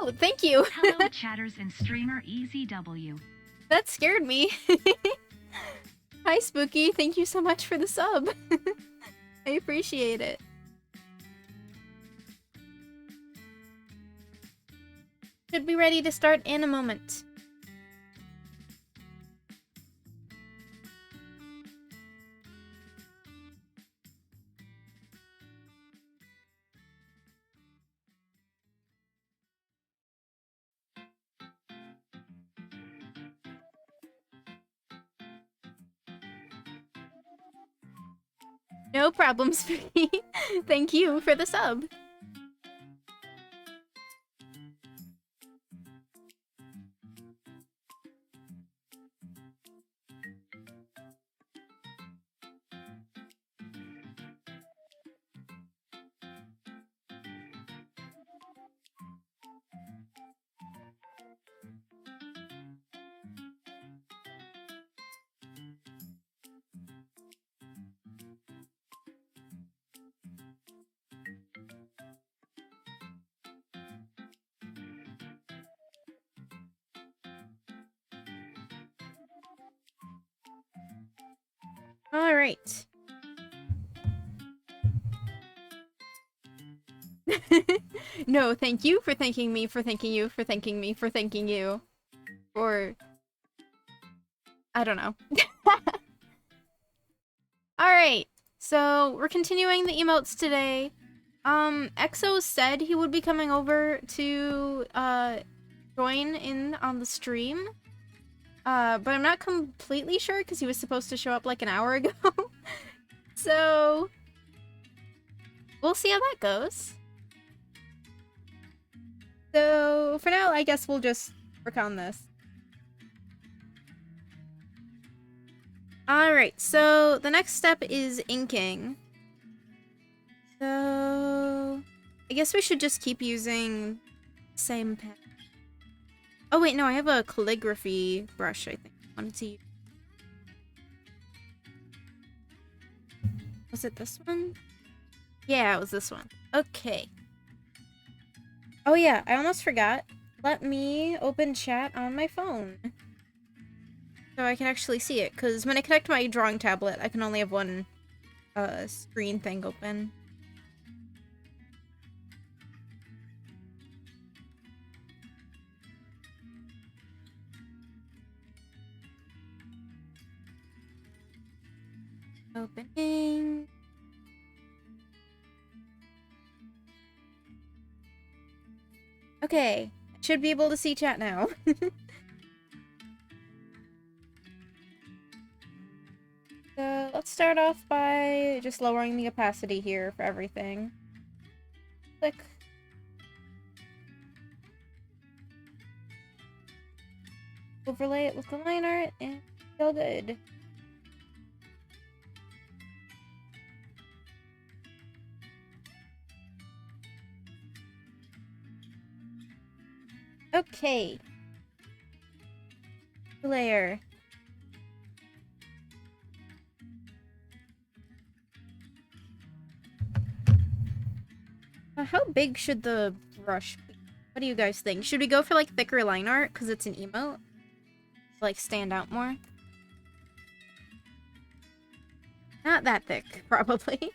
Oh, thank you. Hello, chatters and streamer EZW. That scared me. Hi, Spooky. Thank you so much for the sub. I appreciate it. Should be ready to start in a moment. No problem, Spooky. Thank you for the sub. All right. No, thank you for thanking me, for thanking you, for thanking me, for thanking you. Or... I don't know. Alright, so we're continuing the emotes today. EXO said he would be coming over to, join in on the stream. But I'm not completely sure because he was supposed to show up like an hour ago. So... we'll see how that goes. So, for now, I guess we'll just work on this. Alright, so the next step is inking. So... I guess we should just keep using the same pen. Oh wait, no, I have a calligraphy brush, I think. I wanted to use. Was it this one? Yeah, it was this one. Okay. Oh yeah, I almost forgot. Let me open chat on my phone. So I can actually see it, because when I connect my drawing tablet, I can only have one screen thing open. Opening. Okay, I should be able to see chat now. So let's start off by just lowering the opacity here for everything. Click. Overlay it with the line art and feel good. Okay. Layer. How big should the brush be? What do you guys think? Should we go for like thicker line art because it's an emote? Like stand out more? Not that thick, probably.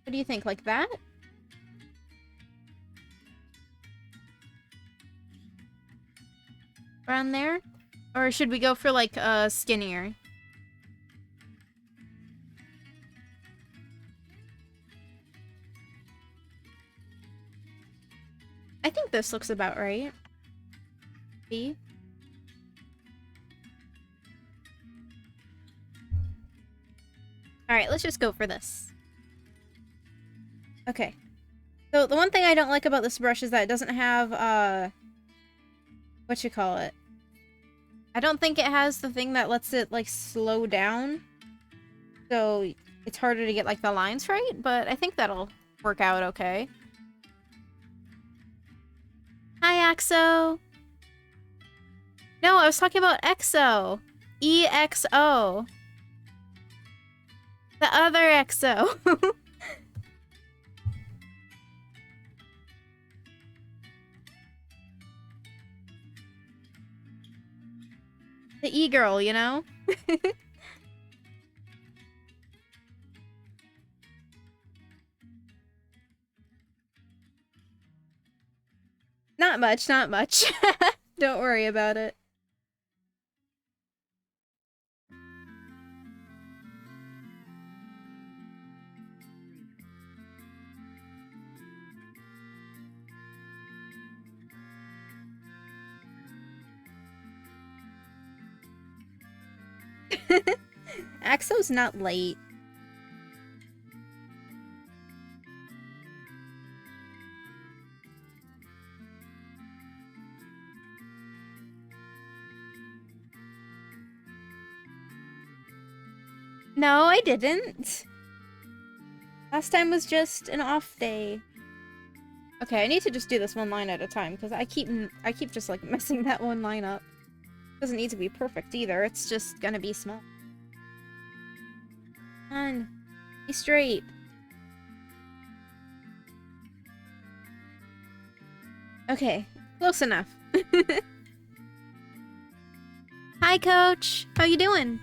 What do you think, like that? Around there? Or should we go for like skinnier? I think this looks about right. B. Alright, let's just go for this. Okay. So the one thing I don't like about this brush is that it doesn't have, what you call it? I don't think it has the thing that lets it, like, slow down. So it's harder to get, like, the lines right, but I think that'll work out okay. Hi, Axo! No, I was talking about EXO! EXO! The other EXO! The e-girl, you know? Not much, not much. Don't worry about it. Axo's not late. No, I didn't. Last time was just an off day. Okay, I need to just do this one line at a time because I keep just like messing that one line up. Doesn't need to be perfect either. It's just gonna be small. Come on, be straight. Okay, close enough. Hi, Coach. How you doing?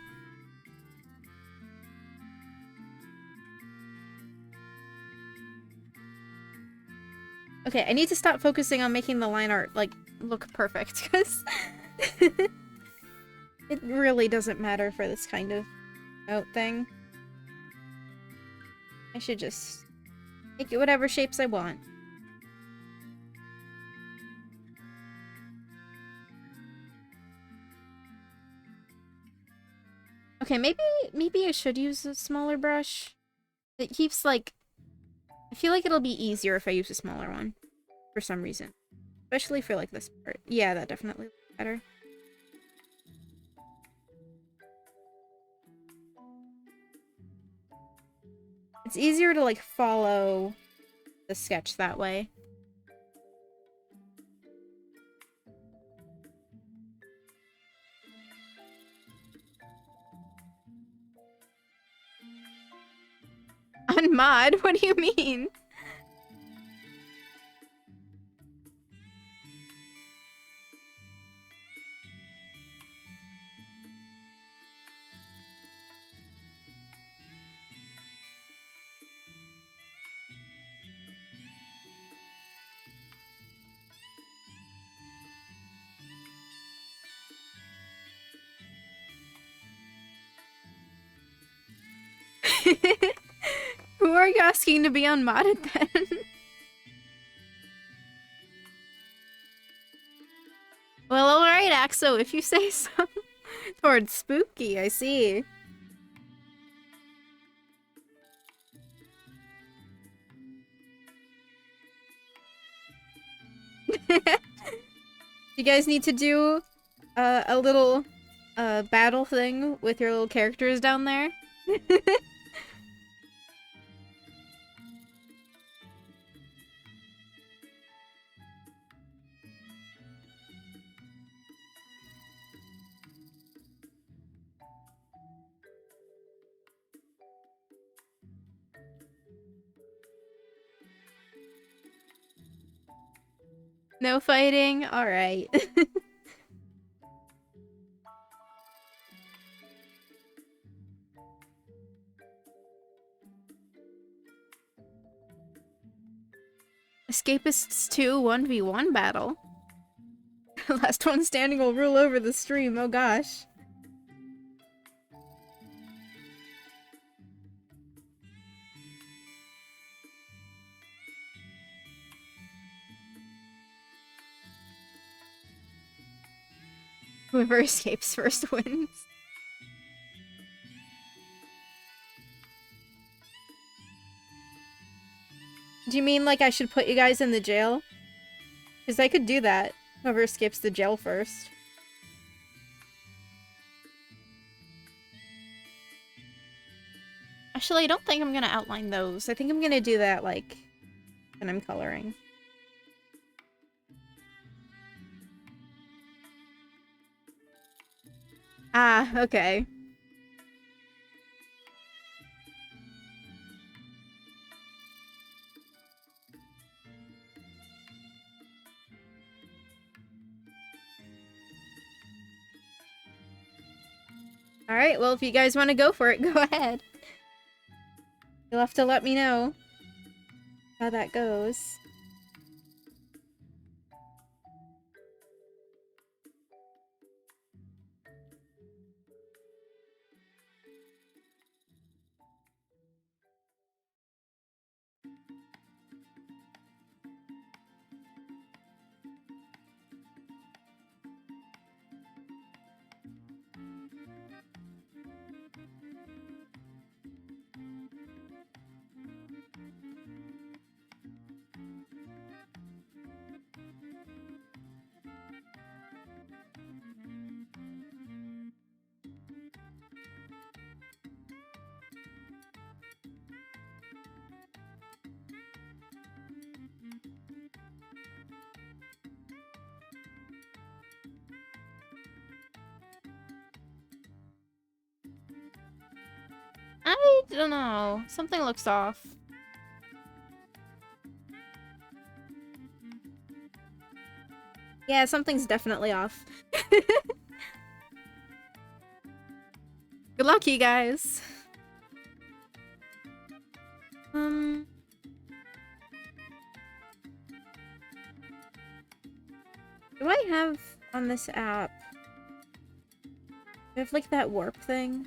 Okay, I need to stop focusing on making the line art, like, look perfect, because it really doesn't matter for this kind of note thing. I should just make it whatever shapes I want. Okay, maybe I should use a smaller brush. It keeps, like... I feel like it'll be easier if I use a smaller one. For some reason. Especially for, like, this part. Yeah, that definitely looks better. It's easier to, like, follow the sketch that way. Unmod? What do you mean? Who are you asking to be unmodded then? Well, alright, Axo, if you say so. Towards spooky, I see. You guys need to do a little battle thing with your little characters down there? No fighting? Alright. Escapists 2 1v1 battle. Last one standing will rule over the stream, oh gosh. Whoever escapes first wins. Do you mean like I should put you guys in the jail? Because I could do that. Whoever escapes the jail first. Actually, I don't think I'm gonna outline those. I think I'm gonna do that, like, when I'm coloring. Ah, okay. Alright, well, if you guys want to go for it, go ahead. You'll have to let me know how that goes. I don't know. Something looks off. Yeah, something's definitely off. Good luck, you guys. Do I have on this app? Do I have like that warp thing?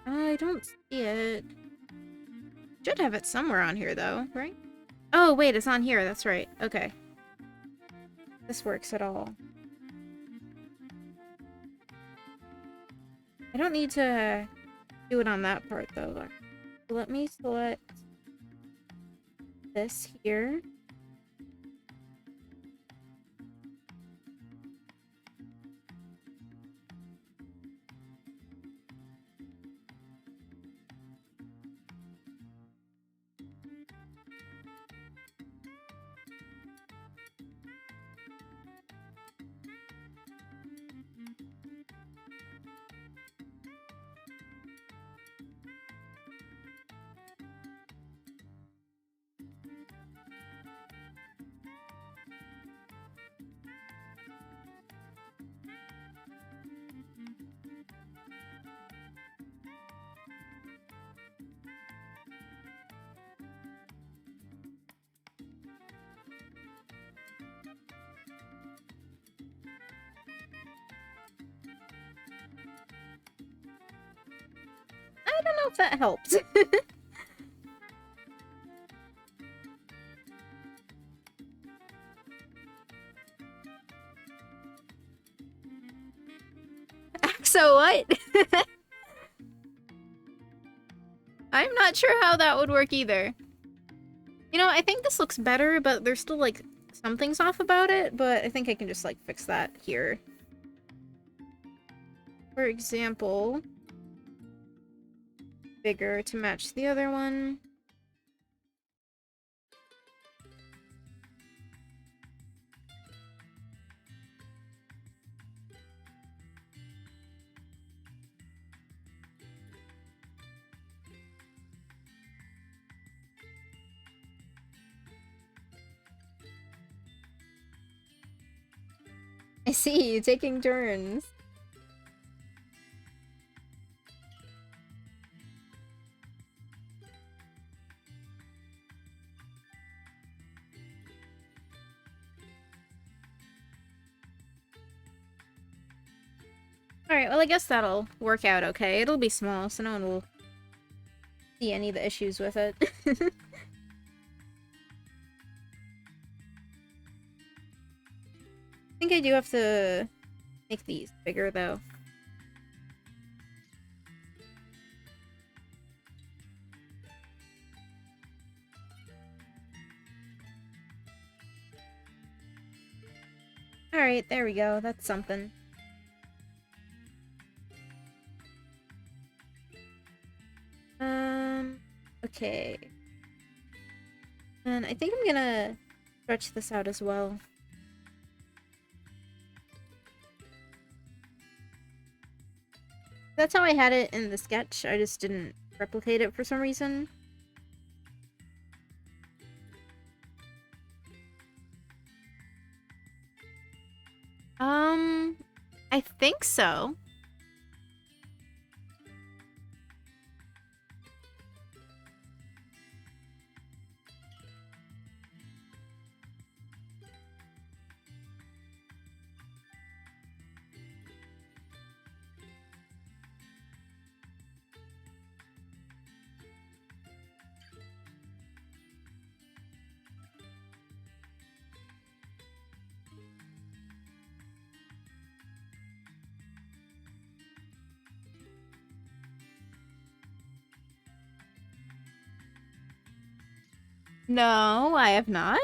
I don't see it. Should have it somewhere on here though, right? Oh wait, it's on here, that's right. Okay. This works at all. I don't need to do it on that part though. Let me select this here. I don't know if that helped. So what? I'm not sure how that would work either. You know, I think this looks better, but there's still like something's off about it, but I think I can just like fix that here. For example, bigger to match the other one. I see you taking turns. Alright, well I guess that'll work out okay. It'll be small, so no one will see any of the issues with it. I think I do have to make these bigger though. Alright, there we go. That's something. Okay. And I think I'm gonna stretch this out as well. That's how I had it in the sketch. I just didn't replicate it for some reason. I think so. No, I have not.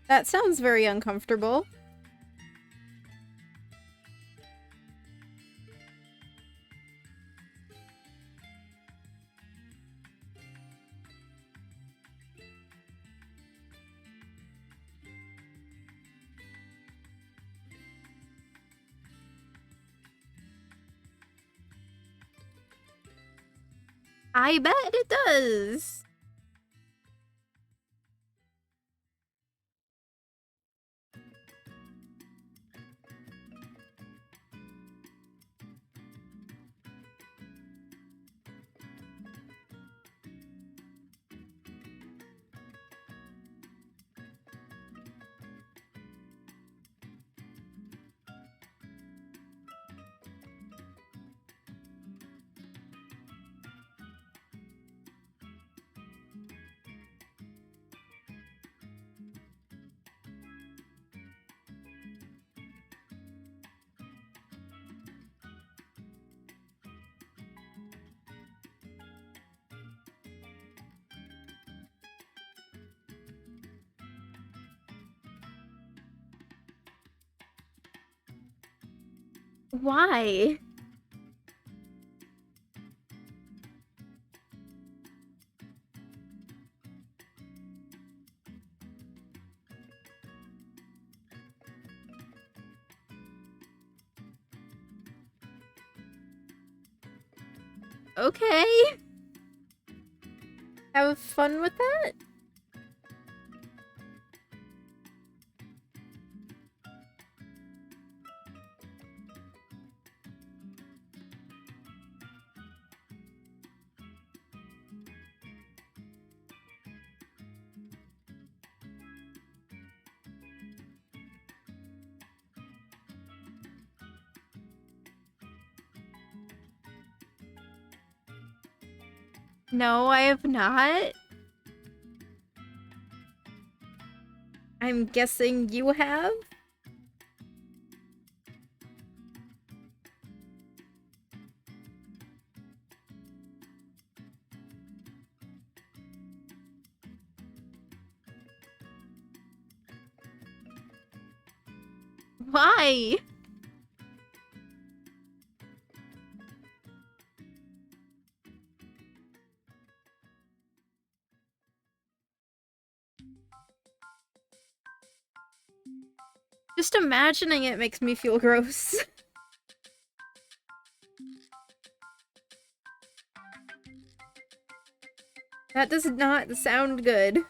That sounds very uncomfortable. I bet it does. Why? Okay. Have fun with that? No, I have not. I'm guessing you have? Why? Just imagining it makes me feel gross. That does not sound good.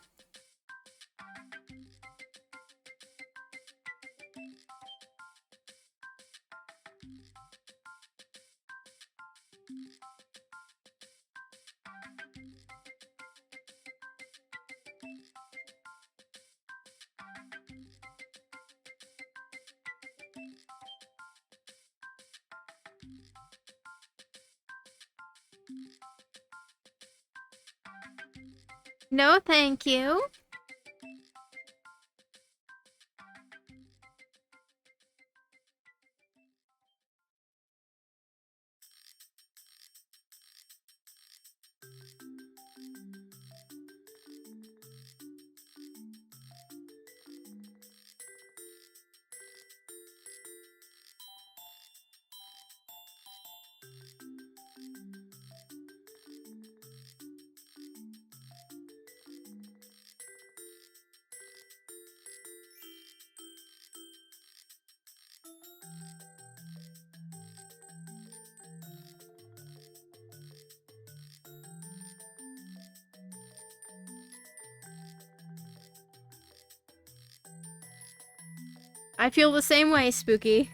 No, thank you. I feel the same way, Spooky.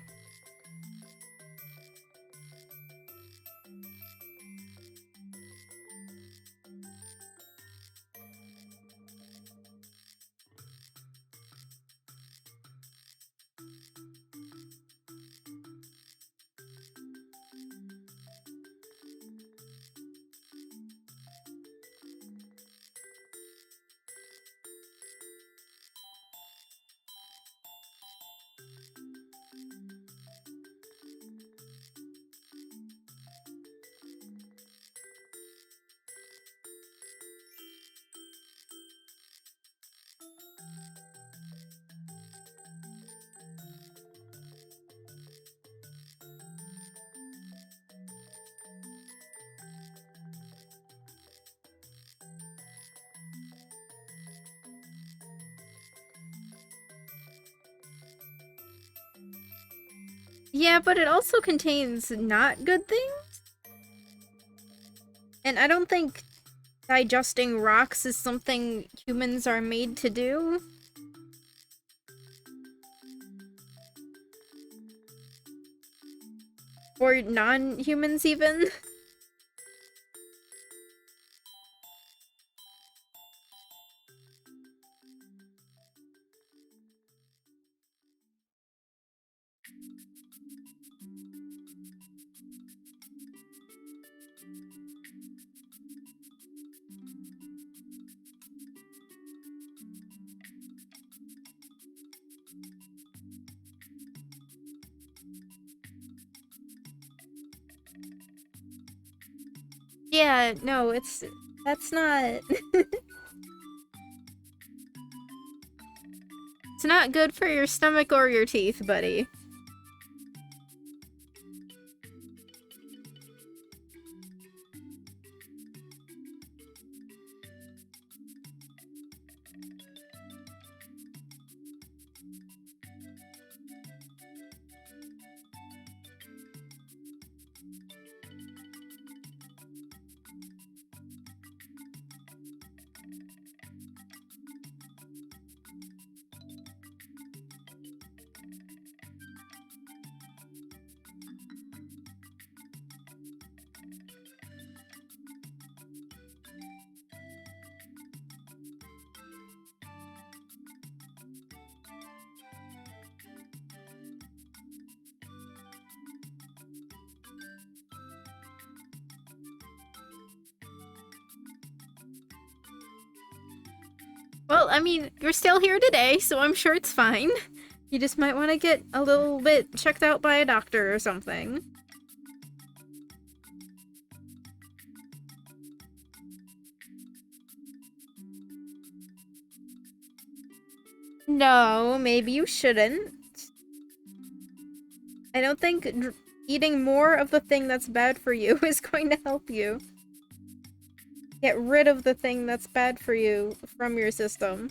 Yeah, but it also contains not good things. And I don't think digesting rocks is something humans are made to do. Or non-humans even. Yeah, no, that's not it's not good for your stomach or your teeth, buddy. Well, I mean, you're still here today, so I'm sure it's fine. You just might want to get a little bit checked out by a doctor or something. No, maybe you shouldn't. I don't think eating more of the thing that's bad for you is going to help you. Get rid of the thing that's bad for you from your system.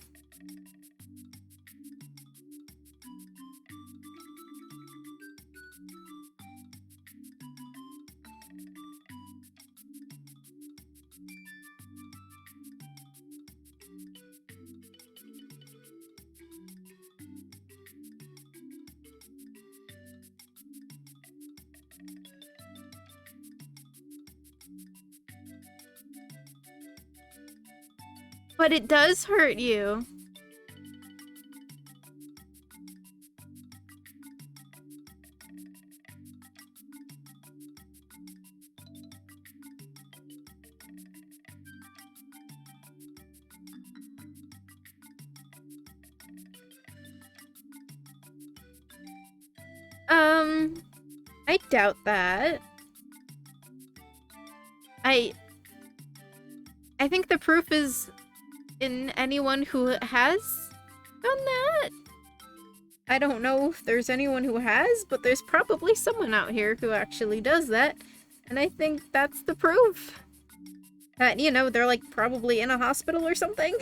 But it does hurt you. I doubt that. I I think the proof is in anyone who has done that. I don't know if there's anyone who has, but there's probably someone out here who actually does that. And I think that's the proof. That, you know, they're like probably in a hospital or something.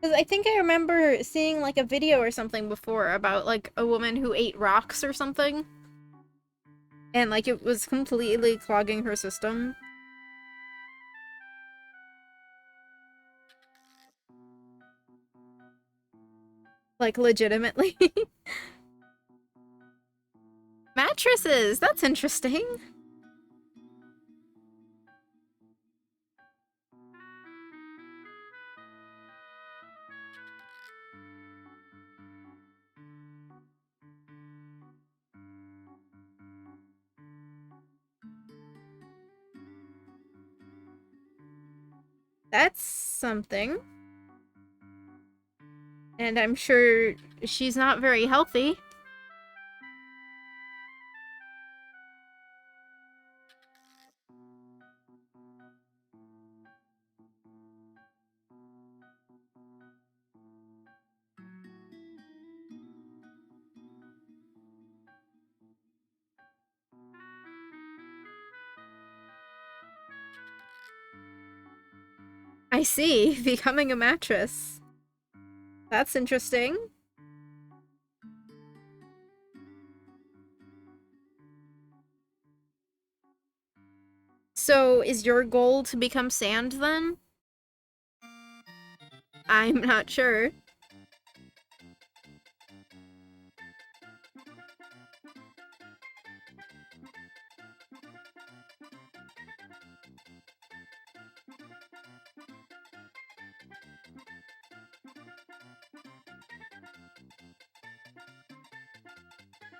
Because I think I remember seeing like a video or something before about like a woman who ate rocks or something. And like it was completely clogging her system. Like legitimately. Mattresses! That's interesting. That's something. And I'm sure she's not very healthy. I see. Becoming a mattress. That's interesting. So, is your goal to become sand then? I'm not sure.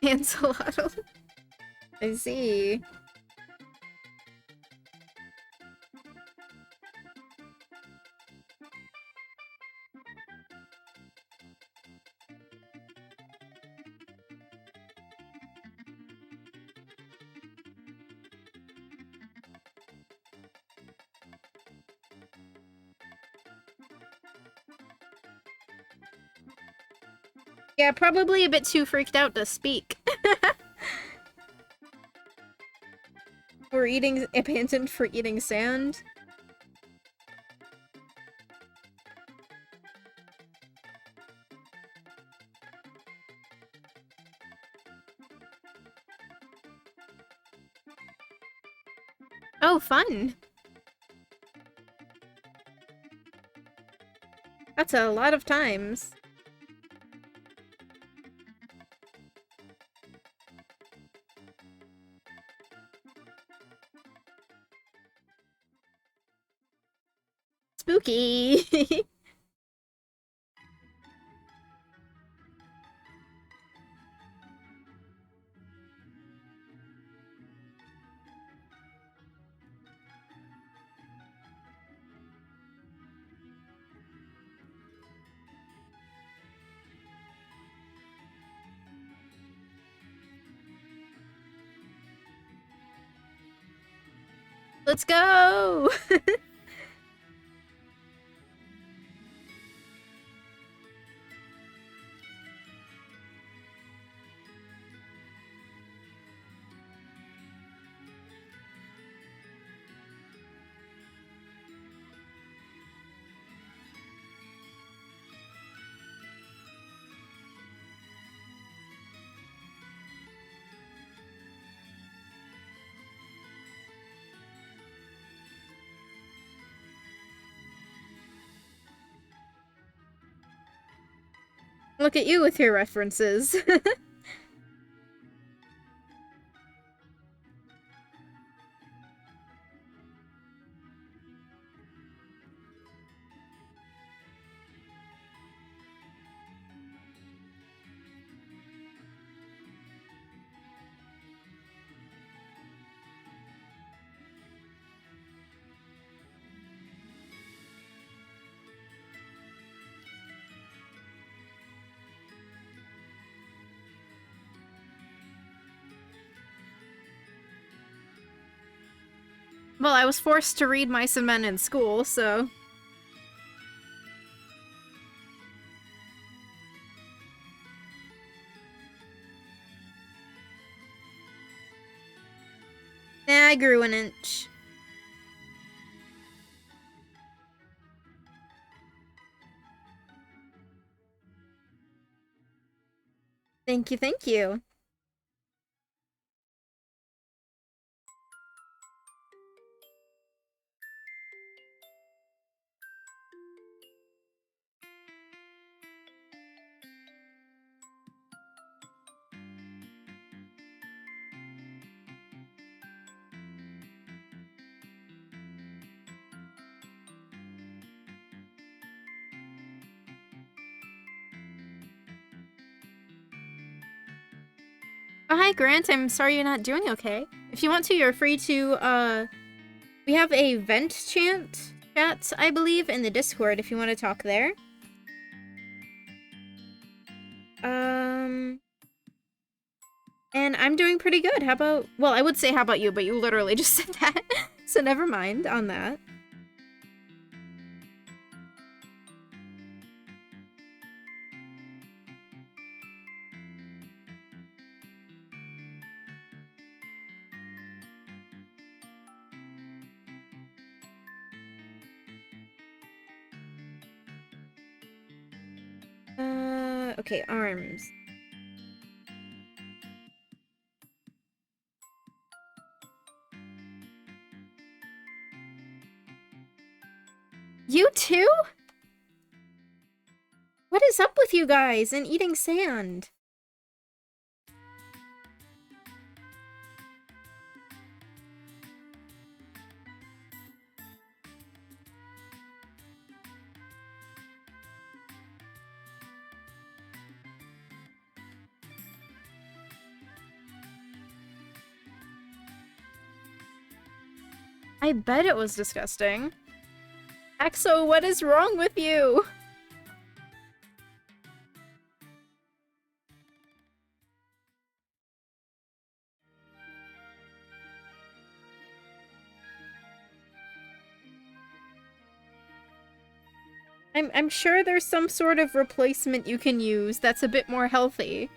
Enchilada. I see. Yeah, probably a bit too freaked out to speak. We're eating abandoned for eating sand. Oh, fun. That's a lot of times. Spooky. Let's go! Look at you with your references. Well, I was forced to read Mice and Men in school, so... Eh, I grew an inch. Thank you, thank you. Oh, hi, Grant. I'm sorry you're not doing okay. If you want to, you're free to, we have a vent chat, I believe, in the Discord if you want to talk there. And I'm doing pretty good. How about... Well, I would say how about you, but you literally just said that. So never mind on that. Okay, arms. You too? What is up with you guys and eating sand? I bet it was disgusting. Exo, what is wrong with you? I'm sure there's some sort of replacement you can use that's a bit more healthy.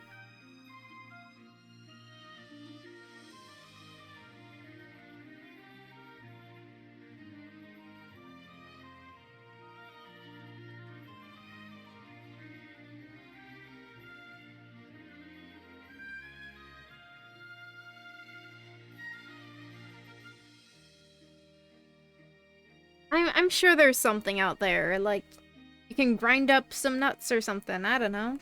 I'm sure there's something out there, like you can grind up some nuts or something, I don't know.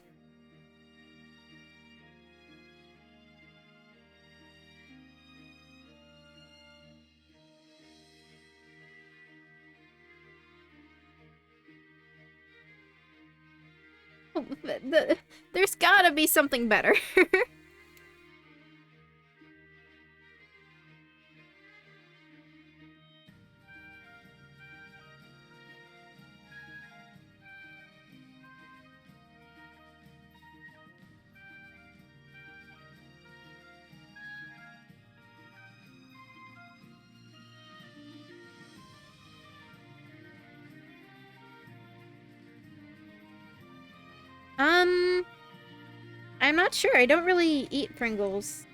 There's gotta be something better. I'm not sure. I don't really eat Pringles.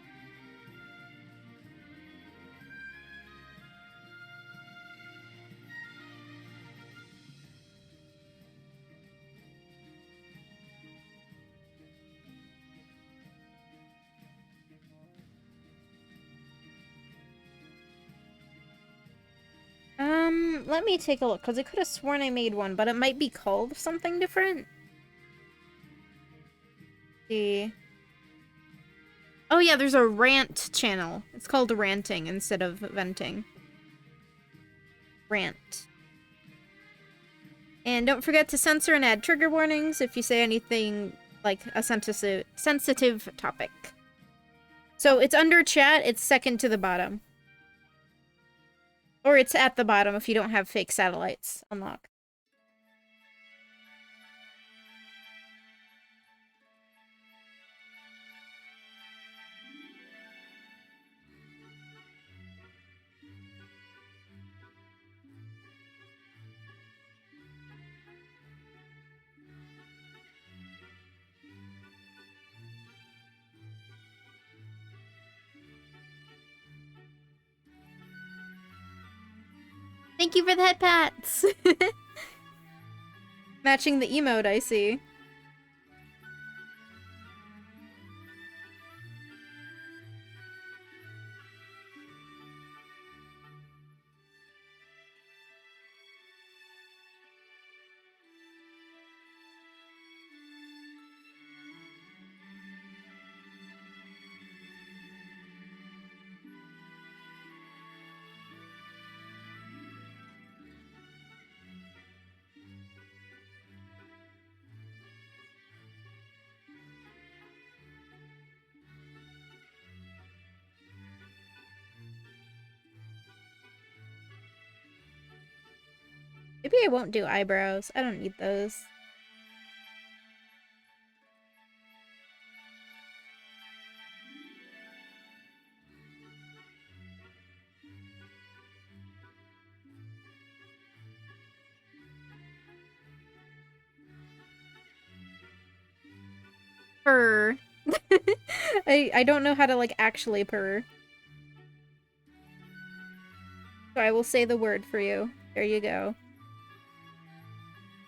Let me take a look, because I could have sworn I made one, but it might be called something different. See. Oh yeah, there's a rant channel. It's called ranting instead of venting. Rant. And don't forget to censor and add trigger warnings if you say anything like a sensitive topic. So it's under chat, it's second to the bottom. Or it's at the bottom if you don't have fake satellites unlocked. Thank you for the head pats! Matching the emote, I see. Maybe I won't do eyebrows. I don't need those. Purr. I don't know how to, like, actually purr. So I will say the word for you. There you go.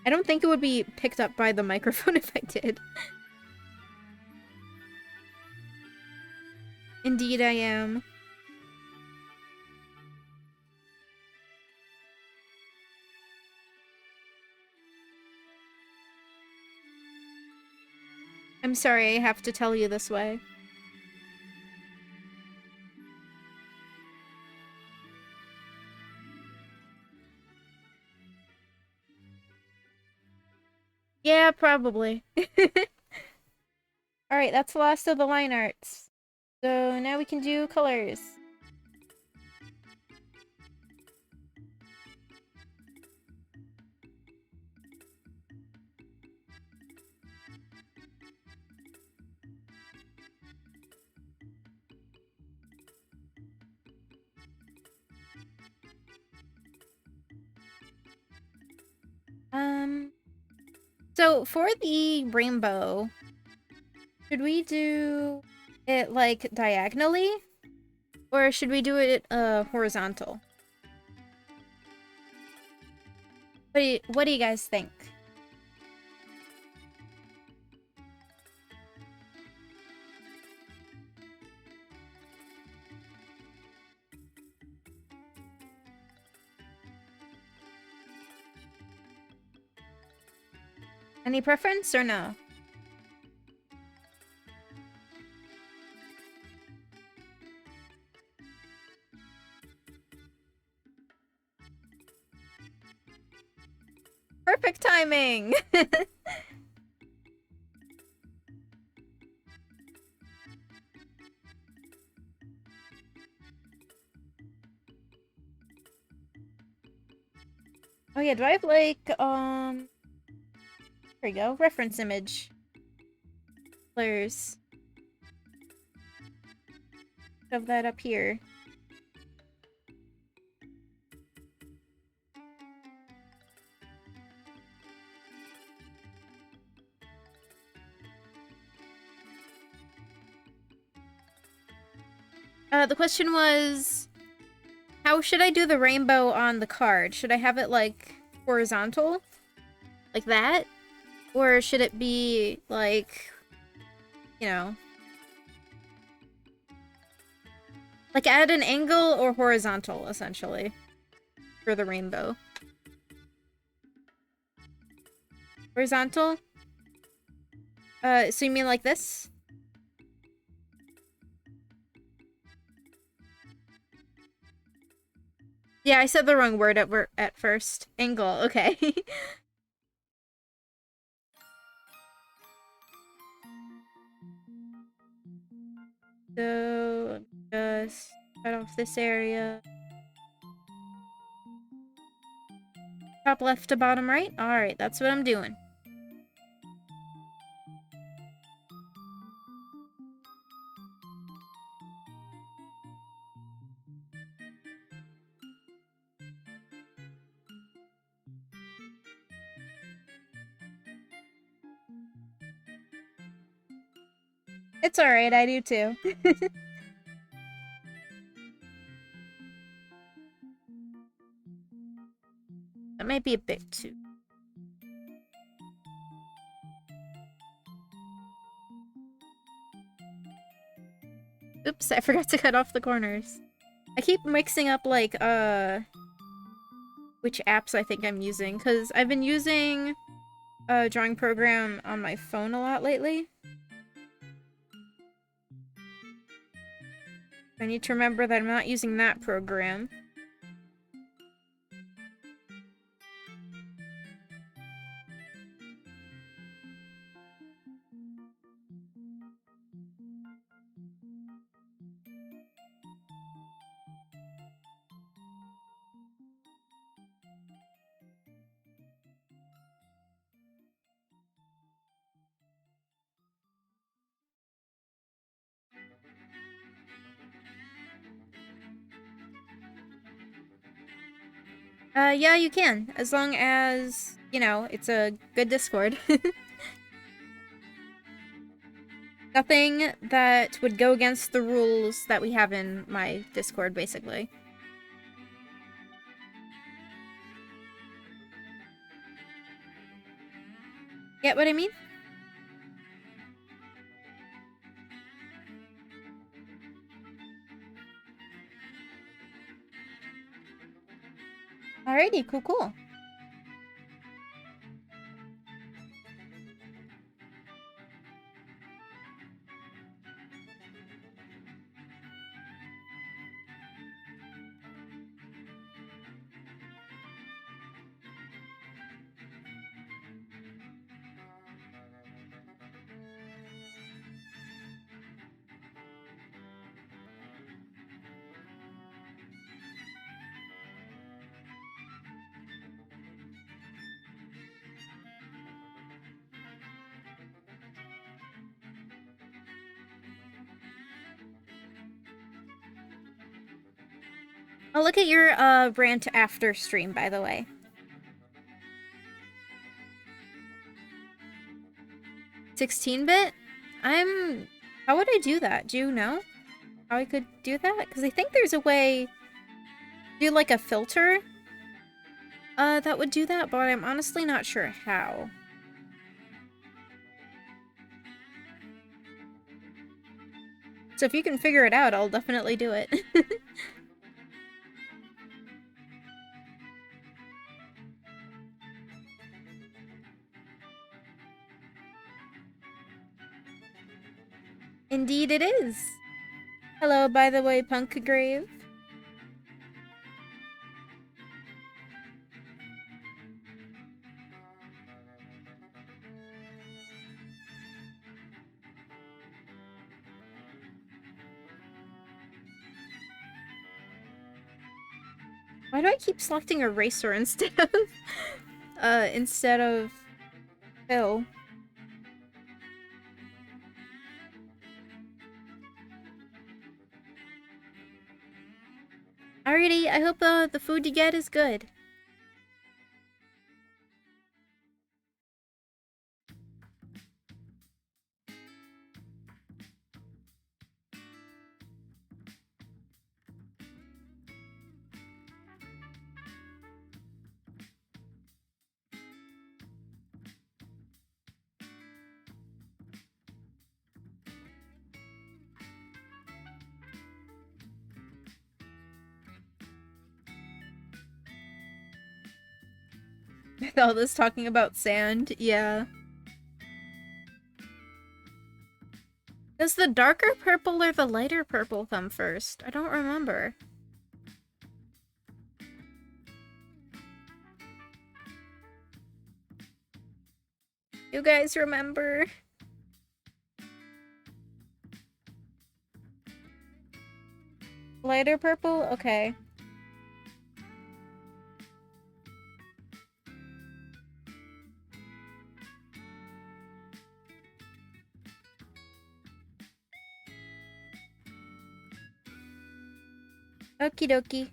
I don't think it would be picked up by the microphone if I did. Indeed I am. I'm sorry I have to tell you this way. Yeah, probably. Alright, that's the last of the line arts. So now we can do colors. So for the rainbow, should we do it like diagonally? Or should we do it horizontal? What do you guys think? Any preference or no? Perfect timing! Oh yeah, do I have like, there we go, reference image. Blurs. Shove that up here. The question was, how should I do the rainbow on the card? Should I have it like horizontal? Like that? Or should it be like, you know, like at an angle or horizontal, essentially, for the rainbow? Horizontal? So you mean like this? Yeah, I said the wrong word at first. Angle, okay. So, just cut off this area. Top left to bottom right? Alright, that's what I'm doing. It's alright, I do too. That might be a bit too. Oops, I forgot to cut off the corners. I keep mixing up, like, which apps I think I'm using, because I've been using a drawing program on my phone a lot lately. I need to remember that I'm not using that program. Yeah, you can, as long as, you know, it's a good Discord. Nothing that would go against the rules that we have in my Discord, basically. Get what I mean? Alrighty, cool, cool. I'll look at your rant after stream, by the way. 16-bit? How would I do that? Do you know how I could do that? Because I think there's a way to do like a filter that would do that, but I'm honestly not sure how. So if you can figure it out, I'll definitely do it. Indeed it is. Hello, by the way, Punk Grave. Why do I keep selecting Eraser instead of Phil? Alrighty, I hope the food you get is good. With all this talking about sand, yeah. Does the darker purple or the lighter purple come first? I don't remember. You guys remember? Lighter purple? Okay. Okie dokie.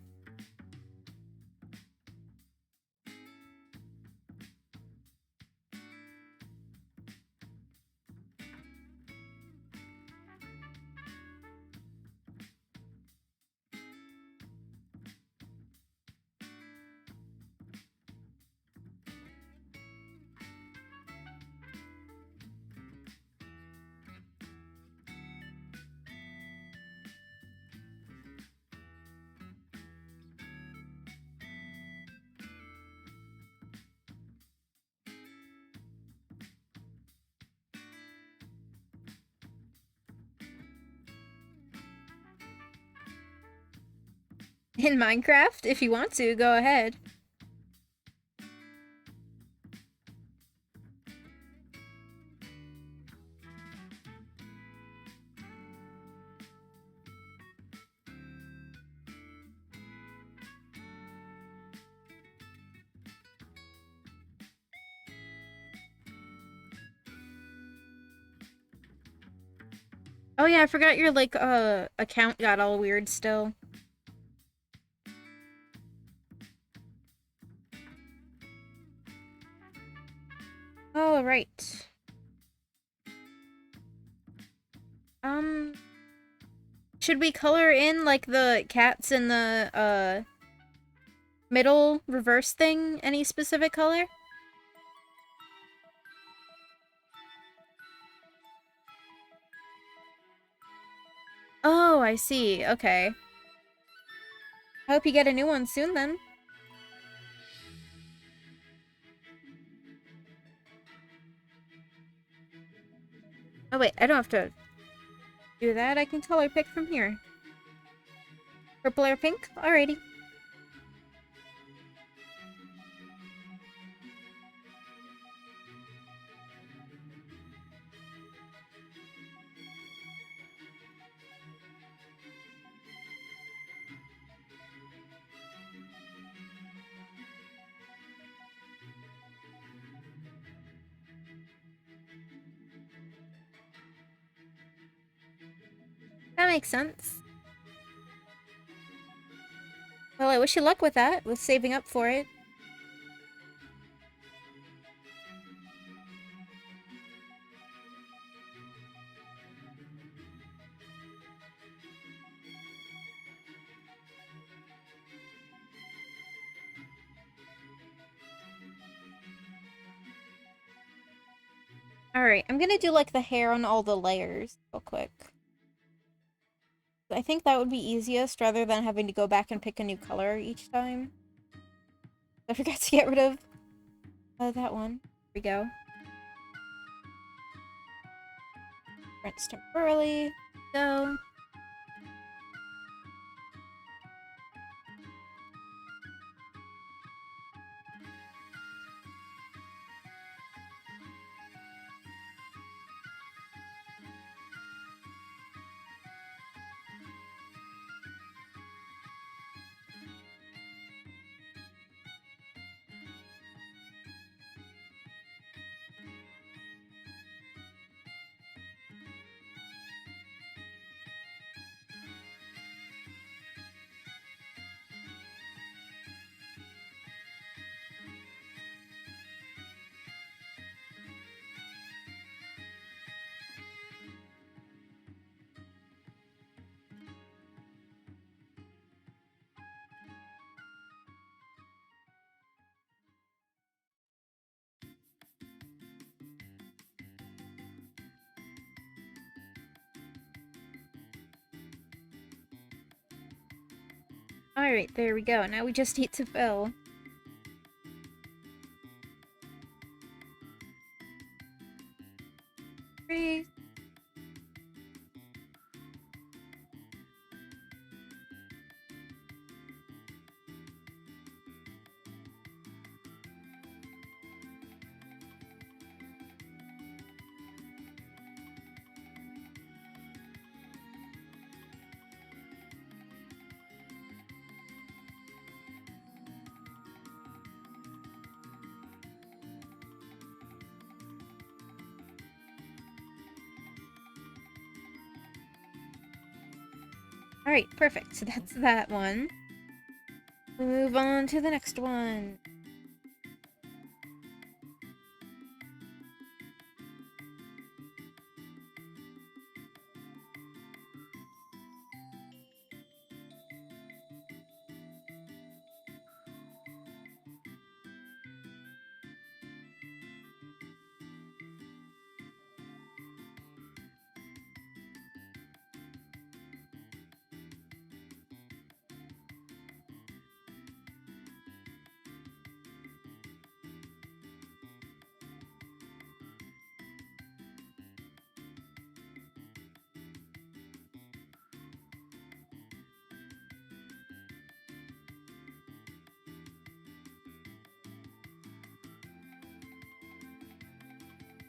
In Minecraft, if you want to, go ahead. Oh yeah, I forgot your, like, account got all weird still. Oh, right. Should we color in, like, the cats in the, middle reverse thing? Any specific color? Oh, I see. Okay. I hope you get a new one soon, then. Oh wait, I don't have to do that. I can color pick from here. Purple or pink? Alrighty. That makes sense. Well, I wish you luck with that, with saving up for it. Alright, I'm gonna do like the hair on all the layers real quick. I think that would be easiest rather than having to go back and pick a new color each time. I forgot to get rid of that one. Here we go. Rinse temporarily. Go. Alright, there we go. Now we just need to fill. Three. Alright, perfect. So that's that one. Move on to the next one.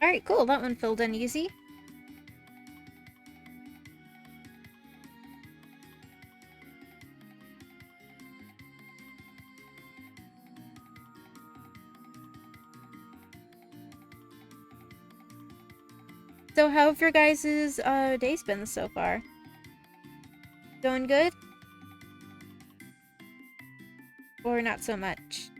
Alright, cool. That one filled in easy. So how have your guys' days been so far? Going good? Or not so much?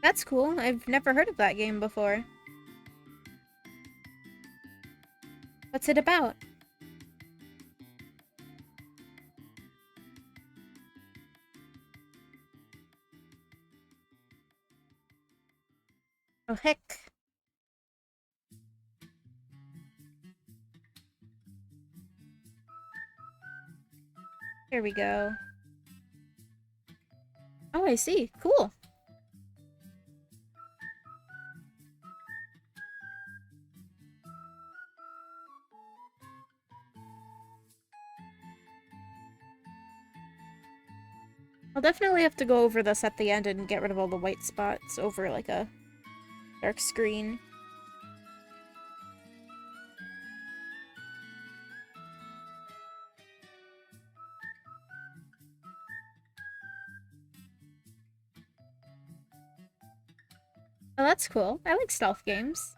That's cool. I've never heard of that game before. What's it about? Oh, heck. There we go. Oh, I see. Cool. I'll definitely have to go over this at the end and get rid of all the white spots over, like, a dark screen. Oh, that's cool. I like stealth games.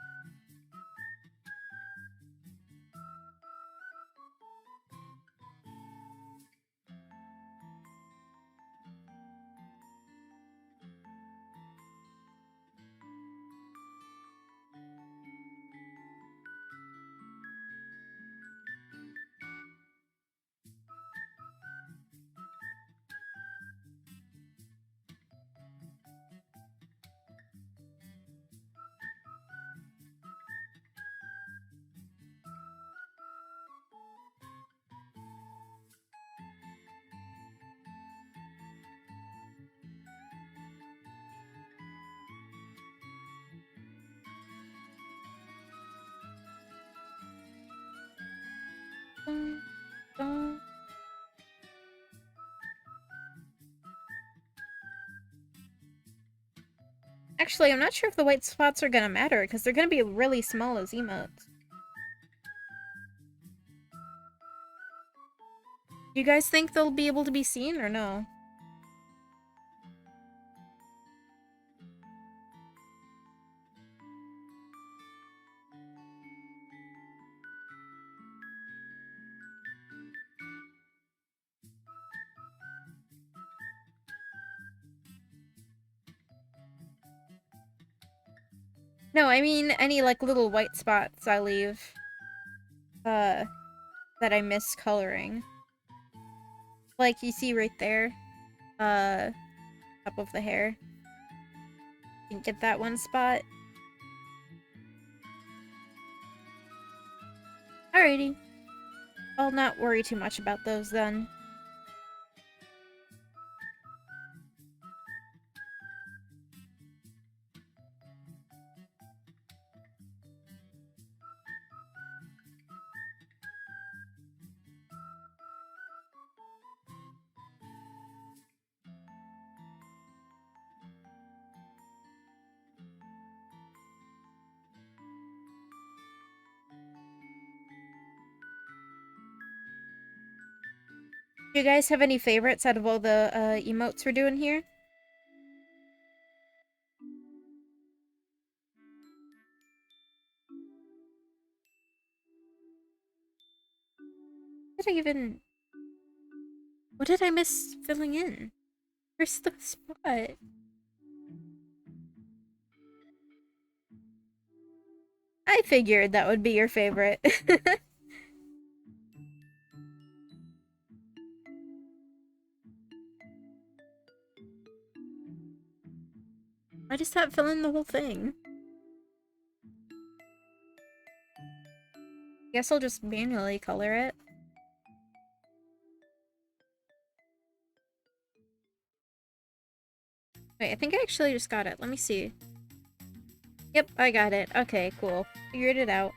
Dun, dun. Actually, I'm not sure if the white spots are gonna matter, because they're gonna be really small as emotes. Do you guys think they'll be able to be seen, or no? No, I mean any, like, little white spots I leave, that I miss coloring. Like, you see right there, top of the hair. Didn't get that one spot. Alrighty. I'll not worry too much about those then. Do you guys have any favorites out of all the emotes we're doing here? What did I even... What did I miss filling in? Where's the spot? I figured that would be your favorite. Why does that fill in the whole thing? Guess I'll just manually color it. Wait, I think I actually just got it. Let me see. Yep, I got it. Okay, cool. Figured it out.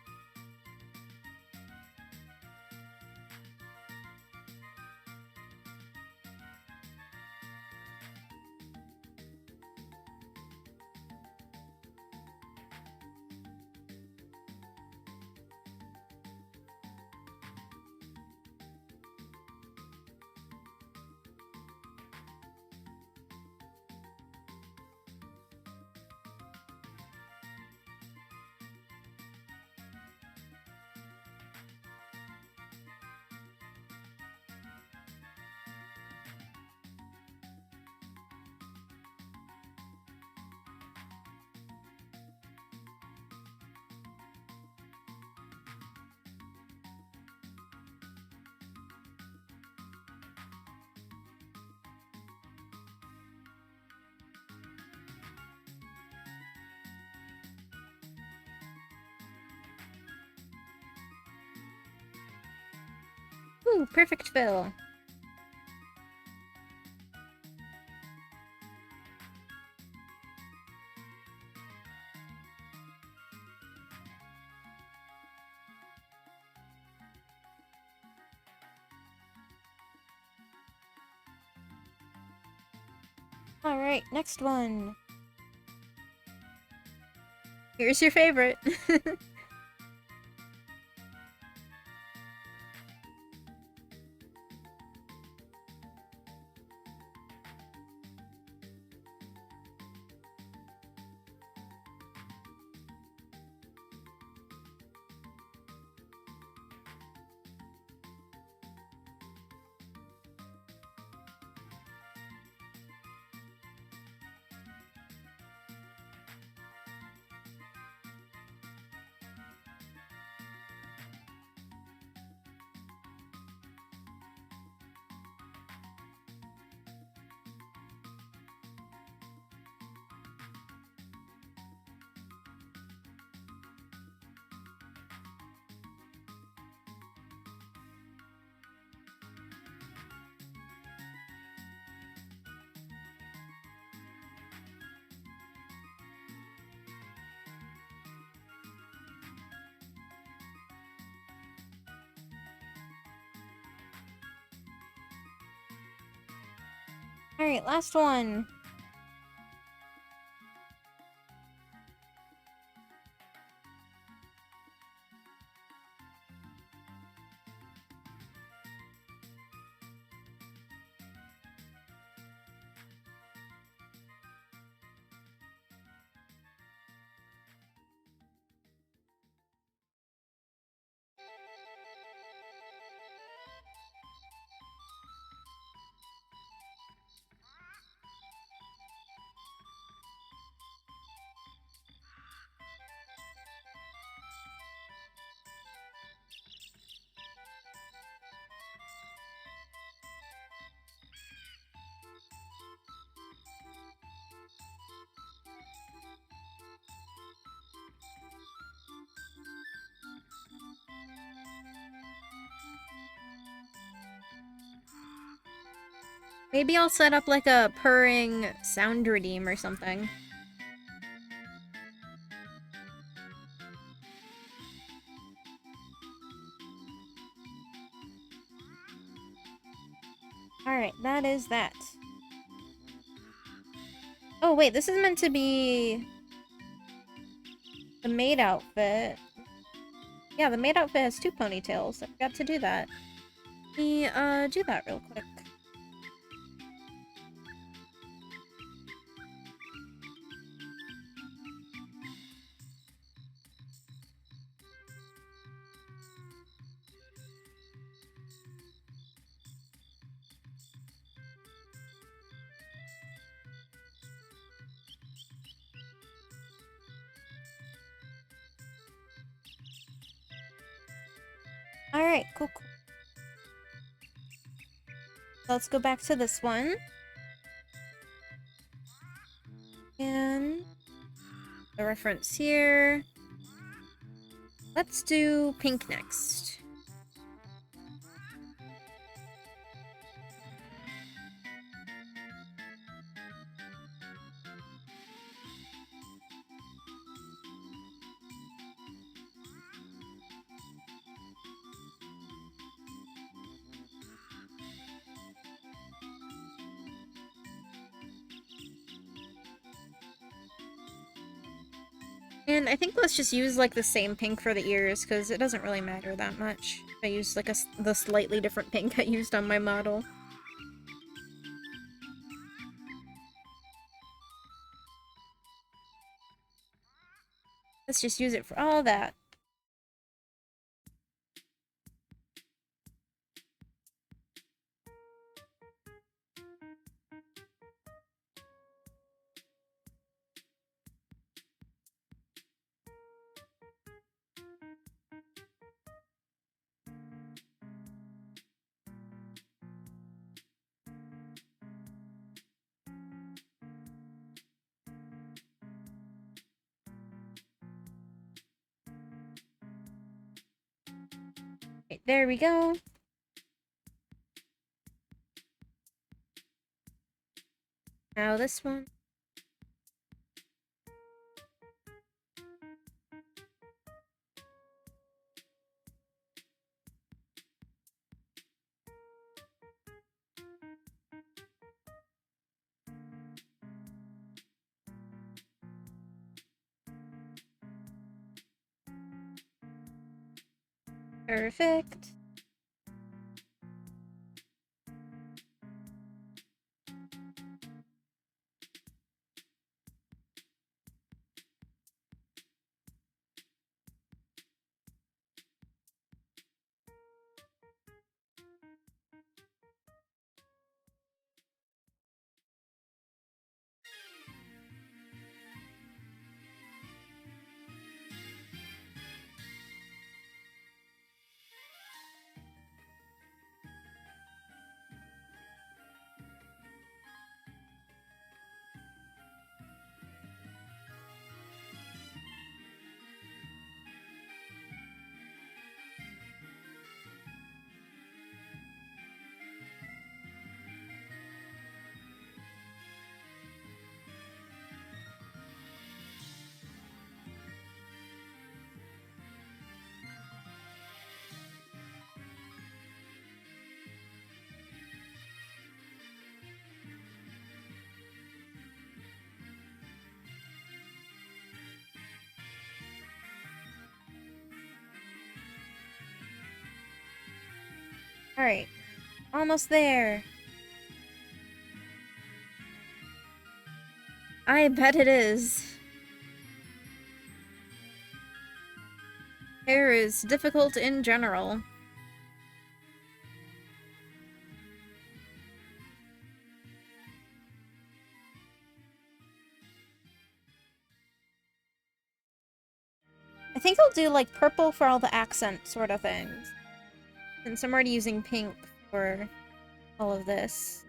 Ooh, perfect fill. Alright, next one. Here's your favorite. Alright, last one. Maybe I'll set up like a purring sound redeem or something. Alright, that is that. Oh wait, this is meant to be the maid outfit. Yeah, the maid outfit has 2 ponytails. I forgot to do that. Let me, do that real quick. Alright, cool, cool. Let's go back to this one. And the reference here. Let's do pink next. And I think let's just use like the same pink for the ears because it doesn't really matter that much. I use like the slightly different pink I used on my model. Let's just use it for all that. Okay, there we go. Now this one. Perfect. Alright. Almost there. I bet it is. Hair is difficult in general. I think I'll do like purple for all the accent sort of things. Since I'm already using pink for all of this.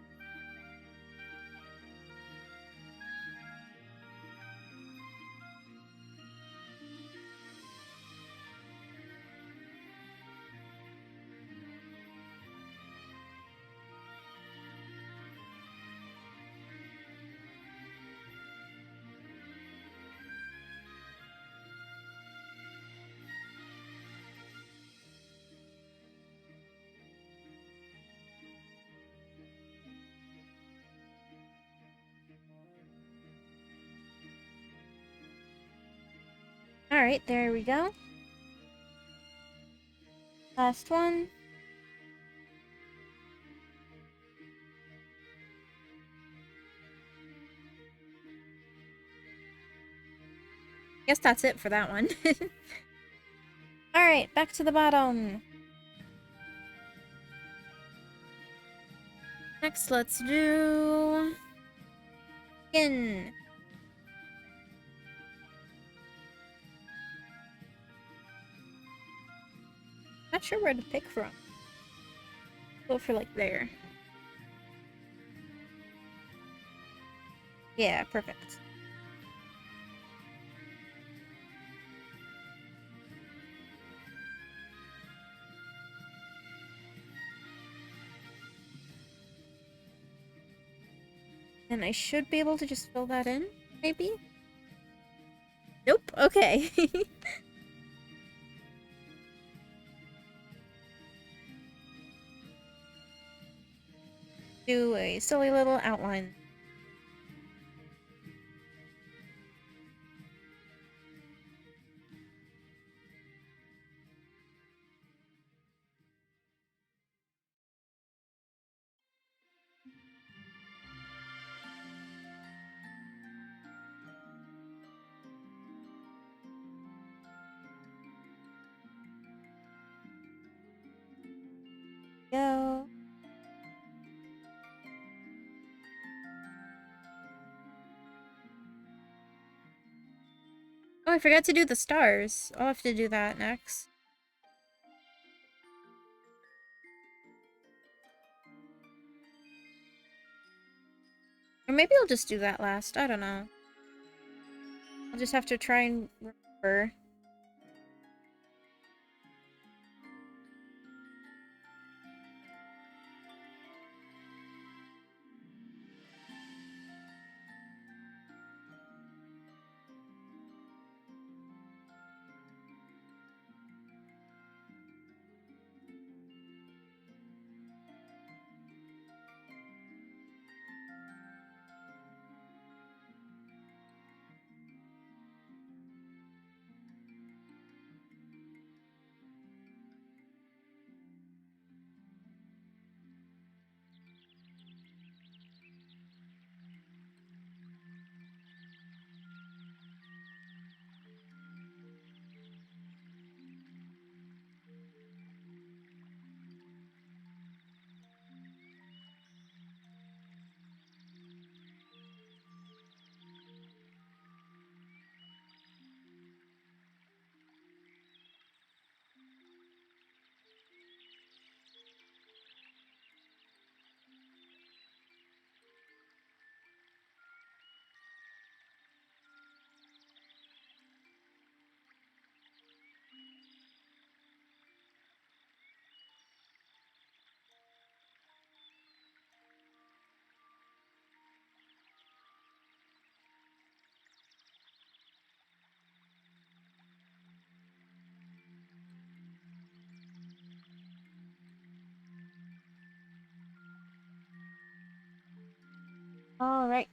Alright, there we go. Last one. Guess that's it for that one. Alright, back to the bottom. Next, let's do... skin. Not sure where to pick from. Go for like there. Yeah, perfect. And I should be able to just fill that in, maybe? Nope, okay. Do a silly little outline. Go. Oh, I forgot to do the stars. I'll have to do that next. Or maybe I'll just do that last. I don't know. I'll just have to try and remember. All right.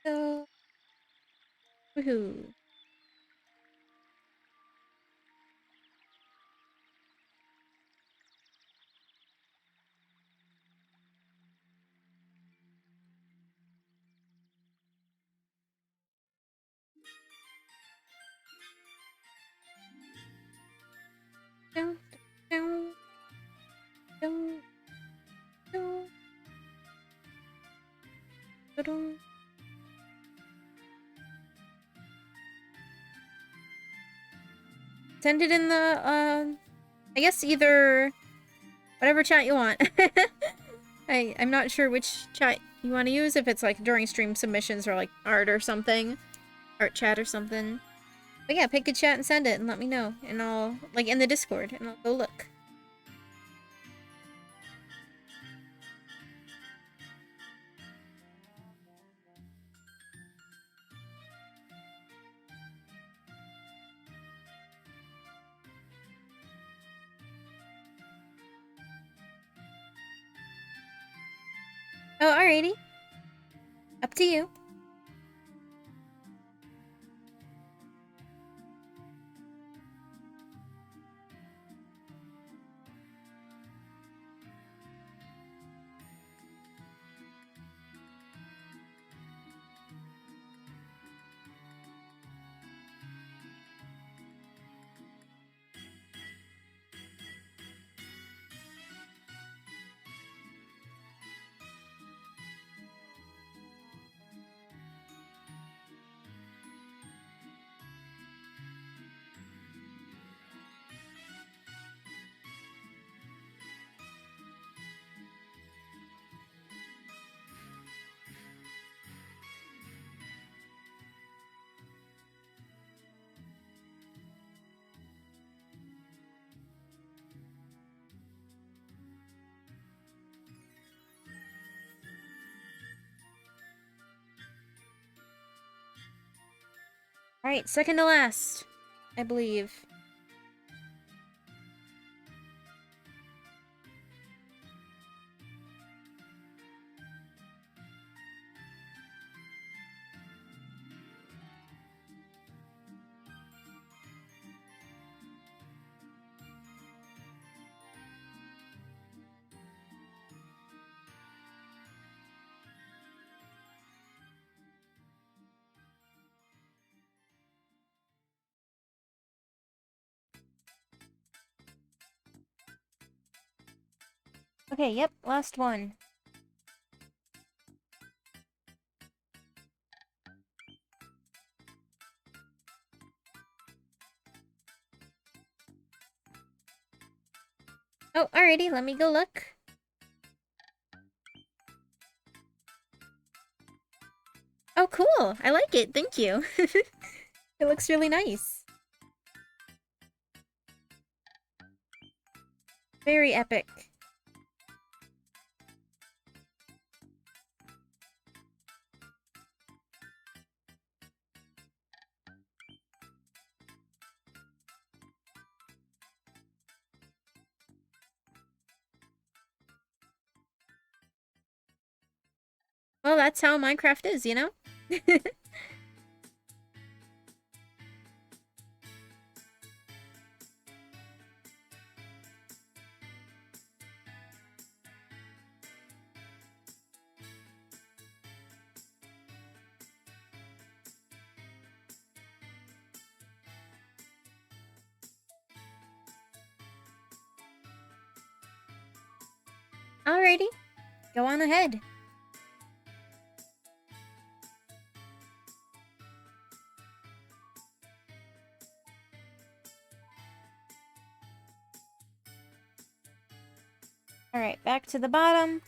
So, woohoo. Dun, dun, dun, dun, dun, dun. Send it in the, I guess either whatever chat you want. I'm not sure which chat you want to use, if it's like during stream submissions or like art or something. Art chat or something. But yeah, pick a chat and send it and let me know. And I'll, like, in the Discord, and I'll go look. Oh, alrighty. Up to you. Alright, second to last, I believe. Okay, yep, last one. Oh, alrighty, let me go look. Oh, cool! I like it, thank you. It looks really nice. Very epic. Well, that's how Minecraft is, you know? Alrighty, go on ahead. Alright, back to the bottom.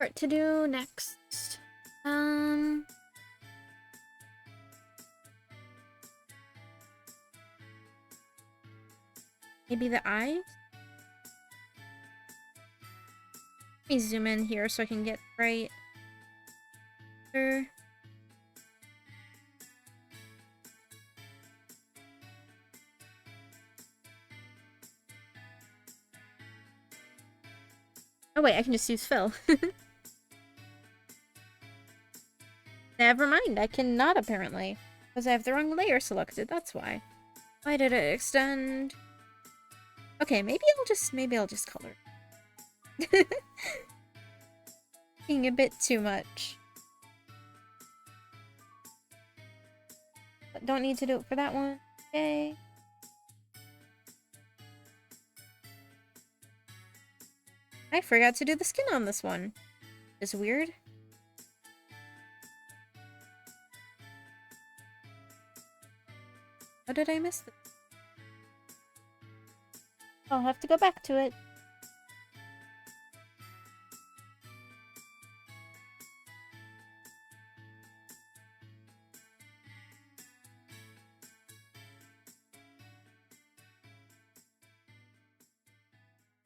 What to do next? Maybe the eyes? Let me zoom in here so I can get right. Sure. Oh wait, I can just use fill. Never mind, I cannot apparently. Because I have the wrong layer selected, that's why. Why did it extend? Okay, maybe I'll just color. Being a bit too much. But don't need to do it for that one. Okay. I forgot to do the skin on this one. Is weird. How did I miss this? I'll have to go back to it.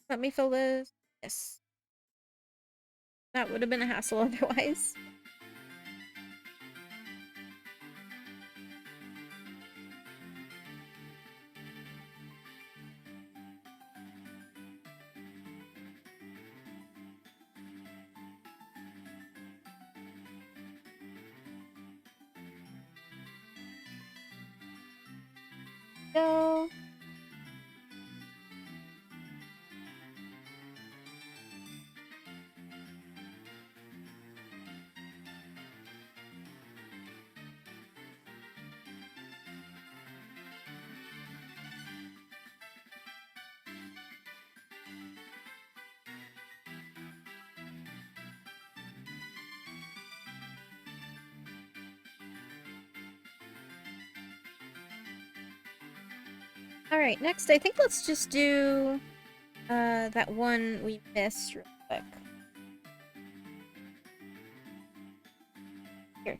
Let me fill this. Yes. That would have been a hassle otherwise. Go. Alright, next I think let's just do that one we missed real quick. Here.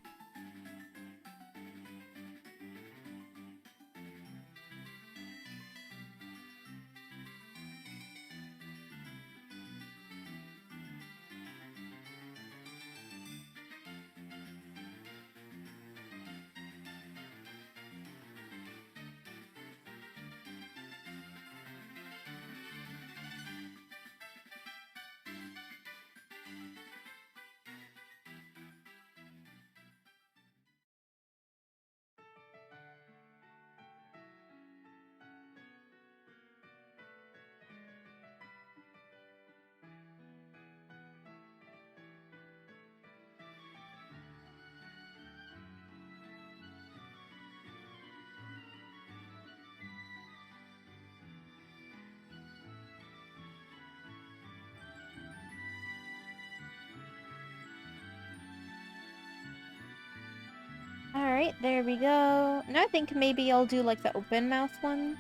Alright, there we go. Now I think maybe I'll do like the open mouth one.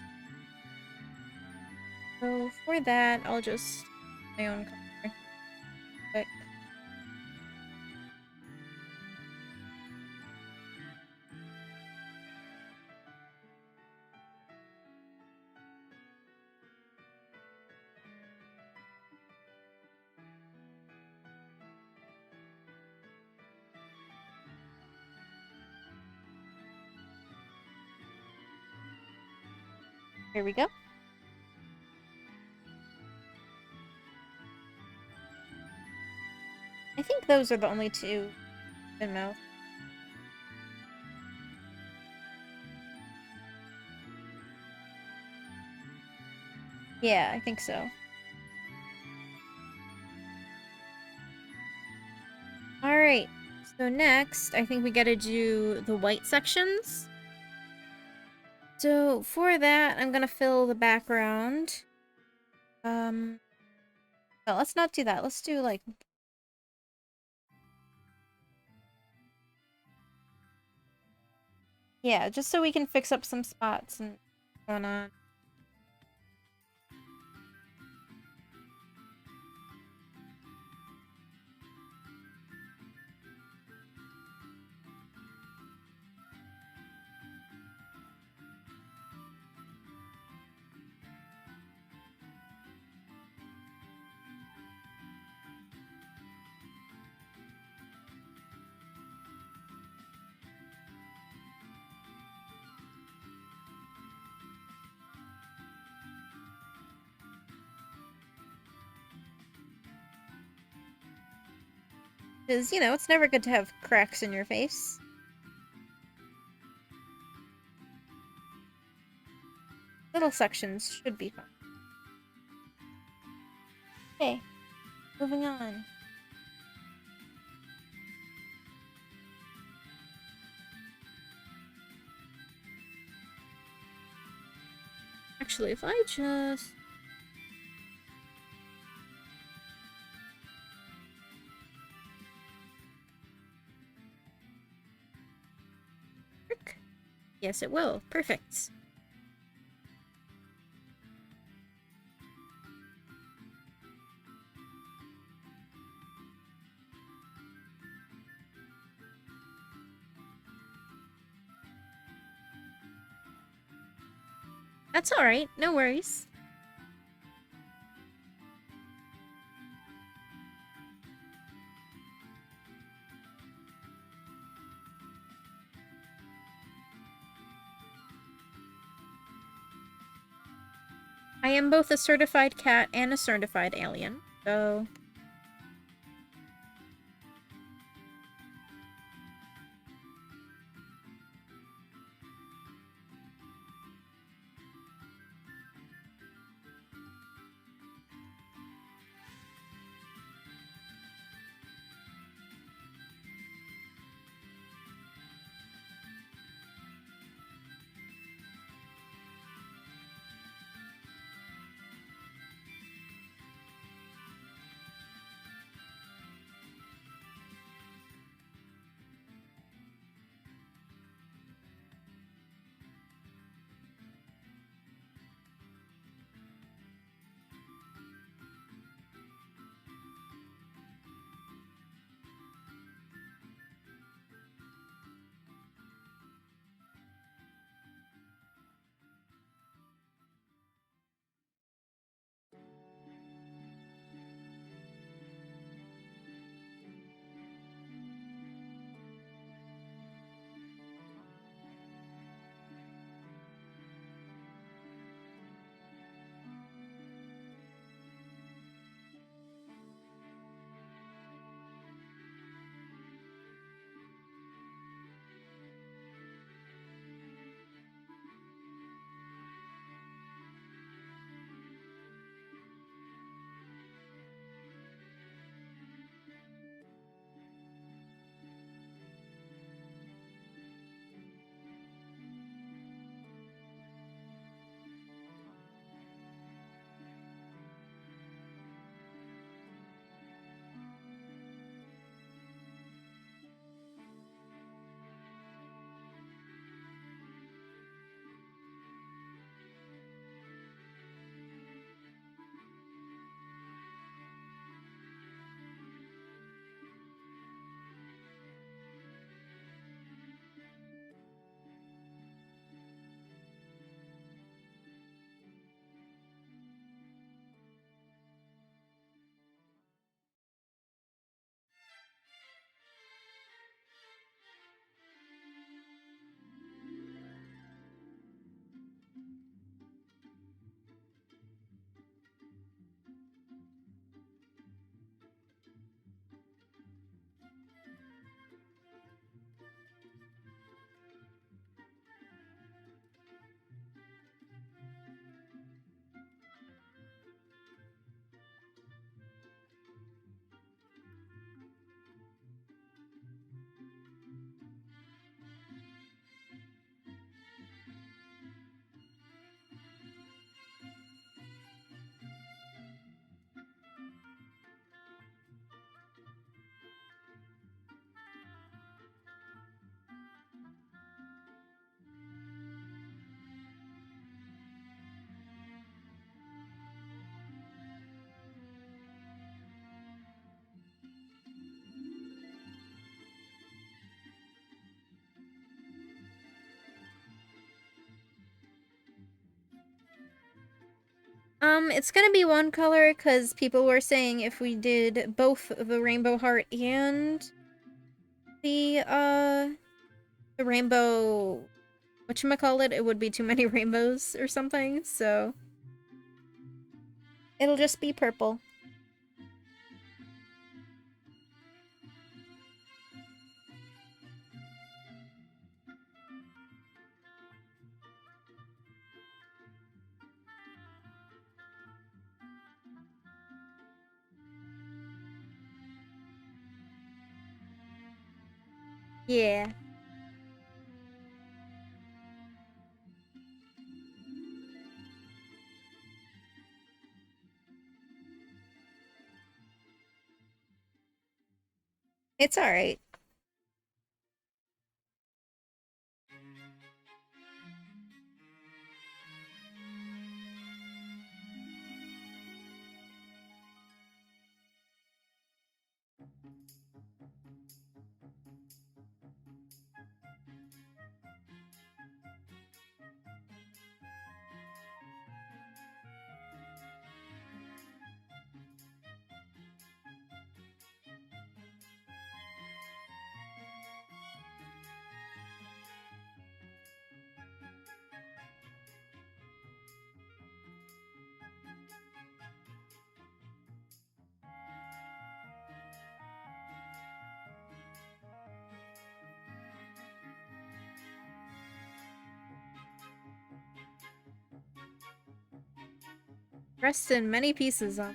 So for that, I'll just my own color. Quick. Here we go. I think those are the only two open mouth. Yeah, I think so. Alright, so next, I think we gotta do the white sections. So for that, I'm gonna fill the background. No, let's not do that. Let's do like... Yeah, just so we can fix up some spots and what's going on. Because, you know, it's never good to have cracks in your face. Little sections should be fine. Okay, moving on. Actually, if I just... Yes, it will. Perfect. That's alright, no worries. I am both a certified cat and a certified alien, so... It's gonna be one color, because people were saying if we did both the rainbow heart and the rainbow... whatchamacallit, it would be too many rainbows or something, so... it'll just be purple. Yeah. It's alright. Dressed in many pieces of.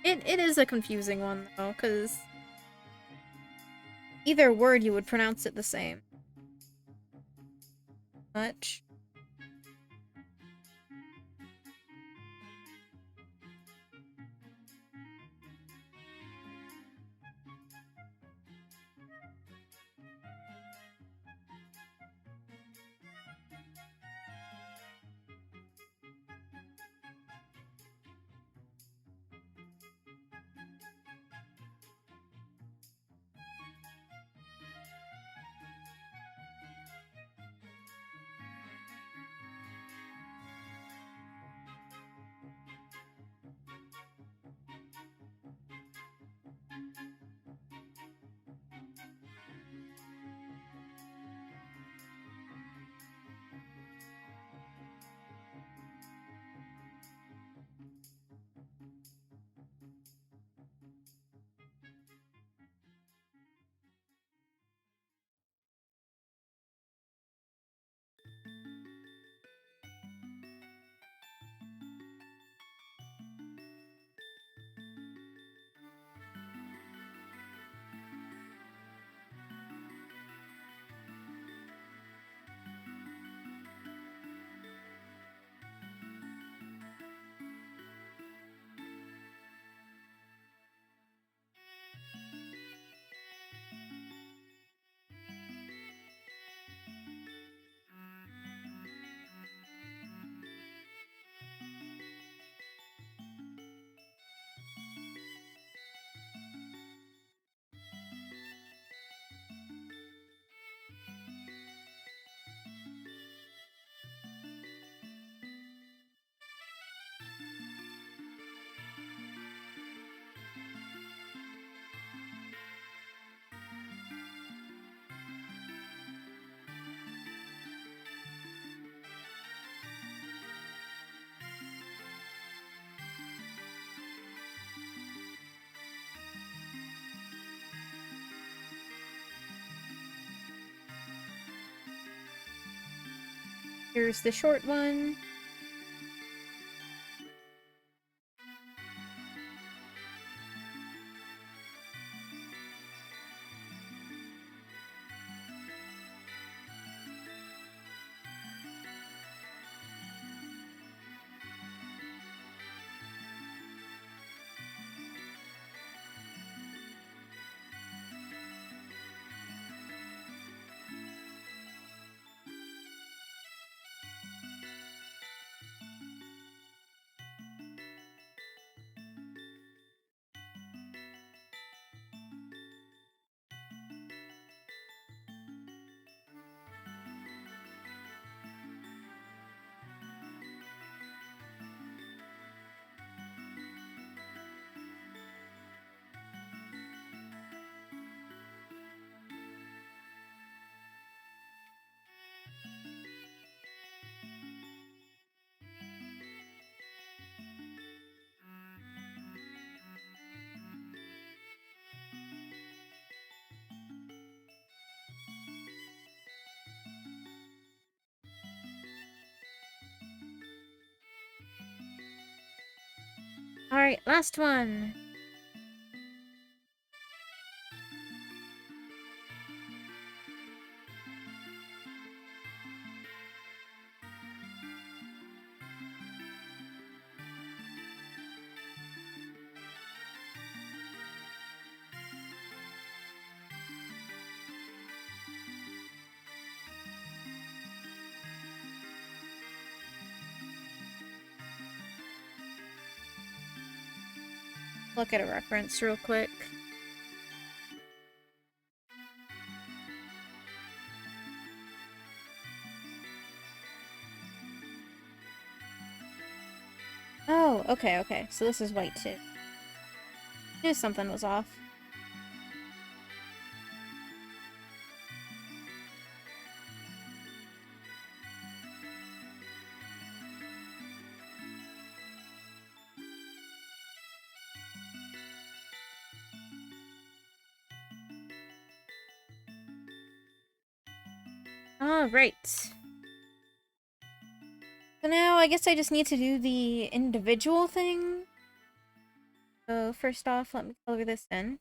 It is a confusing one though, because either word you would pronounce it the same. Much. Here's the short one. Alright, last one. look at a reference real quick. Oh, okay, okay. So this is white too. Knew something was off. Alright. So now I guess I just need to do the individual thing. So first off, let me color this in.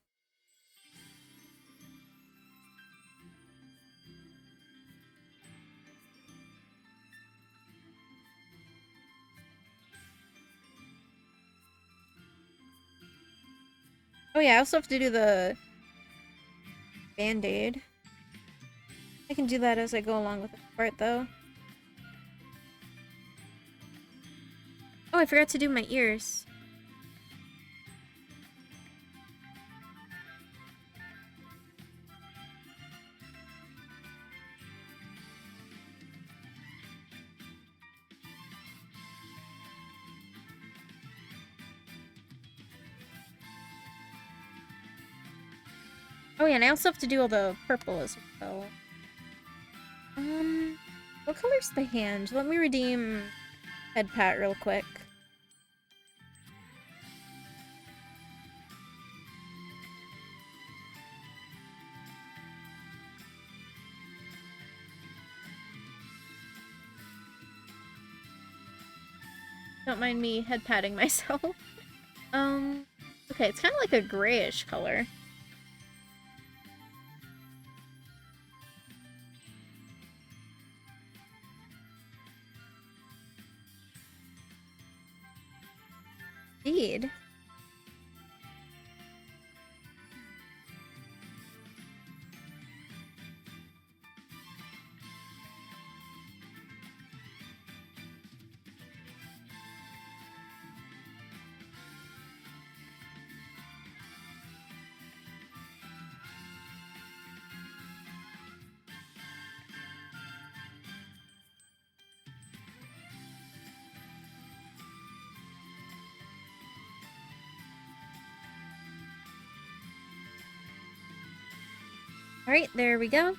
Oh yeah, I also have to do the band-aid. I can do that as I go along with the part though. Oh, I forgot to do my ears. Oh yeah, and I also have to do all the purple as well. What color's the hand? Let me redeem head pat real quick. Don't mind me head patting myself. Okay, it's kind of like a grayish color. Indeed. Alright, there we go.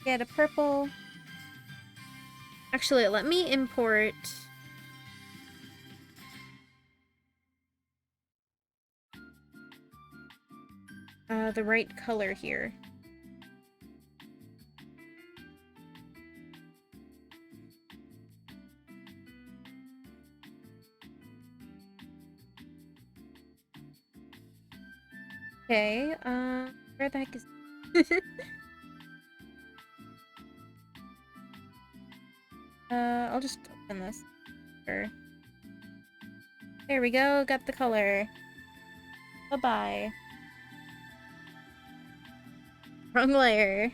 Get a purple. Actually, let me import the right color here. Okay, where the heck is... I'll just open this. Sure. There we go, got the color. Bye-bye. Wrong layer.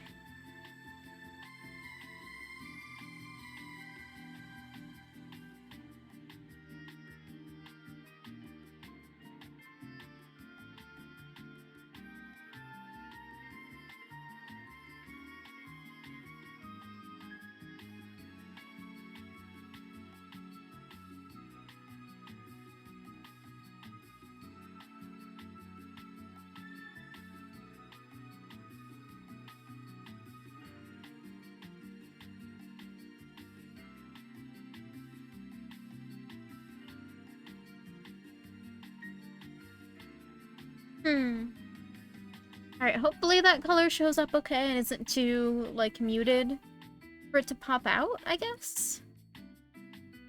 Alright, hopefully that color shows up okay and isn't too, like, muted for it to pop out, I guess?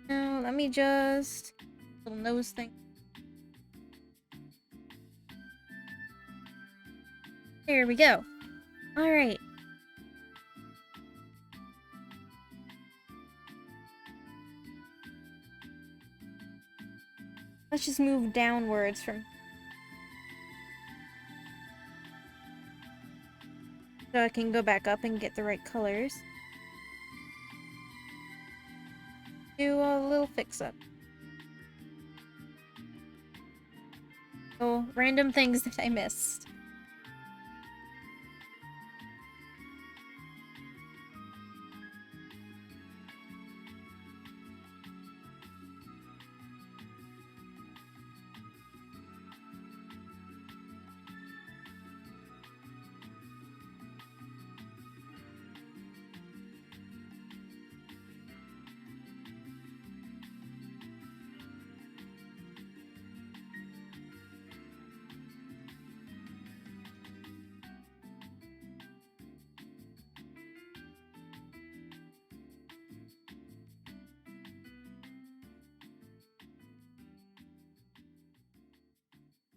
Now, let me just... little nose thing. There we go. Alright. Let's just move downwards from... so I can go back up and get the right colors. do a little fix-up. Oh, random things that I missed.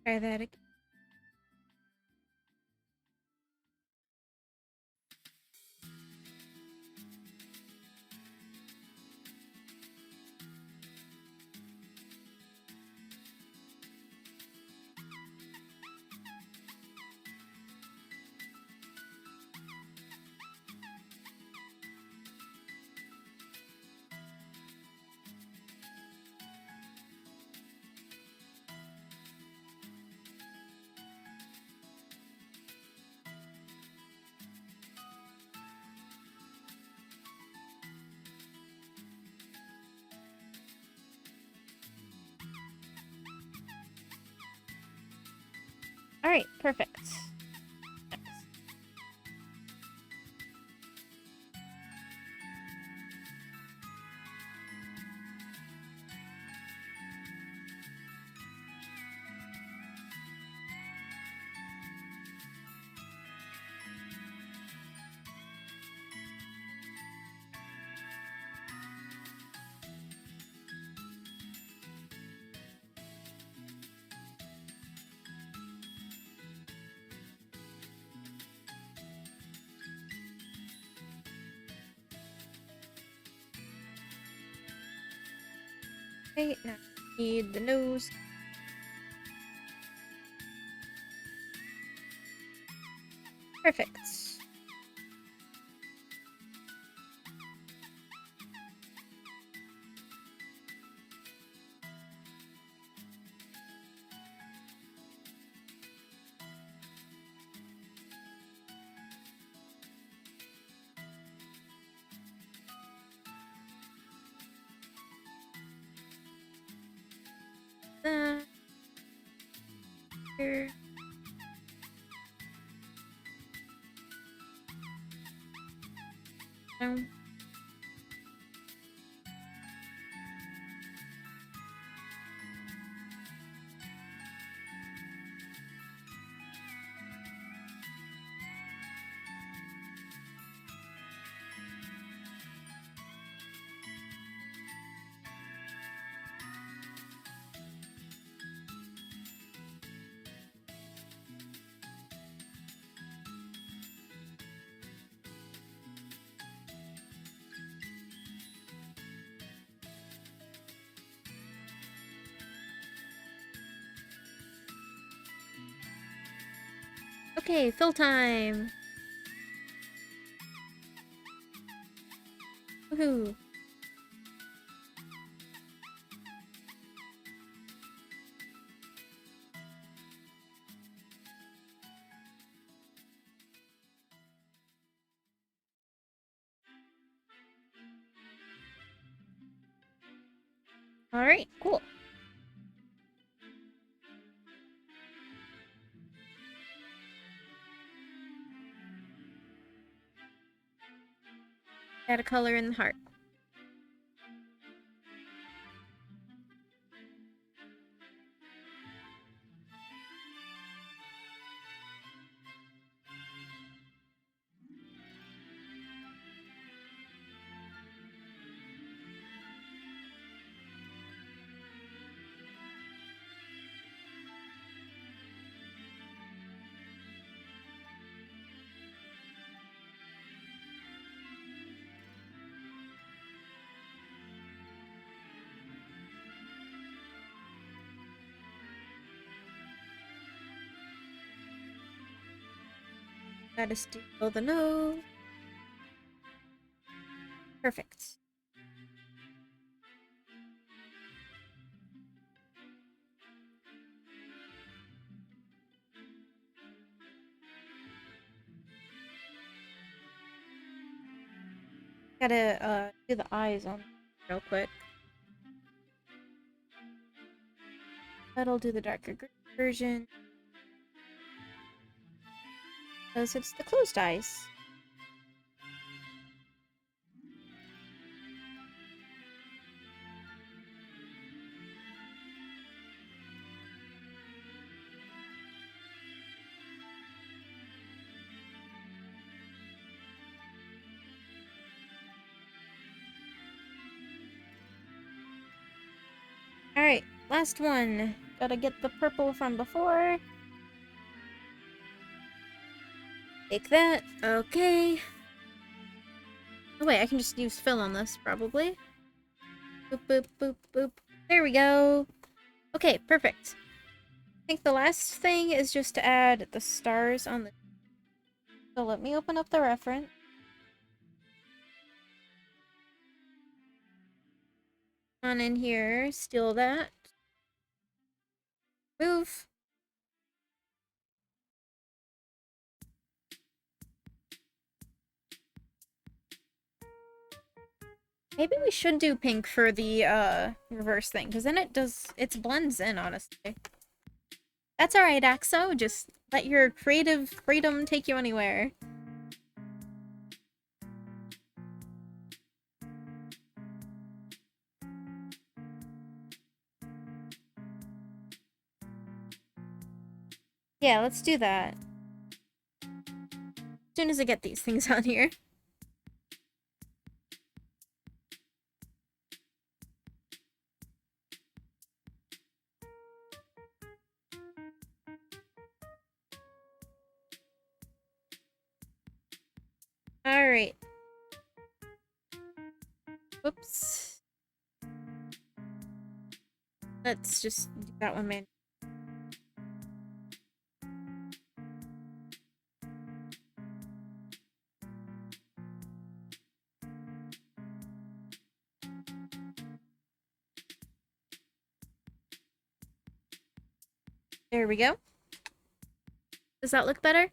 Try that again. Alright, perfect. Okay, now need the nose. Perfect. Here. Down. Okay, fill time. Woohoo. Alright, cool. Add a color in the heart. Gotta steal the nose. Perfect. Gotta do the eyes on real quick. That'll do the darker green version. Because it's the closed eyes. Alright, last one. Gotta get the purple from before. Take that. Okay. Oh wait, I can just use fill on this, probably. Boop, boop, boop, boop. There we go. Okay, perfect. I think the last thing is just to add the stars on the... So let me open up the reference. On in here, steal that. Move. Maybe we should do pink for the reverse thing, because then it blends in, honestly. That's alright, Axo. Just let your creative freedom take you anywhere. Yeah, let's do that. As soon as I get these things on here. Alright. Whoops. Let's just do that one, man. There we go. Does that look better?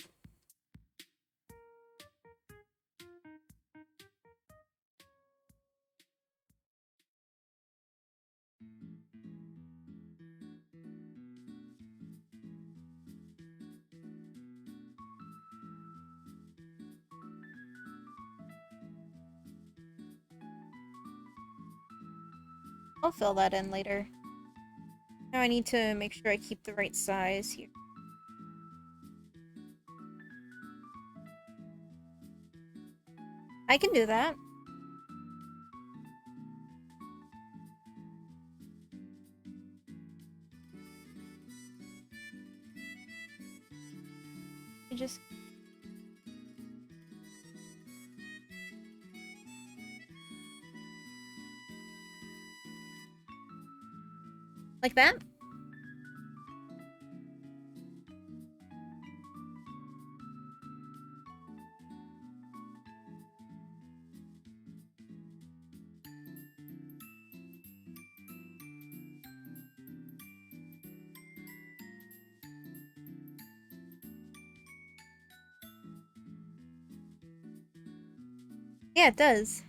I'll fill that in later. Now I need to make sure I keep the right size here. I can do that. I just... Like that? Yeah, it does.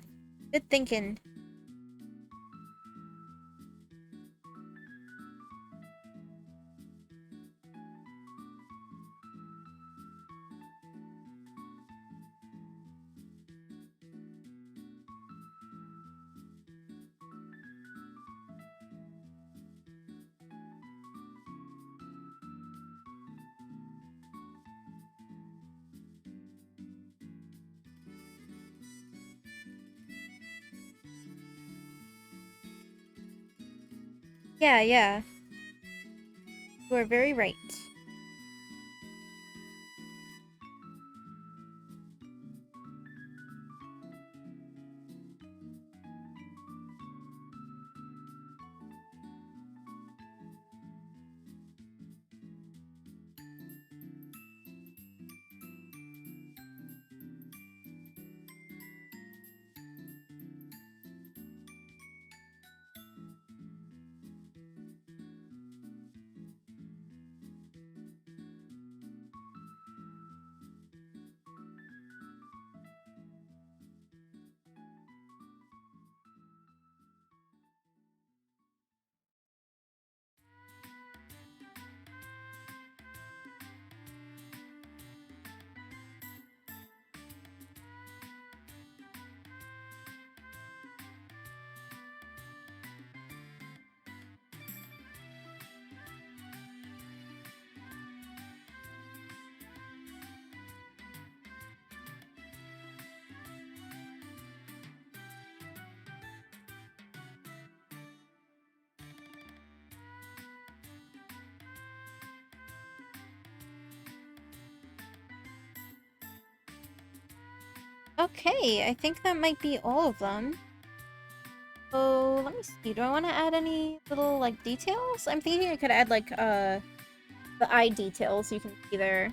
Good thinking. Yeah, yeah. You are very right. Okay, I think that might be all of them. So let me see. Do I want to add any little like details? I'm thinking I could add like the eye details you can see there.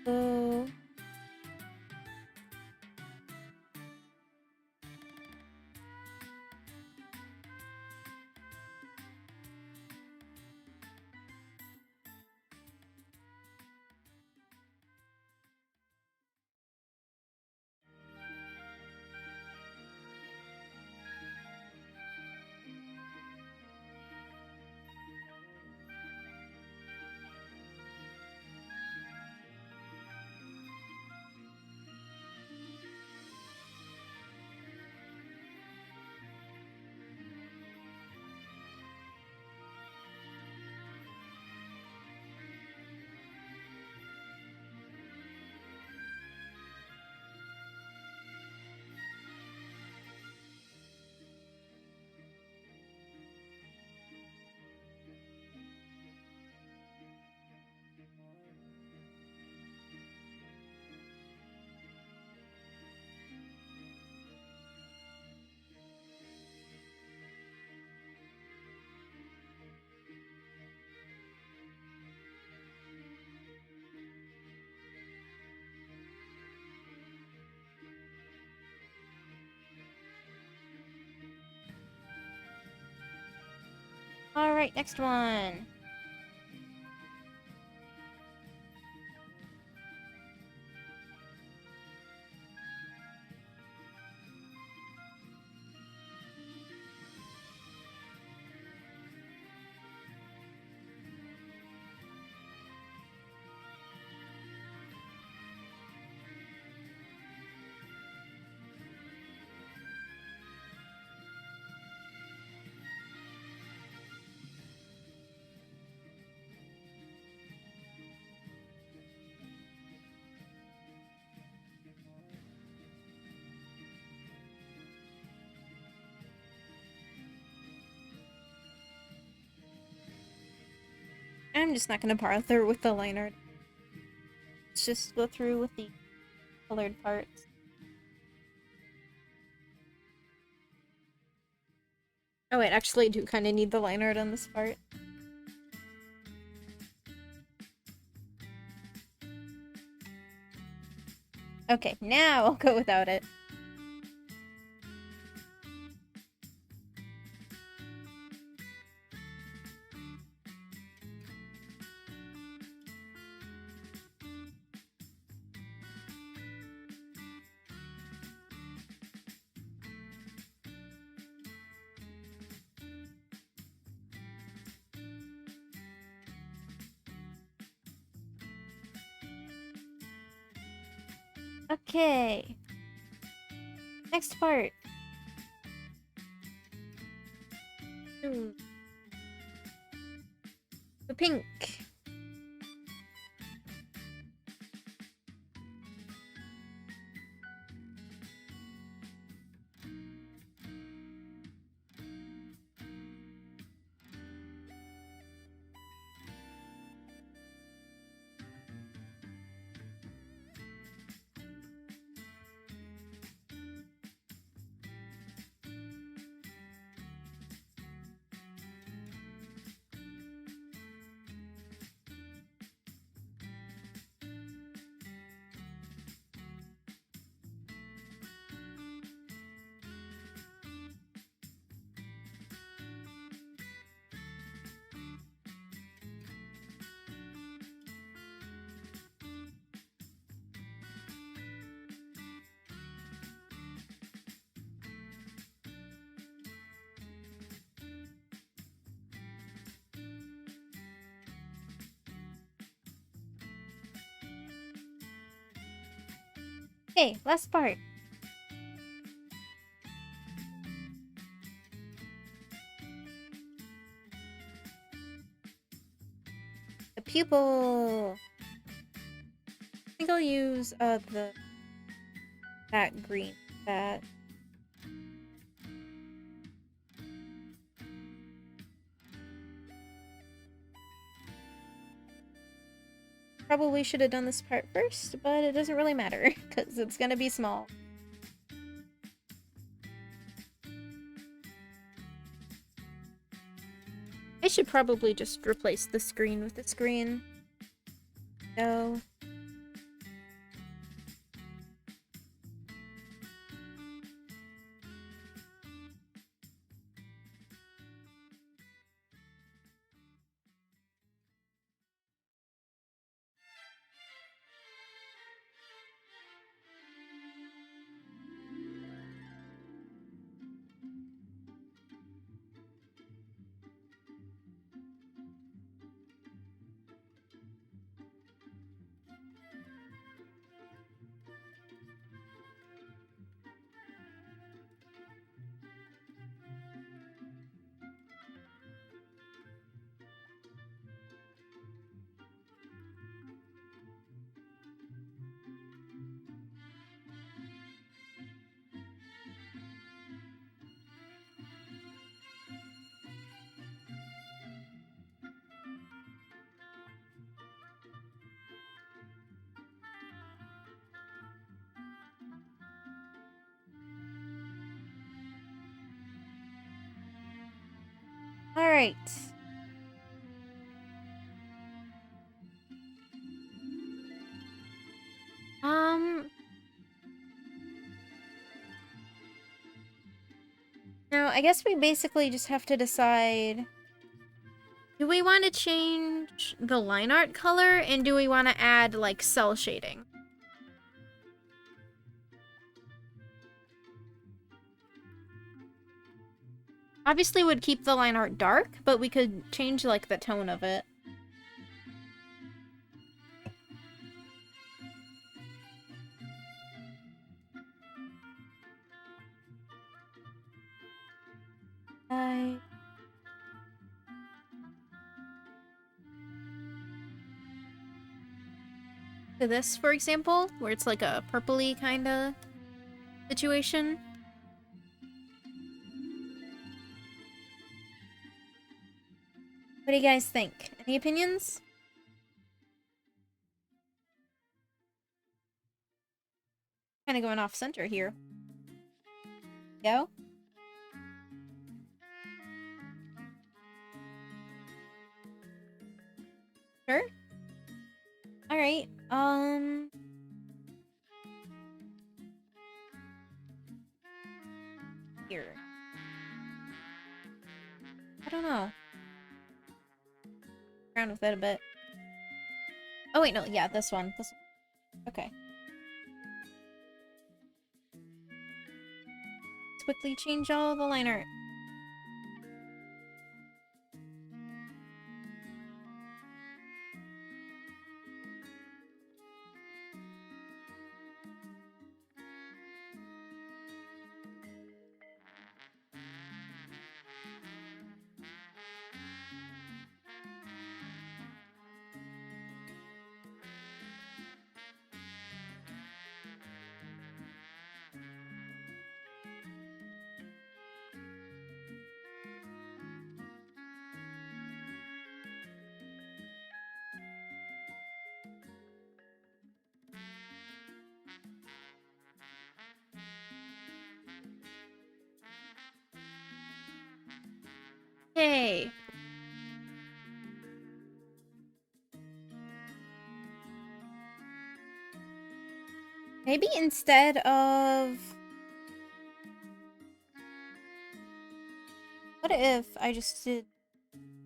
So all right, next one. I'm just not gonna bother with the line art. Let's just go through with the colored parts. Oh wait, actually I do kind of need the line art on this part. Okay, now I'll go without it. Okay. Next part. Hmm. The pink. Okay, last part. The pupil. I think I'll use that green. That. probably should have done this part first, but it doesn't really matter, because it's gonna be small. I should probably just replace the screen with the screen. So... Alright. Now, I guess we basically just have to decide... Do we want to change the line art color, and do we want to add, like, cell shading? Obviously, would keep the line art dark, but we could change, like, the tone of it. To this, for example, where it's like a purpley kind of situation. What do you guys think? Any opinions? Kind of going off center here. Go. Sure. All right. Here. I don't know. Around with it a bit. Oh wait, no, yeah, this one. This one. Okay. Let's quickly change all the line art. Yay. Maybe instead of... What if I just did...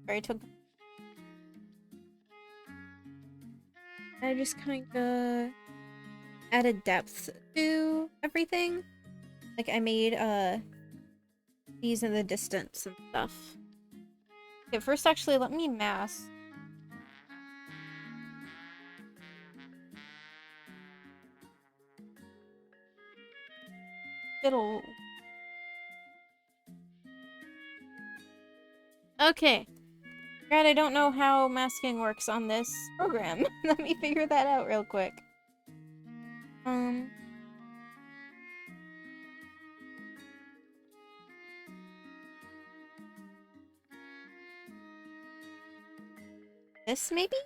Or I took... I just kind of... added depth to everything. Like, I made, these in the distance and stuff. Okay, first actually, let me mask. It'll... Okay. God, I don't know how masking works on this program. Let me figure that out real quick. This maybe?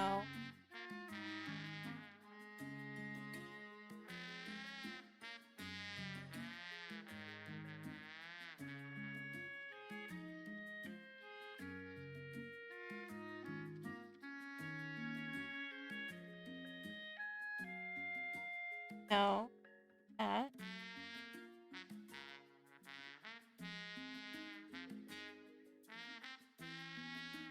No. No. That.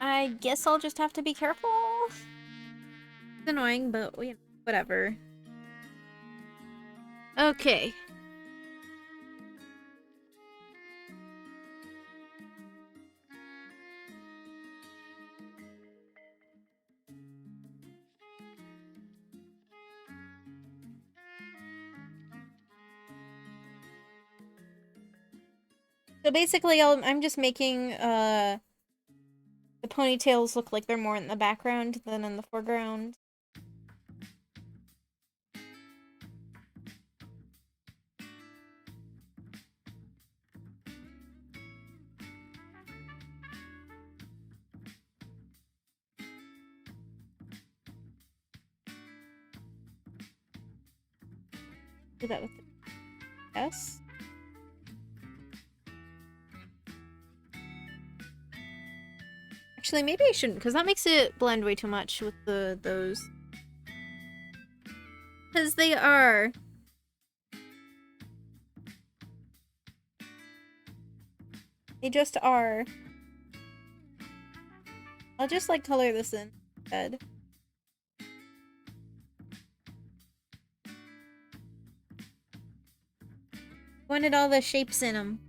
I guess I'll just have to be careful. It's annoying, but whatever. Okay. So basically, I'm just making the ponytails look like they're more in the background than in the foreground. Do that with the S. Actually, maybe I shouldn't, because that makes it blend way too much with those. Because they are. They just are. I'll just like color this in instead. Wanted all the shapes in them.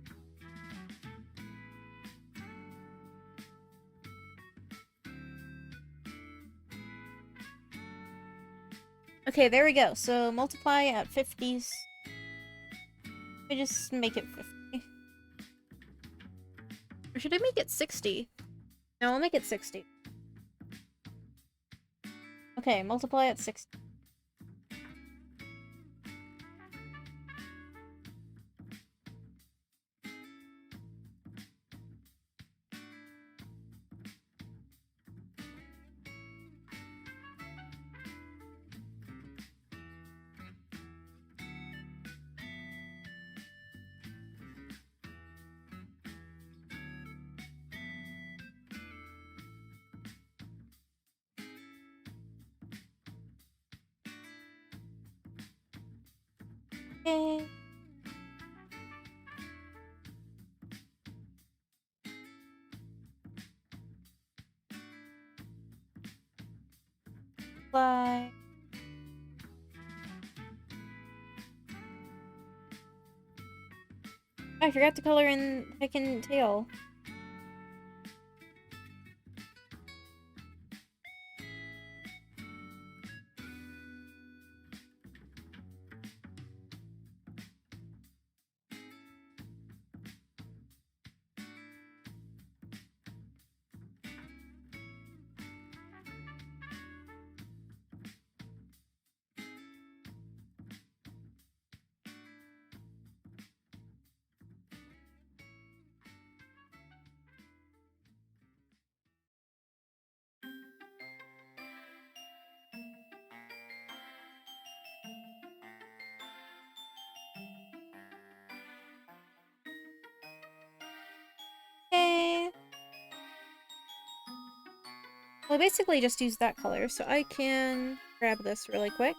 Okay, there we go. So multiply at 50s. I just make it 50. Or should I make it 60? No, I'll make it 60. Okay, multiply at 60. Okay. Apply. Oh, I forgot to color in the freaking tail. Okay. Well, I basically just used that color, so I can grab this really quick.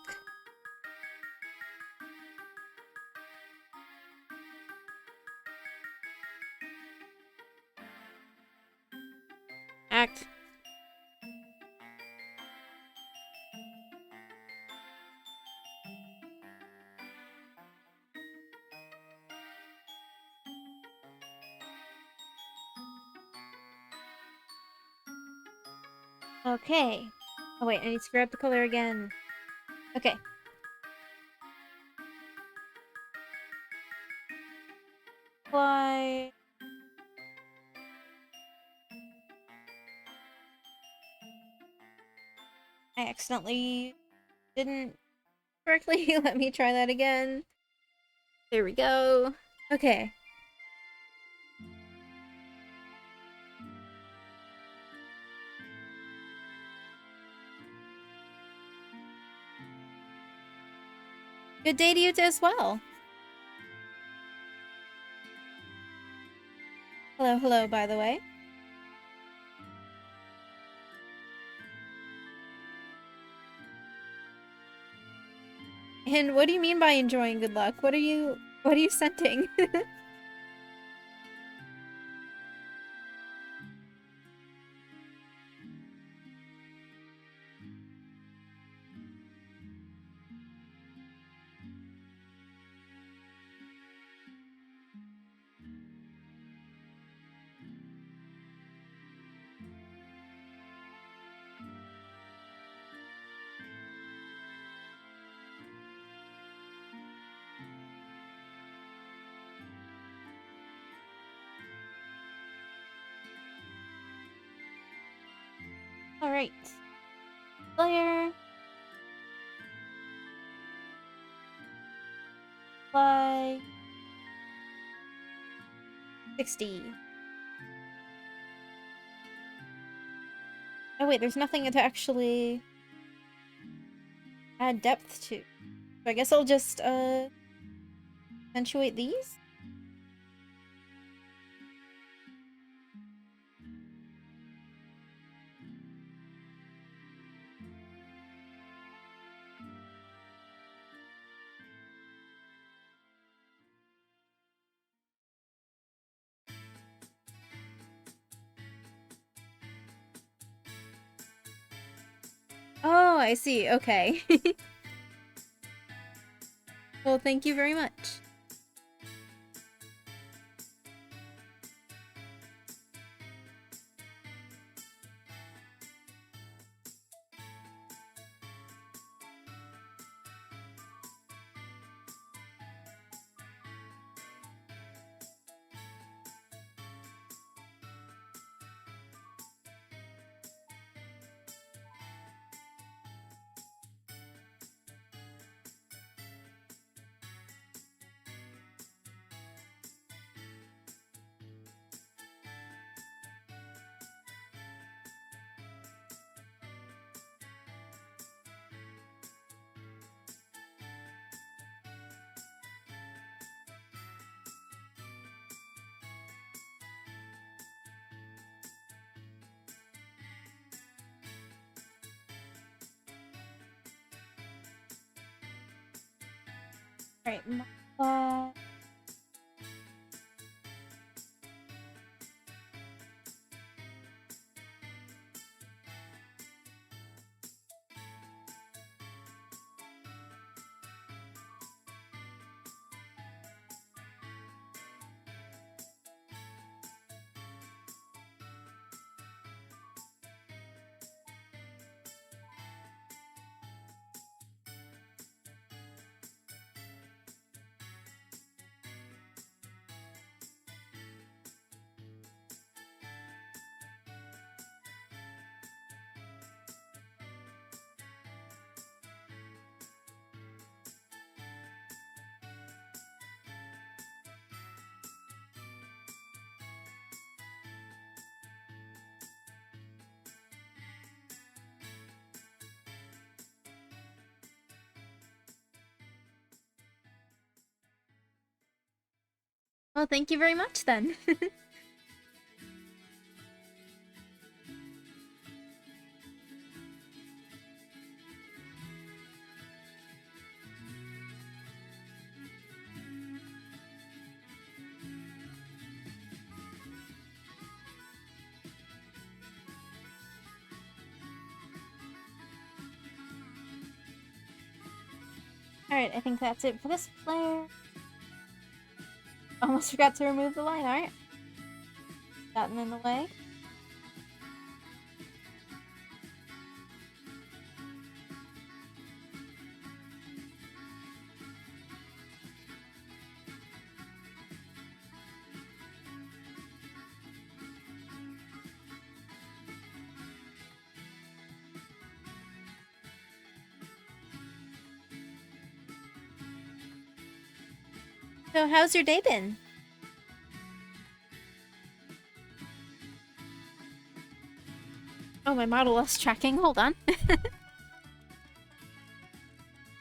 Act. Okay. Oh wait, I need to grab the color again. Okay. Apply. I accidentally didn't correctly. Let me try that again. There we go. Okay. Good day to you as well. Hello, hello, by the way. And what do you mean by enjoying good luck? What are you scenting? Alright. Player. Play. 60. Oh wait, there's nothing to actually add depth to. So I guess I'll just, accentuate these? Oh, I see. Okay. Well, thank you very much. Alright, well, thank you very much then. Alright, I think that's it for this player. Almost forgot to remove the line art. Gotten in the way. So how's your day been? Oh, my model lost tracking. Hold on.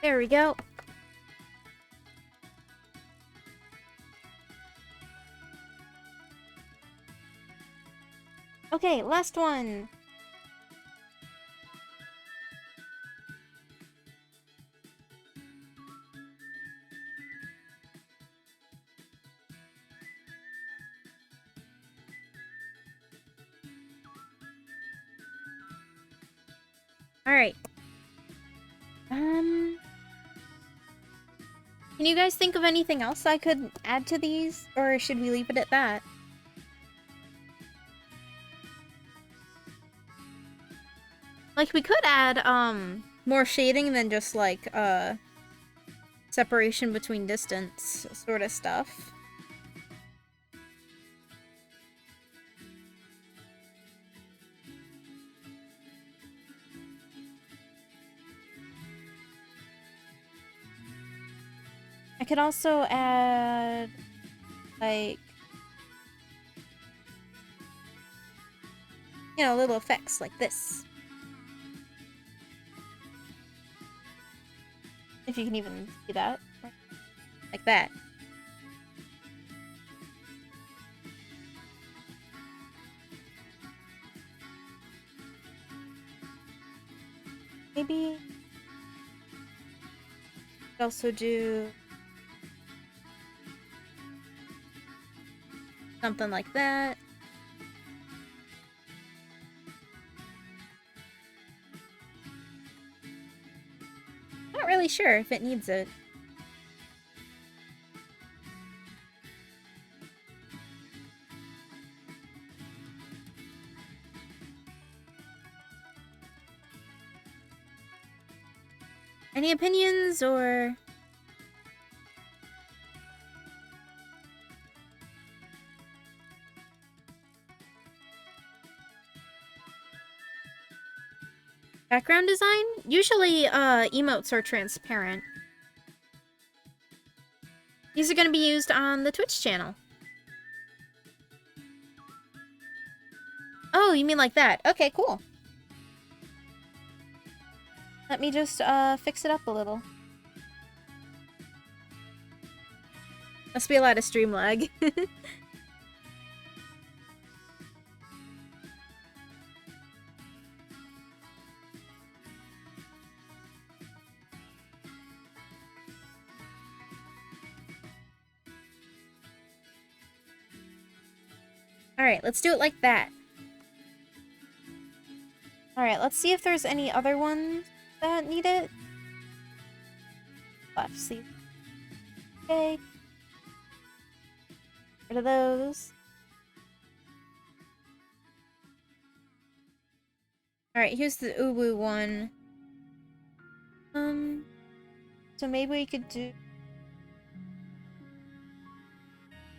There we go. Okay, last one. Alright. Can you guys think of anything else I could add to these? Or should we leave it at that? Like, we could add, more shading than just, like, separation between distance sort of stuff. I could also add, like, you know, little effects like this. If you can even see that. Like that. Maybe I'd also do something like that. Not really sure if it needs it. Any opinions or... Background design? Usually, emotes are transparent. These are going to be used on the Twitch channel. Oh, you mean like that? Okay, cool. Let me just, fix it up a little. Must be a lot of stream lag. Alright, let's do it like that. Alright, let's see if there's any other ones that need it. Left sleeve. Okay. Rid of those. Alright, here's the uwu one. So maybe we could do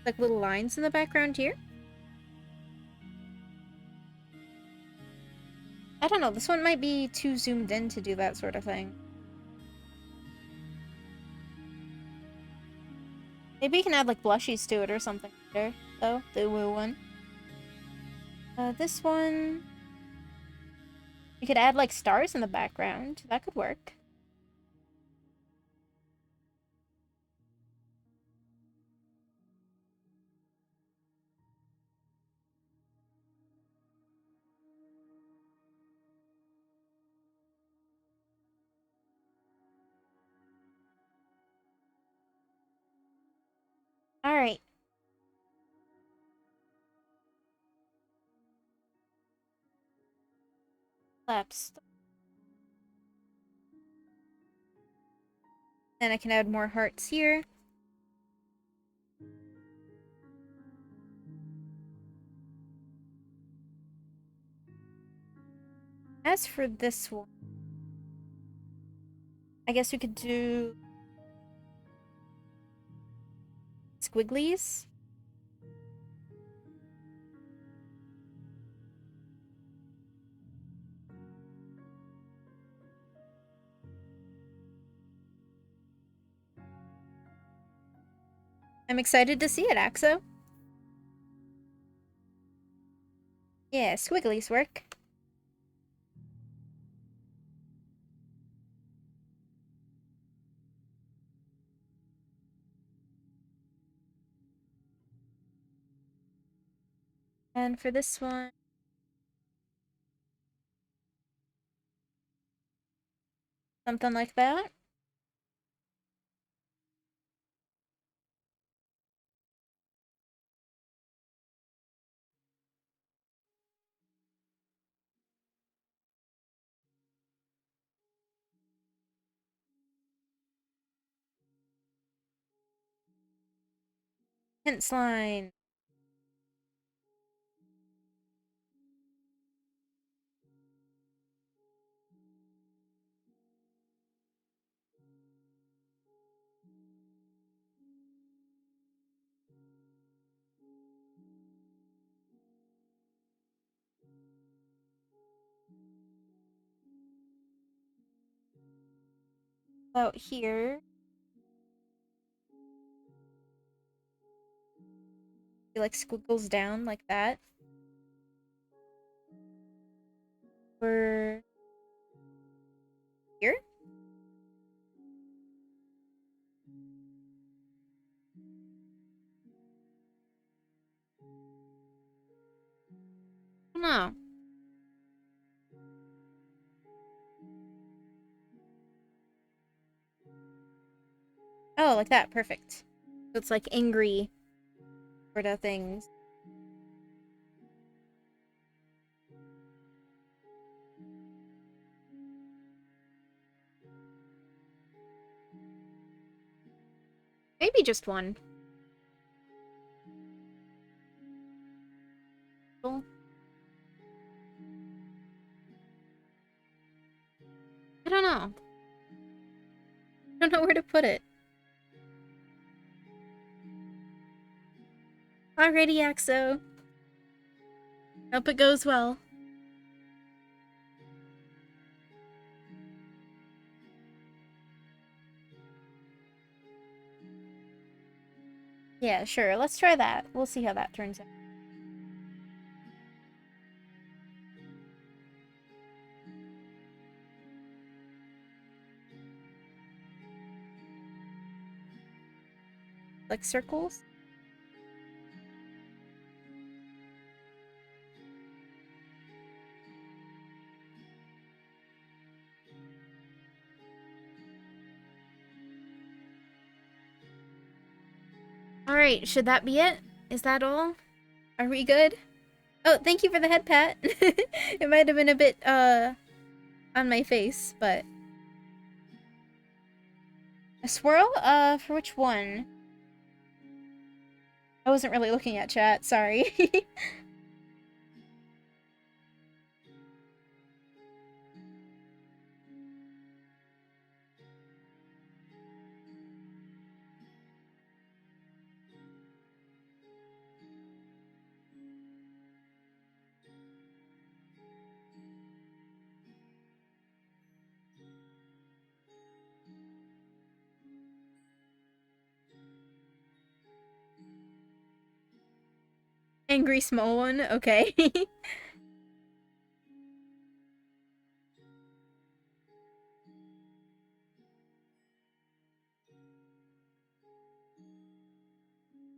like little lines in the background here. I don't know, this one might be too zoomed in to do that sort of thing. Maybe you can add like blushies to it or something later, though, the uwu one. This one... You could add like stars in the background. That could work. Alright. Collapse. Then I can add more hearts here. As for this one, I guess we could do squigglies. I'm excited to see it, Axo. Yeah, squigglies work. And for this one, Something like that. Hints line. About here. He like squiggles down like that. Or here? I don't know. Oh, like that. Perfect. So it's like angry sort of things. Maybe just one. I don't know. I don't know where to put it. Alrighty, Axo. Hope it goes well. Yeah, sure. Let's try that. We'll see how that turns out. Like circles? Alright, should that be it? Is that all? Are we good? Oh, thank you for the head pat. It might have been a bit, on my face, but... A swirl? For which one? I wasn't really looking at chat, sorry. Angry small one? Okay.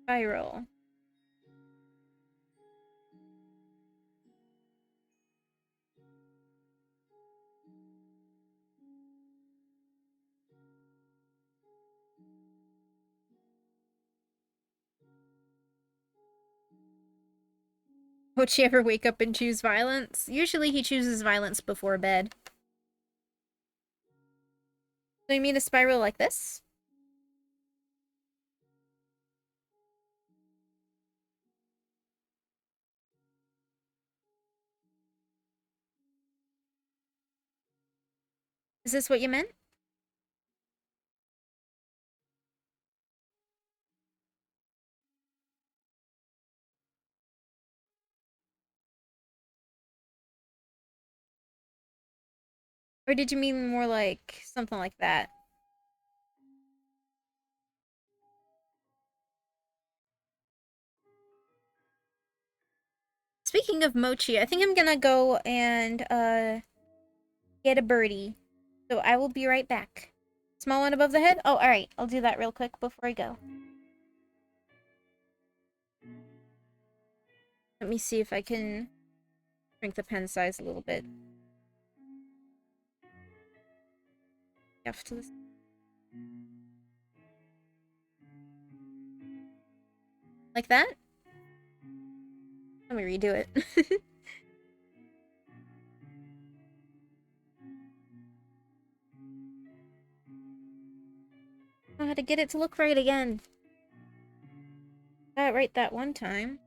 Spiral. Would she ever wake up and choose violence? Usually he chooses violence before bed. So you mean a spiral like this? Is this what you meant? Or did you mean more like something like that? Speaking of mochi, I think I'm gonna go and get a birdie. So I will be right back. Small one above the head? Oh, alright. I'll do that real quick before I go. Let me see if I can shrink the pen size a little bit. F to this. Like that? Let me redo it. I had to get it to look right again. Got it right that one time.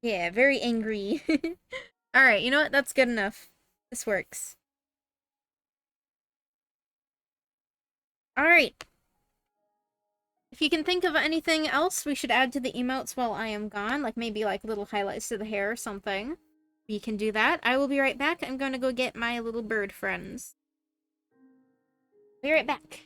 Yeah, very angry. Alright, you know what? That's good enough. This works. Alright. If you can think of anything else we should add to the emotes while I am gone, like maybe like little highlights to the hair or something, we can do that. I will be right back. I'm gonna go get my little bird friends. Be right back.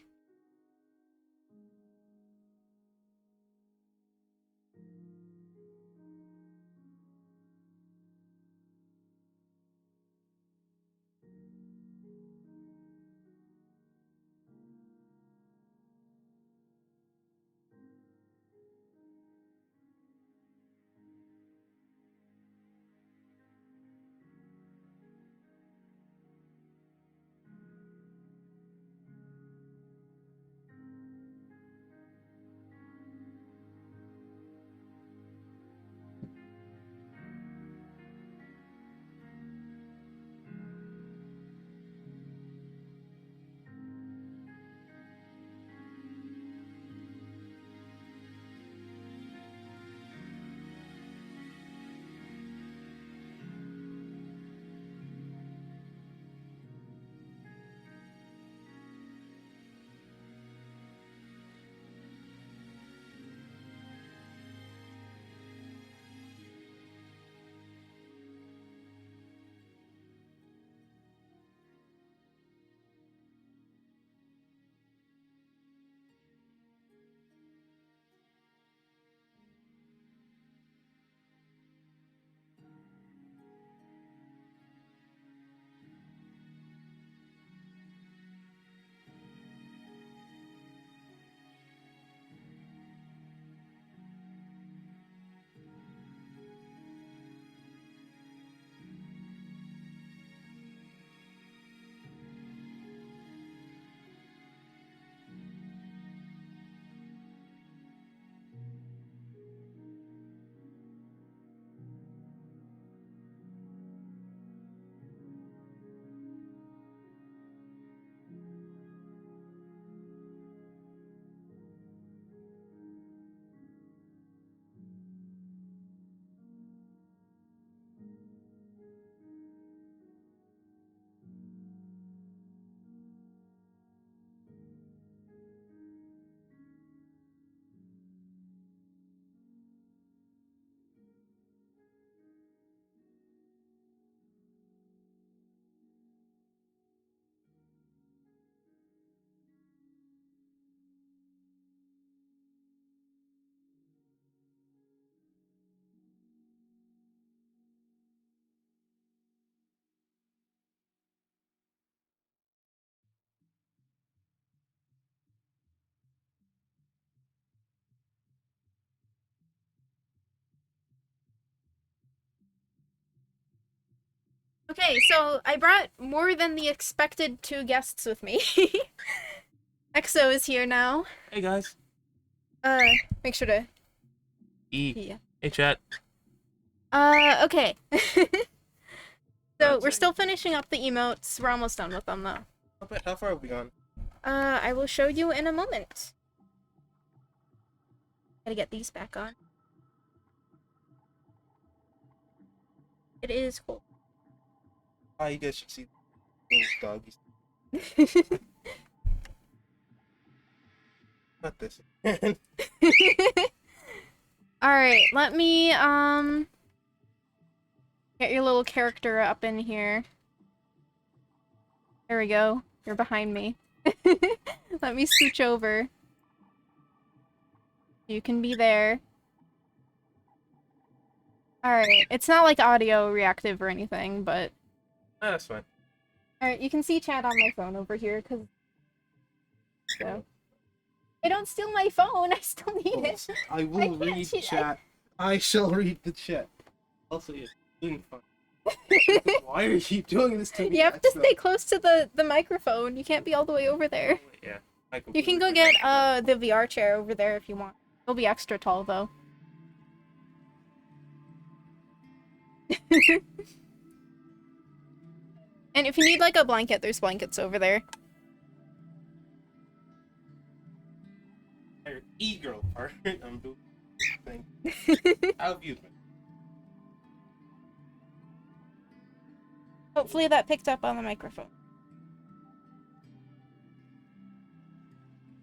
Okay, so I brought more than the expected 2 guests with me. EXO is here now. Hey guys. Uh, make sure to... E. Yeah. Hey chat. Okay. So, That's we're it. still finishing up the emotes. We're almost done with them, though. How far have we gone? I will show you in a moment. Gotta get these back on. It is cold. Ah, you guys should see those doggies. Not this. Alright, let me, get your little character up in here. There we go. You're behind me. Let me scooch over. You can be there. Alright, it's not like audio reactive or anything, but... Ah, that's fine. Alright, you can see chat on my phone over here, because... So... I don't steal my phone. I still need it. I I will can't read cheat. chat. I shall read the chat. Also, you're doing fine. Why are you doing this to me? You have to stay close to the microphone. You can't be all the way over there. Oh, yeah. You can go get the VR chair over there if you want. It'll be extra tall though. And if you need like a blanket, there's blankets over there. Your e-girl part. I'm doing thing. How have you been? Hopefully that picked up on the microphone.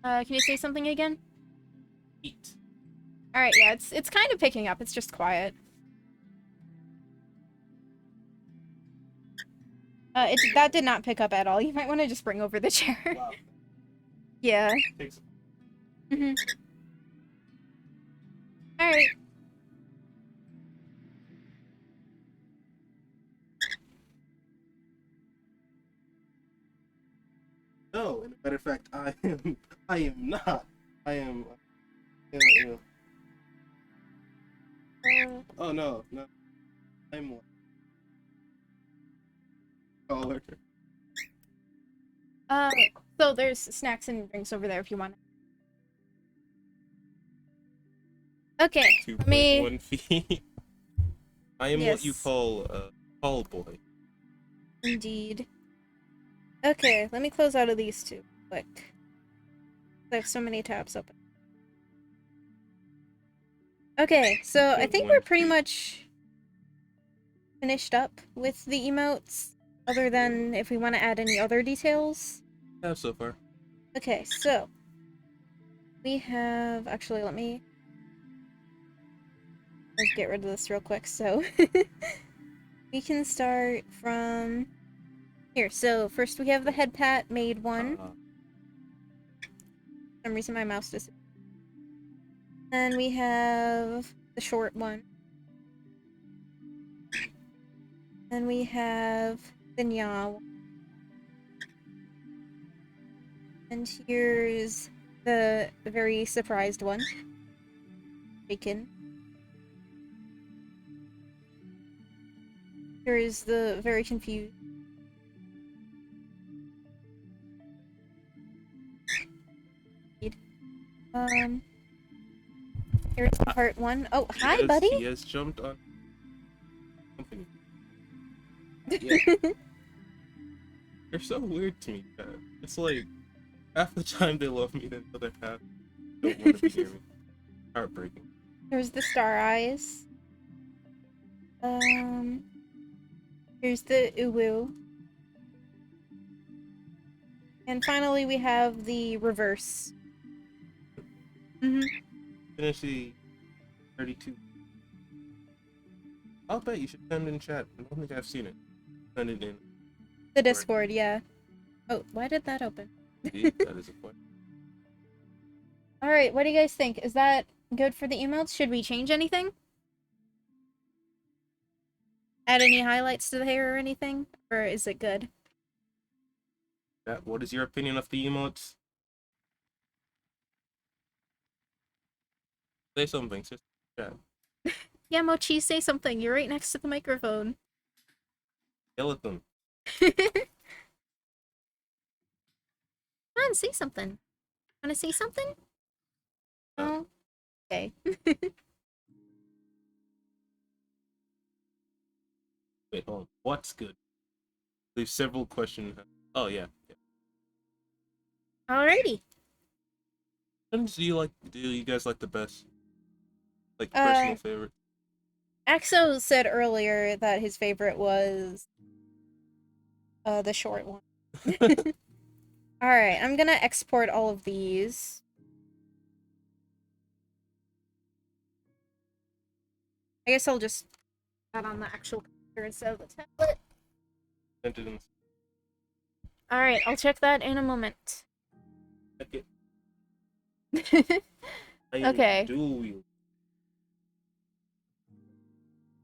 Can you say something again? Eat. Alright, yeah, it's kind of picking up. It's just quiet. That did not pick up at all. You might want to just bring over the chair. Wow. Yeah. Takes Mm-hmm. Alright. No, as a matter of fact, I am not. I am. Oh no, no. I'm one. Caller. So there's snacks and drinks over there if you want. Okay, let me... 2.1 fee. I am what you Yes. call a call boy. Indeed. Okay, let me close out of these two quick. I have so many tabs open. Okay, so I think we're pretty much finished up with the emotes, other than if we want to add any other details. Yeah, so far. Okay, so we have... Actually, let me get rid of this real quick, so we can start from here. So first we have the head pat made one. For some reason my mouse disappeared. Then we have the short one. Then we have the nya one. And here's the very surprised one. Bacon. Here's the very confused. Here's the part one. Oh, hi, buddy! He has jumped on company. Yeah. They're so weird to me, man. It's like, half the time they love me, then the other half don't want to be near me. Heartbreaking. Here's the star eyes. Here's the uwu. And finally we have the reverse. Finish the 32. I'll bet you should send in chat. I don't think I've seen it. Send it in. The Discord, yeah. Oh, why did that open? Indeed, that is a point. Alright, what do you guys think? Is that good for the emotes? Should we change anything? Add any highlights to the hair or anything? Or is it good? What is your opinion of the emotes? Say something, just chat. Yeah, Mochi, say something. You're right next to the microphone. Yell at them. Come on, say something. Wanna say something? Oh. Okay. Wait, hold on. What's good? There's several questions. Oh, yeah. Alrighty. And do you guys like the best? Like, personal favorite? Axo said earlier that his favorite was the short one. Alright, I'm gonna export all of these. I guess I'll just put that on the actual computer instead of the tablet. Sent it in. Alright, I'll check that in a moment. Check it. Okay. Dual wield.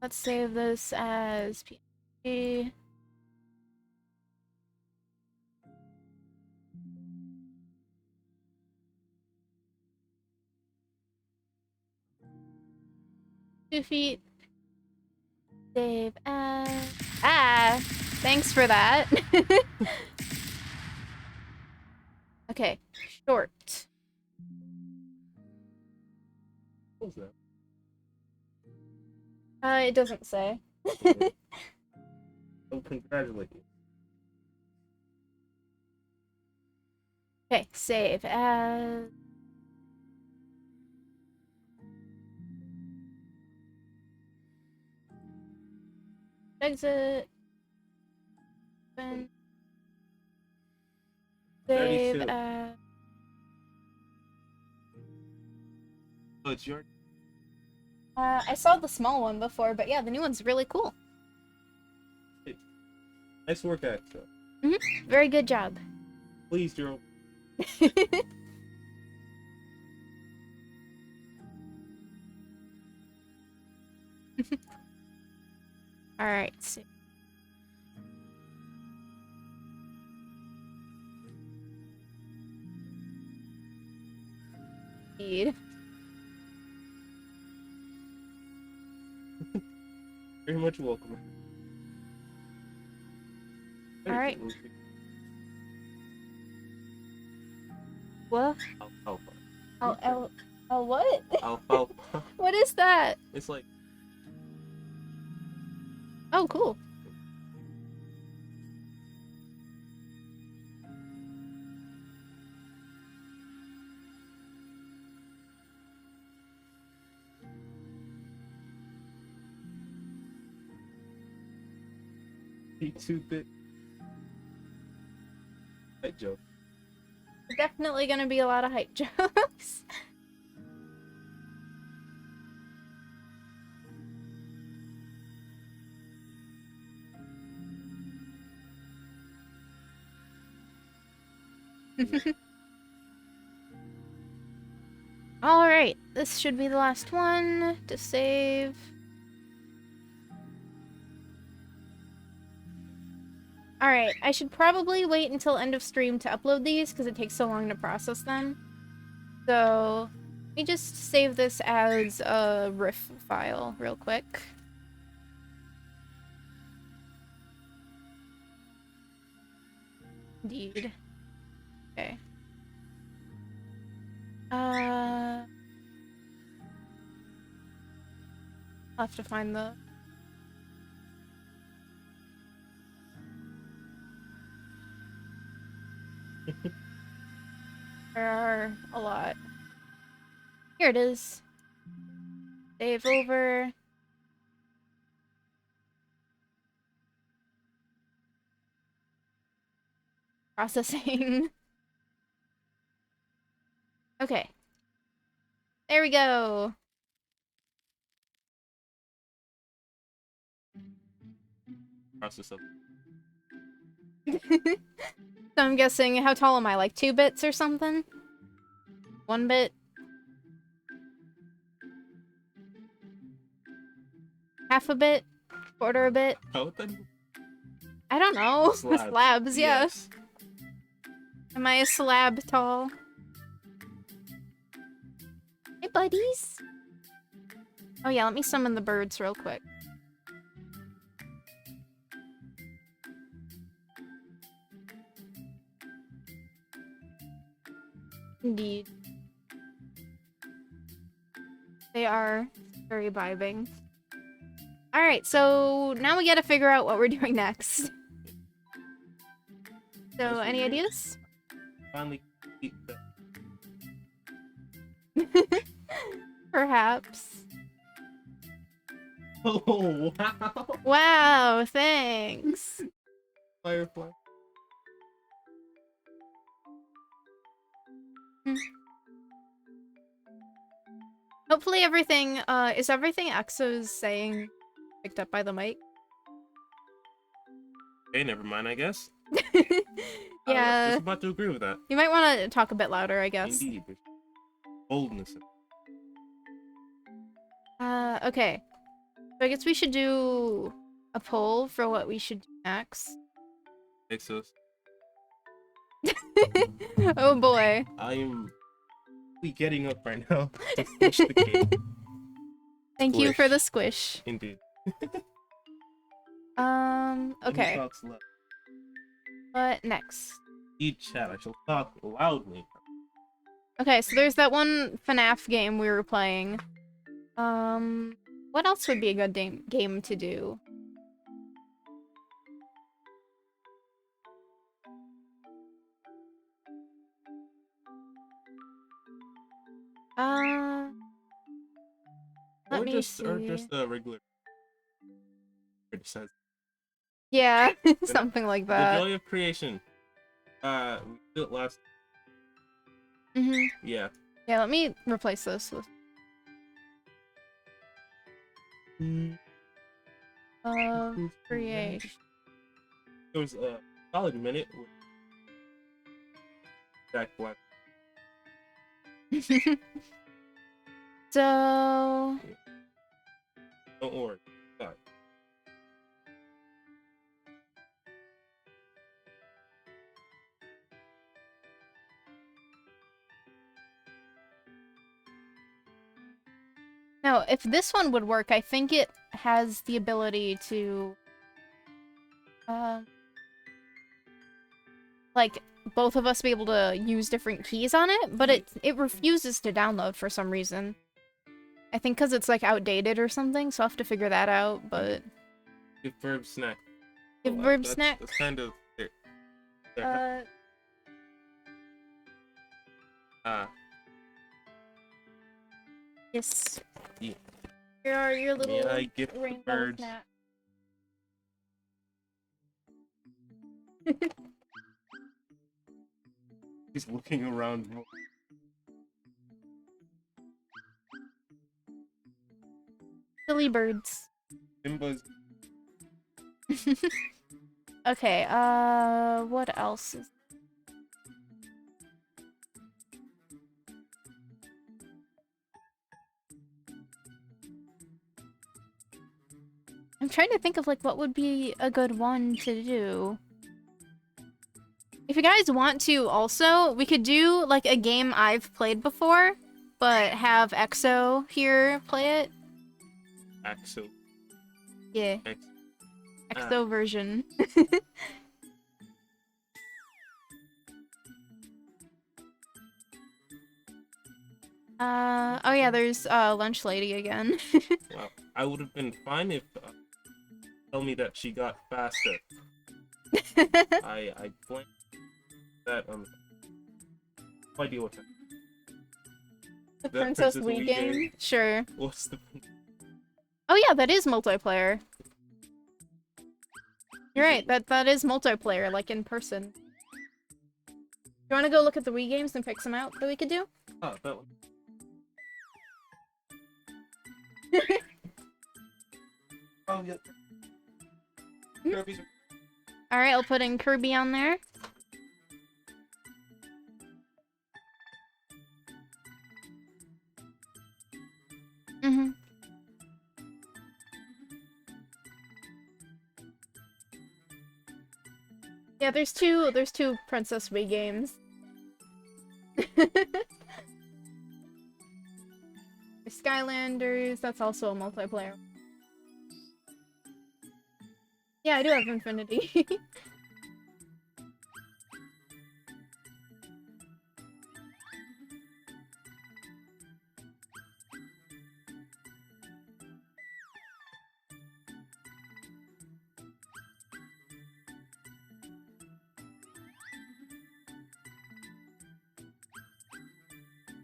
Let's save this as PNG. 2 feet. Save as... Ah! Thanks for that. Okay, short. What was that? It doesn't say. Oh, congratulate you. Okay, save as... Exit. Open. Save 32. as... Oh, it's your. I saw the small one before, but yeah, the new one's really cool. Nice work, Axel. Very good job. Please, Jerome. Alright, so... Speed. Very much welcome. Alright. What? Alfalfa. What? Alfalfa. What is that? It's like Oh, cool. P2-bit. That joke. Definitely gonna be a lot of hype jokes. Alright, this should be the last one to save. Alright, I should probably wait until end of stream to upload these because it takes so long to process them. So, let me just save this as a riff file real quick. Indeed. Okay. I'll have to find the... There are a lot. Here it is. Save over. Processing. Okay. There we go. Process of. So I'm guessing, how tall am I? Like 2 bits or something? 1 bit? Half a bit? Quarter a bit? How would that? I don't know. Slabs. Slabs, yeah. Yes. Am I a slab tall? Hey, buddies. Oh yeah, let me summon the birds real quick. Indeed. They are very vibing. Alright, so now we gotta figure out what we're doing next. So, any ideas? Finally keep that. Perhaps. Oh wow! Wow, thanks. Firefly. Hopefully everything, is everything Exo's saying picked up by the mic? Okay, never mind. I guess. Yeah. Just about to agree with that. You might want to talk a bit louder, I guess. Indeed. Boldness. Okay. So I guess we should do a poll for what we should do next. Exos. Oh boy. I am getting up right now to finish the game. Thank you for the Squish. squish. Indeed. Okay. Any thoughts left? What next? Eat chat. I shall talk loudly. Okay, so there's that one FNAF game we were playing. What else would be a good game to do? Let me see. Or just a regular. Pretty sense. Yeah, something like The that. joy of creation. We did it last. Yeah. Yeah, let me replace this with creation. It was a solid minute with Jack Black. So Don't worry. Sorry. no, if this one would work, I think it has the ability to like both of us be able to use different keys on it, but it refuses to download for some reason. I think because it's like outdated or something, so I'll have to figure that out, but Give Verb snack. give Verb that's, snack. That's kind of there. Yes. Yeah. Here are your little May I gift the rainbow birds? snacks. He's looking around. Silly birds. Simba's. Okay, what else is... I'm trying to think of, like, what would be a good one to do. If you guys want to also, we could do, like, a game I've played before, but have EXO here play it. Axel. Yeah. EXO version. Oh yeah, there's Lunch Lady again. Well, I would have been fine if tell me that she got faster. I blamed that on. No idea what that. The Princess Wii game? Sure. What's the? Oh yeah, that is multiplayer. You're right, that is multiplayer, like in person. You wanna go look at the Wii games and pick some out that we could do? Oh, that one. Oh yeah. Kirby's. Alright, I'll put in Kirby on there. Yeah, there's two Princess Wii games. Skylanders, that's also a multiplayer. Yeah, I do have Infinity.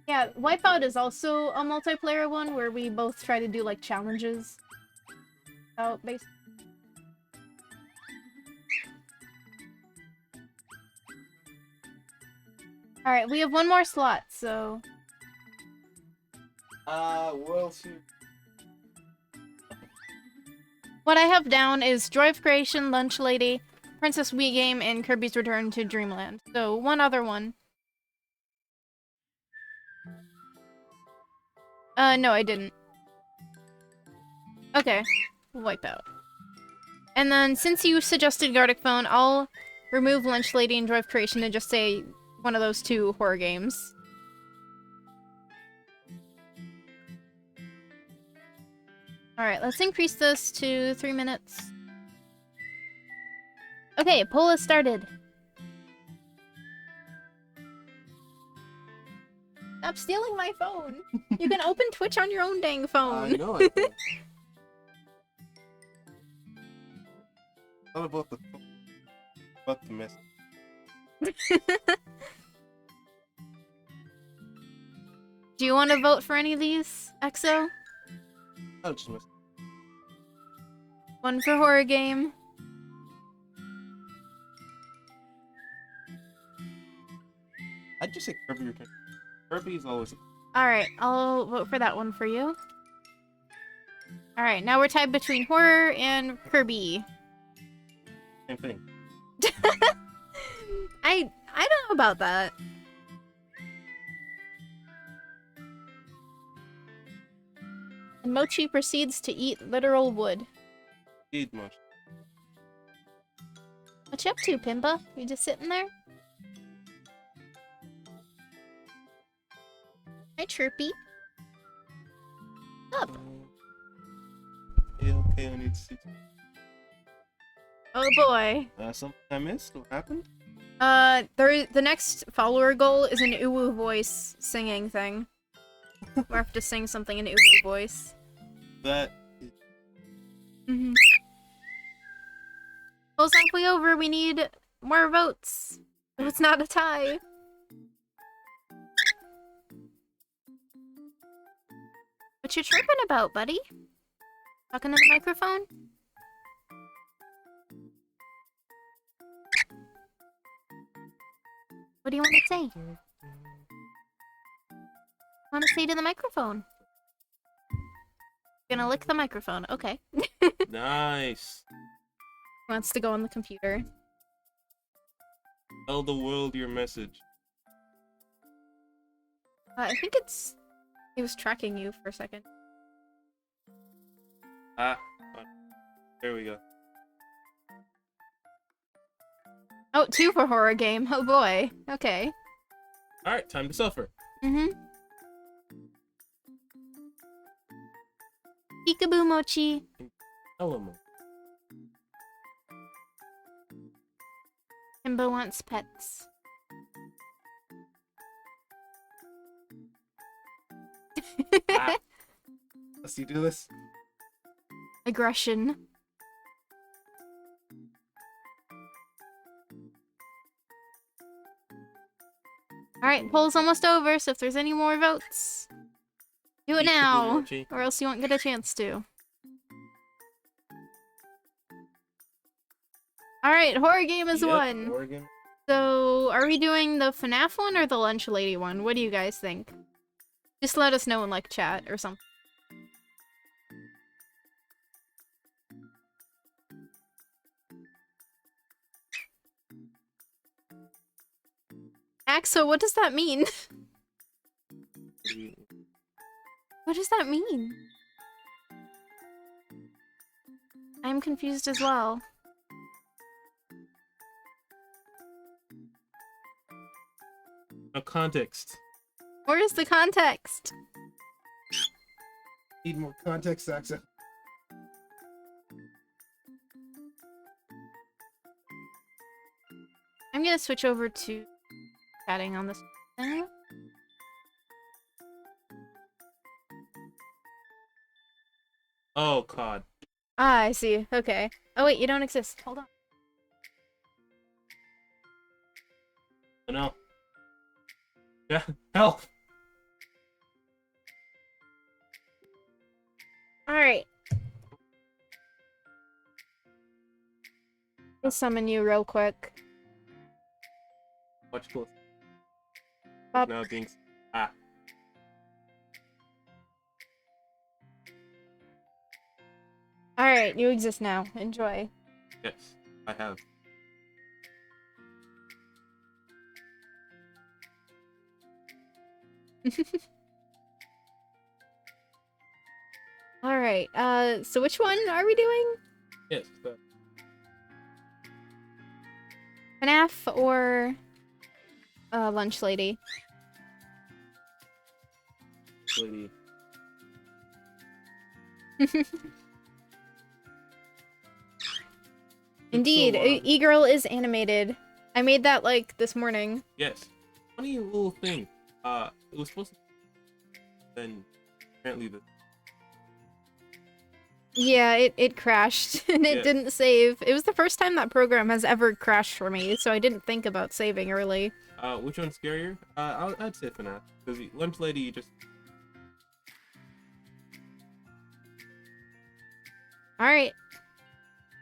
Yeah, Wipeout is also a multiplayer one where we both try to do like challenges. Out basically. Alright, we have one more slot, so... Well, see. What I have down is Joy of Creation, Lunch Lady, Princess Wii Game, and Kirby's Return to Dreamland. So, one other one. No, I didn't. Okay. Wipeout. And then, since you suggested Gartic Phone, I'll remove Lunch Lady and Joy of Creation and just say one of those two horror games. Alright, let's increase this to 3 minutes. Okay, poll has started. Stop stealing my phone. You can open Twitch on your own dang phone. I know I can. What about the phone? About the message? Do you want to vote for any of these, EXO? I'll just miss. One for horror game. I'd just say Kirby or Kirby is always. Alright, I'll vote for that one for you. Alright, now we're tied between horror and Kirby. Same thing. I don't know about that. And Mochi proceeds to eat literal wood. Eat much. What you up to, Pimba? You just sitting there? Hi, Chirpy. Up. Yeah, okay, I need to see. Oh boy. Something I missed? What happened? The next follower goal is an uwu voice singing thing. We have to sing something in uwu voice. That. Mm-hmm. Polls halfway over. We need more votes. So it's not a tie. What you chirping about, buddy? Talking to the microphone? What do you want to say? Want to say to the microphone? Gonna lick the microphone. Okay. Nice. Wants to go on the computer. Tell the world your message. I think it was tracking you for a second. Ah. There we go. Oh, 2 for horror game. Oh boy. Okay. Alright, time to suffer. Mm-hmm. Peekaboo Mochi. Element. Himbo wants pets. Ah. Let's see, do this. Aggression. Alright, poll's almost over, so if there's any more votes, do it Peekaboo now, Mochi. or else you won't get a chance to. Alright, horror game is Yep, one. Oregon. So, are we doing the FNAF one or the lunch lady one? What do you guys think? Just let us know in, like, chat or something. Axo, what does that mean? What does that mean? I'm confused as well. No context. Where is the context? Need more context, Saxa. I'm gonna switch over to chatting on this now. Oh, COD. Ah, I see. Okay. Oh wait, you don't exist. Hold on. No. Yeah, help! Alright. I'll summon you real quick. Watch close. Up. Now being. Ah. Alright, you exist now. Enjoy. Yes, I have. Alright, so which one are we doing? Yes, but. FNAF or Lunch Lady? Lady. Indeed, so, E-Girl is animated. I made that like this morning. Yes. Funny little thing. It was supposed to. Then apparently the. Yeah, it crashed and it Yeah. didn't save. It was the first time that program has ever crashed for me, so I didn't think about saving early. Which one's scarier? I'd say FNAF because the lunch lady just. All right,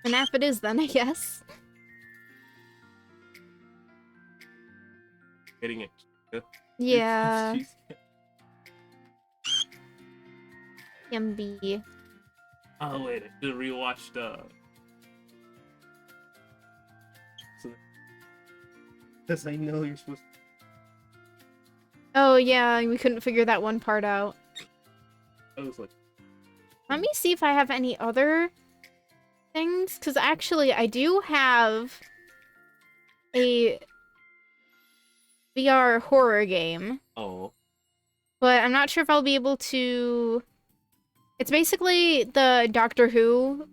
FNAF it is then, I guess. Getting it. Yeah. She's- MB. Oh wait, I should rewatch the. Because I know you're supposed to. Oh yeah, we couldn't figure that one part out. I was like. Let me see if I have any other things, because actually I do have a VR horror game, Oh. but I'm not sure if I'll be able to... It's basically the Doctor Who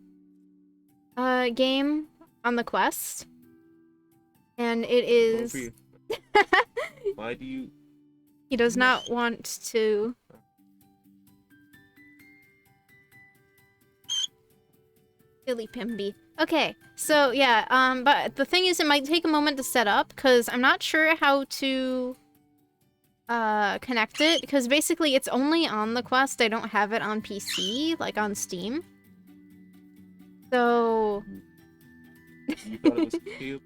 game on the Quest, and it Going for is... you. Why do you? He does not want to... Silly Pimby. Okay, so yeah, but the thing is it might take a moment to set up, because I'm not sure how to connect it, because basically it's only on the Quest, I don't have it on PC, like on Steam. So... You thought it was cute?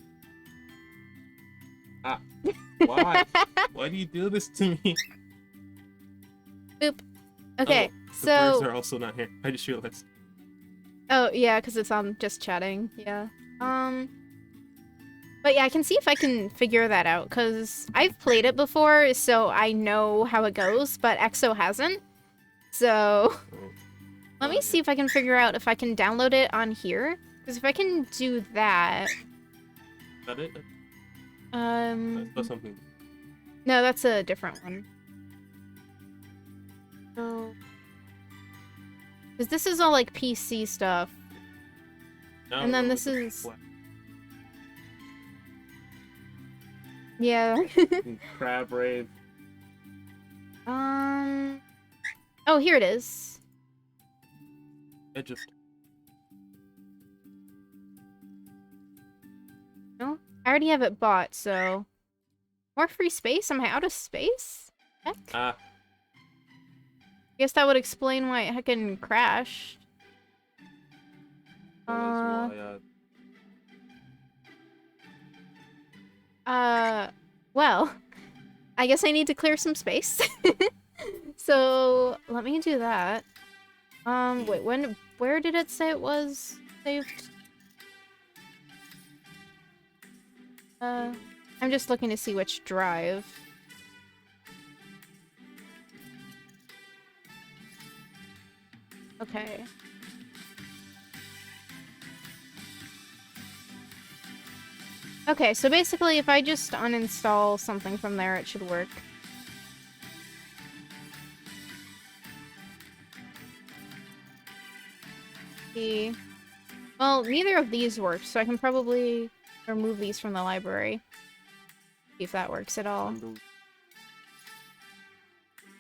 Ah. Why? Why do you do this to me? Boop. Okay, Oh, the so... birds are also not here. I just realized. Oh, yeah, because it's on just chatting. Yeah. But yeah, I can see if I can figure that out, because I've played it before, so I know how it goes, but EXO hasn't. So... Oh. Let me see if I can figure out if I can download it on here. Because if I can do that... Is that it? I saw something. No, that's a different one. So... Because this is all, like, PC stuff. No, And then no, this is... what? Yeah. Crab rave. Oh, here it is. Edge of. No? I already have it bought, so... More free space? Am I out of space? Heck? Ah. Guess that would explain why it heckin' crashed. Why, Well, I guess I need to clear some space. So, let me do that. Wait, where did it say it was saved? I'm just looking to see which drive. Okay. Okay, so basically if I just uninstall something from there, it should work. See. Well, neither of these work, so I can probably remove these from the library. See if that works at all.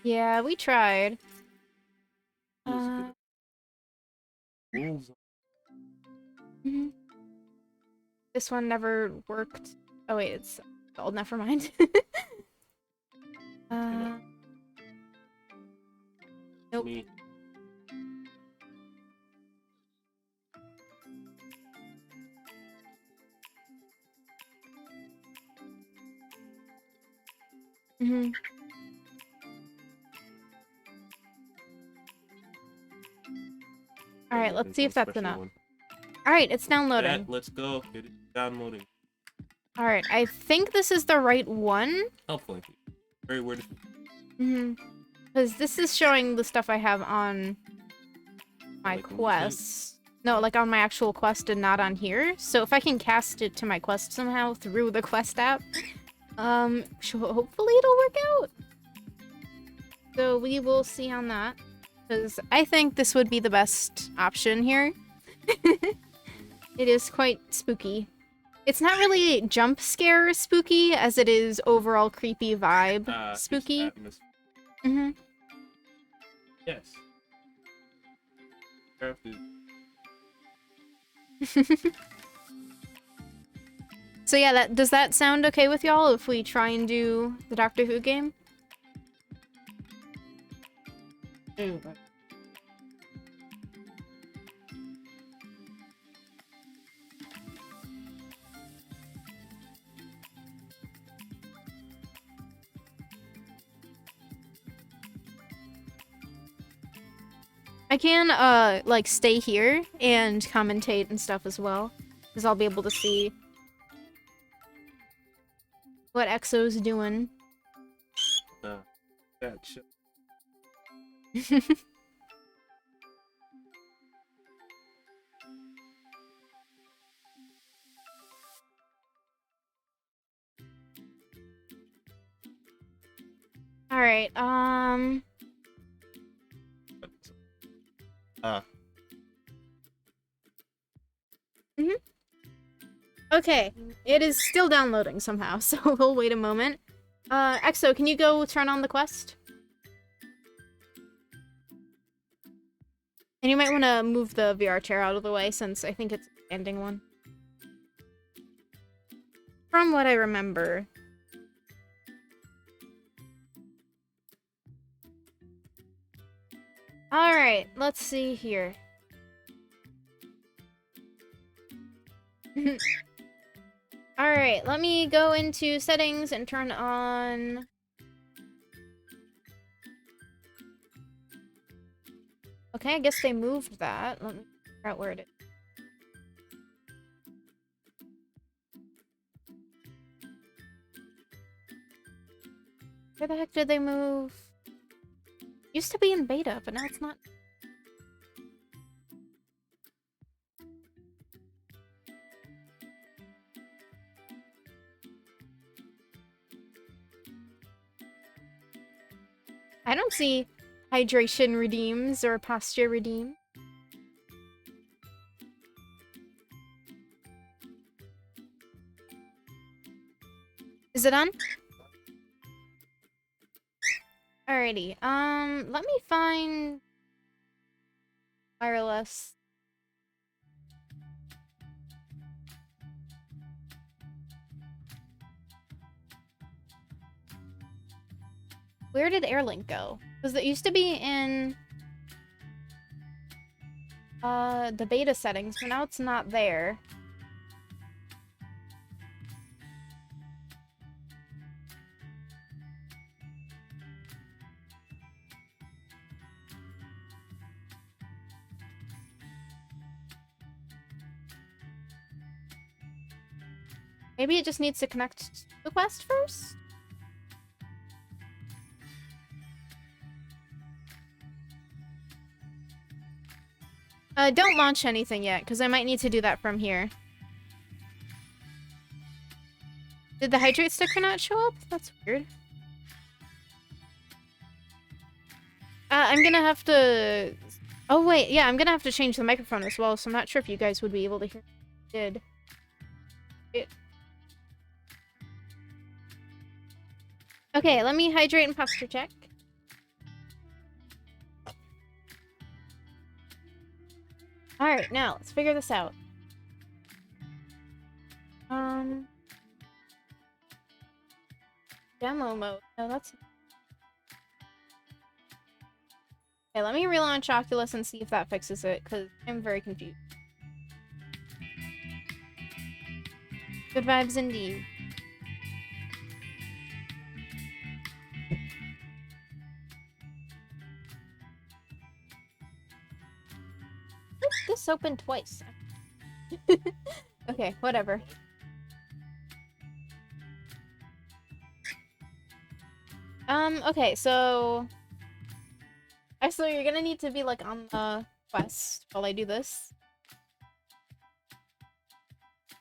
Yeah, we tried. Wolves. Mhm. This one never worked. Oh wait, it's old. Never mind. Nope. Me. Mhm. All right, let's see if that's enough. All right, it's downloading. Let's go. Get it downloading. All right, I think this is the right one. Hopefully. Very weird. Because this is showing the stuff I have on my Like quest. No, like on my actual quest and not on here. So if I can cast it to my quest somehow through the quest app, hopefully it'll work out. So we will see on that. because I think this would be the best option here. It is quite spooky. It's not really jump scare spooky as it is overall creepy vibe spooky. Mm-hmm. Yes. So yeah, does that sound okay with y'all if we try and do the Doctor Who game? I can, like, stay here and commentate and stuff as well. Because I'll be able to see what EXO's doing. Gotcha. Alright, Okay, it is still downloading somehow, so we'll wait a moment. EXO, can you go turn on the quest? And you might want to move the VR chair out of the way, since I think it's a standing one. From what I remember. Alright, let's see here. Alright, let me go into settings and turn on... Okay, I guess they moved that. Let me figure out where it is. Where the heck did they move? Used to be in beta, but now it's not. I don't see hydration redeems or posture redeem. Is it on? Alrighty, let me find wireless. Where did Airlink go? Because it used to be in the beta settings, but now it's not there. Maybe it just needs to connect to the quest first? Don't launch anything yet, because I might need to do that from here. Did the hydrate sticker not show up? That's weird. I'm gonna have to... Oh, wait, yeah, I'm gonna have to change the microphone as well, so I'm not sure if you guys would be able to hear what I did. Okay, let me hydrate and posture check. Alright, now, let's figure this out. Demo mode. No, that's... Okay, let me relaunch Oculus and see if that fixes it, because I'm very confused. Good vibes indeed. This opened twice. Okay, whatever. Okay, so... Actually, you're gonna need to be, like, on the quest while I do this.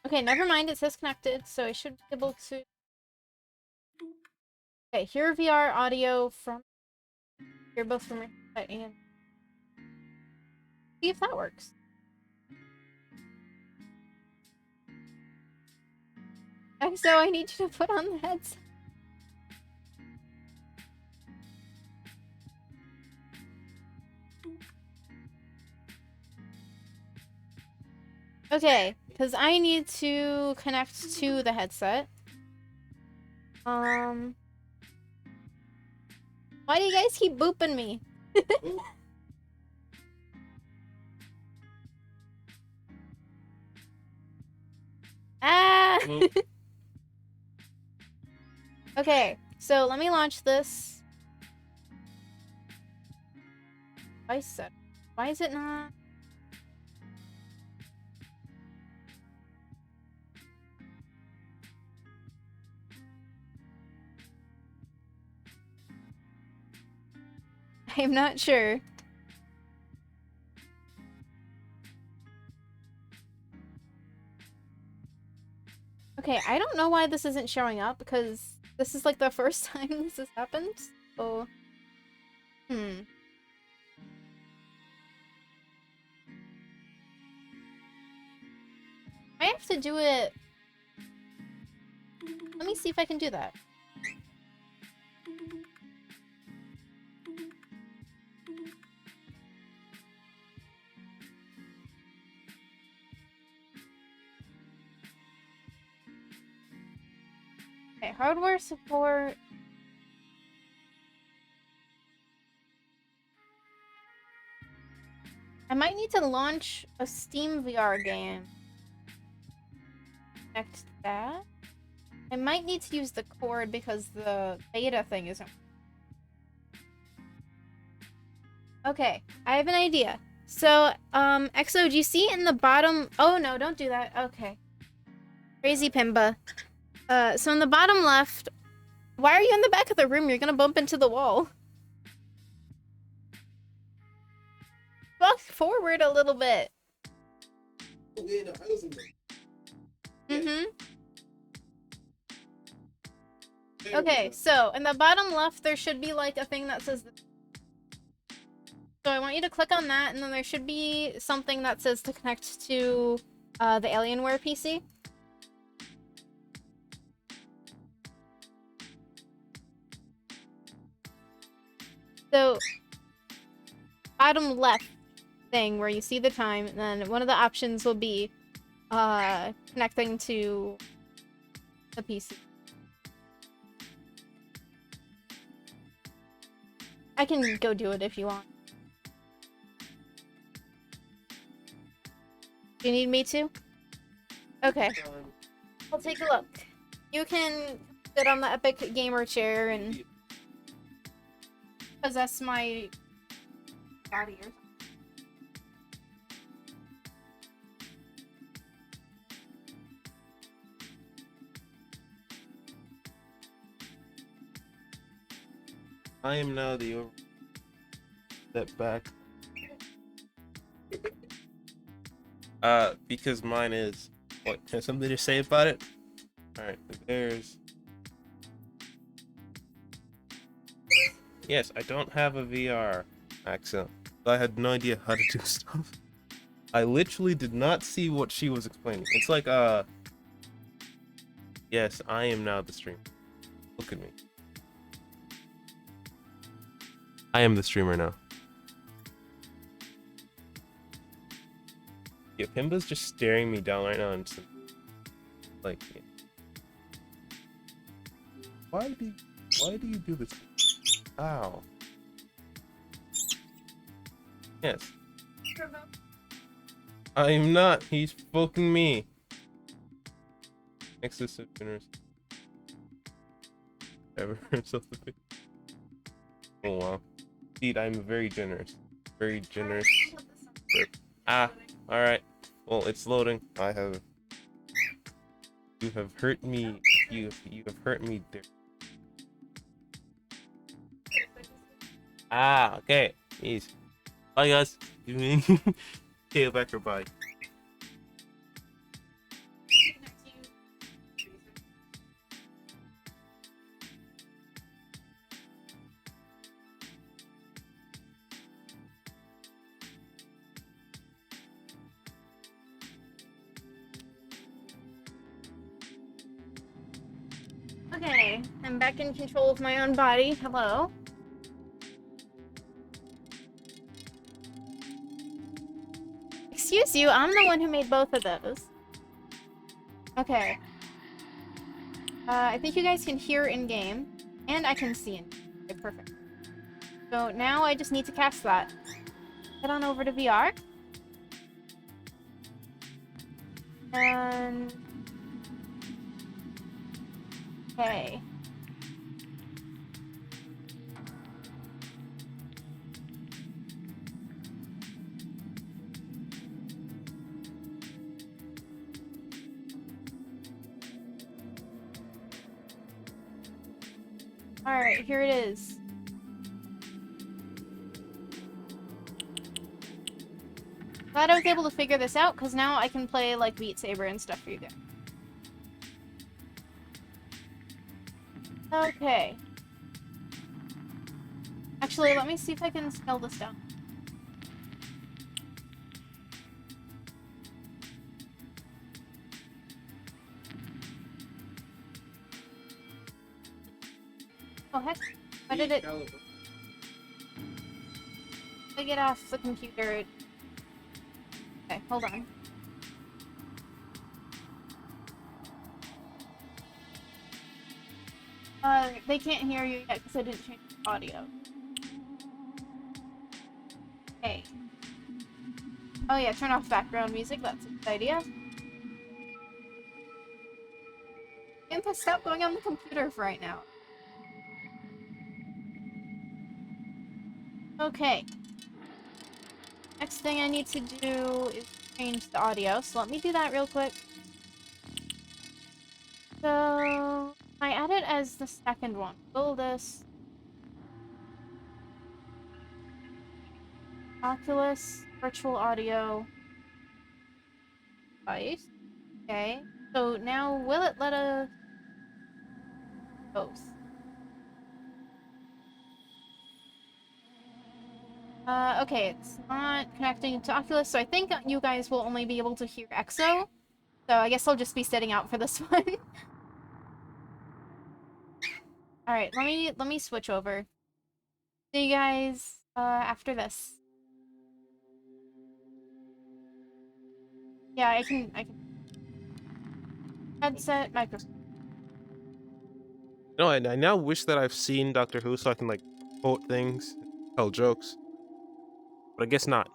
Okay, never mind, it says connected, so I should be able to... Okay, hear VR audio from... Hear both from your headset and... See if that works. So I need you to put on the headset. Okay, because I need to connect to the headset. Why do you guys keep booping me? Ah! Okay, so let me launch this. Device set. Why is it not? I'm not sure. Okay, I don't know why this isn't showing up because this is like the first time this has happened. So, I have to do it. Let me see if I can do that. Okay, hardware support. I might need to launch a Steam VR game. Connect that. I might need to use the cord because the beta thing isn't. Okay, I have an idea. So, EXO, do you see in the bottom? Oh no, don't do that. Okay. Crazy Pimba. So in the bottom left, why are you in the back of the room? You're gonna bump into the wall. Walk forward a little bit. Mm-hmm. Okay, so in the bottom left, there should be like a thing that says. So I want you to click on that, and then there should be something that says to connect to the Alienware PC. So, bottom left thing where you see the time, and then one of the options will be connecting to the PC. I can go do it if you want. Do you need me to? Okay. I'll take a look. You can sit on the Epic Gamer chair and possess my body or something. I am now the over. Step back. Because mine is. What? Has something to say about it? Alright, there's. Yes, I don't have a VR accent. I had no idea how to do stuff. I literally did not see what she was explaining. It's like, yes, I am now the streamer. Look at me. I am the streamer now. Yeah, Pimba's just staring me down right now and just, like, yeah. Why do you do this? Ow. Yes. I'm not. He's poking me. Excessive generous. Ever himself the big. Oh wow. Indeed, I'm very generous. Very generous. Ah. All right. Well, it's loading. I have. You have hurt me. You have hurt me there. Ah. Okay. Jeez. Bye guys. You mean? Okay, back or bye. I'm back in control of my own body. Hello. Excuse you, I'm the one who made both of those. Okay. I think you guys can hear in-game, and I can see in-game. Okay, perfect. So now I just need to cast that. Head on over to VR. And... okay. Alright, here it is. Glad I was able to figure this out, because now I can play, like, Beat Saber and stuff for you guys. Okay. Actually, let me see if I can scale this down. Oh, heck. Why did it... I get off the computer. Okay, hold on. They can't hear you yet because I didn't change the audio. Okay. Oh yeah, turn off background music, that's a good idea. Impa, stop going on the computer for right now. Okay. Next thing I need to do is change the audio, so let me do that real quick. So... I add it as the second one. Will this... Oculus, virtual audio... device. Okay. So now, will it let us... both? Okay, it's not connecting to Oculus, so I think you guys will only be able to hear EXO. So I guess I'll just be sitting out for this one. Alright, let me switch over. See you guys after this. Yeah, I can headset, microphone. No, I now wish that I've seen Doctor Who so I can like quote things, tell jokes. But I guess not.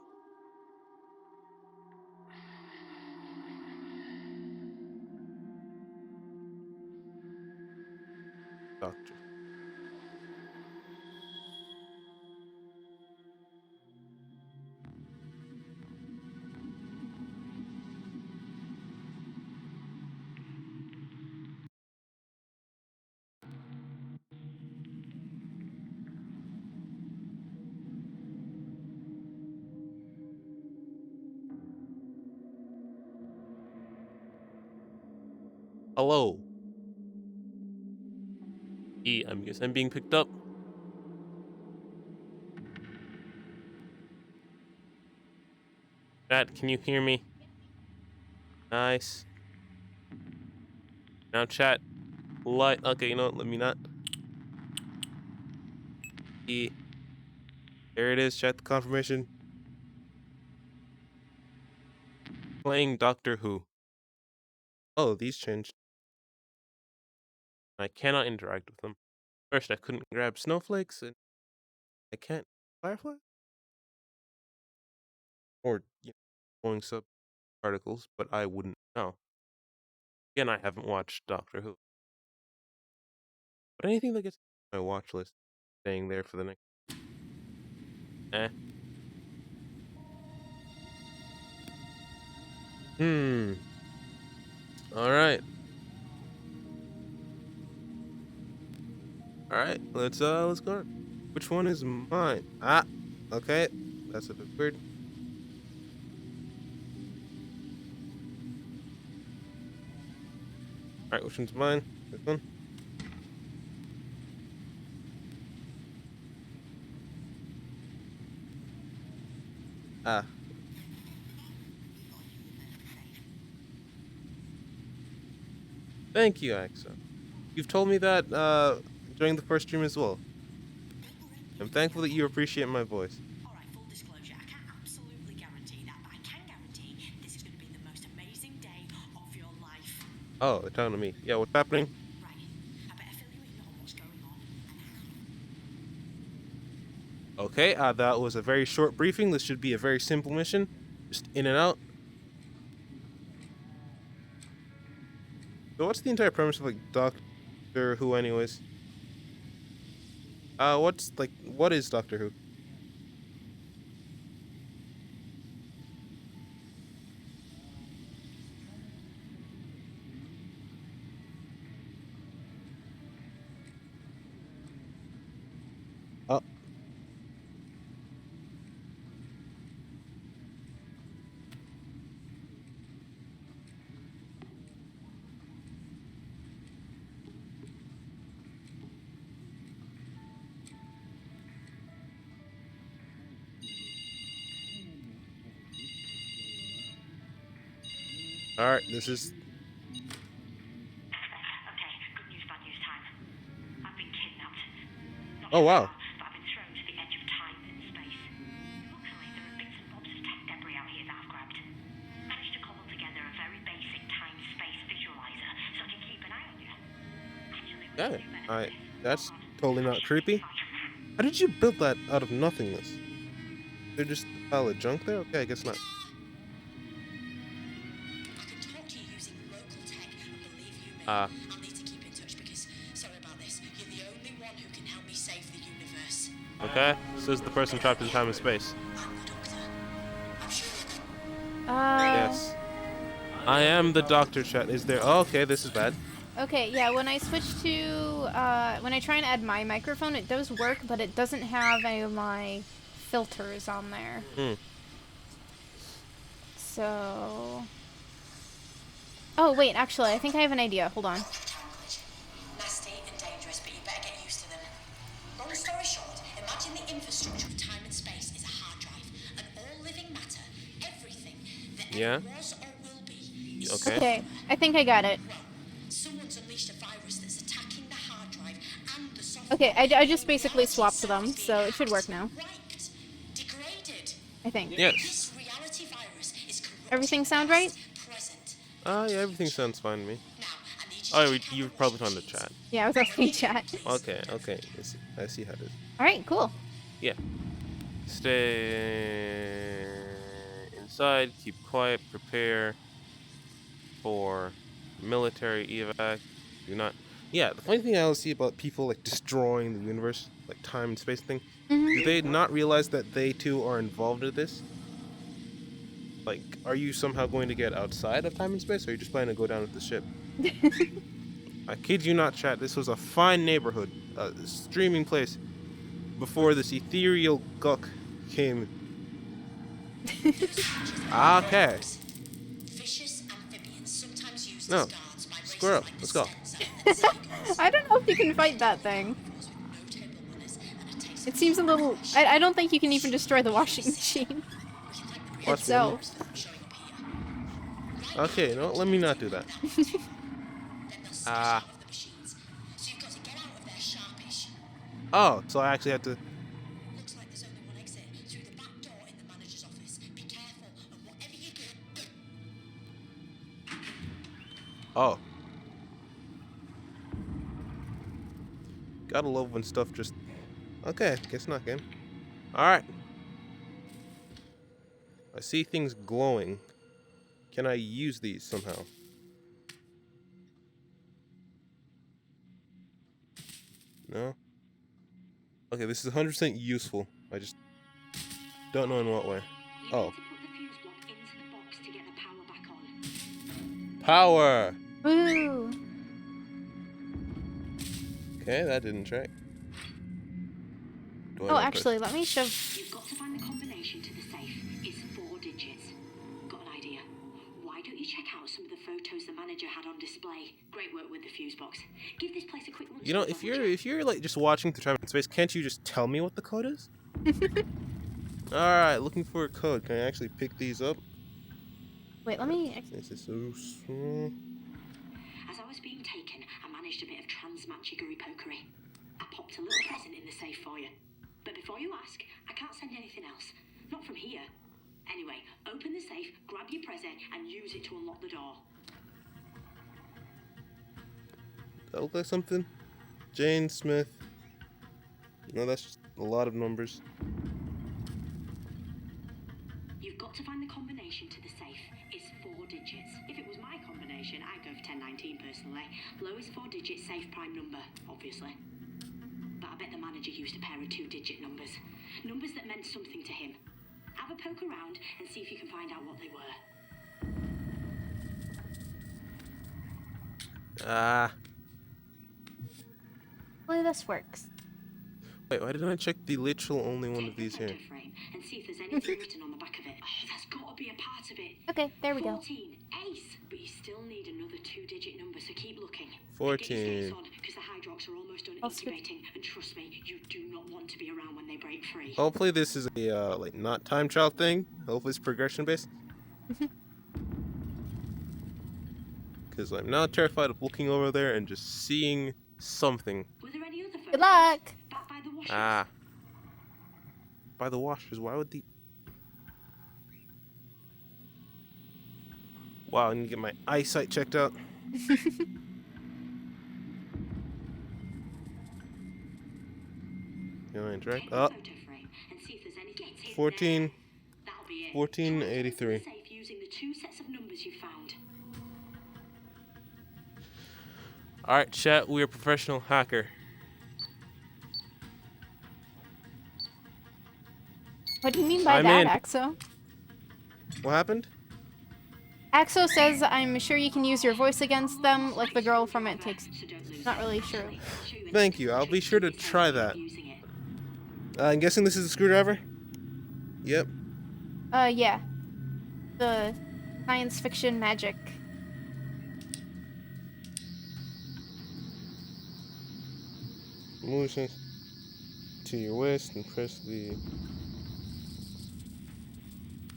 Doctor. Hello. I guess I'm being picked up. Chat, can you hear me? Nice. Now chat. Light. Okay, you know what? Let me not. There it is, chat, the confirmation. Playing Doctor Who. Oh, these changed. I cannot interact with them. First, I couldn't grab snowflakes, and I can't firefly? Or, glowing sub particles, but I wouldn't know. Again, I haven't watched Doctor Who. But anything that gets on my watch list, staying there for the next... Eh. Alright. Alright, let's go. Which one is mine? Ah, okay. That's a bit weird. Alright, which one's mine? This one? Ah. Thank you, Axo. You've told me that during the first stream as well. I'm thankful that you appreciate my voice. All right, full disclosure, I can't absolutely guarantee that, but I can guarantee this is going to be the most amazing day of your life. Oh, they're talking to me. Yeah, what's happening? Right, I better fill you in on what's going on and how. Okay, that was a very short briefing. This should be a very simple mission. Just in and out. So what's the entire premise of, like, Doctor Who anyways? What is Doctor Who? Oh. Alright, this is... Okay, good news, bad news time. I've been kidnapped. Not Oh, sure wow. how, but I've been thrown to the edge of time and space. Luckily, there are bits and bobs of tech debris out here that I've grabbed. Managed to cobble together a very basic time-space visualizer so I can keep an eye on you. Actually, we Yeah, can do better than this. that's Hold on. totally not creepy. How did you build that out of nothingness? They're just a pile of junk there? Okay, I guess not. I can talk to you using local tech, and believe you me, Ah. I'll need to keep in touch because, sorry about this, you're the only one who can help me save the universe. Okay, says the person trapped in time and space. I'm the Doctor. I'm sure. Yes. I am the Doctor, chat. Is there... Oh, okay, this is bad. Okay, yeah, when I switch to, when I try and add my microphone, it does work, but it doesn't have any of my filters on there. Hmm. So... Oh, wait, actually, I think I have an idea. Hold on. Nasty and dangerous, but you better get used to them. Long story short, imagine the infrastructure of time and space is a hard drive, and all living matter, everything that Yeah. ever was or will be, is Okay. Okay, I think I got it. well, someone's unleashed a virus that's attacking the hard drive and the software. Okay, I just basically swapped them, so it should work now. Wiped, degraded. I think. Yes. This reality virus is corrupting Everything sound right? past, present. Yeah, everything sounds fine to me. Now, I need you to Oh, check out you the probably washing found the machines. chat. Yeah, I was asking chat. Okay. I see how it is. Alright, cool. Yeah. Stay inside, keep quiet, prepare for military evac. Do not... Yeah, the funny thing I always see about people, like, destroying the universe, like time and space thing, do they not realize that they too are involved in this? Like, are you somehow going to get outside of time and space, or are you just planning to go down with the ship? I kid you not, chat, this was a fine neighborhood, a streaming place, before this ethereal guck came. Okay. Vicious amphibians, sometimes used No. as guards by races Squirrel, like the let's go. Spencer and Seagulls. I don't know if you can fight that thing. With no table manners and a taste It for seems a little... flesh. I don't think you can even destroy the washing machine We can thank the Watch itself. for showing up here. Okay, no, let me not do that. Then they'll smash Ah. out of the machines. So you've got to get out of there sharpish. Oh, so I actually had to... Looks like there's only one exit, through the back door in the manager's office. Be careful, and whatever you do... Oh. Gotta love when stuff just... Okay, guess not, game. Alright. I see things glowing. Can I use these somehow? No? Okay, this is 100% useful. I just don't know in what way. You Oh. need to put the fuse block into the box to get the power back on. Power! Woo! Okay, that didn't track. Do I Oh, not press- actually, let me shove... You've got to find the combination to the safe. It's 4 digits. Got an idea? Why don't you check out some of the photos the manager had on display? Great work with the fuse box. Give this place a quick look. You know, if you're like just watching through time and space, can't you just tell me what the code is? Alright, looking for a code. Can I actually pick these up? Wait, let me... This is so small. As I was being taken, I managed managed a bit of trans-matchiggery pokery. I popped a little present in the safe for you. But before you ask, I can't send anything else. Not from here. Anyway, open the safe, grab your present, and use it to unlock the door. That look like something? Jane Smith. No, that's just a lot of numbers. You've got to find the combination to the safe. It's 4 digits. If it was my combination, I'd go for 1019 personally. Lowest 4-digit safe prime number, obviously. But I bet the manager used a pair of 2-digit numbers. Numbers that meant something to him. Have a poke around and see if you can find out what they were. Hopefully this works. Wait, why didn't I check the literal only one of these here? Take the photo frame and see if there's anything written on the back of it. Oh, that's got to be a part of it. Okay, there we go. 14. Ace. But you still need another 2-digit number, so keep looking. 14. Because the Hydrox are almost done I'll skip. incubating, and trust me, you do not want to be around when they break free. Hopefully this is a like not time trial thing. Hopefully it's progression based. Because I'm now terrified of looking over there and just seeing something. Were there any other photos? Good luck. Back by the washers? By the washers. Why would the... Wow, I need to get my eyesight checked out. Right. Take the Oh, photo frame and see if there's any. Get in 14. there. That'll be it. 1483. Try to open the safe using the 2 sets of numbers you found. Alright, chat, we are professional hacker. What do you mean by I'm that, in. Axo? What happened? Axo says I'm sure you can use your voice against them, like the girl from It Takes. So don't lose Not it. really sure. I'll show you Thank you, I'll be sure to try that. using it. I'm guessing this is a screwdriver? Yep. Yeah. The science fiction magic. Motion to your waist and press the...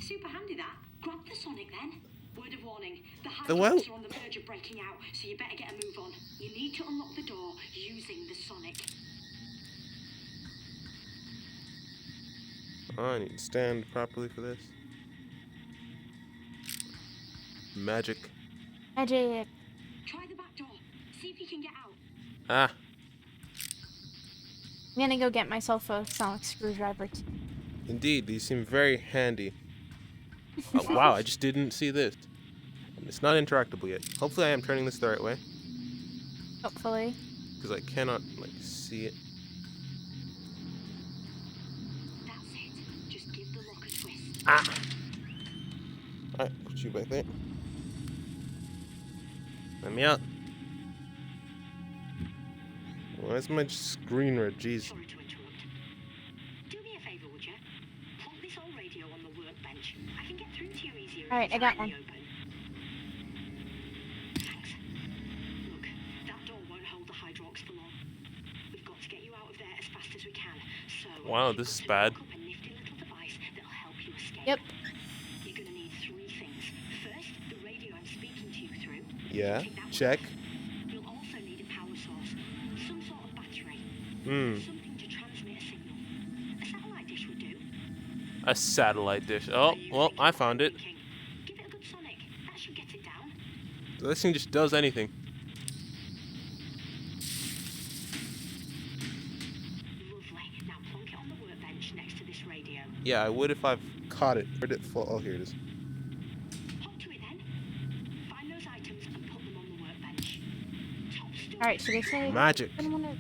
Super handy that. Grab the Sonic then. Word of warning, the The what? Hydrox are on the verge of breaking out, so you better get a move on. You need to unlock the door using the Sonic. Oh, I need to stand properly for this. Magic. Magic. Try the back door. See if you can get out. Ah, I'm gonna go get myself a sonic screwdriver. indeed, these seem very handy. Oh, wow, I just didn't see this. It's not interactable yet. Hopefully I am turning this the right way, Hopefully. because I cannot, like, see it. That's it. Just give the lock a twist. Ah! Alright, put you back there. Let me out. Why is my screen red? Jeez. Sorry to interrupt. Do me a favour, would you? Plonk this old radio on the workbench. I can get through to you easier. Alright, I got one. Thanks. Look, that door won't hold the Hydrox for long. We've got to get you out of there as fast as we can. So Wow, you've this got is to bad. lock up a nifty little device that'll help you escape. Yep. You're gonna need 3 things. First, the radio I'm speaking to you through. Yeah, Take that one check. off. You'll also need a power source, some sort of battery, Hmm, something to transmit a signal. A satellite dish would do. a satellite dish. Oh, well, I found it. Give it a good sonic. That should get it down. This thing just does anything. Lovely. Now plonk it on the workbench next to this radio. Yeah, I would if I've caught it. Where'd it fall? Oh, here it is. Hop to it then. Find those items and put them on the workbench. Top stuff. Alright, should I say? Magic. I don't wanna...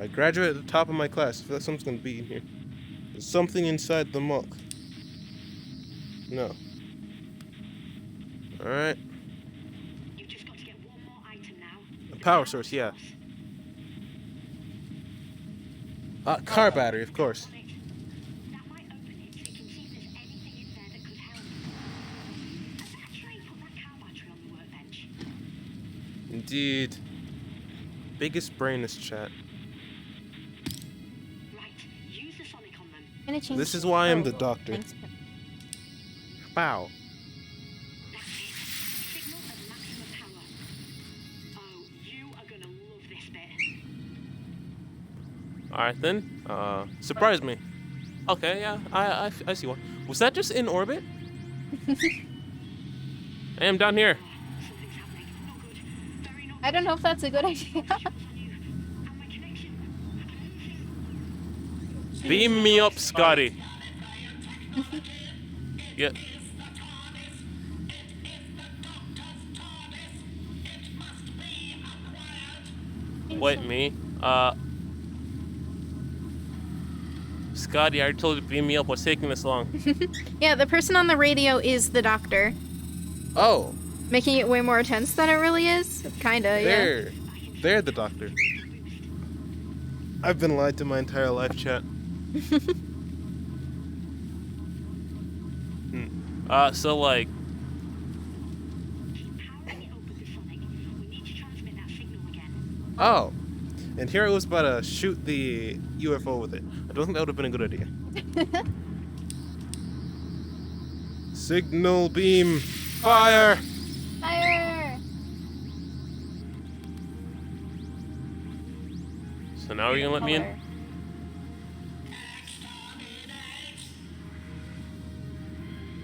I graduate at the top of my class. I feel like something's gonna be in here. There's something inside the muck. No. Alright. You've just got to get one more item now. A power source, yeah. Car battery, of course. On it. That might open it so you can see if there's anything in there that could help. A battery. Put that car battery on the workbench. Indeed. Biggest brain this chat. Right. Use the sonic on them. I'm gonna change This is why I'm the oh, doctor. thanks. Wow. That's it. Signal at maximum power. Oh, you are gonna Alright then. Surprise me. Okay, yeah, I see one. Was that just in orbit? I am down here. Something's happening. Not good. Very not I don't know if that's a good idea. on you. And my connection. Beam me up, Scotty. Yeah. Wait, me? Scotty, I already told you to beam me up. What's taking this long? Yeah, the person on the radio is the doctor. Oh, Making it way more tense than it really is. Kinda, yeah. they're the doctor. I've been lied to my entire life, chat. So like, Powering it up with the sonic. We need to transmit that signal again. oh, and here I was about to shoot the UFO with it. I don't think that would have been a good idea. Signal beam, fire! Fire! So now you're gonna let me in? Color.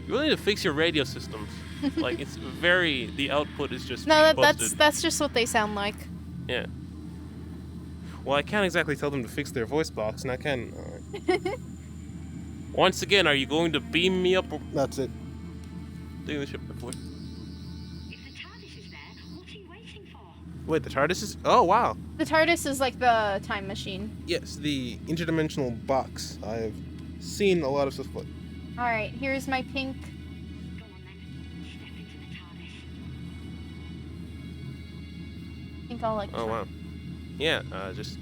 You really need to fix your radio systems. Like it's very, the output is just No, busted. that's just what they sound like. Yeah. Well, I can't exactly tell them to fix their voice box, and I can. Once again, are you going to beam me up? That's it. Taking the ship before. If the TARDIS is there, what are you waiting for? Wait, the TARDIS is. Oh wow. The TARDIS is like the time machine. Yes, the interdimensional box. I have seen a lot of stuff, but. Alright, here's my pink. Go on then. Step into the TARDIS. Pink all like. Oh wow. Yeah, just.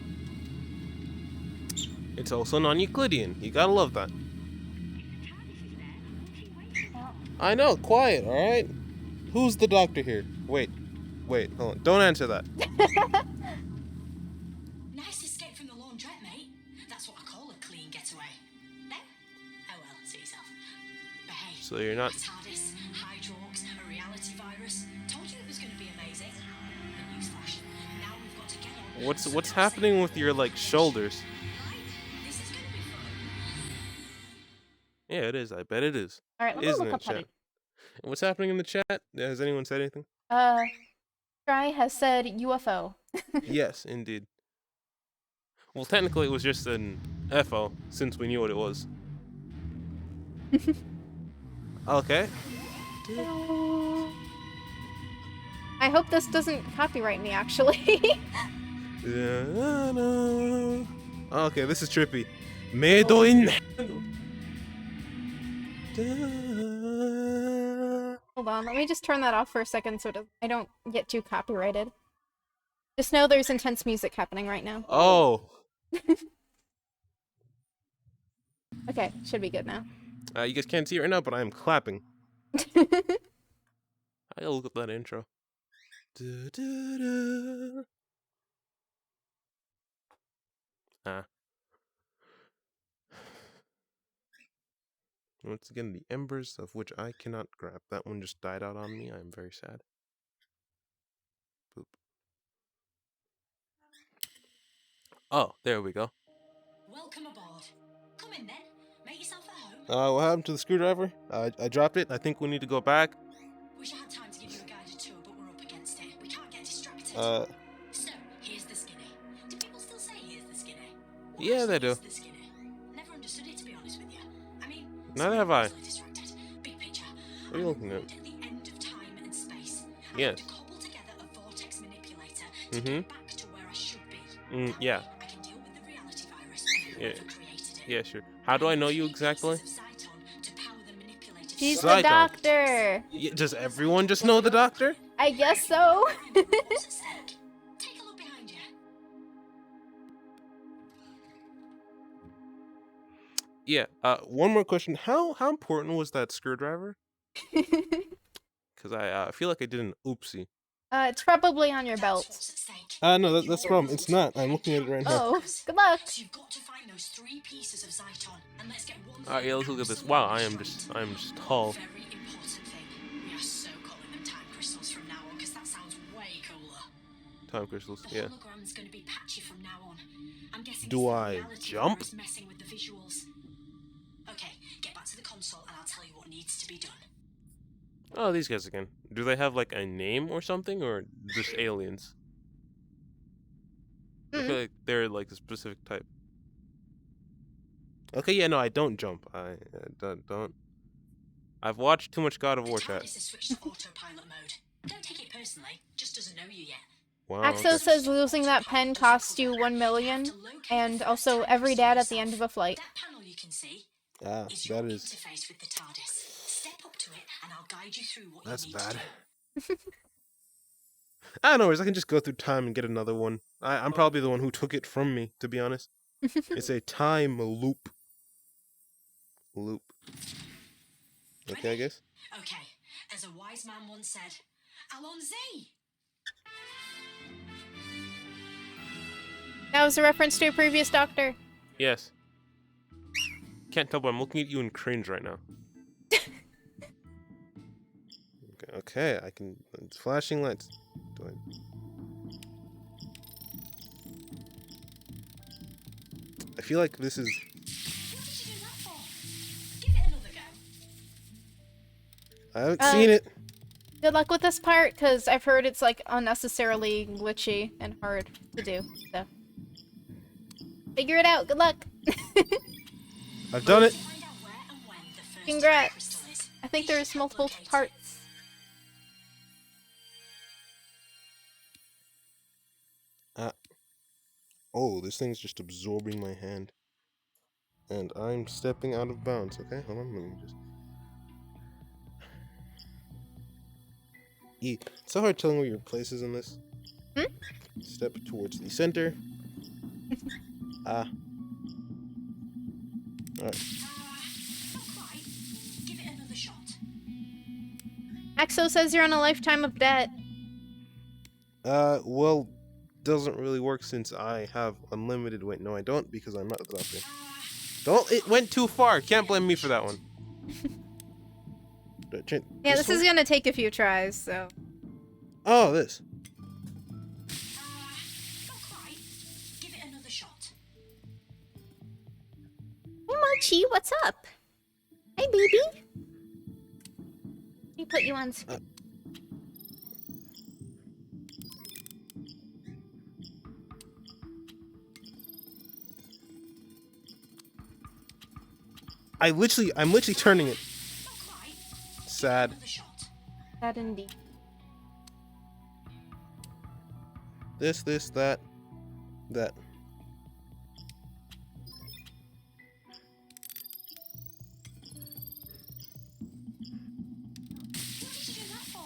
It's also non-Euclidean. You gotta love that. If the TARDIS is there, what are you waiting for? I know, quiet, alright? Who's the doctor here? Wait, hold on. Don't answer that. Nice escape from the laundrette, mate. That's what I call a clean getaway. No? Oh well, suit yourself. But hey, So you're not. a TARDIS, Hydrox, a reality virus. Told you it was going to be amazing. And newsflash, now we've got to get on. What's happening with your, like, shoulders? Right? This is going to be fun. Yeah, it is. I bet it is. Alright, let me Isn't look it, up how to. chat? And what's happening in the chat? Has anyone said anything? Try has said UFO. Yes, indeed. Well, technically, it was just an FO, since we knew what it was. Okay. I hope this doesn't copyright me, actually. Okay, this is trippy. Medoin. Hold on, let me just turn that off for a second so I don't get too copyrighted. Just know there's intense music happening right now. Oh. Okay, should be good now. You guys can't see it right now, but I am clapping. I gotta look at that intro. Ah. Once again, the embers of which I cannot grab. That one just died out on me. I am very sad. Boop. Oh, there we go. Welcome aboard. Come in then. Make yourself at home. What happened to the screwdriver? I dropped it. I think we need to go back. Wish I had time to give you a guided tour, but we're up against it. We can't get distracted. Uh, So, here's the skinny. Do people still say here's the skinny? What Yeah, they actually do. is the skinny? Never understood it, to be honest with you. I mean, Neither have I. easily distracted. Big picture. What are you looking at? At the end of time and space. I Yes. had to cobble together a vortex manipulator to Mhm. get back to where I should be. That Yeah. way, I can deal with the reality virus. Yeah. Whoever created it. Yeah, sure. How do I know you exactly? She's Psycho. the doctor! Does everyone just know the doctor? I guess so. Take a look behind you. Yeah. One more question. How important was that screwdriver? Because I feel like I did an oopsie. It's probably on your belt. No, that's the problem. It's not. I'm looking at it right now. Oh, good luck. So you've got to find those 3 pieces of Zyton, and let's get one. Alright, yeah, let's look at this. Wow, I'm just tall. Very important thing. We are so calling them time crystals from now on, because that sounds way cooler. Time crystals, The yeah. hologram's gonna be patchy from now on. I'm guessing Do it's the I reality jump? virus messing with the visuals. Okay, get back to the console and I'll tell you what needs to be done. Oh, these guys again. Do they have like a name or something, or just aliens? I feel like they're like a specific type. Okay, yeah, no, I don't jump. I don't. I've watched too much God of The War chat. TARDIS has switched to autopilot mode. Don't take it personally, just doesn't know you yet. Wow. Axo Okay. says losing that pen costs you 1 million, and also every dad at the end of a flight. That panel you can see Ah, is your that is. interface with the TARDIS. Step up to it and I'll guide you through what That's you need bad. to do. Ah, no worries. I can just go through time and get another one. I'm probably the one who took it from me, to be honest. It's a time loop. Okay, I guess. Okay, as a wise man once said, Alonzi! That was a reference to a previous Doctor. Yes. Can't tell, but I'm looking at you in cringe right now. Okay, I can. It's flashing lights. Do I feel like this is. What did you do that for? Give it another go. I haven't seen it. Good luck with this part, because I've heard it's like unnecessarily glitchy and hard to do. So figure it out. Good luck. I've done it. Find out where and when the first Congrats. crystal is. I think These there's should help multiple locate it. parts. Oh, this thing's just absorbing my hand. And I'm stepping out of bounds, okay? Hold on, let me just... It's so hard telling where your place is in this. Step towards the center. Not quite. Give it another shot. Axo says you're on a lifetime of debt. Well, doesn't really work since I have unlimited... Wait, no I don't, because I'm not the doctor. Don't... It went too far! Can't blame me for that one. Yeah, this is gonna take a few tries, so. Oh, this. Not quite. Give it another shot. Hey, Mochi, what's up? Hey, baby. Let me put you on screen. I'm literally turning it. Not quite. Sad. Another shot. That indeed. This, that. What did you do that for?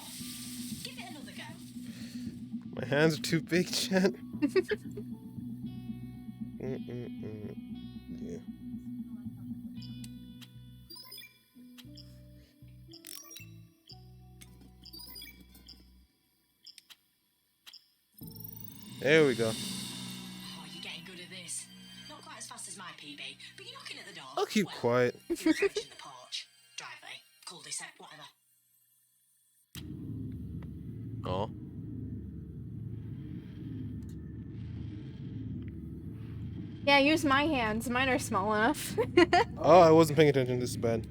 Give it another go. My hands are too big, chat. Yeah. There we go. Oh, you're getting good at this. Not quite as fast as my PB, but you're knocking at the door. I'll keep Well, quiet. you're approaching the porch, driveway, cul-de-sac, whatever. Oh. Yeah, use my hands. Mine are small enough. Oh, I wasn't paying attention. This is bad.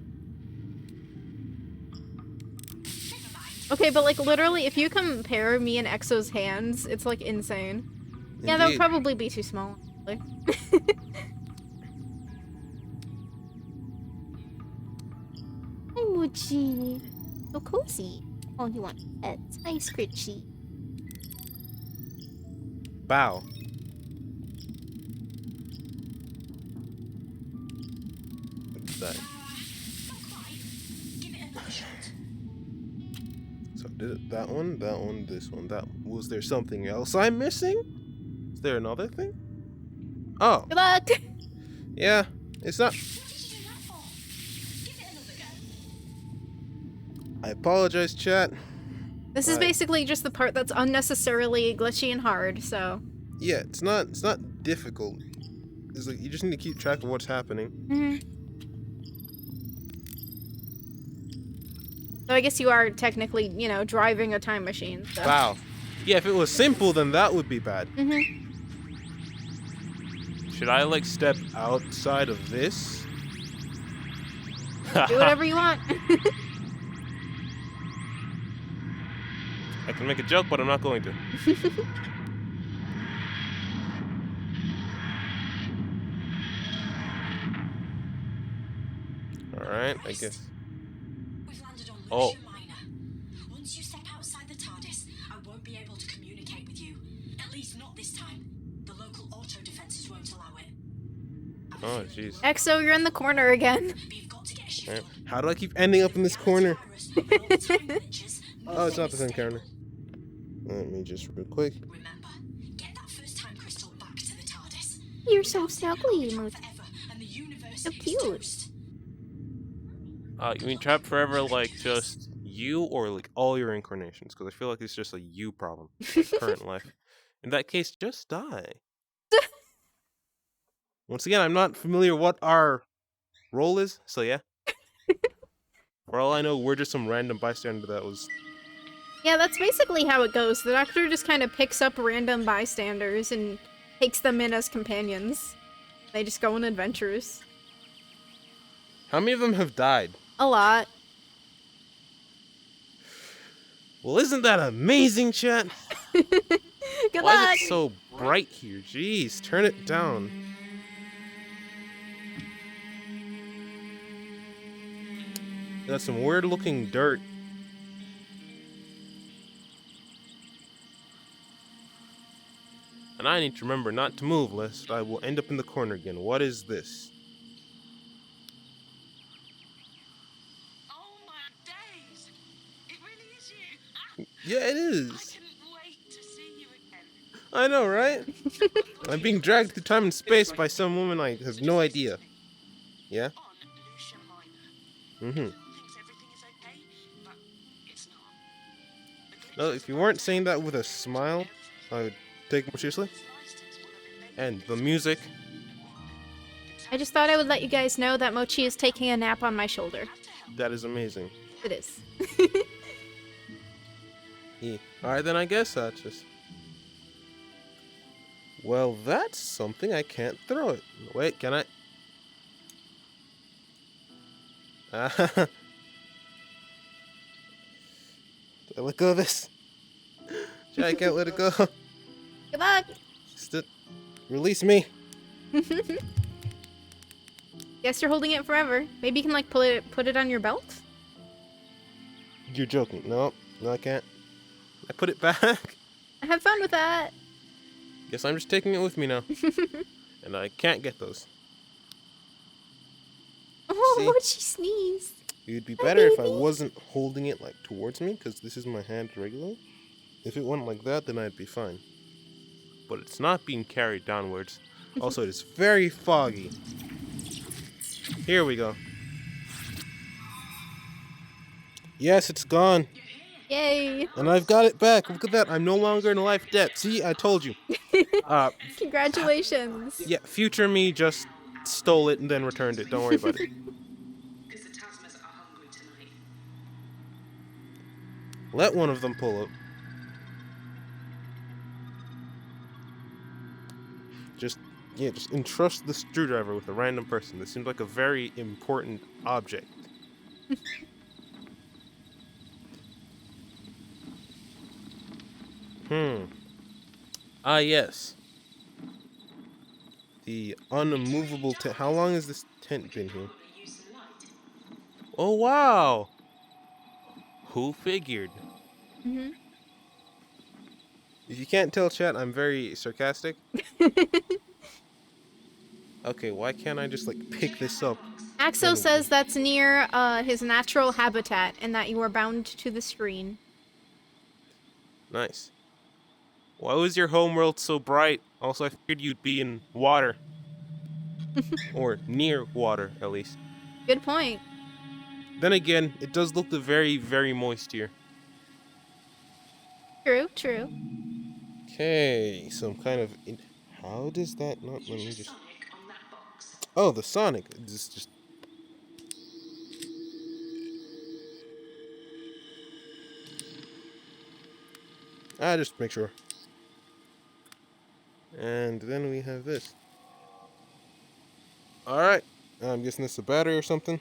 Never mind. Okay, but like literally, if you compare me and Exo's hands, it's like insane. Yeah, that would Indeed. probably be too small. Like. Hi, Mochi. So cozy. Oh, you want pets? Hi, Scritchy. Bow. What's that? Not quite. Give it another shot. So did it that one, this one, that one. Was there something else I'm missing? Is there another thing? Oh, Good luck. yeah. It's not. What did you do that for? Give it another go. I apologize, chat. This is Right. basically just the part that's unnecessarily glitchy and hard. So. Yeah, it's not difficult. It's like you just need to keep track of what's happening. So I guess you are technically, you know, driving a time machine. So. Wow. Yeah, if it was simple, then that would be bad. Mm-hmm. Should I like step outside of this? Do whatever you want. I can make a joke, but I'm not going to. Alright, I guess. We've landed on Oh. Lucia Minor. Once you step outside the TARDIS, I won't be able to communicate with you. At least not this time. The local auto defenses won't allow it. Oh, jeez. Exo, you're in the corner again. But you've got to get a shift Alright. on. How do I keep ending up in this corner? Oh, it's not the same Nothing is corner. Let me just real quick. Remember, get that first time crystal back to the TARDIS. You're so snuggly, Trap Emotes. forever, and the universe So is cute. toast. You mean trap forever like just you or like all your incarnations? Because I feel like it's just a you problem. Like current life. In that case, just die. Once again, I'm not familiar what our role is, so yeah. For all I know, we're just some random bystander that was. Yeah, that's basically how it goes. The Doctor just kind of picks up random bystanders and takes them in as companions. They just go on adventures. How many of them have died? A lot. Well, isn't that amazing, chat? Good Why luck! is it so bright here? Jeez, turn it down. Got some weird looking dirt. And I need to remember not to move, lest I will end up in the corner again. What is this? Oh my days! It really is you. Yeah, it I is. couldn't wait to see you again. I know, right? I'm being dragged through time and space by some woman I have no idea. Yeah? On Lucia Minor. Mm-hmm. Everyone thinks everything is okay, but it's not. No, if you weren't saying that with a smile, I would take it more seriously. And the music. I just thought I would let you guys know that Mochi is taking a nap on my shoulder. That is amazing. It is. Yeah. Alright, then I guess that's just. Well, that's something I can't throw it. Wait, can I? Did I let go of this? I can't let it go. Good luck! Release me. Guess you're holding it forever. Maybe you can like put it on your belt? You're joking. No, I can't. I put it back. Have fun with that! Guess I'm just taking it with me now. And I can't get those. Oh, See? Mochi sneezed! It would be better if I wasn't holding it like towards me, because this is my hand regularly. If it went like that, then I'd be fine. But it's not being carried downwards. Also, it is very foggy. Here we go. Yes, it's gone. Yay! And I've got it back. Look at that. I'm no longer in life debt. See, I told you. Congratulations! Yeah, future me just stole it and then returned it. Don't worry about it. Because the Tasmas are hungry tonight. Let one of them pull up. Just entrust the screwdriver with a random person. This seems like a very important object. Ah, yes. The unmovable tent. How long has this tent been here? Oh, wow. Who figured? Mm-hmm. If you can't tell, chat, I'm very sarcastic. Okay, why can't I just, like, pick this up? Axo says that's near his natural habitat and that you are bound to the screen. Nice. Why was your homeworld so bright? Also, I figured you'd be in water. Or near water, at least. Good point. Then again, it does look very, very moist here. True, true. Okay, some kind of... How does that not... Let me just... Oh, the Sonic. Just... Just make sure. And then we have this. Alright. I'm guessing this is a battery or something.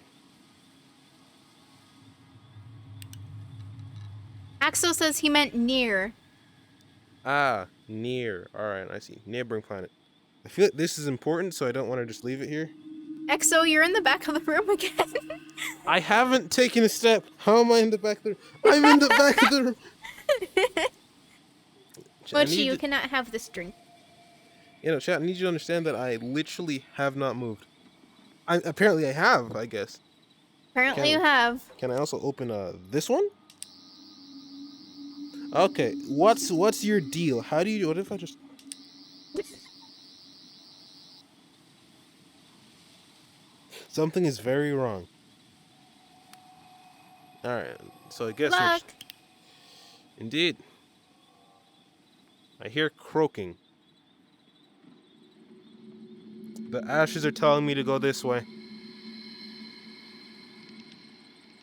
Axel says he meant near. Near. Alright, I see. Neighboring planet. I feel like this is important, so I don't want to just leave it here. Exo, you're in the back of the room again. I haven't taken a step. How am I in the back of the room? I'm in the back of the room. Mochi, you cannot have this drink. Chat, I need you to understand that I literally have not moved. Apparently I have, I guess. Apparently you have. Can I also open this one? Okay, what's your deal? What if I just... Something is very wrong. Alright, so I guess... Luck. Indeed. I hear croaking. The ashes are telling me to go this way.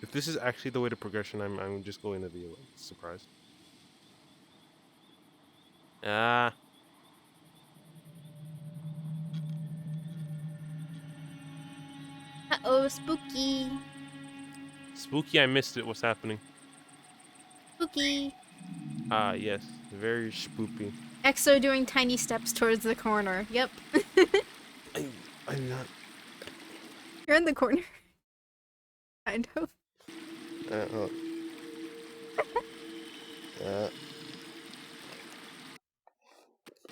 If this is actually the way to progression, I'm just going to be surprised. Ah. Uh-oh, spooky. Spooky, I missed it. What's happening? Spooky. Ah, yes. Very spooky. Exo doing tiny steps towards the corner. Yep. I'm not... You're in the corner. Kind of.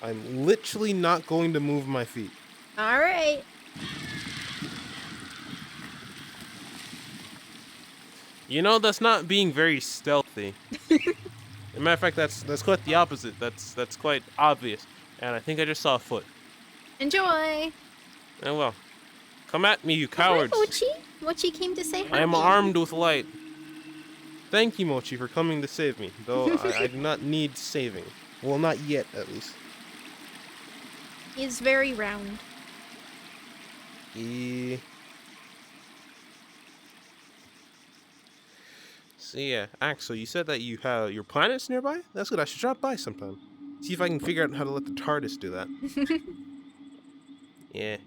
I'm literally not going to move my feet. Alright. That's not being very stealthy. As a matter of fact, that's quite the opposite. That's quite obvious. And I think I just saw a foot. Enjoy. Oh well. Come at me, you cowards. Hi, Mochi. Mochi came to say hi. I am armed with light. Thank you, Mochi, for coming to save me. Though I do not need saving. Well, not yet, at least. He's very round. So yeah, Axel, you said that you have your planets nearby? That's good. I should drop by sometime. See if I can figure out how to let the TARDIS do that. Yeah.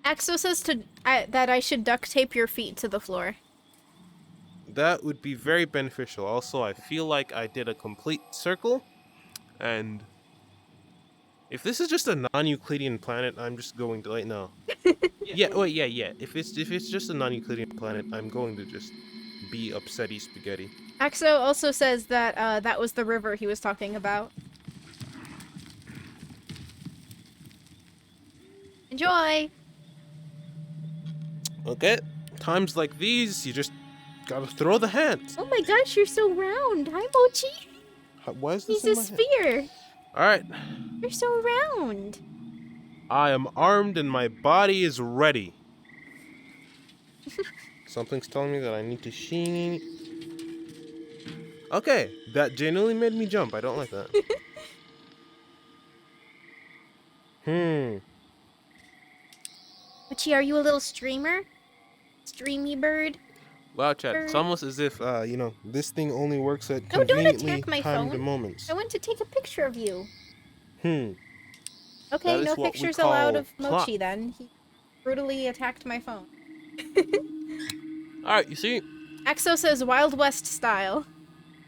Axel says that I should duct tape your feet to the floor. That would be very beneficial. Also, I feel like I did a complete circle, and if this is just a non-Euclidean planet, I'm just going to no. Yeah. If it's just a non-Euclidean planet, I'm going to just be upsetty spaghetti. Axo also says that that was the river he was talking about. Enjoy! Okay, times like these, you just gotta throw the hands. Oh my gosh, you're so round! Hi, Mochi! Why is this He's a sphere! Alright. You're so round! I am armed and my body is ready. Something's telling me that I need to sheen. Okay, that genuinely made me jump. I don't like that. Mochi, are you a little streamer? Streamy bird? Wow, chat. It's almost as if, this thing only works at No, don't conveniently attack my timed phone. moments. I want to take a picture of you. That Okay, is no what we pictures call allowed of plot. Mochi then. He brutally attacked my phone. Alright, you see? Axo says Wild West style.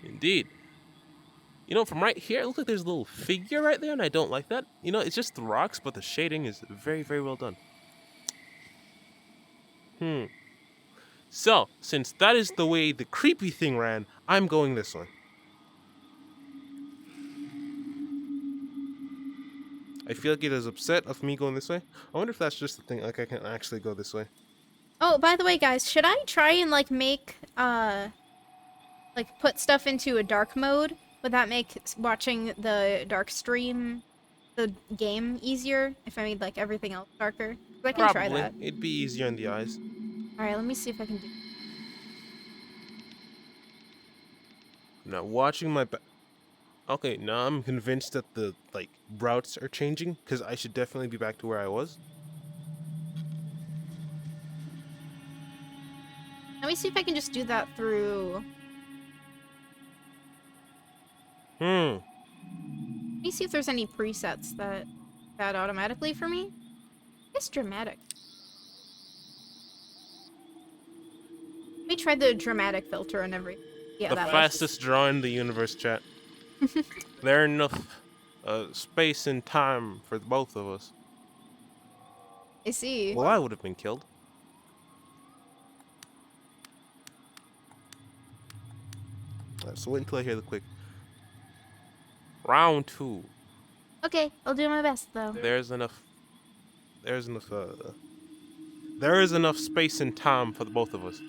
Indeed. From right here, it looks like there's a little figure right there, and I don't like that. It's just the rocks, but the shading is very, very well done. So, since that is the way the creepy thing ran, I'm going this way. I feel like it is upset of me going this way. I wonder if that's just the thing, like I can actually go this way. Oh, by the way, guys, should I try and, make, put stuff into a dark mode? Would that make watching the dark stream, the game, easier? If I made, everything else darker? 'Cause I can try that. It'd be easier on the eyes. Alright, let me see if I can do... Now, watching my back... Okay, now I'm convinced that the, routes are changing, because I should definitely be back to where I was. Let me see if I can just do that through... me see if there's any presets that automatically for me. It's dramatic. Let me try the dramatic filter and everything. Yeah, The that fastest draw in the universe, chat. There enough space and time for both of us. I see. Well, I would have been killed. So wait until I hear the quick. Round 2. Okay, I'll do my best though. There's enough. There's enough. There is enough space and time for the both of us.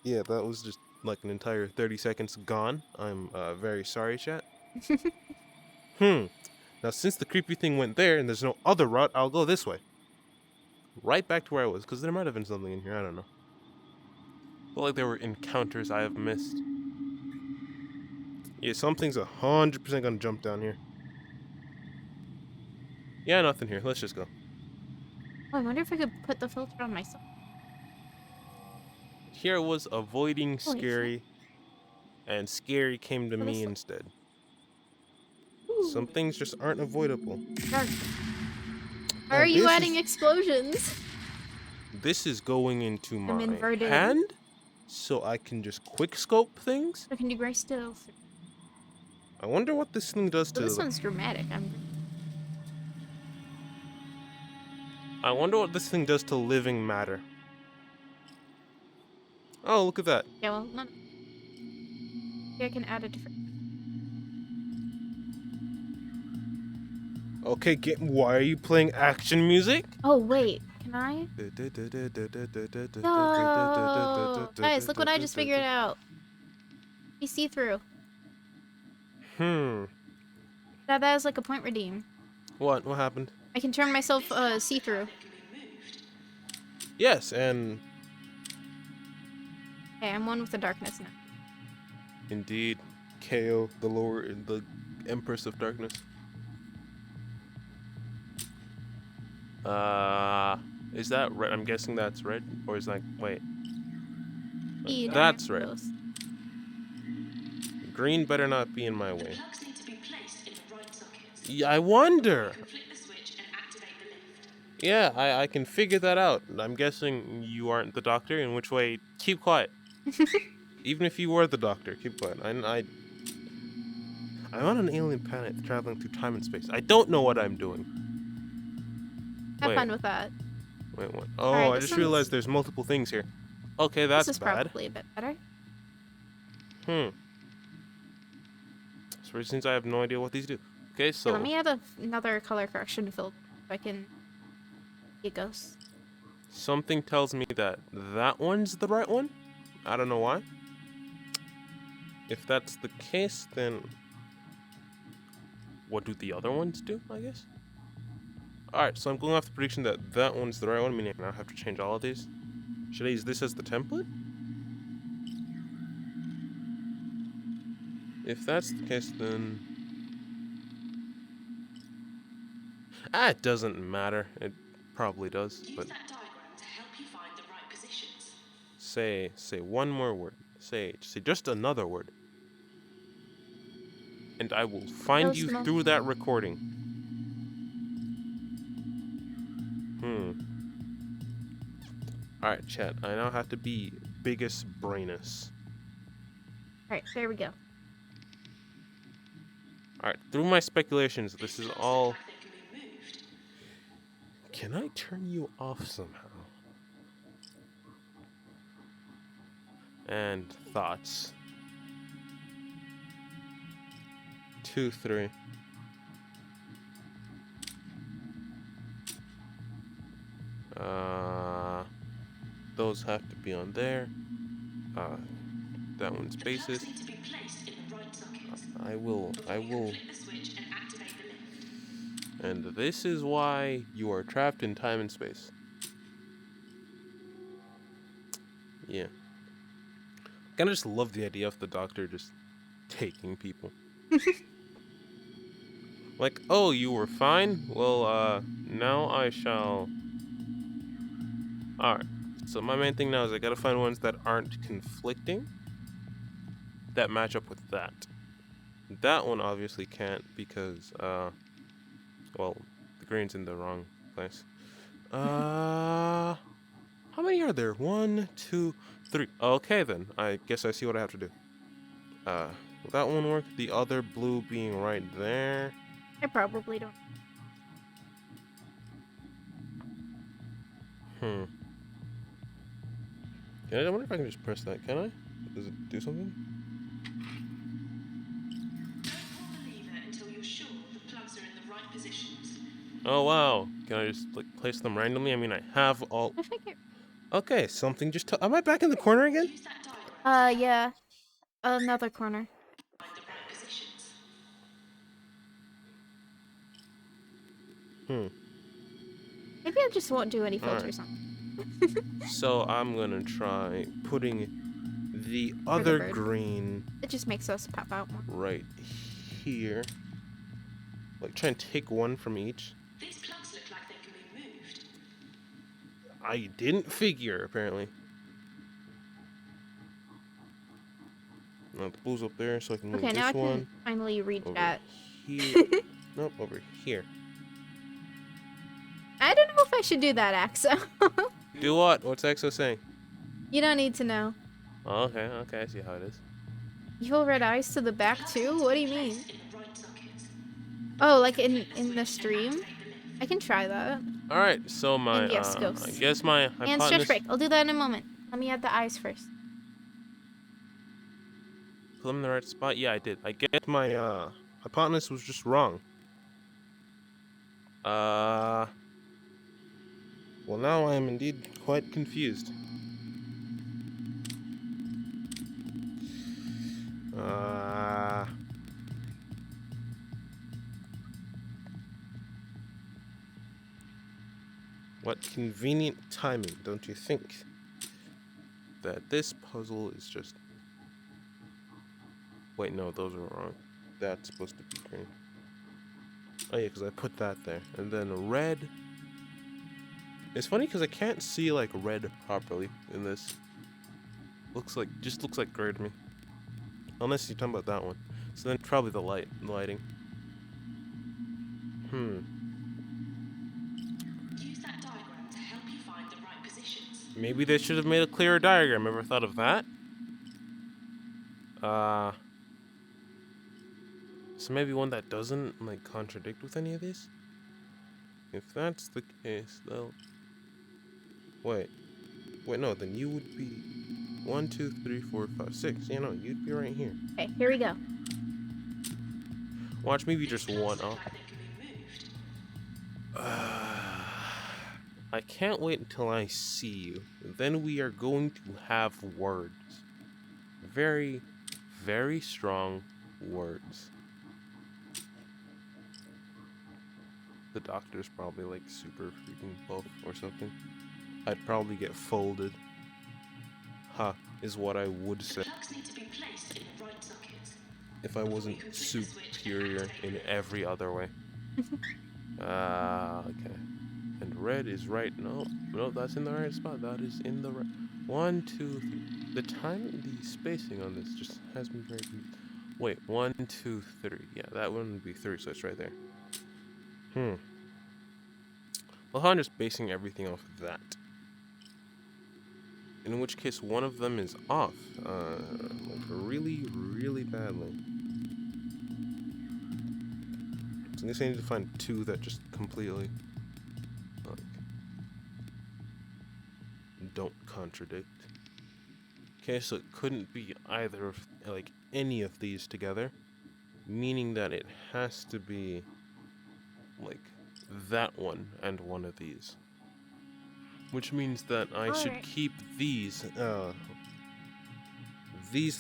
Yeah, that was just like an entire 30 seconds gone. I'm very sorry, chat. Now, since the creepy thing went there and there's no other route, I'll go this way. Right back to where I was, because there might have been something in here. I don't know. Feel like there were encounters I have missed. Yeah, something's 100% gonna jump down here. Yeah, nothing here. Let's just go. Oh, I wonder if I could put the filter on myself. Here was avoiding Holy scary, and scary came to Oh, me this- instead. Ooh, Some things just aren't avoidable. dark. Why Now are you this adding is- explosions? This is going into I'm my inverted. hand, so I can just quick scope things. I can do gray still. I wonder what this thing does So to. this one's dramatic. I wonder what this thing does to living matter. Oh, look at that. Yeah, well, none. Maybe I can add a different. Okay, why are you playing action music? Oh wait, can I? No, guys, look what I just figured out. Be see-through. That is like a point redeem. What? What happened? I can turn myself see-through. Yes, and Okay, I'm one with the darkness now. indeed, KO, the Empress of Darkness. Is that red? I'm guessing that's red, or is that wait? That's red. Close. Green better not be in my way. Plugs need to be placed in the right sockets. Yeah, I wonder. You can flip the switch and activate the lift. Yeah, I can figure that out. I'm guessing you aren't the doctor, in which way, keep quiet. Even if you were the doctor, keep quiet. I'm on an alien planet traveling through time and space. I don't know what I'm doing. Have Wait. fun with that. Wait, what? Oh, Alright, I this just one's- realized there's multiple things here. Okay, that's This is bad. probably a bit better. So since I have no idea what these do. Okay, Okay, so let me add another color correction filter so I can see a ghost. something tells me that that one's the right one. I don't know why. If that's the case, then what do the other ones do, I guess? Alright, so I'm going off the prediction that that one's the right one, meaning I now have to change all of these. Should I use this as the template? If that's the case, then... it doesn't matter. It probably does, Use but that diagram to help you find the right positions. say one more word. Say just another word. And I will find No you smoke. through that recording. Alright, chat. I now have to be biggest brainus. Alright, there we go. Alright, through my speculations, this is all... Like they can be moved. Can I turn you off somehow? And thoughts. 2, 3. Those have to be on there. That one's The plugs basis. need to be placed in the right sockets. I will. Flip the switch and activate the lift. And this is why you are trapped in time and space. Yeah. I kinda just love the idea of the doctor just taking people. Like, oh, you were fine? Well, now I shall... Alright. So my main thing now is I gotta find ones that aren't conflicting. that match up with that. That one obviously can't because, well, the green's in the wrong place. How many are there? 1, 2, 3. Okay, then. I guess I see what I have to do. Will that one work? The other blue being right there. I probably don't. I wonder if I can just press that. Can I? Does it do something? Don't pull the lever until you're sure the plugs are in the right positions. Oh, wow. Can I just, like, place them randomly? I mean, I have all... I think it. Okay, something just... Am I back in the corner again? Use that diagram Yeah. Another corner. to find the right positions. Maybe I just won't do any filters Alright. on. So I'm gonna try putting the the other bird. green It just makes us pop out more. right here. Like, try and take one from each. These plugs look like they can be moved. I didn't figure, apparently. Now the blue's up there, so I can move Okay, this now I one can finally reach over that. here. Nope, over here. I don't know if I should do that, Axo. Do what? What's EXO saying? You don't need to know. Oh, okay, I see how it is. Evil red eyes to the back too? What do you mean? In the right sockets. Oh, like in the stream? I can try that. Alright, so my, And yes, I ghosts. guess my And stretch hypotenuse... break. I'll do that in a moment. Let me add the eyes first. Put them in the right spot? Yeah, I did. I guess my, hypotenuse was just wrong. Well, now I am indeed quite confused. What convenient timing, don't you think? That this puzzle is just... Wait, no, those are wrong. That's supposed to be green. Oh yeah, because I put that there. And then red... It's funny because I can't see, like, red properly in this. Just looks like gray to me. Unless you're talking about that one. So then probably the lighting. Use that diagram to help you find the right positions. Maybe they should have made a clearer diagram. Ever thought of that? So maybe one that doesn't, like, contradict with any of these? If that's the case, though... Wait, no, then you would be 1, 2, 3, 4, 5, 6. You know, you'd be right here. Okay, here we go. Watch me be just one off. Like they can be moved. I can't wait until I see you. Then we are going to have words. Very, very strong words. The doctor's probably like super freaking buff or something. I'd probably get folded. Ha, is what I would say. Plugs need to be placed in the right sockets. If I wasn't superior in every other way. Okay. And red is right. No, that's in the right spot. That is in the right. 1, 2, 3. The the spacing on this just has me very confused. Wait, 1, 2, 3. Yeah, that one would be 3, so it's right there. Well, I'm just basing everything off of that. In which case, one of them is off, like really, really badly. So I guess I need to find 2 that just completely, like, don't contradict. Okay, so it couldn't be either of, like, any of these together, meaning that it has to be, like, that one and one of these. Which means that I should keep these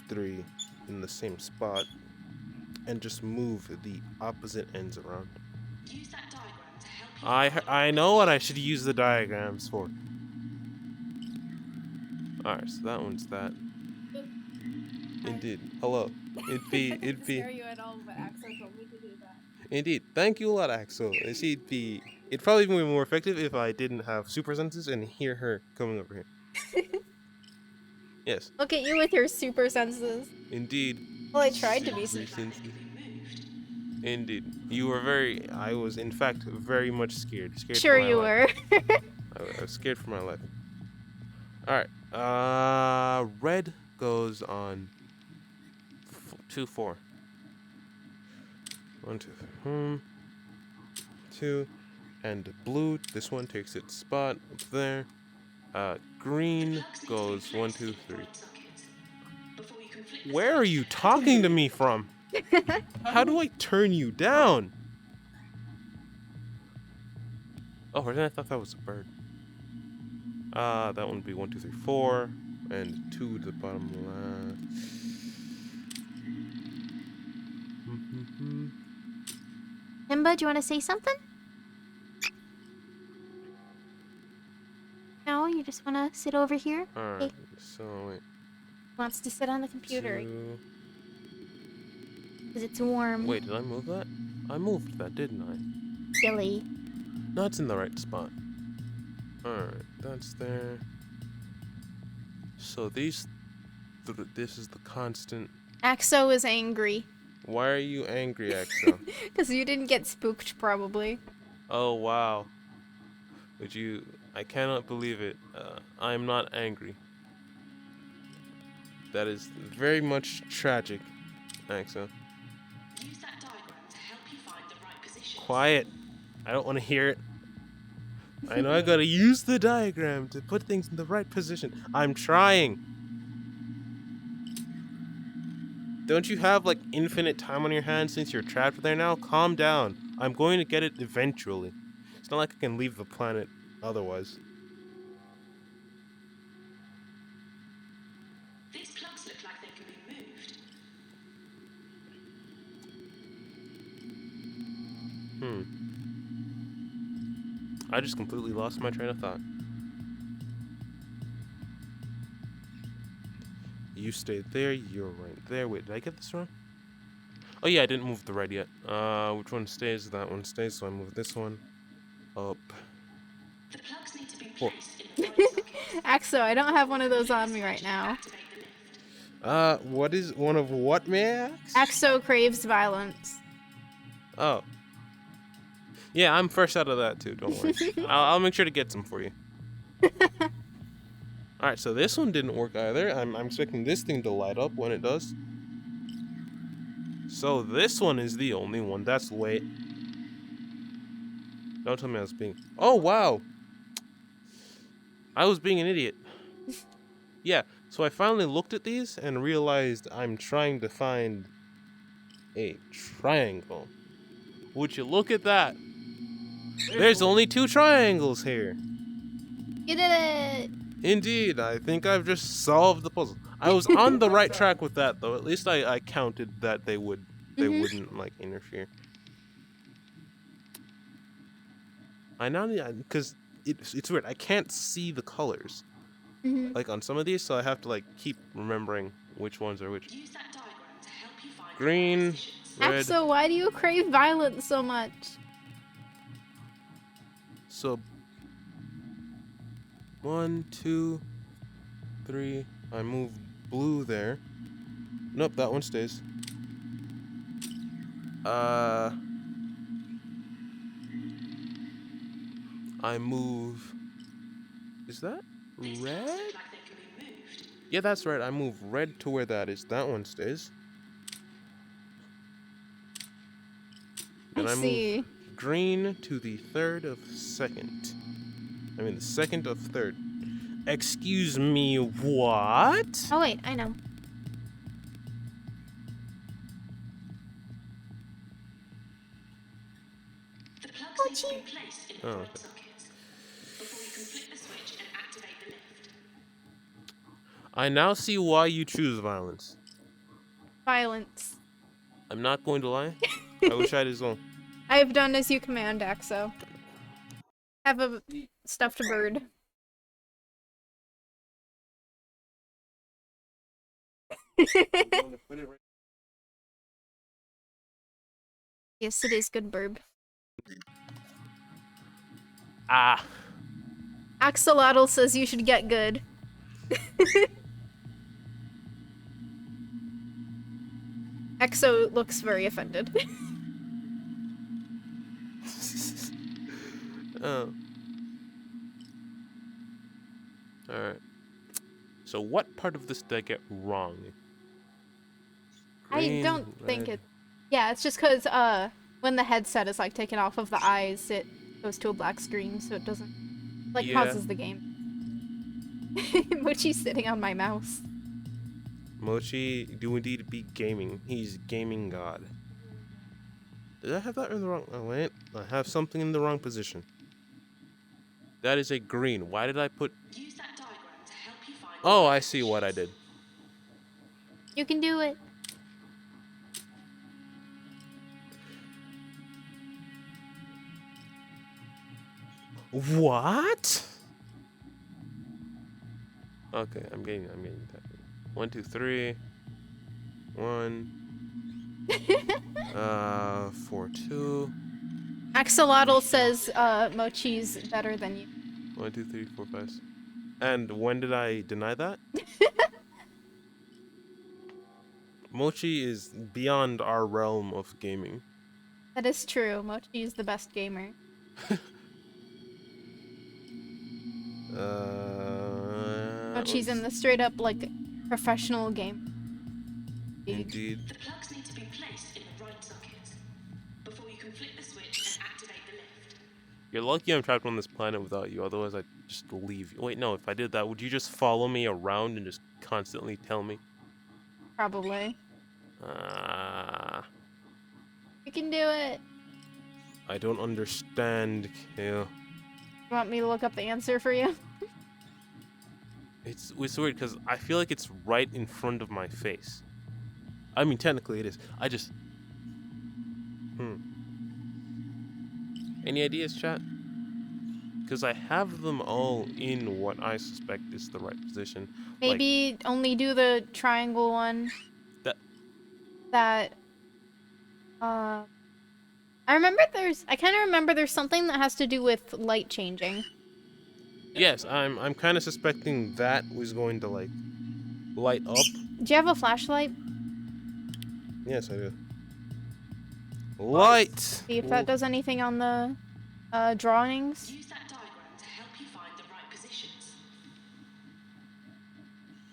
3 in the same spot and just move the opposite ends around. Use that diagram to help you. I know what I should use the diagrams for. Alright, so that one's that. Indeed. Hello. It'd be scare you at all, but Axel told me to do that. Indeed. Thank you a lot, Axel. It'd probably be more effective if I didn't have super senses and hear her coming over here. Yes. Look at you with your super senses. Indeed. Well, I tried to be. Recent. Indeed. You were very. I was, in fact, very much scared. Scared Sure for my you life. were. I was scared for my life. Alright. Red goes on 2-4. 1, 2, 3. 2. And blue, this one takes its spot up there. Green goes 1, 2, 3. Where are you talking to me from? How do I turn you down? Oh, I thought that was a bird. That one would be 1, 2, 3, 4, and 2 to the bottom left. Himba, do you want to say something? No, you just want to sit over here? Alright, so wait. Wants to sit on the computer 2. because it's warm. Wait, did I move that? I moved that, didn't I? Silly. No, it's in the right spot. Alright, that's there. So this is the constant. Axo is angry. Why are you angry, Axel? Because you didn't get spooked, probably. Oh, wow. I cannot believe it. I'm not angry. That is very much tragic, Axel. Use that diagram to help you find the right position. Quiet. I don't want to hear it. I know I gotta use the diagram to put things in the right position. I'm trying. Don't you have like infinite time on your hands since you're trapped there now? Calm down. I'm going to get it eventually. It's not like I can leave the planet otherwise. These plugs look like they can be moved. I just completely lost my train of thought. You stayed there, you're right there. Wait, did I get this wrong? Oh yeah, I didn't move the red yet. Which one stays? That one stays, so I move this one up. The plugs need to be placed in the right socket. Axo, I don't have one of those on me right now. Activate the lift. What is one of what, Max? Axo craves violence. Oh. Yeah, I'm first out of that too, don't worry. I'll make sure to get some for you. Alright, so this one didn't work either. I'm expecting this thing to light up when it does. So this one is the only one that's late. Don't tell me I was being... Oh, wow! I was being an idiot. Yeah, so I finally looked at these and realized I'm trying to find a triangle. Would you look at that? There's only 2 triangles here. You did it! Indeed, I think I've just solved the puzzle. I was on the right track with that, though. At least I counted that they wouldn't like interfere. I now need, because it's weird. I can't see the colors like on some of these, so I have to like keep remembering which ones are which. Use that diagram to help you find Green, red. Axo, why do you crave violence so much? So 1, 2, 3. I move blue there. Nope, that one stays. I move. Is that These red? plugs look like they can be moved. Yeah, that's right. I move red to where that is. That one stays. Then I see. move green to the 3rd of 2nd. I mean, the 2nd of 3rd. Excuse me, what? Oh wait, I know. The plugs need to be placed in the Oh, right okay. sockets. Before you can flip the switch and activate the lift. I now see why you choose violence. Violence. I'm not going to lie. I wish I had his own. I have done as you command, Axo. Have a stuffed bird. Yes, it is good burb. Ah. Axolotl says you should get good. EXO looks very offended. Oh. Alright. So what part of this did I get wrong? I Green, don't think red. it. Yeah, it's just because when the headset is like taken off of the eyes, it goes to a black screen, so it doesn't like Yeah. pauses the game. Mochi's sitting on my mouse. Mochi do indeed be gaming. He's gaming god. Did I have that in the wrong? Oh wait, I have something in the wrong position. That is a green. Why did I put? Use that diagram to help you find. Oh, I see what I did. You can do it. What? Okay, I'm getting that. 1, 2, 3. 1. 4, 2. Axolotl says Mochi's better than you. 1, 2, 3, 4, 5. And when did I deny that? Mochi is beyond our realm of gaming. That is true. Mochi is the best gamer. Mochi's in the straight up like professional game. Indeed. The plugs need to be placed in the right sockets before you can flip the switch and activate the lift. You're lucky I'm trapped on this planet without you, otherwise I'd just leave you. Wait, no, if I did that, would you just follow me around and just constantly tell me? Probably. You can do it. I don't understand, Kale. You want me to look up the answer for you? It's weird because I feel like it's right in front of my face. I mean, technically it is. I just... Any ideas, chat? Because I have them all in what I suspect is the right position. Maybe only do the triangle one. That... I kind of remember there's something that has to do with light changing. Yes, I'm kind of suspecting that was going to, like, light up. Do you have a flashlight? Yes, I do. Light! See if that does anything on the drawings. Use that diagram to help you find the right positions.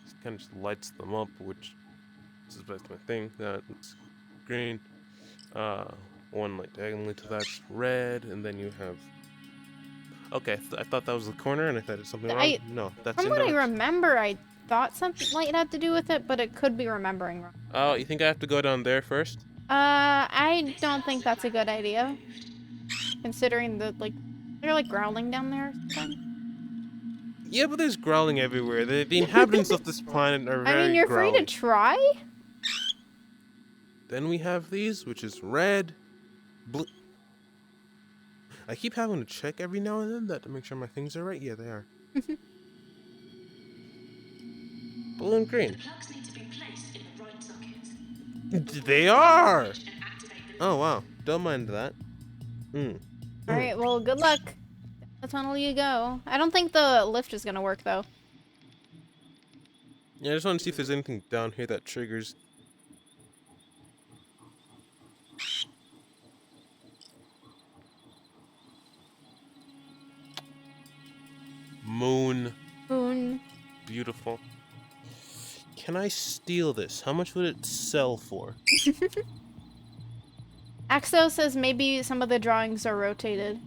It kind of just lights them up, which is my thing. That's green. One light diagonally to that's red, and then you have... Okay, I thought that was the corner, and I thought it was something wrong. No, that's From in what I the... remember, I thought something light had to do with it, but it could be remembering wrong. Oh, you think I have to go down there first? I don't think that's a good idea. Considering that, like, they're like growling down there or something. Yeah, but there's growling everywhere. The inhabitants of this planet are very I mean, you're growly. free to try. Then we have these, which is red, blue. I keep having to check every now and then that to make sure my things are right. Yeah, they are. Blue and green. The plugs need to be placed in the right sockets. They are! And activate the Oh, wow. Don't mind that. Alright, well, good luck. Down the tunnel you go. I don't think the lift is gonna work, though. Yeah, I just want to see if there's anything down here that triggers. Moon. Moon. Beautiful. Can I steal this? How much would it sell for? Axo says maybe some of the drawings are rotated.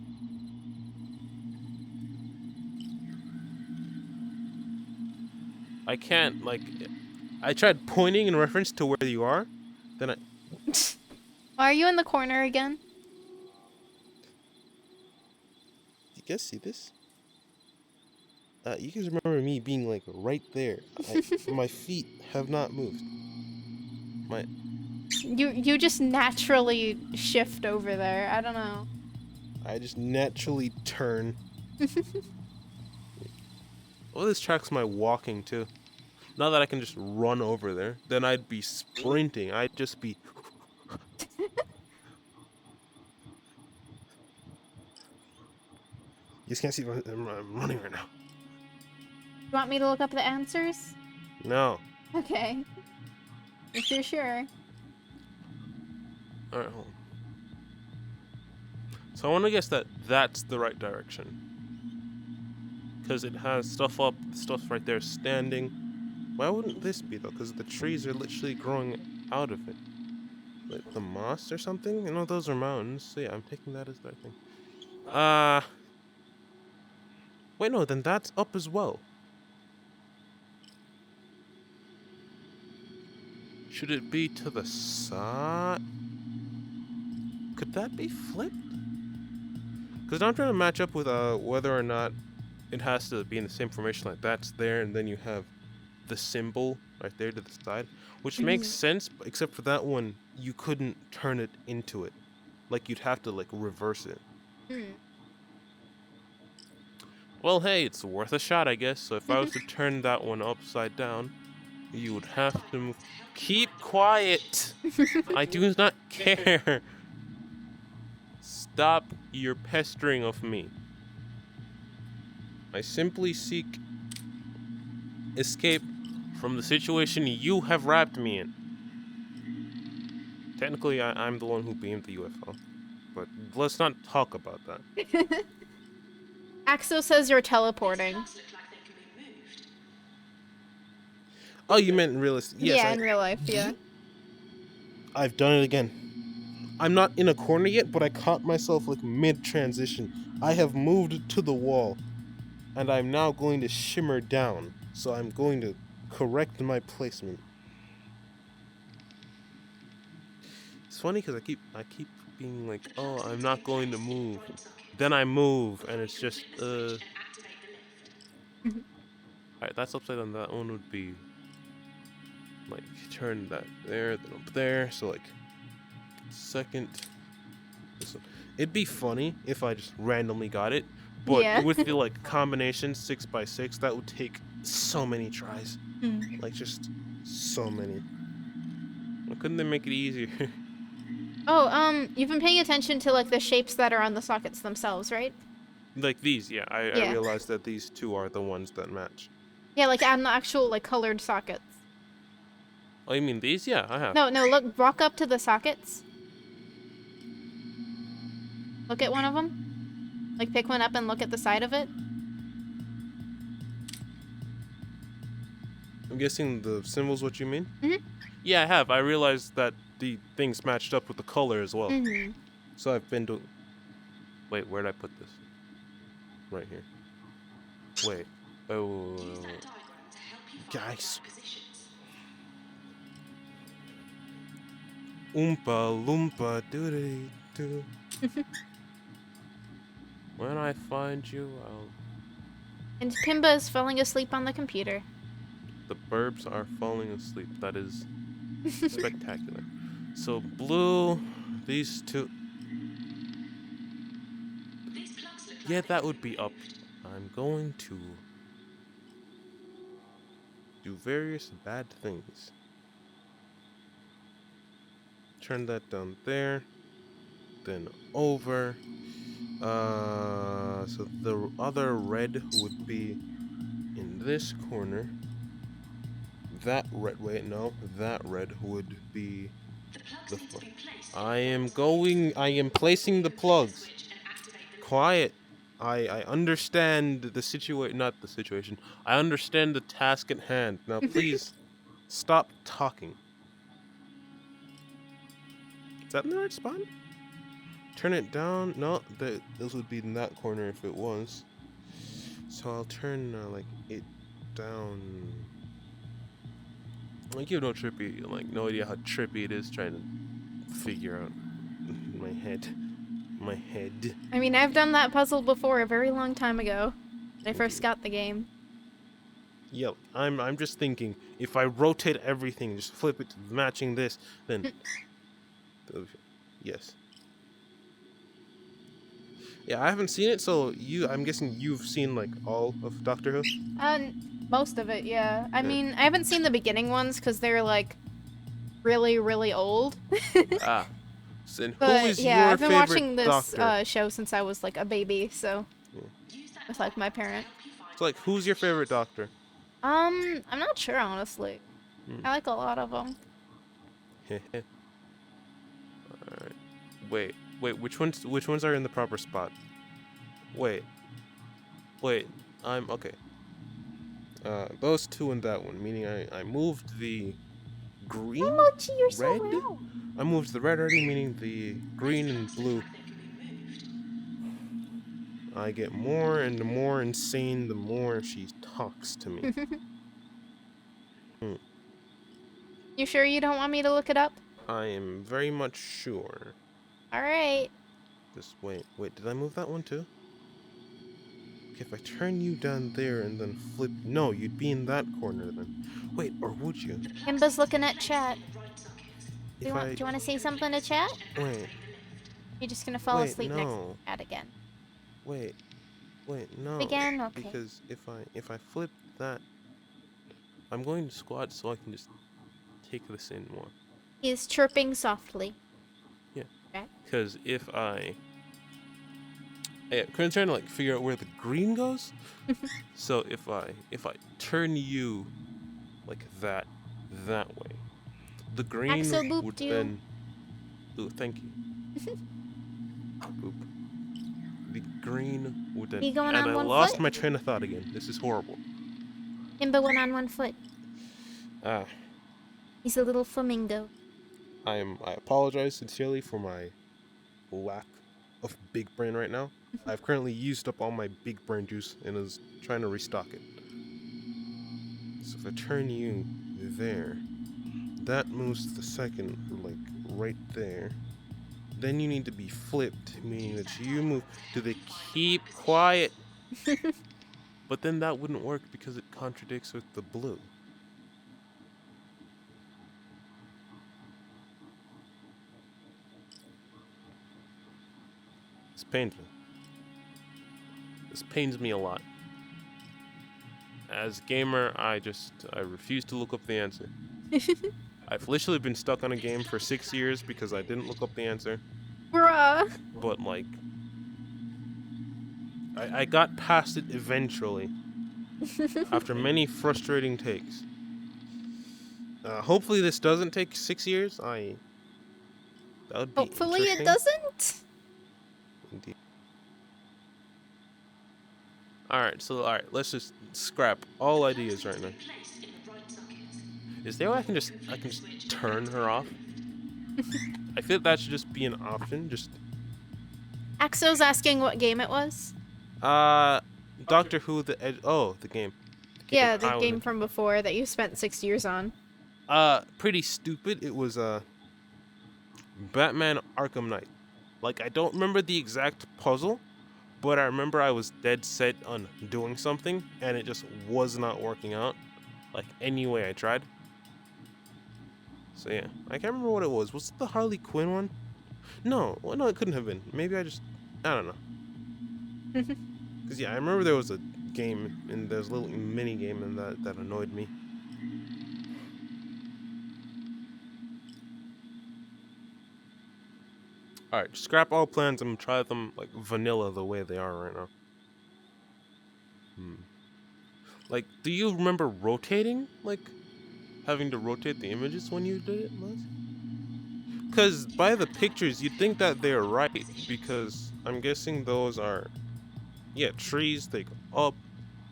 I can't, like... I tried pointing in reference to where you are, then I... Are you in the corner again? You guys see this? You guys remember me being, like, right there. My feet have not moved. You just naturally shift over there. I don't know. I just naturally turn. Oh, this tracks my walking, too. Not that I can just run over there. Then I'd be sprinting. I'd just be... You just can't see I'm running right now. You want me to look up the answers? No. Okay. If you're sure. Alright, hold on. So I want to guess that that's the right direction. Because it has stuff up, stuff right there standing. Why wouldn't this be though? Because the trees are literally growing out of it. Like the moss or something? You know, those are mountains. So yeah, I'm taking that as the right thing. Wait, no, then that's up as well. Should it be to the side? Could that be flipped? Because I'm trying to match up with whether or not it has to be in the same formation, like that's there, and then you have the symbol right there to the side, which makes sense, except for that one, you couldn't turn it into it. Like, you'd have to, like, reverse it. Well, hey, it's worth a shot, I guess. So if I was to turn that one upside down, you would have to move. Keep quiet! I do not care! Stop your pestering of me. I simply seek escape from the situation you have wrapped me in. Technically, I'm the one who beamed the UFO. But let's not talk about that. Axo says you're teleporting. Oh, you meant realistic? Yes, Yeah, in real life, yeah. I've done it again. I'm not in a corner yet, but I caught myself like mid-transition. I have moved to the wall, and I'm now going to shimmer down. So I'm going to correct my placement. It's funny because I keep being like, oh, I'm not going to move. Then I move, and it's just Alright, that's upside down. That one would be like turn that there, then up there. So like second. This one. It'd be funny if I just randomly got it, but Yeah. with the like combination 6x6, that would take so many tries. Like just so many. Why couldn't they make it easier? Oh, you've been paying attention to like the shapes that are on the sockets themselves, right? Like these, yeah. I realized that these two are the ones that match. Yeah, like on the actual like colored sockets. Oh, you mean these? Yeah, I have. No, look, walk up to the sockets. Look at one of them. Like pick one up and look at the side of it. I'm guessing the symbol's what you mean? Mm-hmm. Yeah, I have. I realized that the things matched up with the color as well. Mm-hmm. So I've been doing... Wait, where'd I put this? Right here. Wait. Oh... Guys. Oompa loompa doody doo. When I find you, I'll... And Pimba is falling asleep on the computer. The burbs are falling asleep. That is spectacular. So blue, these two... Yeah, that would be up. I'm going to do various bad things. Turn that down there, then over. So the other red would be in this corner. That red, wait, no, that red would be the I am placing the plugs. Quiet. I understand the situation, not the situation. I understand the task at hand. Now please stop talking. Is that in the right spot? Turn it down. No, those would be in that corner if it was. So I'll turn like it down. Like you have no trippy, like no idea how trippy it is trying to figure out my head. I mean, I've done that puzzle before a very long time ago. When I first got the game. Yep, I'm just thinking if I rotate everything, just flip it to matching this, then yes. Yeah, I haven't seen it, so I'm guessing you've seen like all of Doctor Who? Most of it, yeah. I mean, I haven't seen the beginning ones because they're like really, really old. Ah. So who But is yeah, your I've been favorite watching this doctor? show since I was like a baby, so with like my parent. So like, who's your favorite doctor? I'm not sure honestly. I like a lot of them. Alright. Wait, which ones are in the proper spot? Wait, I'm okay. Those two and that one, meaning I moved the green, Emoji, you're so red. loud. I moved the red already, meaning the green and blue. I get more and more insane the more she talks to me. Hmm. You sure you don't want me to look it up? I am very much sure. Alright. Just wait, did I move that one too? Okay, if I turn you down there and then flip, no, you'd be in that corner then. Wait, or would you? Kimba's looking at chat. Do If I, you want to say something to chat? wait, You're just gonna fall asleep next to no, chat again. wait, no, Again? Okay. because if I flip that, I'm going to squat so I can just take this in more. He is chirping softly. Yeah. Okay. Because if I, yeah, I'm trying to like figure out where the green goes. So if I turn you like that way, the green Axel booped would you. then. Ooh, thank you. Boop. The green would then. He going And on I one lost foot? my train of thought again. This is horrible. Kimba went on one foot. Ah, He's a little flamingo. I apologize sincerely for my lack of big brain right now. I've currently used up all my big brain juice and is trying to restock it. So if I turn you there, that moves the second, like, right there. Then you need to be flipped, meaning that you move. Do they keep quiet? But then that wouldn't work because it contradicts with the blue. It's painful. This pains me a lot. As a gamer, I refuse to look up the answer. I've literally been stuck on a game for 6 years because I didn't look up the answer. Bruh. But like, I got past it eventually after many frustrating takes. Hopefully this doesn't take 6 years. That would be Hopefully it interesting. doesn't. Indeed. Alright, let's just scrap all ideas right now. Is there a way I can just turn her off? I feel that should just be an option. Just Axel's asking what game it was. Doctor Who the Edge. Oh, the game. Yeah, the game from before that you spent 6 years on. Pretty stupid. It was Batman Arkham Knight. Like, I don't remember the exact puzzle, but I remember I was dead set on doing something, and it just was not working out. Like, any way I tried. So yeah, I can't remember what it was. Was it the Harley Quinn one? No, well, no, it couldn't have been. Maybe I don't know. Because yeah, I remember there was a game, and there's a little mini game in that annoyed me. Alright, scrap all plans and try them like vanilla the way they are right now. Like, do you remember rotating? Like, having to rotate the images when you did it, Liz? Because by the pictures, you'd think that they're right, because I'm guessing those are, yeah, trees, they go up,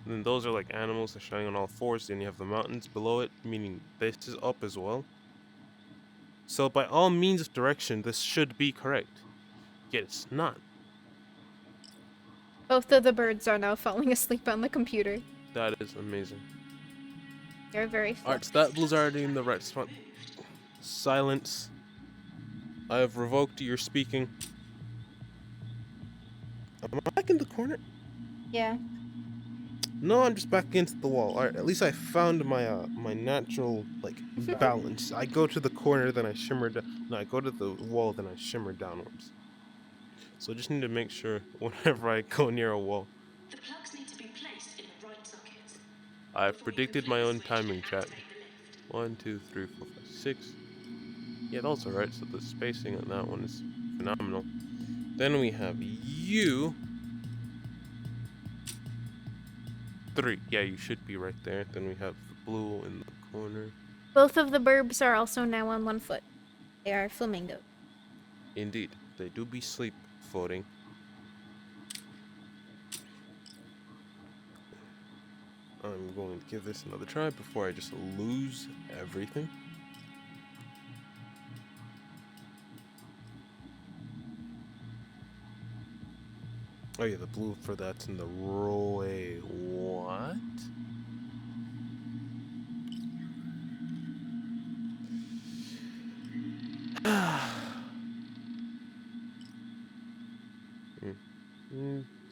and then those are like animals, they're shining on all fours, then you have the mountains below it, meaning this is up as well. So by all means of direction, this should be correct. Yet it's not. Both of the birds are now falling asleep on the computer. That is amazing. They're very Alright, so that blue's already in the right spot. Silence. I have revoked your speaking. Am I back in the corner? Yeah. No, I'm just back against the wall. Alright, at least I found my my natural, like, balance. I go to the corner, then I shimmer down. No, I go to the wall, then I shimmer downwards. So I just need to make sure whenever I go near a wall. The plugs need to be placed in the right sockets. I've predicted my own timing, chat. 1, 2, 3, 4, 5, 6. Yeah, that's alright, so the spacing on that one is phenomenal. Then we have you. 3. Yeah, you should be right there. Then we have the blue in the corner. Both of the burbs are also now on one foot. They are flamingo. Indeed. They do be sleep floating. I'm going to give this another try before I just lose everything. Oh yeah, the blue for that's in the roy. What?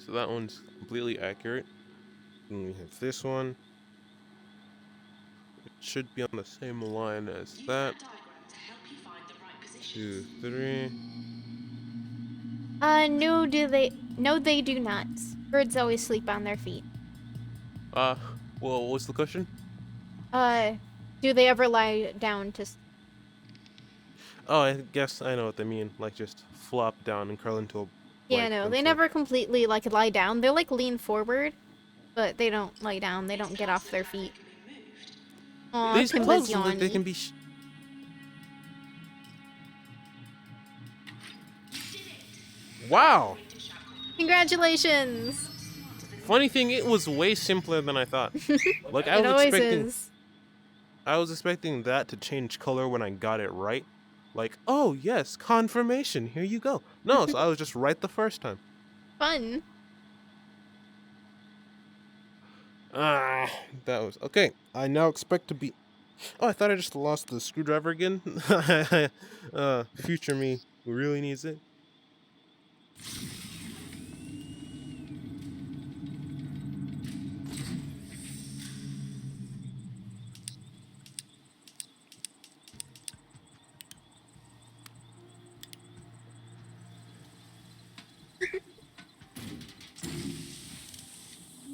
So that one's completely accurate. And we have this one. It should be on the same line as that. 2, 3. No, they do not. Birds always sleep on their feet. Well, what's the question? Do they ever lie down to... Oh, I guess I know what they mean. Like just flop down and curl into a Yeah, blank no, they pencil. never completely, like, lie down. They'll, like, lean forward, but they don't lie down. They don't get off their feet. Aw, These Pimba's gloves look like they yawny. can be. Wow! Congratulations! Funny thing, it was way simpler than I thought. Like It always is. I was expecting that to change color when I got it right. Like, oh yes, confirmation. Here you go. No, so I was just right the first time. Fun. Ah, that was okay. I now expect to be. Oh, I thought I just lost the screwdriver again. Future me who really needs it.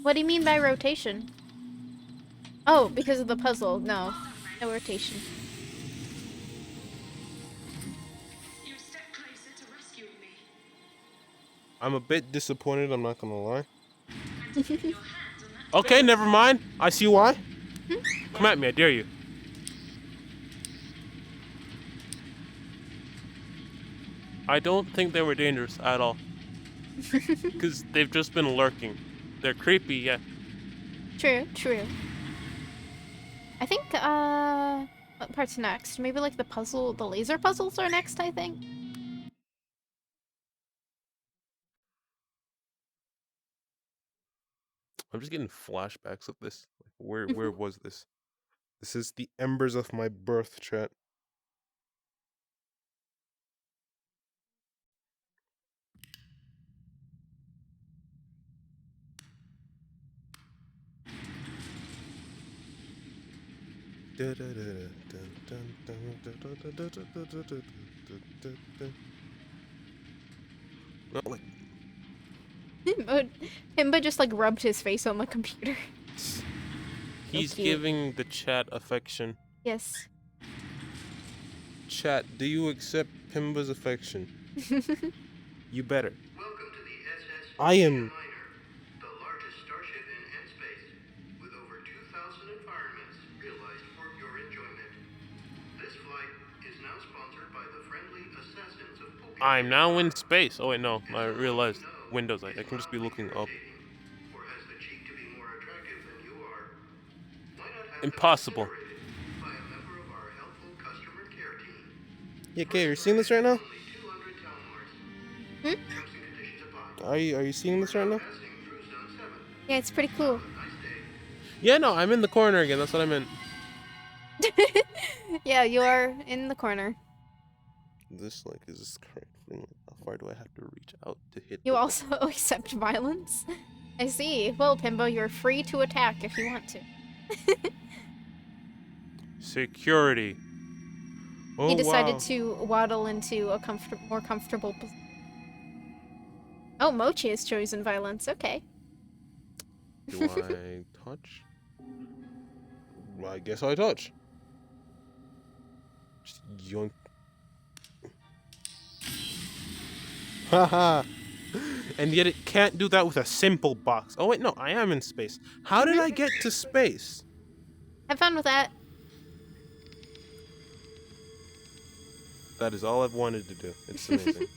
What do you mean by rotation? Oh, because of the puzzle. No. No rotation. You're a step closer to rescuing me. I'm a bit disappointed. I'm not gonna lie. And to get your hands on that Okay, never mind. I see why. Come at me, I dare you. I don't think they were dangerous at all. Because they've just been lurking. They're creepy, yeah. True, true. I think, what part's next? Maybe, like, the laser puzzles are next, I think? I'm just getting flashbacks of this. Like, where was this? This is the embers of my birth, chat. Not like Himba just, like, rubbed his face on the computer. he's cute. giving the chat affection. Yes. Chat, do you accept Pimba's affection? You better. Welcome to the SS I am. Miner, the largest starship in N-space, with over 2,000 environments realized for your enjoyment. This flight is now sponsored by the friendly assassins of PoayoKyo. I'm now in space. Oh wait, no. I realized Windows. I can just be looking up. Or has the cheek to be more attractive than you are. Why not have Impossible. them decorated by a member of our helpful customer care team? Yeah, Kay, you're seeing this right now? Only 200 town marks. Hmm? Terms and conditions apply. Are you seeing this right now? Passing through zone 7. Yeah, it's pretty cool. Nice day. Yeah, no, I'm in the corner again. That's what I meant. Yeah, you are in the corner. This is this correct thing? How far do I have to reach out to hit? You the also accept violence? I see. Well, Pimbo, you're free to attack if you want to. security? Oh, He decided wow. to waddle into a more comfortable position. Oh, Mochi has chosen violence. Okay. Do I touch? Well, I guess I touch. Just yoink. Haha. And yet it can't do that with a simple box. Oh wait, no, I am in space. How did I get to space? Have fun with that. That is all I've wanted to do. It's amazing.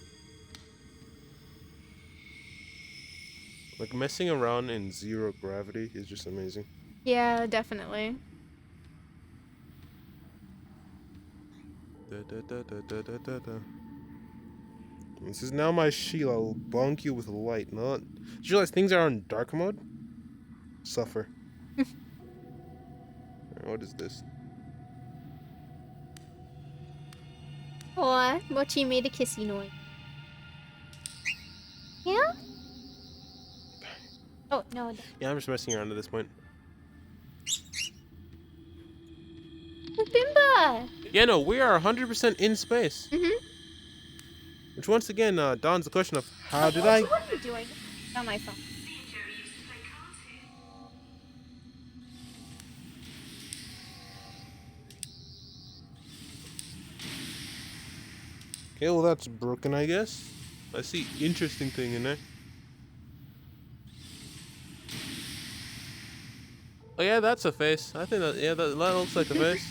Like messing around in zero gravity is just amazing. Yeah, definitely. Da, da, da, da, da, da, da, da. This is now my shield. I will bonk you with light. Not. Did you realize things are on dark mode? Suffer. What is this? Aw, Mochi made a kissy noise. Yeah? Oh, no. Yeah, I'm just messing around at this point. Bimba! Yeah, no, we are 100% in space. Mm-hmm. Which once again dawns the question of how did Mochi, I... what are you doing? On my phone. Me and Joey used to play cards here. Okay, well that's broken, I guess. I see interesting thing in there. Oh yeah, that's a face. I think that, yeah, that looks like a face.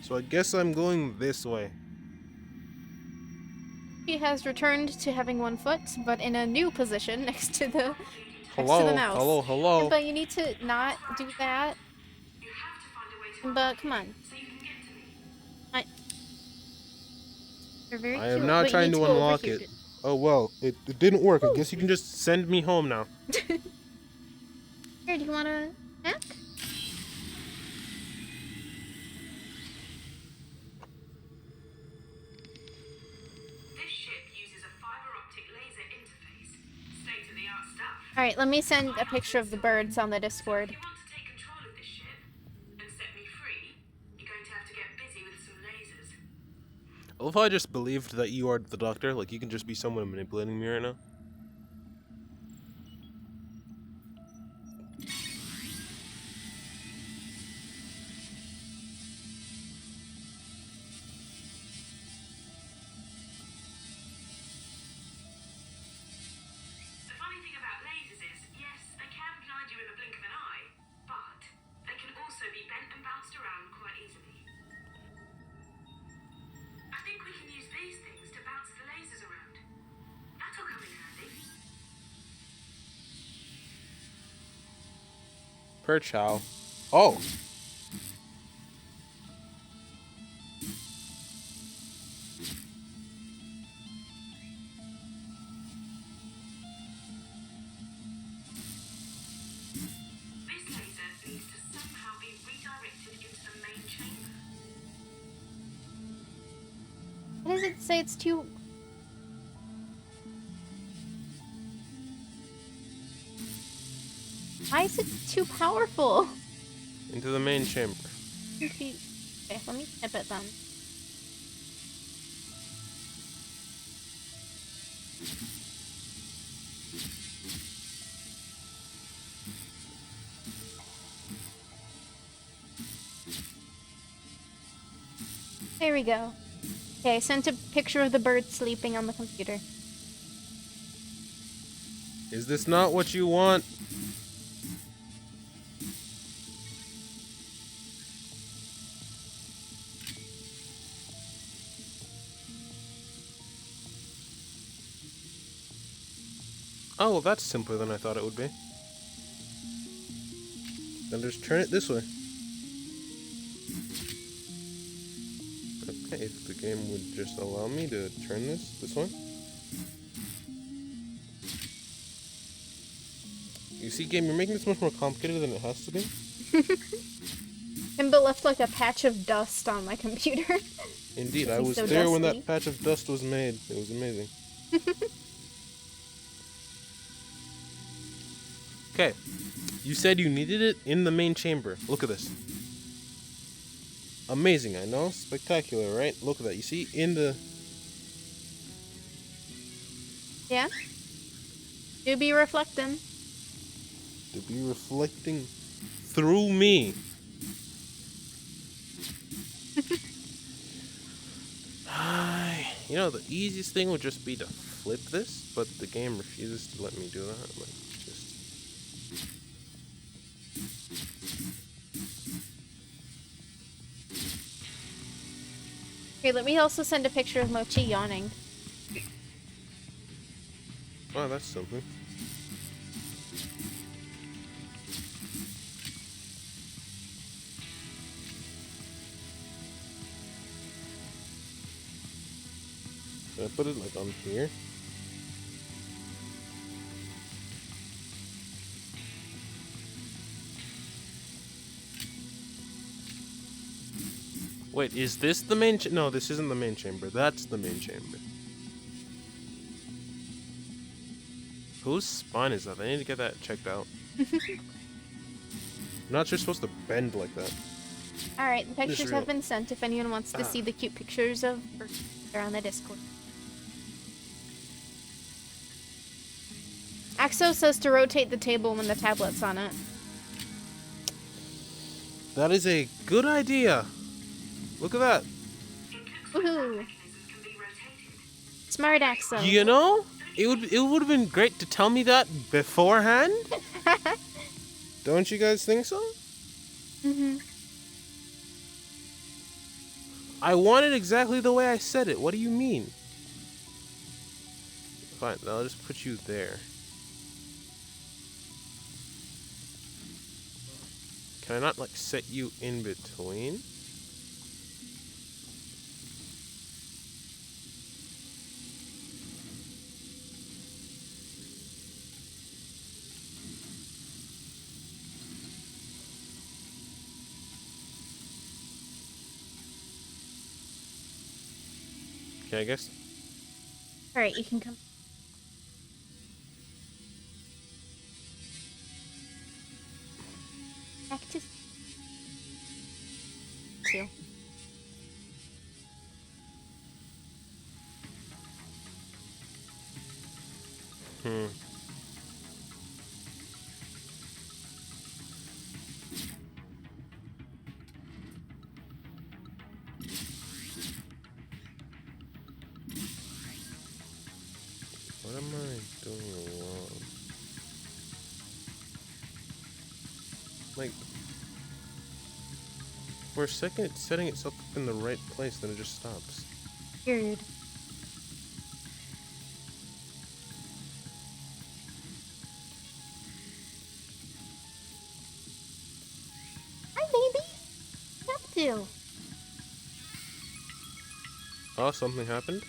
So I guess I'm going this way. He has returned to having one foot, but in a new position next to the Hello, mouse. hello, hello. But you need to not do that. You have to find a way to But come on. so you can get to me. You're very I cute, am now but you trying need to go over unlock here it. Oh well, it didn't work. I guess you can just send me home now. Here, do you want a snack? This ship uses a fiber optic laser interface. State of the art stuff. Alright, let me send a picture of the birds on the Discord. If you want to take control of this ship and set me free, you're going to have to get busy with some lasers. I love how I just believed that you are the doctor. Like you can just be someone manipulating me right now. The funny thing about lasers is, yes, they can blind you in the blink of an eye, but they can also be bent and bounced around quite easily. I think we can use these things to bounce the lasers around. That'll come in handy. Per chow. Oh. This laser needs to somehow be redirected into the main chamber. What does it say? It's too... Why is it too powerful? Into the main chamber. Okay, let me snip it then. There we go. Okay, I sent a picture of the bird sleeping on the computer. Is this not what you want? Oh, well, that's simpler than I thought it would be. Then just turn it this way. Okay, if the game would just allow me to turn this way. You see, game, you're making this much more complicated than it has to be. Kimba left like a patch of dust on my computer. Indeed, Is I he was so there when dusty? that patch of dust was made. It was amazing. Okay, you said you needed it in the main chamber. Look at this. Amazing, I know. Spectacular, right? Look at that. You see, in the... Yeah? Do be reflecting. To be reflecting through me. You know, the easiest thing would just be to flip this, but the game refuses to let me do that. Like, just... Okay, let me also send a picture of Mochi yawning. Oh, that's something. Should I put it like on here? Wait, is this the main no, this isn't the main chamber. That's the main chamber. Whose spine is that? I need to get that checked out. Not sure supposed to bend like that. Alright, the pictures real. have been sent if anyone wants to see the cute pictures of they're on the Discord. Axo says to rotate the table when the tablet's on it. That is a good idea. Look at that. Woohoo! Smart Axo. You know, it would have been great to tell me that beforehand. Don't you guys think so? Mhm. I want it exactly the way I said it. What do you mean? Fine, I'll just put you there. Can I not, like, set you in between? Okay, I guess. Alright, you can come. Cactus. Two. Hmm. What am I doing wrong? Like, for a second, it's setting itself up in the right place, then it just stops. Weird. Hi, baby. What up to? Oh, something happened?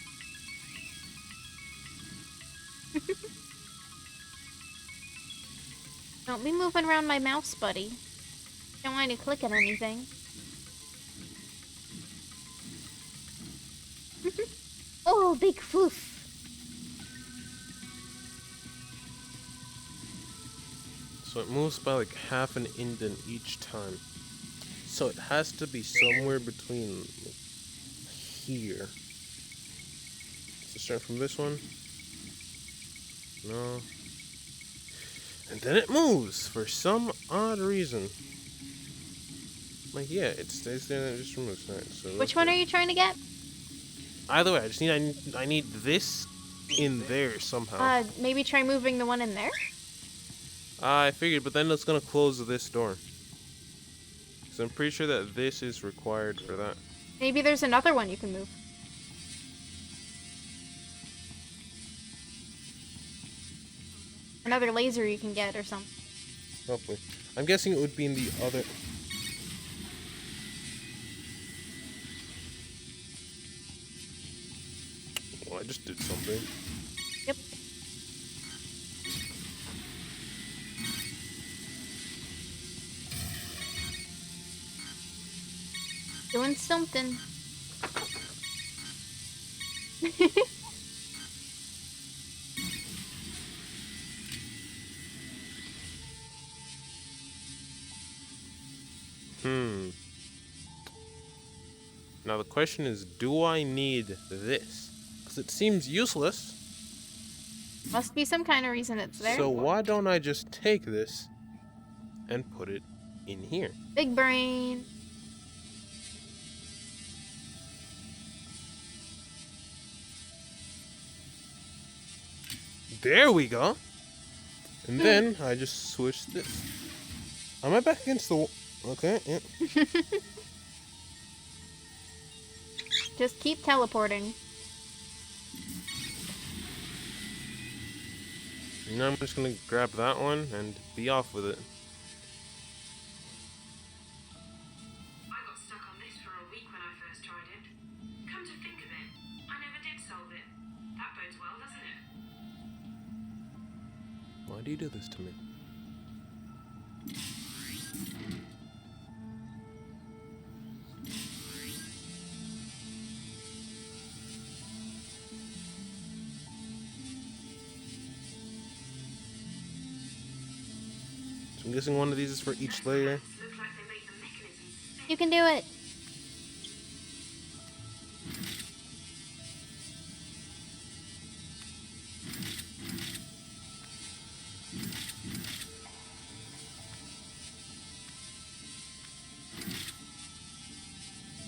Don't be moving around my mouse, buddy. Don't want you to click on anything. Oh, big foof. So it moves by like half an indent each time. So it has to be somewhere between like, here. So start from this one. No. And then it moves for some odd reason. Like, yeah, it stays there and it just removes. Alright, so Which one are you trying to get? Either way, I need this in there somehow. Maybe try moving the one in there? I figured, but then it's gonna close this door. So I'm pretty sure that this is required for that. Maybe there's another one you can move. Another laser you can get or something. Hopefully. I'm guessing it would be in the other... Well, I just did something. Yep. Doing something. Now the question is, do I need this? Because it seems useless. Must be some kind of reason it's there. So why don't I just take this and put it in here? Big brain. There we go. And then I just switch this. Am I back against the wall? Okay, yeah. Just keep teleporting. Now I'm just gonna grab that one and be off with it. I got stuck on this for a week when I first tried it. Come to think of it, I never did solve it. That bodes well, doesn't it? Why do you do this to me? So I'm guessing one of these is for each layer. Looks like they make the mechanism spin. You can do it.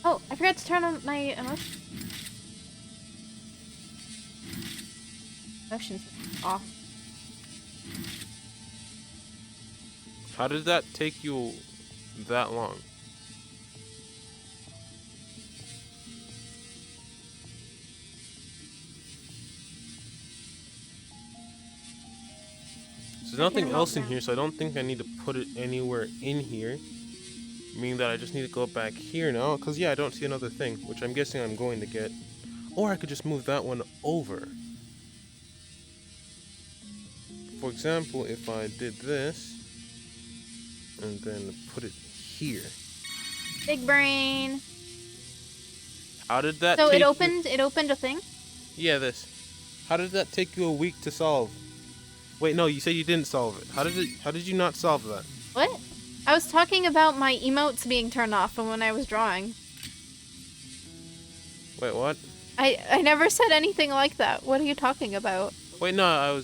Oh, I forgot to turn on my emotions off. How did that take you that long? There's nothing else in here, so I don't think I need to put it anywhere in here. Meaning that I just need to go back here now, because yeah, I don't see another thing, which I'm guessing I'm going to get. Or I could just move that one over. For example, if I did this, and then put it here. Big brain. How did that So take it opened a thing? Yeah, this. How did that take you a week to solve? Wait, no, you said you didn't solve it. How did you not solve that? What? I was talking about my emotes being turned off from when I was drawing. Wait, what? I never said anything like that. What are you talking about? Wait, no,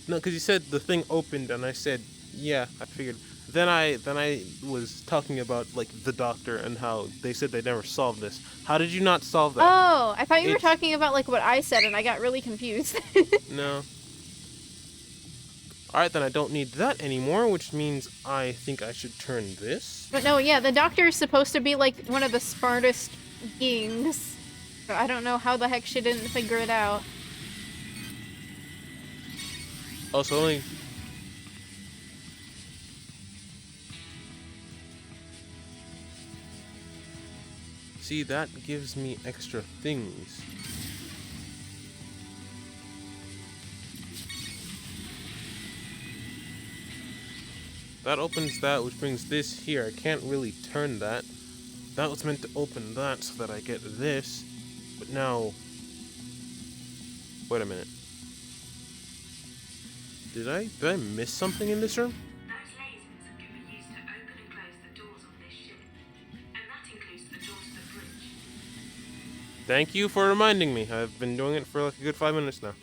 because you said the thing opened, and I said, yeah, I figured. Then I was talking about, like, the doctor and how they said they never solved this. How did you not solve that? Oh, I thought you were It's- talking about, like, what I said, and I got really confused. No. Alright, then I don't need that anymore, which means I think I should turn this. But no, yeah, the doctor is supposed to be, like, one of the smartest beings. So I don't know how the heck she didn't figure it out. Oh, so only... See, that gives me extra things. That opens that, which brings this here. I can't really turn that. That was meant to open that so that I get this. But now... Wait a minute. Did I miss something in this room? Those lasers can be used to open and close the doors on this ship. And that includes the door to the bridge. Thank you for reminding me. I've been doing it for like a good 5 minutes now.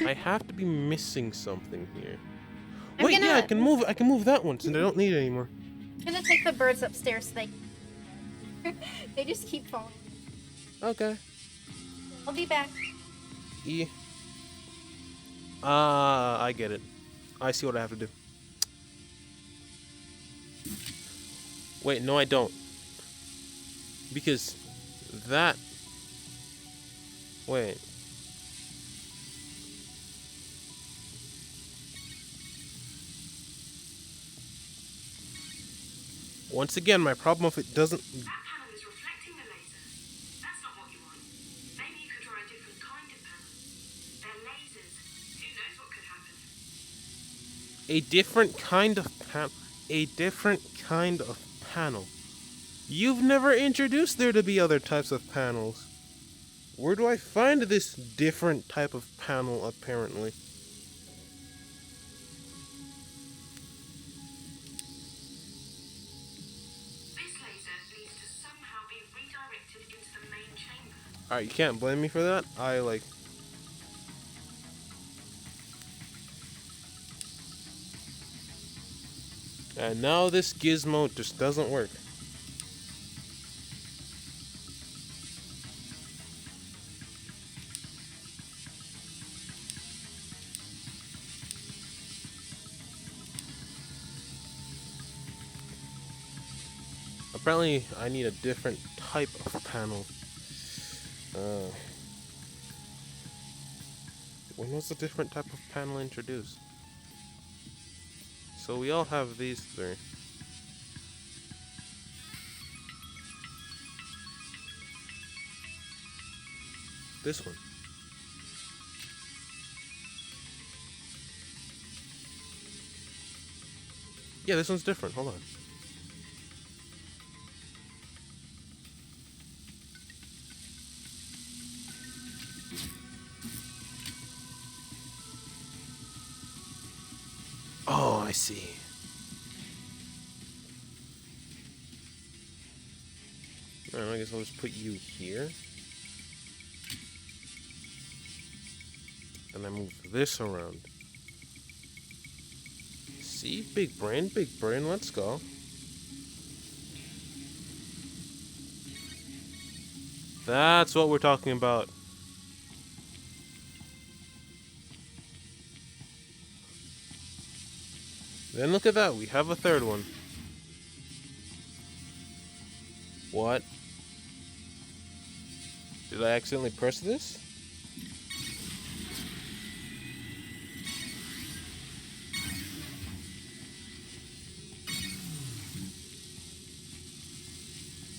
I have to be missing something here. I'm Wait, yeah, I gonna- can move that one since I don't need it anymore. I'm gonna take the birds upstairs so they just keep falling. Okay. I'll be back. I get it. I see what I have to do. Wait, no I don't. Because that... Wait. Once again, my problem if it doesn't... That panel is reflecting the laser. That's not what you want. Maybe you could draw a different kind of panel. They're lasers. Who knows what could happen? A different kind of A different kind of panel. You've never introduced there to be other types of panels. Where do I find this different type of panel, apparently? This laser needs to somehow be redirected into the main chamber. Alright, you can't blame me for that. And now this gizmo just doesn't work. Apparently, I need a different type of panel. When was a different type of panel introduced? So we all have these three. This one. Yeah, this one's different. Hold on. Oh, I see. Alright, I guess I'll just put you here. And I move this around. See? Big brain, let's go. That's what we're talking about. Then look at that, we have a third one. What? Did I accidentally press this?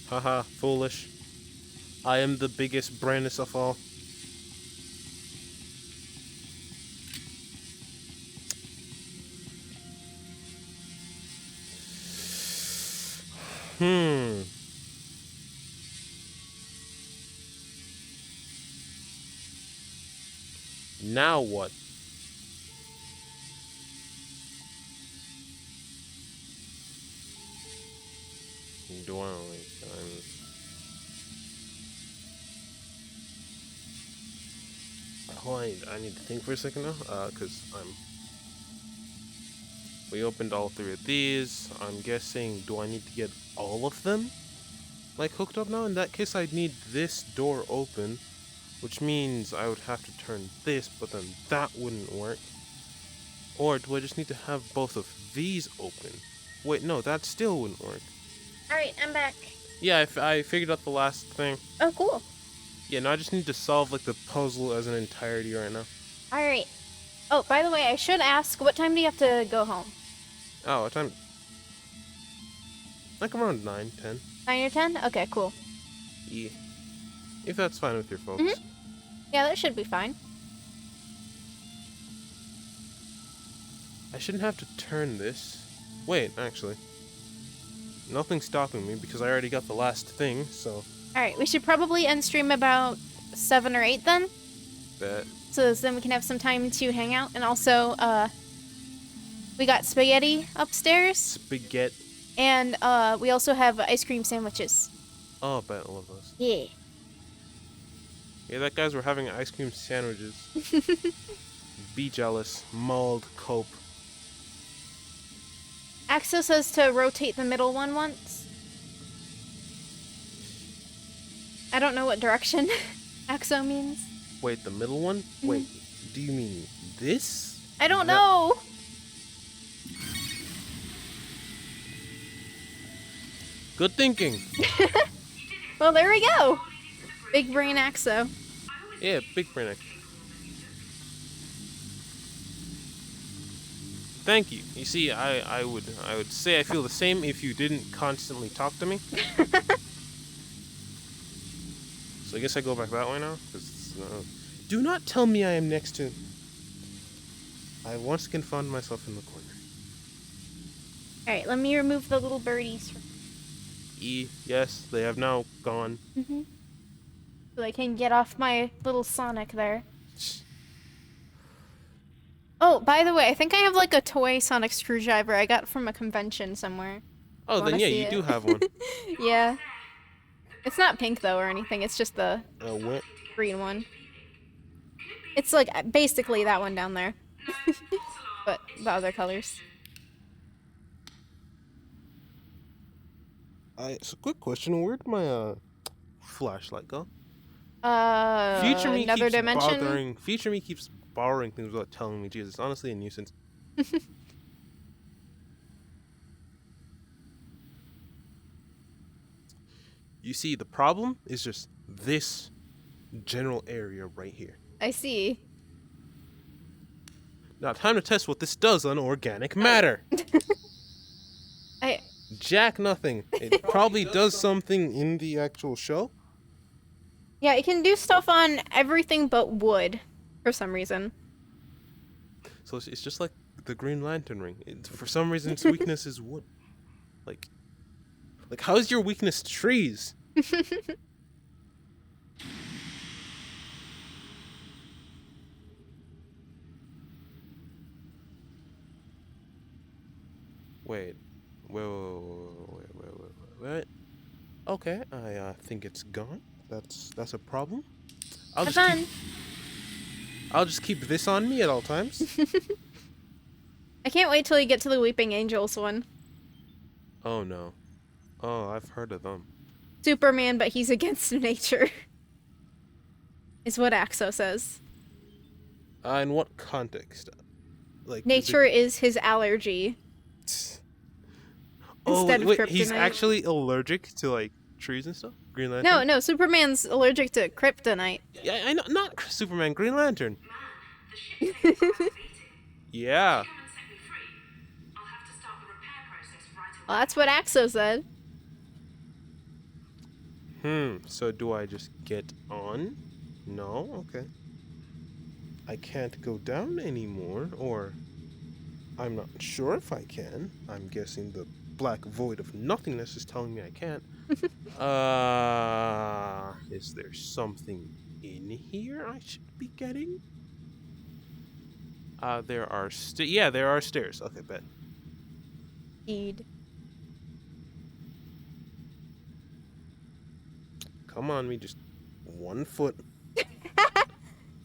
Haha, foolish. I am the biggest brainest of all. Hmm. Now what? Do I only hold on, I need to think for a second now, cause we opened all three of these. I'm guessing, do I need to get all of them like hooked up now? In that case, I'd need this door open, which means I would have to turn this, but then that wouldn't work. Or do I just need to have both of these open? Wait, no, that still wouldn't work. Alright, I'm back. Yeah, I figured out the last thing. Oh, cool. Yeah, now I just need to solve like the puzzle as an entirety right now. Alright. Oh, by the way, I should ask, what time do you have to go home? Oh, what time? Like around 9, 10. 9 or 10? Okay, cool. Yeah. If that's fine with your folks. Mhm. Yeah, that should be fine. I shouldn't have to turn this. Wait, actually. Nothing's stopping me because I already got the last thing, so... Alright, we should probably end stream about 7 or 8 then. Bet. So then we can have some time to hang out. And also, we got spaghetti upstairs. Spaghetti. And we also have ice cream sandwiches. Oh, bet. I love those. Yeah. Yeah, that guys were having ice cream sandwiches. Be jealous. Mauled cope. Axo says to rotate the middle one once. I don't know what direction Axo means. Wait, the middle one? Wait, do you mean this? I don't know. Good thinking. Well, there we go. Big brain Axo. Yeah, big brain. Thank you. You see, I would say I feel the same if you didn't constantly talk to me. So I guess I go back that way now. Do not tell me I am next to. I once again found myself in the corner. All right, let me remove the little birdies. Yes, they have now gone. So I can get off my little Sonic there. Oh, by the way, I think I have like a toy Sonic screwdriver I got from a convention somewhere. Oh, then yeah, you do have one. Yeah. It's not pink though or anything. It's just the What? green one. It's like basically that one down there. But the other colors. So quick question, where'd my flashlight go? Future me another keeps dimension. Future me keeps borrowing things without telling me. Jesus, honestly a nuisance. You see, the problem is just this general area right here. I see. Now, time to test what this does on organic matter. I Jack nothing. It probably does something in the actual show. Yeah, it can do stuff on everything but wood for some reason. So it's just like the Green Lantern ring. For some reason, its weakness is wood. Like how is your weakness trees? Wait. Wait. Okay, I think it's gone. That's a problem. I'll Have just fun. I'll just keep this on me at all times. I can't wait till you get to the Weeping Angels one. Oh no. Oh, I've heard of them. Superman, but he's against nature. Is what Axo says. In what context? Like Nature is his allergy. Oh Instead of wait, he's kryptonite. actually allergic to like trees and stuff. Green Lantern. No, Superman's allergic to kryptonite. Yeah, I know. Not Superman. Green Lantern. Man, the ship's taking quite a beating. Yeah. Come and set me free. I'll have to start the repair process right away. Well, that's what Axo said. So do I just get on? No. Okay. I can't go down anymore, or I'm not sure if I can. I'm guessing the black void of nothingness is telling me I can't. Is there something in here I should be getting? There are there are stairs. Okay, bet. Indeed. Come on, me just 1 foot. If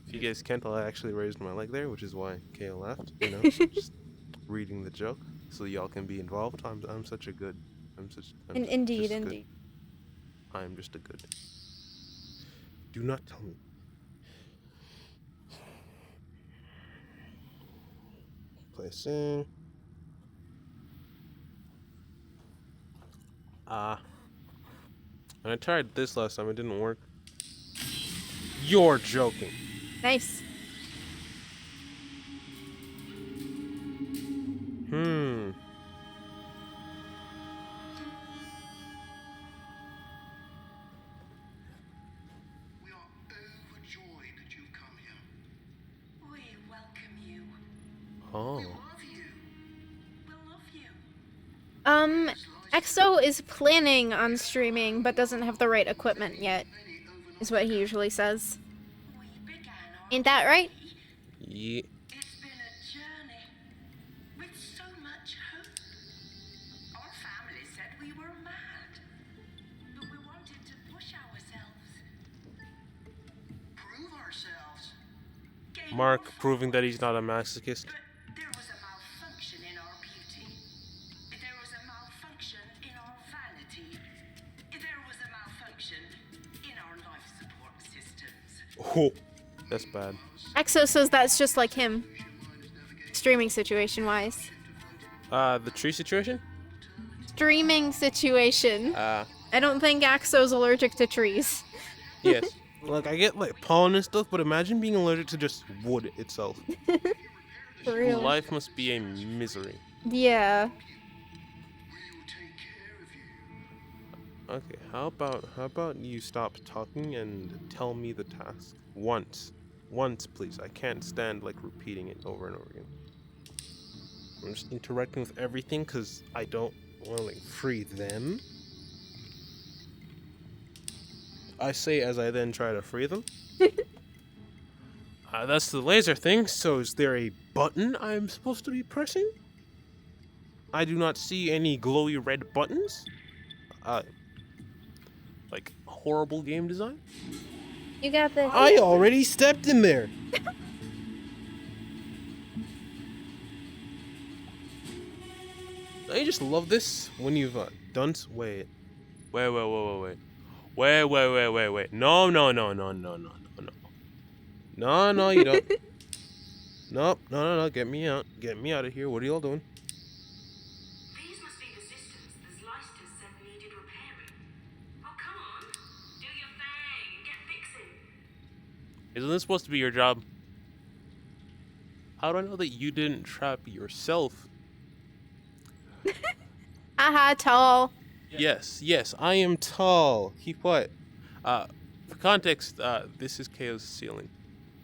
you guys can't tell, I actually raised my leg there, which is why Kale laughed. You know, just reading the joke so y'all can be involved. I'm such a good. Indeed. I'm just a good. Do not tell me. Placing. And I tried this last time, it didn't work. You're joking. Nice. We are overjoyed that you've come here. We welcome you. Oh. We love you. We'll love you. Exo is planning on streaming, but doesn't have the right equipment yet, is what he usually says. We began our Ain't that right? Yeah. It's been a journey with so much hope. Our family said we were mad, but we wanted to push ourselves. Prove ourselves. Gain Mark more proving that followers. he's not a masochist. But there was a malfunction in our beauty. There was a malfunction in our vanity. There was a malfunction in our life support systems. Oh, that's bad. Exo says that's just like him. Streaming situation wise. The tree situation? Streaming situation. Uh, I don't think Axo's allergic to trees. yes. Like, I get, like, pollen and stuff, but imagine being allergic to just wood itself. For real. Life must be a misery. Yeah. We'll take care of you. Okay, how about you stop talking and tell me the task? Once, please. I can't stand, like, repeating it over and over again. I'm just interacting with everything because I don't want to, like, free them. I say as I then try to free them. That's the laser thing, so is there a button I'm supposed to be pressing? I do not see any glowy red buttons. Like, horrible game design? You got this. I already stepped in there! Don't you just love this when you've done wait. Wait. No. No, you don't. Nope. No. Get me out. Get me out of here. What are y'all doing? These must be the systems the Leicester said needed repairing. Oh, come on. Do your thing and get fixing. Isn't this supposed to be your job? How do I know that you didn't trap yourself? Haha, tall. Yes, I am tall. Keep quiet. For context, this is KO's ceiling.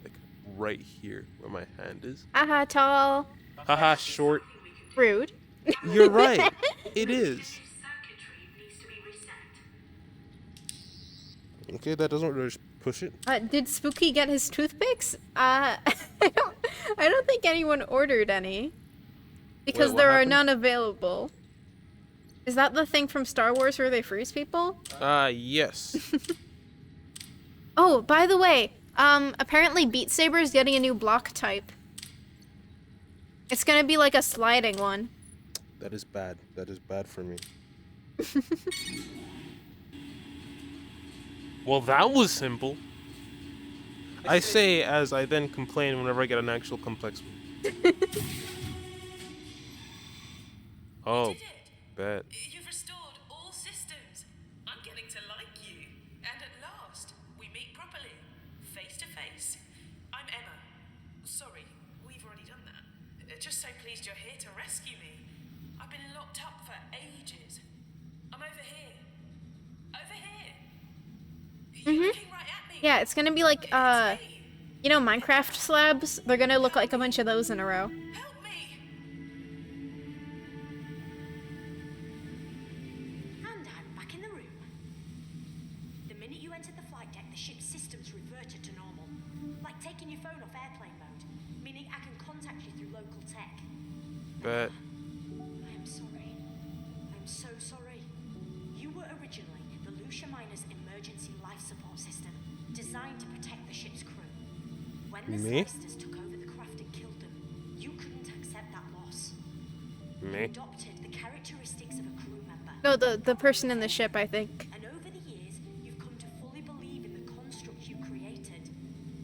Like, right here, where my hand is. Haha, tall. Haha, short. Rude. You're right. It is. Circuitry needs to be reset. Okay, that doesn't really just push it. Did Spooky get his toothpicks? I don't think anyone ordered any. Because Wait, what there are happened? none available. Is that the thing from Star Wars where they freeze people? Yes. Oh, by the way, apparently Beat Saber is getting a new block type. It's gonna be like a sliding one. That is bad. That is bad for me. Well, that was simple. I say as I then complain whenever I get an actual complex one. Oh, bet. You've restored all systems. I'm getting to like you. And at last, we meet properly, face to face. I'm Emma. Sorry, we've already done that. Just so pleased you're here to rescue me. I've been locked up for ages. I'm over here. Over here. You're looking right at me. Yeah, it's gonna be like, It's me. you know, Minecraft slabs? They're gonna look like a bunch of those in a row. Help me. And I'm back in the room. The minute you entered the flight deck, the ship's systems reverted to normal. Like taking your phone off airplane mode, meaning I can contact you through local tech. Bet. I am sorry. I'm so sorry. You were originally the Lucia Miner's emergency life support system, designed to protect the ship's crew. When the Me? Slicers took over the craft and killed them, you couldn't accept that loss. You Me? adopted the characteristics of a crew member. No, the person in the ship, I think. And over the years, you've come to fully believe in the construct you created.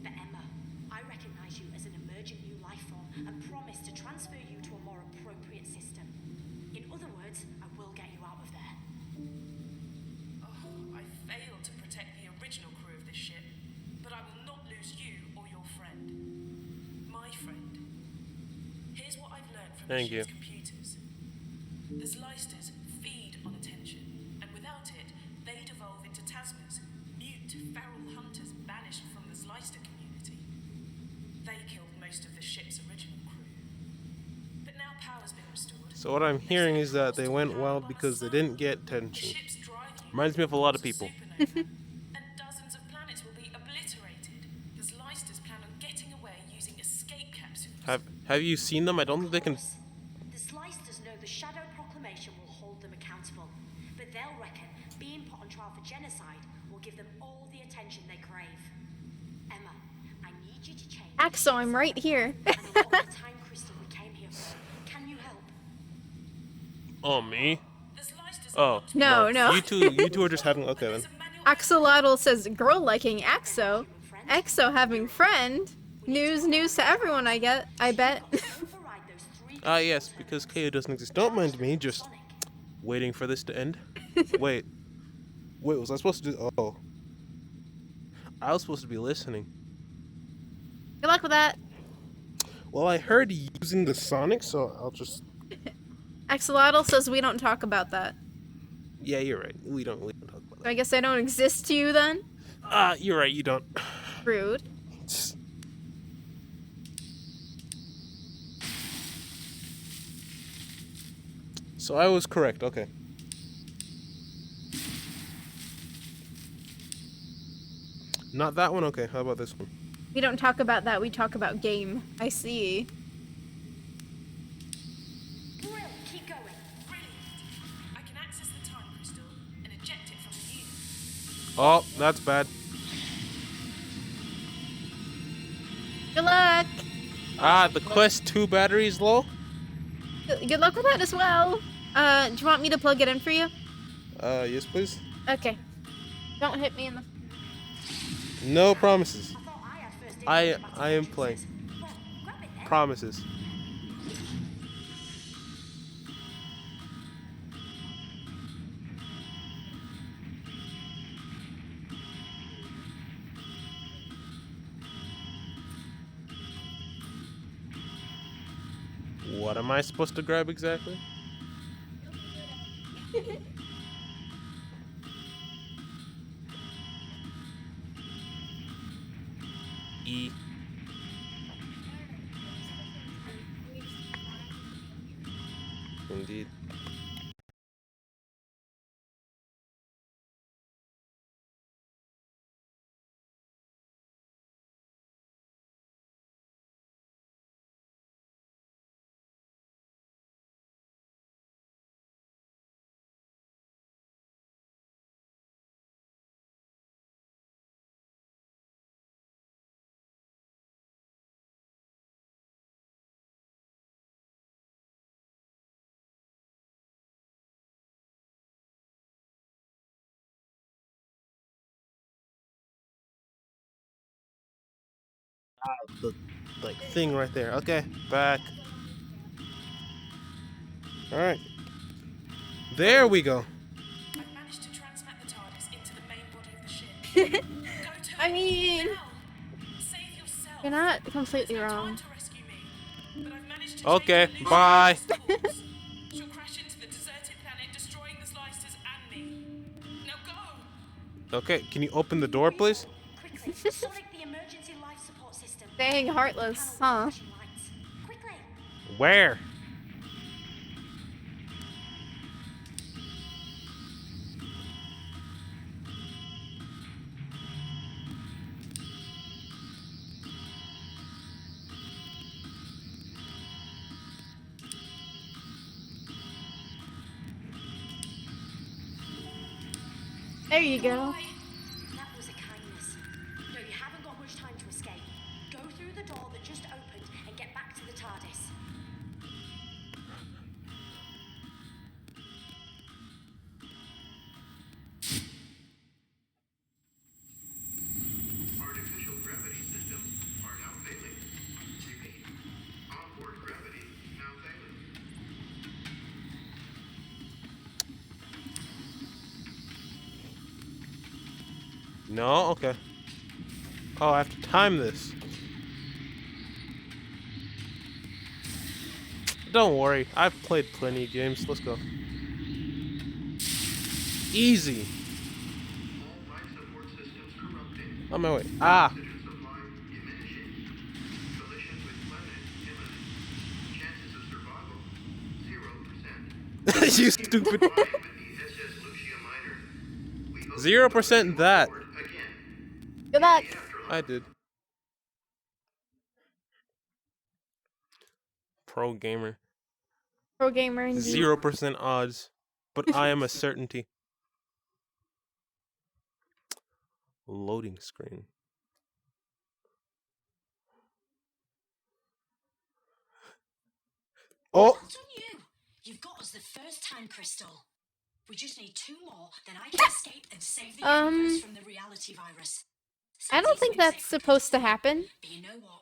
But Emma, I recognize you as an emergent new life form and promise to transfer you to a more appropriate system. In other words, I will get you out of there. Oh, I failed to protect the original crew of this ship, but I will not lose you or your friend. My friend. Here's what I've learned from Thank the ship's you. computers. The Zlysters feed on attention, and without it, they'd evolve into Tasmas, mute, feral hunters banished from the Zlyster community. They killed most of the ship's original crew. But now power's been restored. So what I'm hearing is that they went wild because they didn't get The attention. ship's driving Reminds me of a lot of people. supernova, and dozens of planets will be obliterated. The Zlysters plan on getting away using escape capsules. Have you seen them? I don't think they can. The Slicers know the Shadow Proclamation will hold them accountable, but they'll reckon being put on trial for genocide will give them all the attention they crave. Emma, I need you to change. Axel, I'm right here. And unlock the time crystal we came here for. Can you help? Oh, me? The Zlysters Oh. No. You two are just having. Okay then. There's a manual Axolotl says, girl liking Axo. Exo having friend. News to everyone, I bet. Override those three Ah, yes, because KO doesn't exist. Don't mind me, just Sonic. waiting for this to end. Wait, was I supposed to do? Oh, I was supposed to be listening. Good luck with that. Well, I heard using the Sonic, so I'll just. Axolotl says we don't talk about that. Yeah, you're right. We don't talk about So I guess I don't exist to you then? that. You're right. You don't. Rude. So I was correct. Okay. Not that one. Okay. How about this one? We don't talk about that, we talk about game. I see. Brill, keep going. brilliant. I can access the time crystal and eject it from the unit. Oh, that's bad. Good luck! Ah, the Quest 2 battery is low. Good luck with that as well. Do you want me to plug it in for you? Yes, please. Okay. Don't hit me in the... No promises. I thought I had first aid I for the am battle playing. pieces. Well, grab it then. Promises. What am I supposed to grab exactly? E. Indeed. The like thing right there. Okay, back. All right. There we go. I've managed to transmit the TARDIS into the main body of the ship. Go to I it. mean, Now. Save yourself. you're not There's completely no time wrong. to rescue me. But I've managed to Okay, change her bye. course. She'll crash into the deserted planet, destroying the Slicers and me. Now go. Okay, can you open the door, please? Quickly, Sonic the emergency life support system. Dang, heartless, huh? Flashing lights. Quickly. Where? There you go. Bye. That was a kindness. No, you haven't got much time to escape. Go through the door that just opened and get back to the TARDIS. Artificial gravity systems are now failing. Repeat. Onboard gravity now failing. No? Okay. Oh, I have to time this. Don't worry, I've played plenty of games. Let's go. Easy. All life support systems corrupting. On my way. Ah! Oxygen supply diminishing. Collision with planet imminent. Chances of survival 0%. You stupid. Flying with the SS Lucia Minor. We hope 0% you that. aboard again. Good luck. The afterlife. I did. Pro gamer. Pro gamer indeed. 0% odds. But I am a certainty. Loading screen. Oh! Well done you. You've got us the first time crystal. We just need 2 more, then I can escape and save the universe from the reality virus. I don't think that's supposed to happen. But you know what?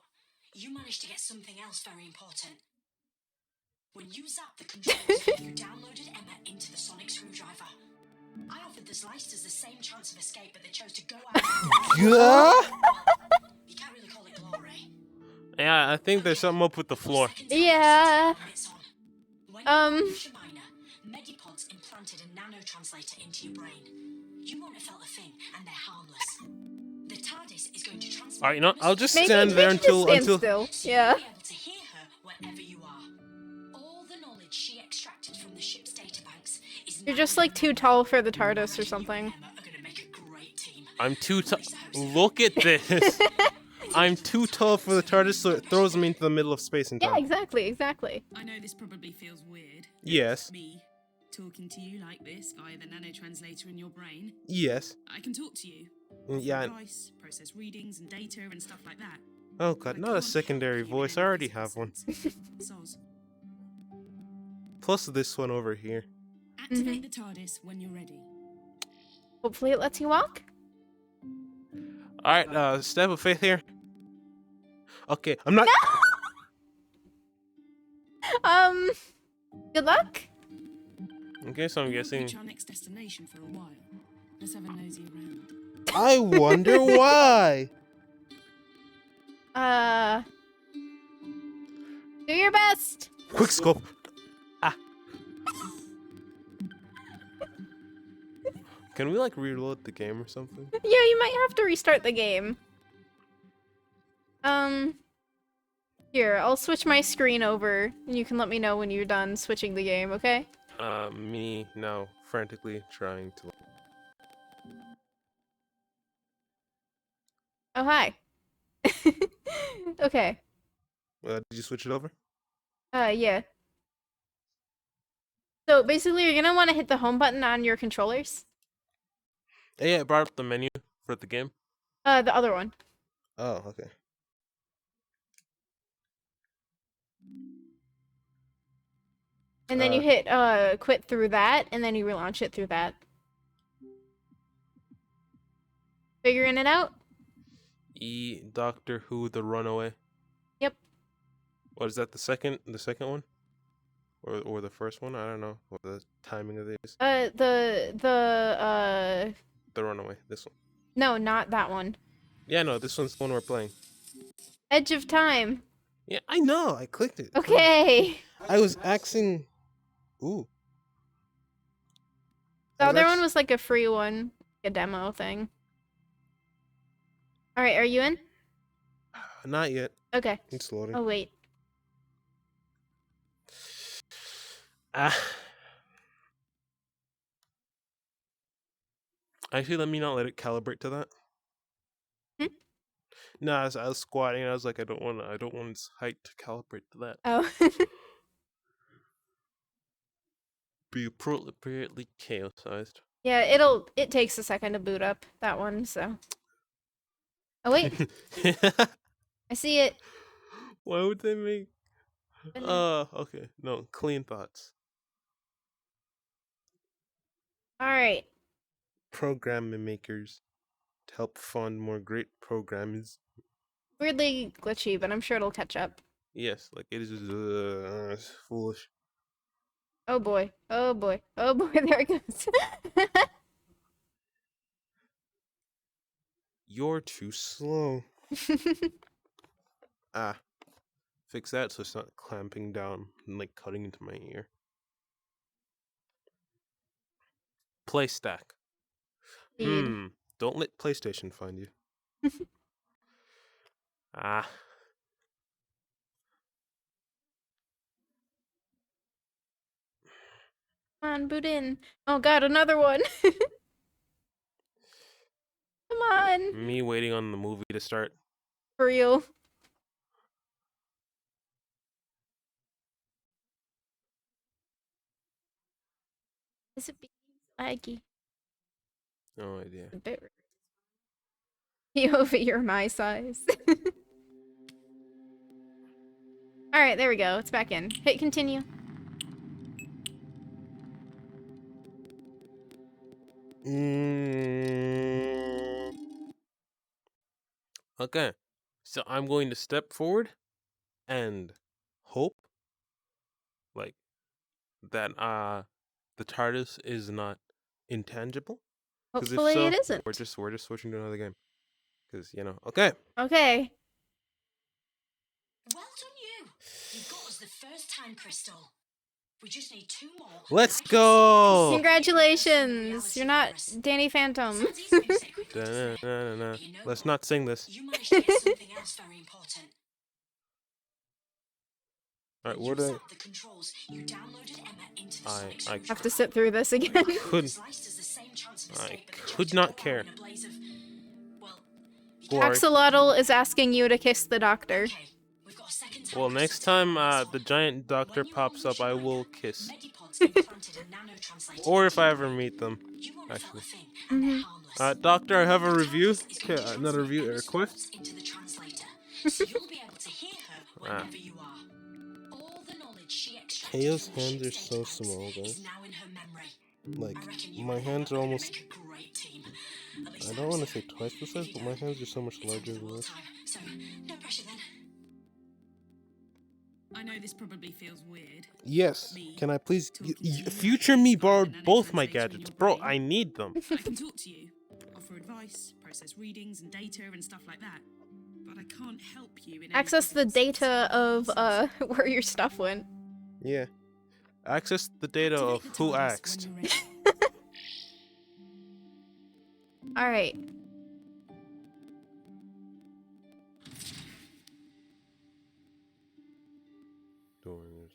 You managed to get something else very important. When you zapped the controls, you downloaded Emma into the sonic screwdriver. I offered the Slicers the same chance of escape, but they chose to go out. Yeah? You can't really call it glory. Yeah, I think there's something up with the floor. Yeah. It's on. When Um. you Lucia Minor, Medipods implanted a nanotranslator into your brain. You won't have felt a thing, and they're harmless. The TARDIS is going to transmit. Alright, you know, I'll just Maybe, stand there maybe just stand until still. So Yeah. you'll be able to hear her wherever you are. All the knowledge she extracted from the ship's databanks is You're now just like too tall for the TARDIS or something. Emma are going to make a great team. I'm too tall. Look at this. I'm too tall for the TARDIS, so it throws me into the middle of space and Yeah, time. exactly, exactly. I know this probably feels weird. Yes. Me talking to you like this via the nanotranslator in your brain. Yes. I can talk to you. Yeah. Advice, process readings and data and stuff like that. Oh god, not a secondary voice. I already have one. Soz. Plus this one over here. Activate the TARDIS when you're ready. Hopefully it lets you walk. Alright, step of faith here. Okay, I'm not. Good luck. Okay, so I'm We won't guessing. reach our next destination for a while. Let's have a nosy around. I wonder why. Do your best. Quick scope. Ah. Can we like reload the game or something? Yeah, you might have to restart the game. Here, I'll switch my screen over, and you can let me know when you're done switching the game, okay? Me now frantically trying to. Oh, hi. Okay. Did you switch it over? Yeah. So basically, you're gonna want to hit the home button on your controllers. Yeah, it brought up the menu for the game. The other one. Oh, okay. And then you hit, quit through that, and then you relaunch it through that. Figuring it out? Doctor Who: The Runaway. Yep. What is that? The second one, or the first one? I don't know what the timing of this. The Runaway. This one. no, not that one. Yeah, no, this one's the one we're playing. Edge of Time. Yeah, I know. I clicked it. Okay. I was asking. Ooh. The other one was like a free one, a demo thing. All right, are you in? Not yet. Okay. It's loading. Oh wait. Actually, let me not let it calibrate to that. Hmm? No, I was squatting. And I was like, I don't want its height to calibrate to that. Oh. Be appropriately chaos-sized. Yeah, it takes a second to boot up that one, so. Oh wait, I see it. Why would they make? Okay. No, clean thoughts. All right. Program makers to help fund more great programs. Weirdly glitchy, but I'm sure it'll catch up. Yes, like it is it's foolish. Oh boy. Oh boy. Oh boy, there it goes. You're too slow. Fix that so it's not clamping down and like cutting into my ear. Play stack. Indeed. Don't let PlayStation find you. Come on, boot in. Oh god, another one. Come on. Me waiting on the movie to start. For real. Is it being laggy? No idea. A bit. POV, you're my size. Alright, there we go. It's back in. Hit continue. Okay. So I'm going to step forward and hope like that the TARDIS is not intangible. Because if Hopefully so, it isn't. we're just switching to another game. Because okay. Okay. Well done, you. You've got us the first time crystal. We just need 2 more. Let's go. Congratulations. You're not Danny Phantom. Da-na-na-na-na. Let's not sing this. You managed to get something else very important. Alright, You where do zapped the controls. You downloaded Emma into the Sonic I Have to sit through this again. could not care. Glory. Axolotl is asking you to kiss the doctor. Well, next time the giant doctor pops up, I will kiss. Or if I ever meet them, actually. Doctor, I have a review. Okay, not a review, a request. Kayo's hands are so small, guys. Like, my hands are almost... I don't want to say twice the size, but my hands are so much larger than this. I know this probably feels weird. Yes. Can I please... Future me borrowed both my gadgets. Bro, I need them. I can talk to you, offer advice, process readings and data and stuff like that. But I can't help you in Access the data of where your stuff went. Yeah. Access the data of Activate the who TARDIS asked. when you're ready. All right. Doors.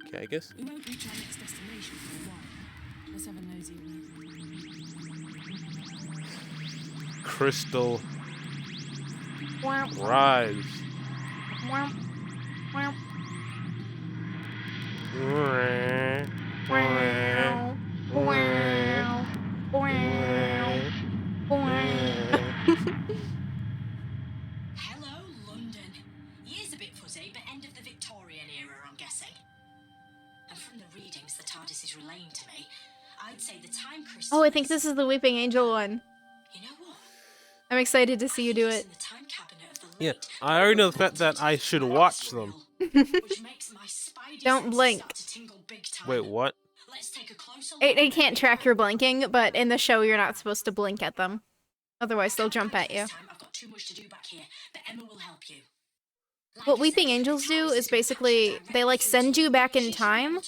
Okay, I guess. We won't reach our next destination for a while. Let's have a nosy around. Crystal Womp, rise. womp, womp, wow, wow, wow, wow. Hello, London. Year's a bit fuzzy, but end of the Victorian era, I'm guessing. And from the readings the TARDIS is relaying to me, I'd say the time crystal. Oh, I think this is the Weeping Angel one. You know what? I'm excited to see you do it. In the time cabinet of the Yeah, late I already know the fact that I should watch them. which makes my spidey Don't senses blink. start to tingle big time. Wait, what? Let's take a closer look. It can't track your blinking, but in the show you're not supposed to blink at them. Otherwise they'll jump at you. This time I've got too much to do back here, but Emma will help you. What Weeping Angels do is basically, they like send you back in time.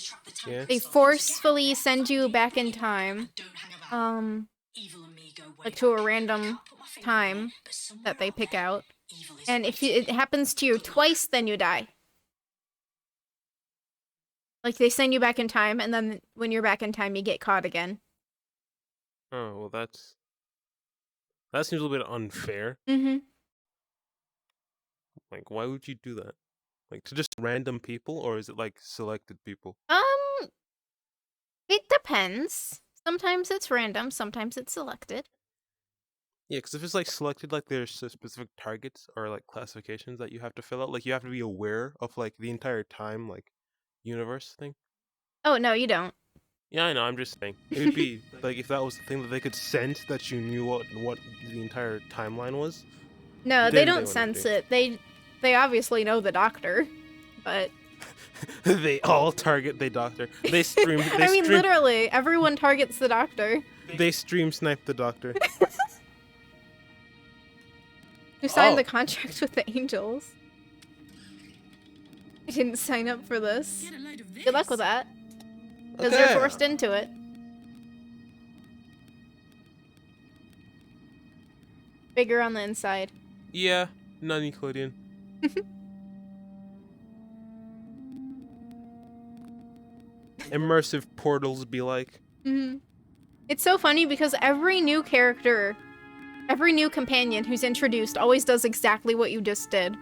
Yeah. They forcefully send you back in time. Like to a random time that they pick out. And if it happens to you twice, then you die. Like they send you back in time, and then when you're back in time, you get caught again. Oh, well, that seems a little bit unfair. Mm-hmm. Like, why would you do that? Like, to just random people, or is it like selected people? It depends. Sometimes it's random, sometimes it's selected. Yeah, because if it's like selected, like there's specific targets or like classifications that you have to fill out. Like, you have to be aware of like the entire time, like universe thing. Oh, no, you don't. Yeah, I know. I'm just saying it would be like if that was the thing that they could sense that you knew what the entire timeline was. No, Then they they don't wouldn't sense do. it. They obviously know the doctor, but They all target the doctor. They stream. They I mean, stream, literally, everyone targets the doctor. They stream snipe the doctor. Who signed Oh. the contract with the Angels? I didn't sign up for this. Get a load of this. Good luck with that. Because they're Okay. forced into it. Bigger on the inside. Yeah, non-Euclidean. Immersive portals be like. Mm-hmm. It's so funny because every new character, every new companion who's introduced always does exactly what you just did.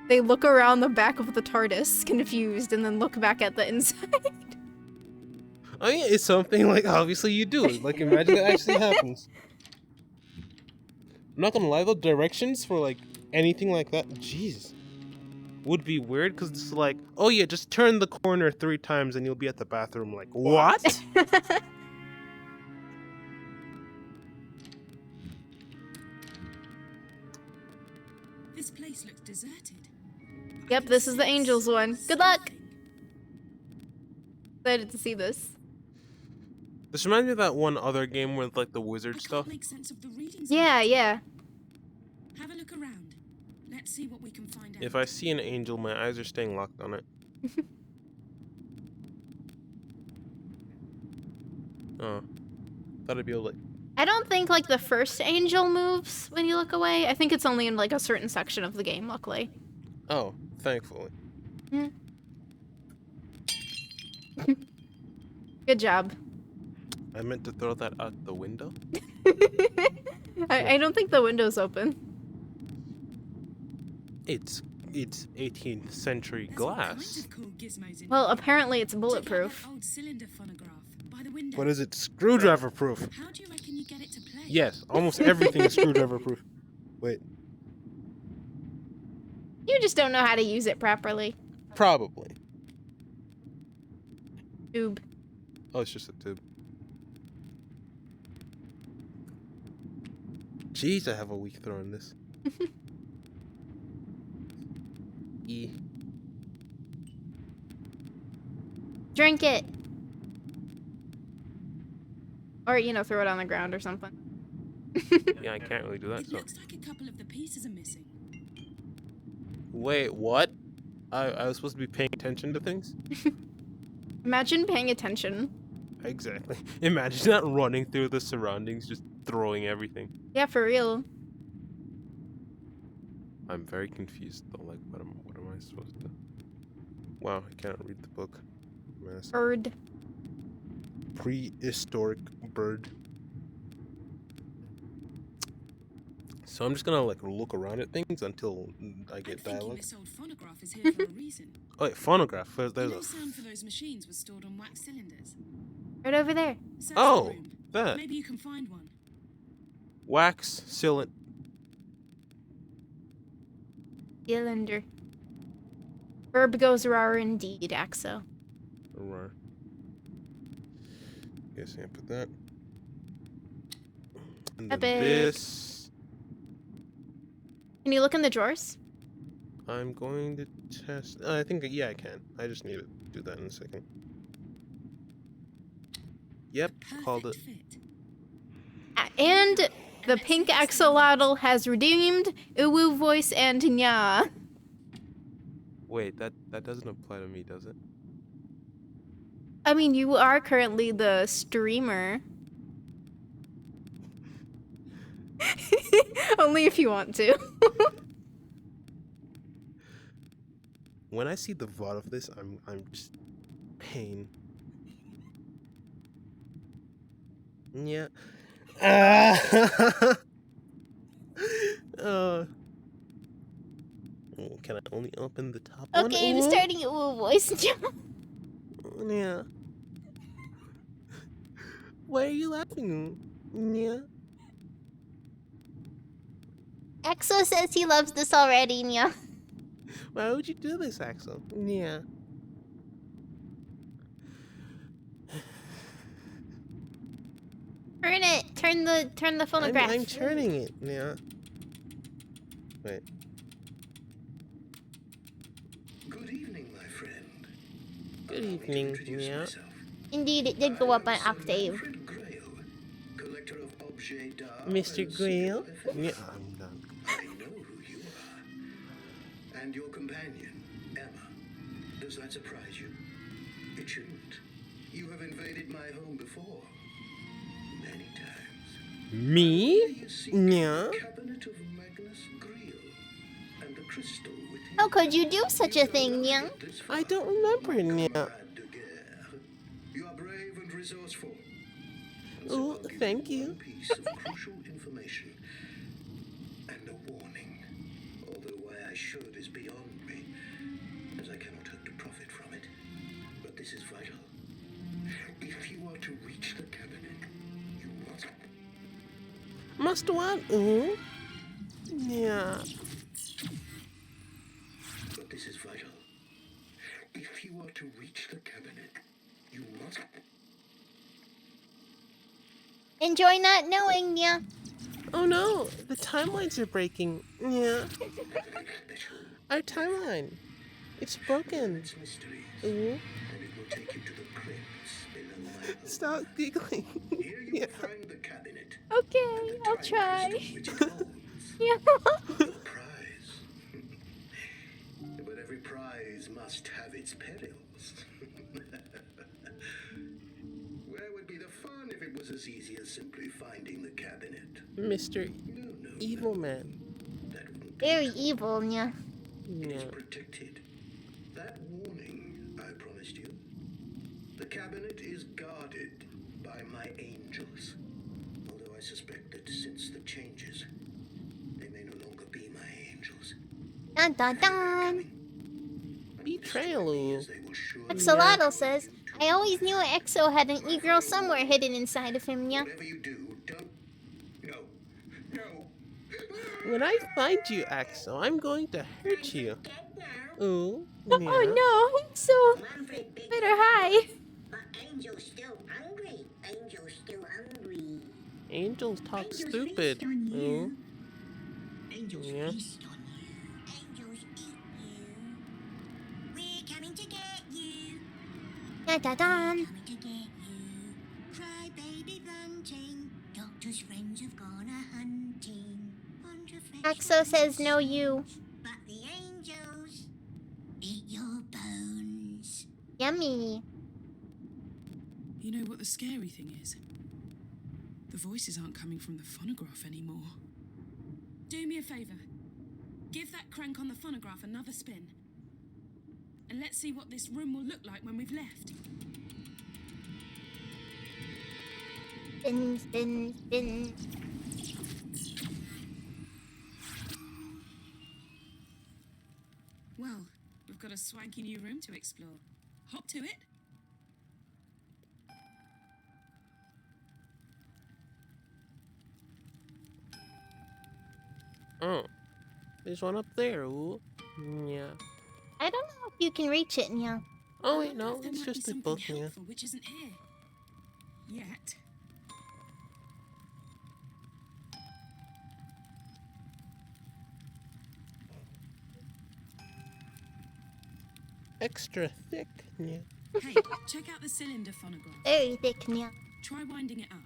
They look around the back of the TARDIS, confused, and then look back at the inside. I mean, it's something like obviously you do it. Like imagine it actually happens. I'm not gonna lie though, directions for like anything like that, jeez, would be weird because it's like, oh yeah, just turn the corner 3 times and you'll be at the bathroom. Like what? This place looks deserted. Yep, this is the Angels one. Good luck! Excited to see this. This reminds me of that one other game with like the wizard I stuff. can't make sense of the readings. Yeah, yeah. Have a look around. Let's see what we can find out. If I see an angel, my eyes are staying locked on it. Oh, thought I'd be able to. I don't think, like, the first angel moves when you look away. I think it's only in, like, a certain section of the game, luckily. Oh, thankfully. Mm. Good job. I meant to throw that out the window. I don't think the window's open. It's 18th century There's all glass. kinds of cool gizmos in Well, here. apparently it's Check out bulletproof. that old cylinder phonograph by the window. What is it? Screwdriver proof. How do you reckon you get it to play? Yes, almost everything is screwdriver proof. Wait, You just don't know how to use it properly. probably. Tube. Oh, it's just a tube. Jeez, I have a weak throw in this. E. Drink it. Or, you know, throw it on the ground or something. Yeah, I can't really do that. It So looks like a couple of the pieces are missing. wait, what? I was supposed to be paying attention to things? Imagine paying attention. Exactly. Imagine not running through the surroundings, just throwing everything. Yeah, for real. I'm very confused though. Like, what am I supposed to? Wow, I can't read the book. Mess. Bird. Prehistoric bird. So I'm just gonna like look around at things until I get dialogue. This old phonograph is here for a reason. Oh wait, phonograph. There's The a. sound for those machines was stored on wax cylinders. Right over there. Search Oh, the room. that Maybe you can find one. wax cylinder. Cylinder. Verb goes rar indeed, Axo. Guess I put that. And then Epic. this. Can you look in the drawers? I'm going to test. I think yeah, I can. I just need to do that in a second. Yep, called it. And the pink axolotl has redeemed Uwu voice and nya. Wait, that doesn't apply to me, does it? I mean, you are currently the streamer. Only if you want to. When I see the VOD of this, I'm just pain. Yeah. Can I only open the top one? Okay, I'm starting Uwu voice. Yeah. Why are you laughing? Yeah. Exo says he loves this already, nya. Why would you do this, Axel? Yeah. Turn it. Turn the phonograph. I'm turning it. Yeah. Wait. Good evening, my friend. Good evening. Yeah. Indeed, it did go up an octave. Mr. Grail? Yeah, I'm done. I know who you are. And your companion, Emma. Does that surprise you? It shouldn't. You have invaded my home before. Many times. Me? Yeah. The cabinet of Magnus Griel and the crystal within. How could you do such a thing, nya? I don't remember. Yeah. You are brave and resourceful. Oh, thank you. One piece of crucial information and a warning. Although why I should is beyond me, as I cannot hope to profit from it. But this is vital. If you are to reach the cabinet, you Must what? Ooh. Yeah. But this is vital. If you are to reach the cabinet, you must. Enjoy not knowing, nya. Oh no, the timelines are breaking. Yeah. Our timeline. It's broken. Its mysteries, Ooh. and it will take you to the crypts below my home. Stop giggling. Here you will find the cabinet. Okay, I'll try. Which it holds. Yeah. The prize. But every prize must have its perils. Where would be the fun if it was as easy as simply finding the cabinet? Mr. No, Evil Man. that wouldn't be. Very evil, nya. It is Yeah. protected. That warning I promised you. The cabinet is guarded by my angels. Although I suspect that since the changes, they may no longer be my angels. Dun dun dun. Betrayal. As they will surely Axolotl says, I always knew Exo had an e-girl somewhere hidden inside of him, nya. whatever you do, don't. No. No. When I find you, Axel, I'm going to hurt you. Ooh. Oh Yeah. no, Exo. Better hide. But Angel's still hungry. Angel's still hungry. Angels talk stupid. Ooh. Angels Yeah. feast on you. Angels eat you. We're coming to get you. Dun dun dun. Coming to get you. Cry baby bunting. Doctor's friends have gone a hunting. Want to fetch Axo says no you. but the angels eat yummy. You know what the scary thing is? The voices aren't coming from the phonograph anymore. Do me a favor. Give that crank on the phonograph another spin. And let's see what this room will look like when we've left. Spin, spin, spin. Well, we've got a swanky new room to explore. Hop to it. Oh, there's one up there. Ooh. Yeah. I don't know if you can reach it, Nya. Oh wait, no, There it's might be just a something book. Yeah. helpful which isn't here. Yet. Extra thick. Yeah. Hey, check out the cylinder phonograph. Very thick, Nya. Try winding it up.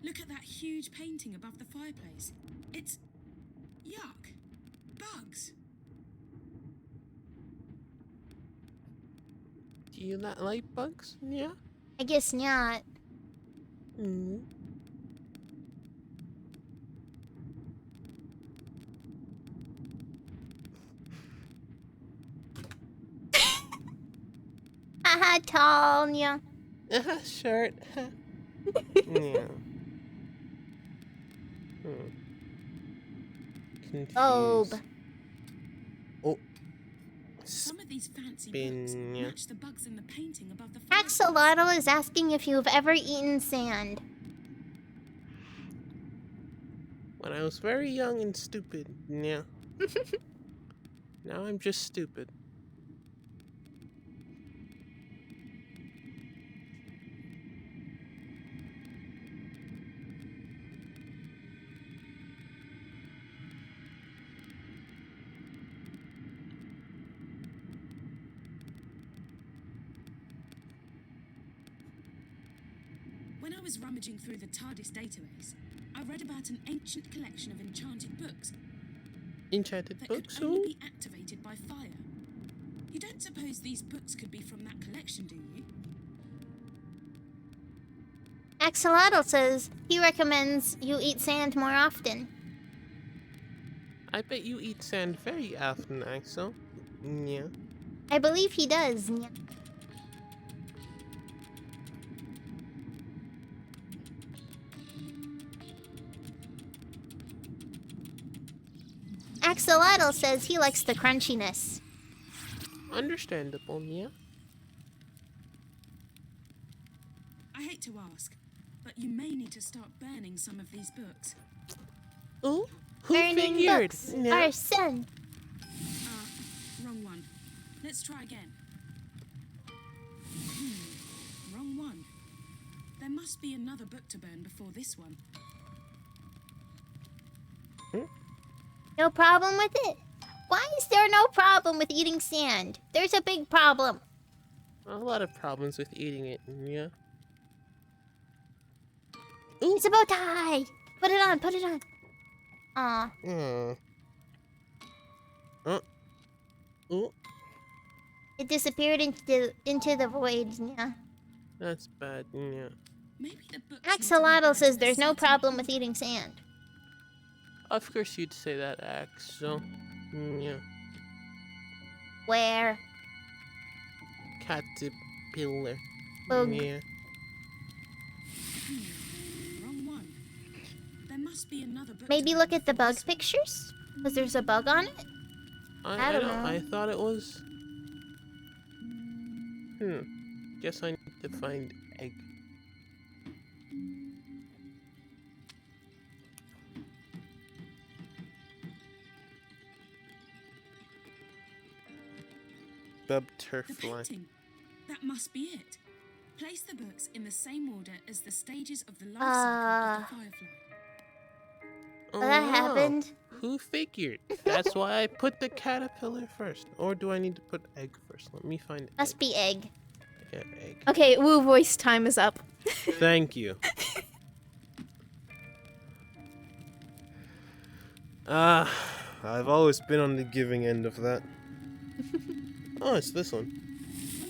Look at that huge painting above the fireplace. It's... yuck. Bugs. Do you not like bugs? Yeah. I guess not. Mm. Haha, tall, Nya. Short. Yeah. Confused. Obe. Oh. Some of these fancy Spin, books yeah. match the bugs in the painting above the fireplace. Axolotl is asking if you've ever eaten sand. When I was very young and stupid. Yeah. Now I'm just stupid. When I was rummaging through the TARDIS database, I read about an ancient collection of enchanted books Enchanted that books? could only Ooh. be activated by fire. You don't suppose these books could be from that collection, do you? Axolotl says he recommends you eat sand more often. I bet you eat sand very often, Axel. Yeah. I believe he does, Nya. Axolotl says he likes the crunchiness. Understandable, yeah. I hate to ask, but you may need to start burning some of these books. Ooh. Who Burning figured? books Yeah. are sin. Wrong one. Let's try again. Wrong one. There must be another book to burn before this one. No problem with it. Why is there no problem with eating sand? There's a big problem. A lot of problems with eating it, yeah. Ooh. It's a bow tie. Put it on, put it on. Aw. Ooh. It disappeared into the void, yeah. That's bad, yeah. Maybe the books need to be Axolotl burned says at a there's no certain problem with heat. eating sand. Of course you'd say that, Axel. Yeah. Where? Caterpillar. Bug. Yeah. Wrong one. There must be another book. Maybe to look burn at the before bug this- pictures? Because there's a bug on it? I don't know. I thought it was... Guess I need to find egg. The Bubterfly. painting. That must be it. Place the books in the same order as the stages of the life cycle of the firefly. Oh, that wow. happened. Who figured? That's why I put the caterpillar first. Or do I need to put egg first? Let me find Must egg. be egg. Yeah, egg. Okay, woo voice time is up. Thank you. I've always been on the giving end of that. Oh, it's this one.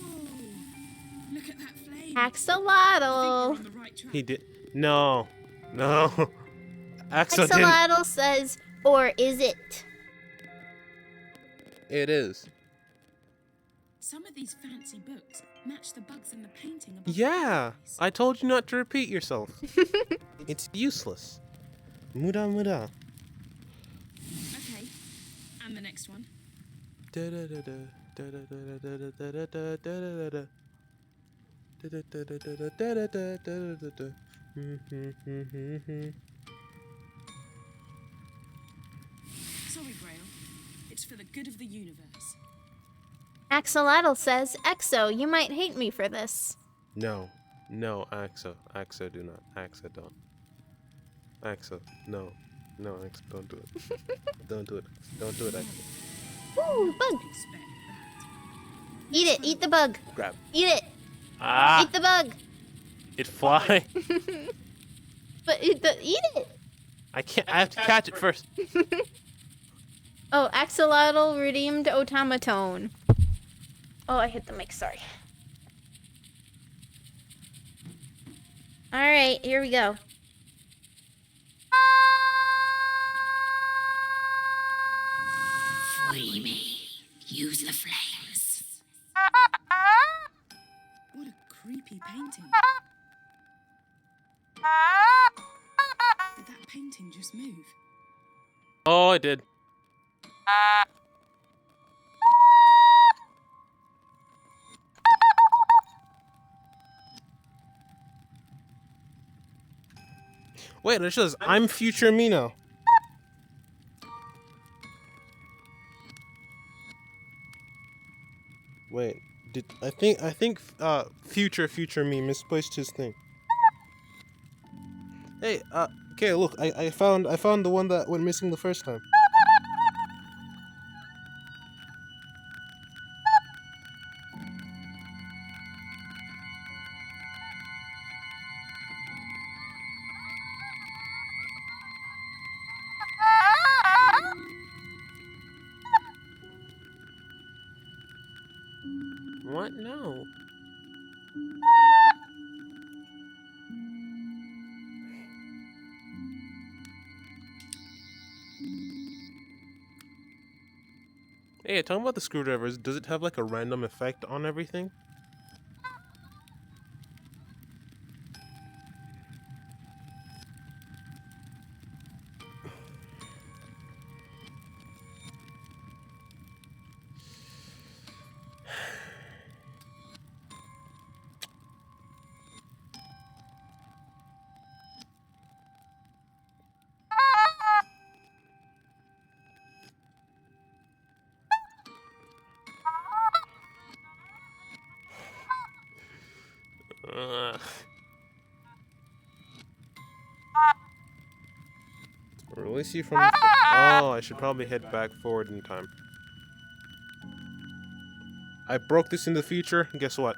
Whoa! Look at that flame. I think we're Axolotl. on the right track. He did. No. No. Axel didn't. Axolotl says, or is it? It is. Some of these fancy books match the bugs in the painting above Yeah. the place. I told you not to repeat yourself. It's useless. Muda muda. Okay, and the next one. Sorry, Grail. It's for the good of the universe. Axolotl says, Exo, you might hate me for this. No. No, Axo. Axo, do not. Axo, don't. Axo, no. No, Axo, don't do it. Don't do it. Don't do it, Axo. Ooh, bug. Expect that. Eat it. Eat the bug. Grab. Eat it. Ah! Eat the bug. It fly. But eat it. I can't. I have to catch it first. Oh, Axolotl redeemed automaton. Oh, I hit the mic. Sorry. All right, here we go. Free me. Use the flames. What a creepy painting. Did that painting just move? Oh, I did. Wait, it says I'm future me now. Wait, I think future me misplaced his thing. Hey, okay, look, I found the one that went missing the first time. What? No. Hey, talking about the screwdrivers, does it have like a random effect on everything? Release you from. Oh, I should probably head back forward in time. I broke this in the future. Guess what?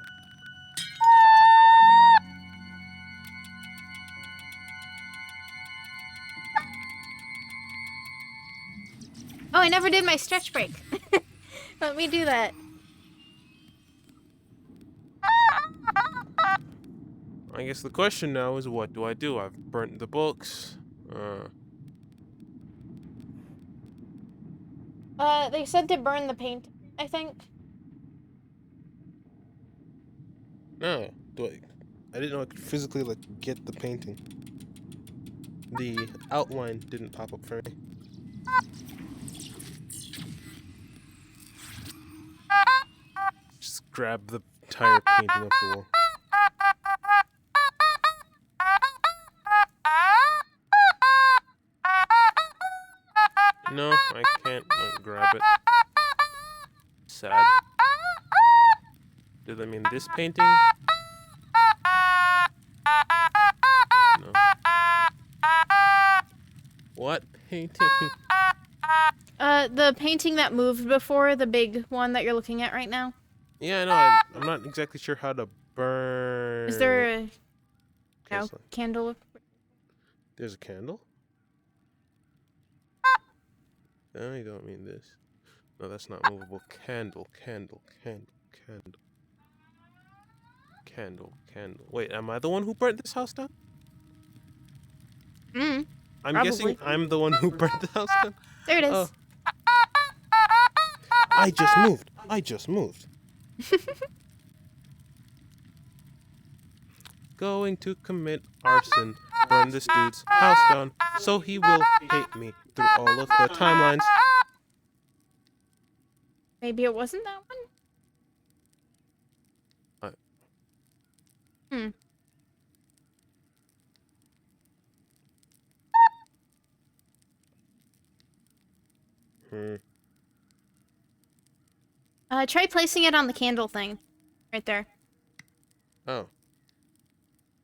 Oh, I never did my stretch break. Let me do that. I guess the question now is, what do I do? I've burnt the books. They said to burn the paint, I think. No, I didn't know I could physically like get the painting. The outline didn't pop up for me. Just grab the entire painting off the wall. No, I can't like grab it. Sad. Does that mean this painting? No. What painting. The painting that moved before, the big one that you're looking at right now. Yeah, I know. I'm not exactly sure how to burn. Is there it. a Okay, so candle? there's a candle. I don't mean this. No, that's not movable. Candle, candle, candle, candle, candle, candle. Wait, am I the one who burnt this house down? I'm Probably. guessing I'm the one who burnt the house down. There it is. Oh. I just moved. I just moved. Going to commit arson, burn this dude's house down, so he will hate me through all of the timelines. Maybe it wasn't that one? Try placing it on the candle thing. Right there. Oh,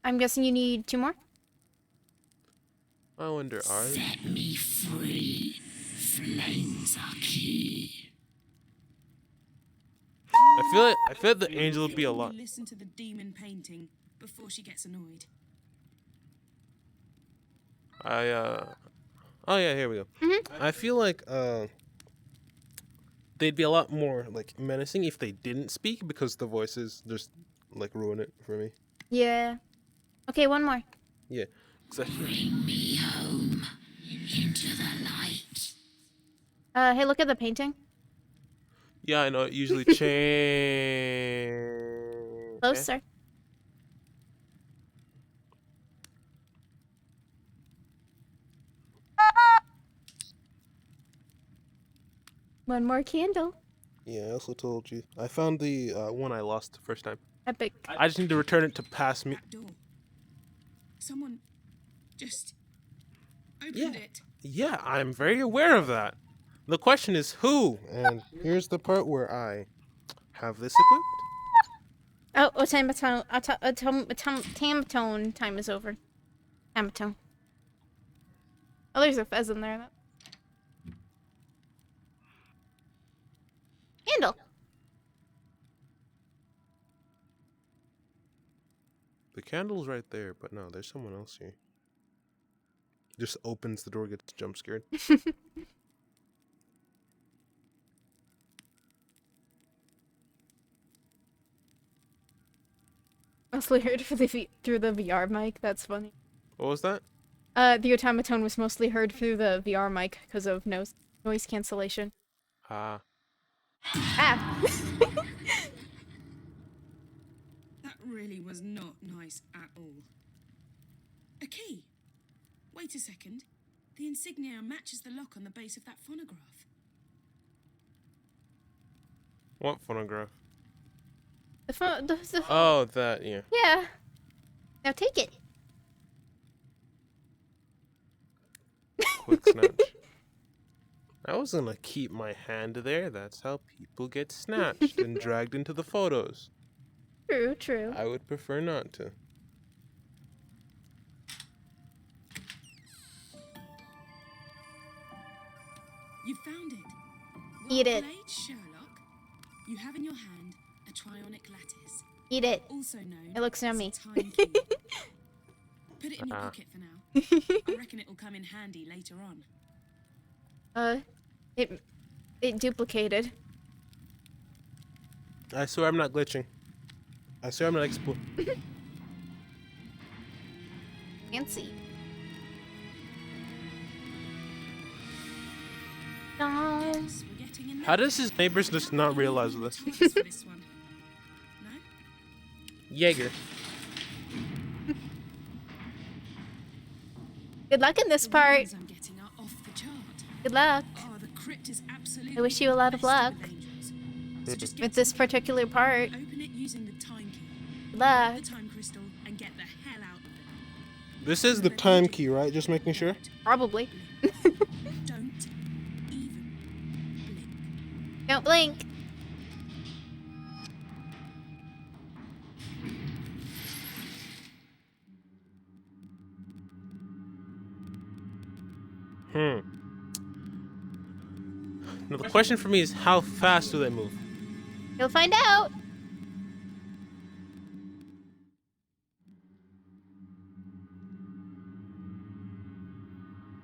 I'm guessing you need 2 more? I wonder, are they? Set me free. Flames are key. I feel like the angel would be a lot. Listen to the demon painting before she gets annoyed. Oh yeah, here we go. I feel like they'd be a lot more like menacing if they didn't speak because the voices just like ruin it for me. Yeah. Okay, 1 more. Yeah. Bring me home into the light. Hey, look at the painting. Yeah, I know. It usually change. Closer. One more candle. Yeah, I also told you. I found the one I lost the first time. Epic. I just need to return it to pass me. That door. Someone just opened it. Yeah, I'm very aware of that. The question is who? And here's the part where I have this equipped. Oh, Tamatone time is over. Tamatone. Oh, there's a fez in there. Candle. The candle's right there, but no, there's someone else here. Just opens the door, gets jump scared. Mostly heard through the VR mic. That's funny. What was that? The automaton was mostly heard through the VR mic because of noise cancellation. Ah. Ah. That really was not nice at all. A key. Wait a second. The insignia matches the lock on the base of that phonograph. What phonograph? The phone. Oh, that, yeah. Yeah. Now take it. Quick snatch. I was gonna keep my hand there. That's how people get snatched and dragged into the photos. True, true. I would prefer not to. You found it. Eat it. Played, Sherlock. You have in your hand a trionic lattice, Eat it. also known It looks as a yummy. time key. Put it in your pocket for now. I reckon it will come in handy later on. It duplicated. I swear I'm not glitching. I swear I'm not Fancy. No. Yes, we're getting in How does his neighbors just not realize this? choice for this one. No? Jaeger. Good luck in this The part. ones I'm getting are off the chart. Good luck. Oh, the crypt is absolutely I wish you a lot of infested luck with angels. So just get with this particular part. open it using the time key. Good luck. The time crystal and get the hell out of there. This is the time key, right? Just making sure. Probably. Don't even blink. Don't blink. Hmm. Now the question for me is, how fast do they move? You'll find out.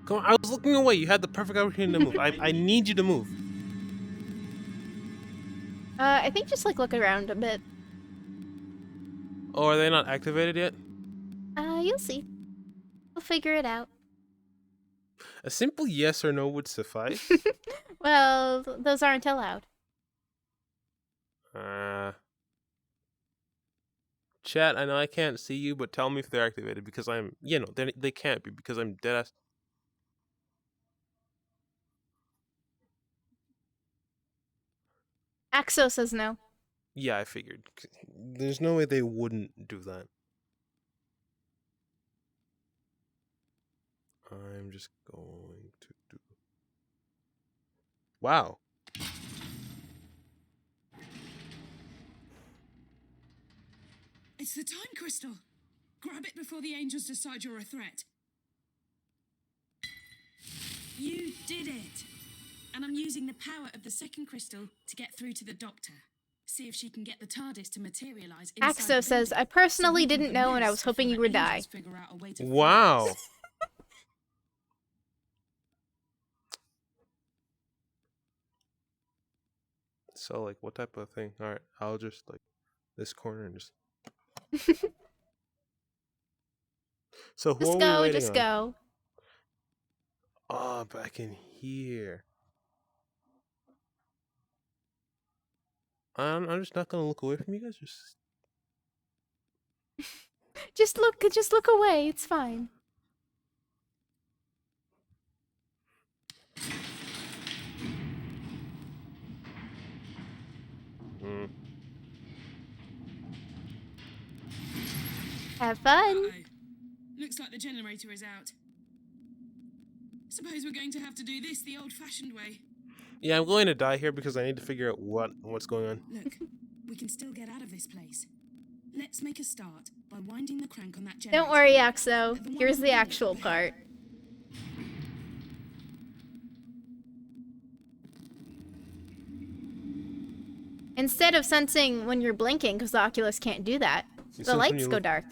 Come on, I was looking away. You had the perfect opportunity to move. I need you to move. I think just like look around a bit. Oh, are they not activated yet? You'll see. We'll figure it out. A simple yes or no would suffice. Well, those aren't allowed. Chat, I know I can't see you, but tell me if they're activated because I'm, they can't be because I'm dead ass. Axo says no. Yeah, I figured. There's no way they wouldn't do that. I'm just going to do. Wow. It's the time crystal. Grab it before the angels decide you're a threat. You did it. And I'm using the power of the second crystal to get through to the doctor. See if she can get the TARDIS to materialize inside Axo the says, building. I personally So we didn't can know and I miss was hoping before you would the die. angels figure out a way to Wow. free us. So, like, what type of thing? All right, I'll just, like, this corner and just. So, who Just are we go, waiting just on? go. Oh, back in here. I'm just not gonna look away from you guys. Just look away. It's fine. Have fun. Uh-oh. Looks like the generator is out. Suppose we're going to have to do this the old-fashioned way. Yeah, I'm going to die here because I need to figure out what's going on. Look, we can still get out of this place. Let's make a start by winding the crank on that generator. Don't worry, Axo. Here's the actual part. Instead of sensing when you're blinking, because the Oculus can't do that, You the sense when lights you go look- dark.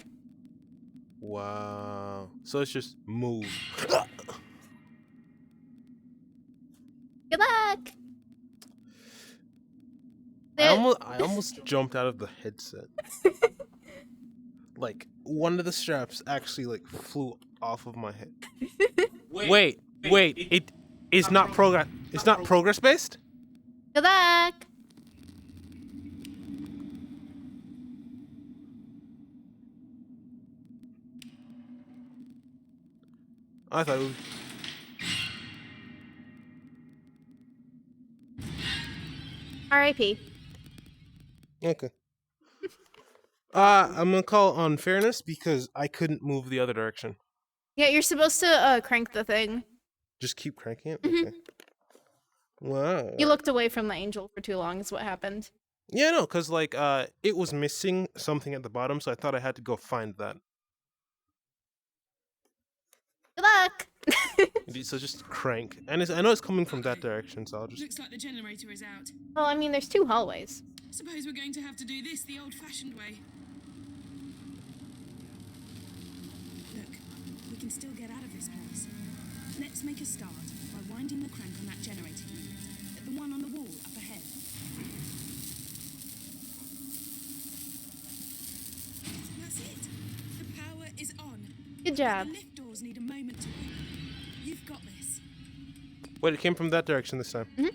Wow. So it's just move. Good luck! I almost jumped out of the headset. Like, one of the straps actually, like, flew off of my head. Wait. It is not progress. It's not progress based? Good luck! I thought it was. R.I.P. Okay. I'm gonna call unfairness because I couldn't move the other direction. Yeah, you're supposed to crank the thing. Just keep cranking it? Mhm. Okay. Wow. You looked away from the angel for too long is what happened. Yeah, no, because, like, it was missing something at the bottom, so I thought I had to go find that. Good luck! So just crank. And I know it's coming from that direction, so I'll just... Looks like the generator is out. Well, I mean, there's 2 hallways. Suppose we're going to have to do this the old-fashioned way. Look, we can still get out of this place. Let's make a start by winding the crank on that generator unit. The one on the wall up ahead. That's it. The power is on. Good job. The lift doors need a moment to open. You've got this. Wait, it came from that direction this time. Mhm.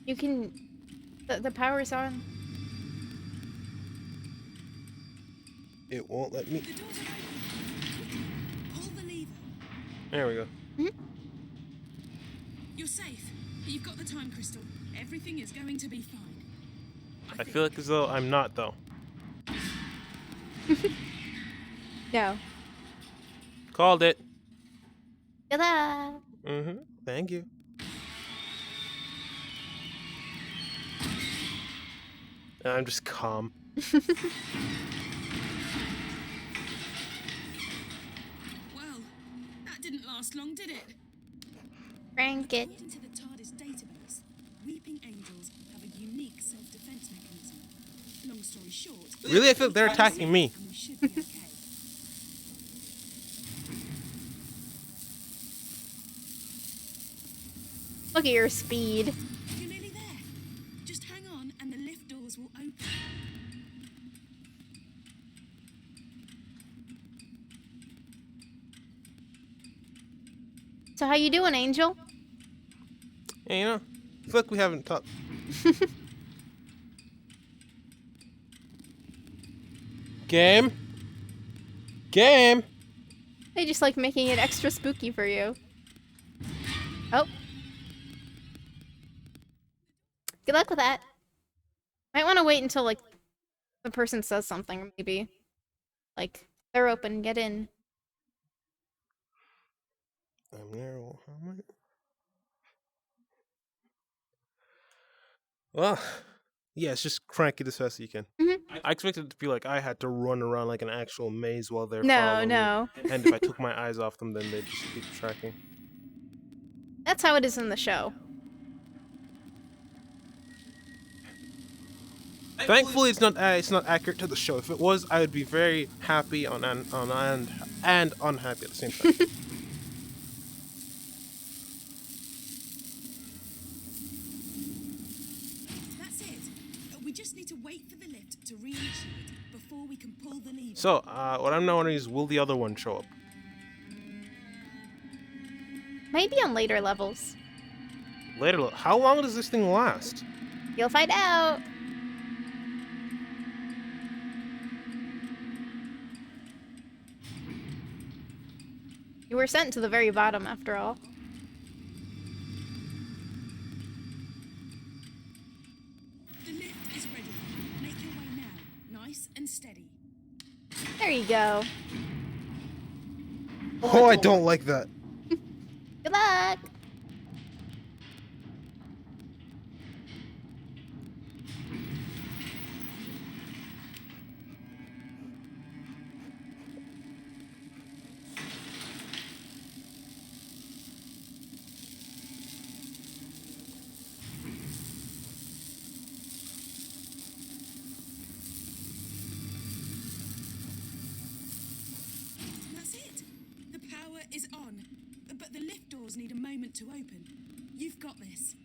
You can... The power's on. It won't let me... The doors are open. Pull the lever. There we go. You're safe. You've got the time crystal. Everything is going to be fine. I feel like as though I'm not, though. No. Called it. Good luck! Thank you. And I'm just calm. Well, that didn't last long, did it? Crank it. According to the TARDIS database, weeping angels have a unique self-defense mechanism. Long story short, Really, I feel they're attacking me. and we should be okay. Look at your speed. You're nearly there. Just hang on and the lift doors will open. So how you doing, Angel? Yeah, you know, I feel like we haven't talked. Game. Game. They just like making it extra spooky for you. Oh. Good luck with that. Might want to wait until like the person says something, maybe. Like, they're open, get in. I'm there. Well, yeah, it's just crank it as fast as you can. I expected it to be like I had to run around like an actual maze while they're No, following no. me. And if I took my eyes off them, then they'd just keep tracking. That's how it is in the show. Thankfully, it's not accurate to the show. If it was, I would be very happy and unhappy at the same time. That's it. We just need to wait for the lift to reinitiate before we can pull the lever. So, what I'm now wondering is, will the other one show up? Maybe on later levels. Later, how long does this thing last? You'll find out. You were sent to the very bottom, after all. The lift is ready. Make your way now. Nice and steady. There you go. Oh, I don't like that. Good luck. That's it. The power is on. But the lift doors need a moment to open. You've got this.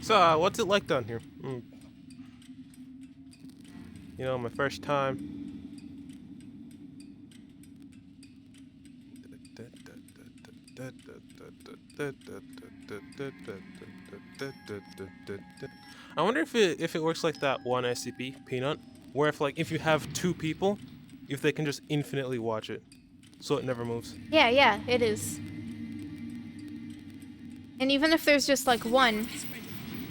So, what's it like down here? You know, my first time. I wonder if it works like that one SCP, Peanut, where if you have two people, if they can just infinitely watch it, so it never moves. Yeah, it is. And even if there's just like one, It's ready.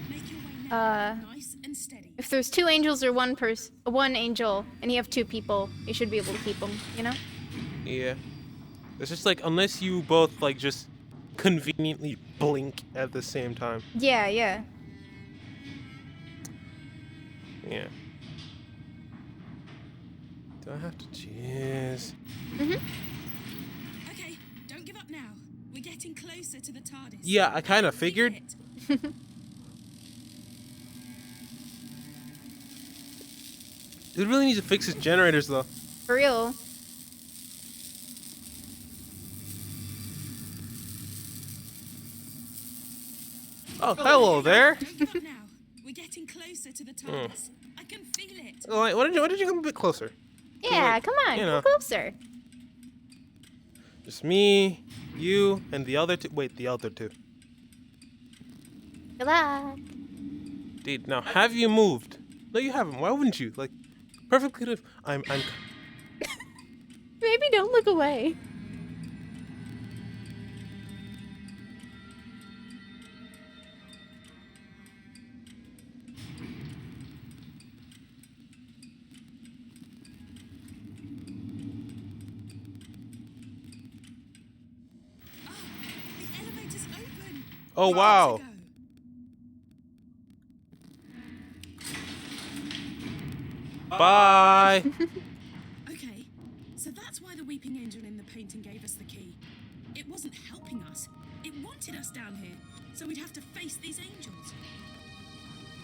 Make your way now. Nice and steady. if there's two angels or one angel, and you have two people, you should be able to keep them, you know? Yeah. It's just like, unless you both just conveniently blink at the same time. Yeah. Yeah. Do I have to? Jeez. Okay, don't give up now. We're getting closer to the TARDIS. Yeah, I kind of Feel figured. it. It really needs to fix his generators, though. For real. Oh, hello there. Don't give up now. We're getting closer to the TARDIS. I can feel it. Oh, why did you come a bit closer? Yeah, like, come on, you know. come closer. Just me, you, and the other two. Wait, the other two. Good luck. Dude, now have you moved? No, you haven't. Why wouldn't you? Perfectly good. I'm. Maybe don't look away. Oh We've got wow. to go. Bye. Okay, so that's why the weeping angel in the painting gave us the key. It wasn't helping us. It wanted us down here, so we'd have to face these angels.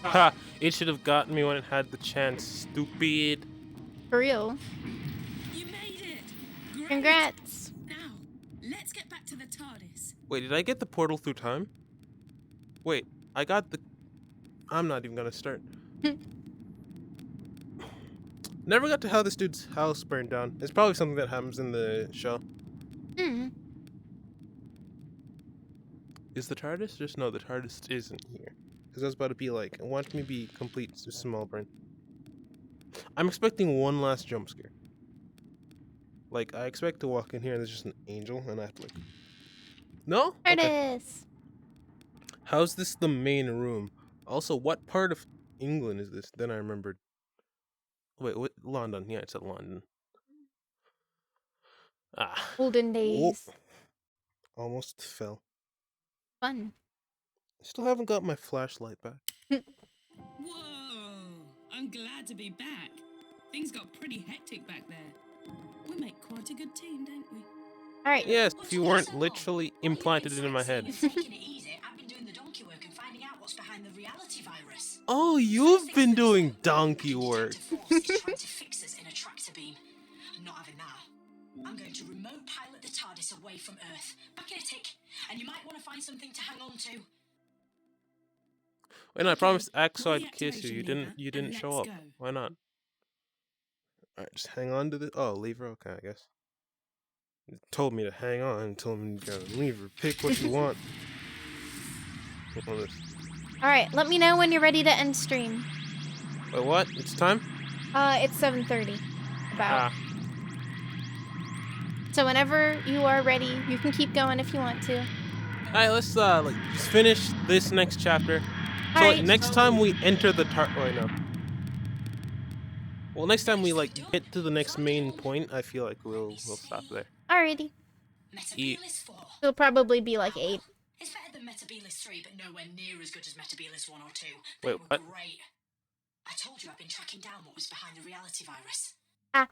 Ha! It should have gotten me when it had the chance. Stupid. For real. You made it! Great! Congrats. Now, let's get back to the TARDIS. Wait, did I get the portal through time? Wait, I got the. I'm not even gonna start. Never got to how this dude's house burned down. It's probably something that happens in the show. Hmm. Is the TARDIS? Just no, the TARDIS isn't here. Because I was about to be like, watch me be complete small brain. I'm expecting one last jump scare. Like, I expect to walk in here and there's just an angel and I have to like... No? Okay. Artis. How's this the main room? Also, what part of England is this? Then I remembered. Wait, what? London. Yeah, it's at London. Ah. Olden Oh. days. Almost fell. Fun. Still haven't got my flashlight back. Whoa! I'm glad to be back. Things got pretty hectic back there. We make quite a good team, don't we? Alright. Yes, if you weren't literally implanted into my head. Taking it easy, I've been doing the donkey work and finding out what's behind the reality virus. Oh, you've been doing donkey work. Trying to fix us in a tractor beam. I'm not having that. I'm going to remote pilot the TARDIS away from Earth. Back in a tick, and you might want to find something to hang on to. Wait, no, I promised Axo Pull the I'd kiss you. activation You lever didn't and show let's up. go. Why not? Alright, just hang on to the lever, okay, I guess. You told me to hang on, told me to go lever. Pick what you want. Alright, let me know when you're ready to end stream. Wait, what? It's time? It's 7:30. About. Ah. So whenever you are ready, you can keep going if you want to. Alright, let's like just finish this next chapter. So Alright. like next time we enter the wait, no. Well, next time we like get to the next main point, I feel like we'll stop there. Alrighty. Metabilis 4. It'll probably be like 8. It's better than Metabilis 3, but nowhere near as good as Metabilis 1 or 2. Wait, They were what? great. I told you I've been tracking down what was behind the reality virus. Ah.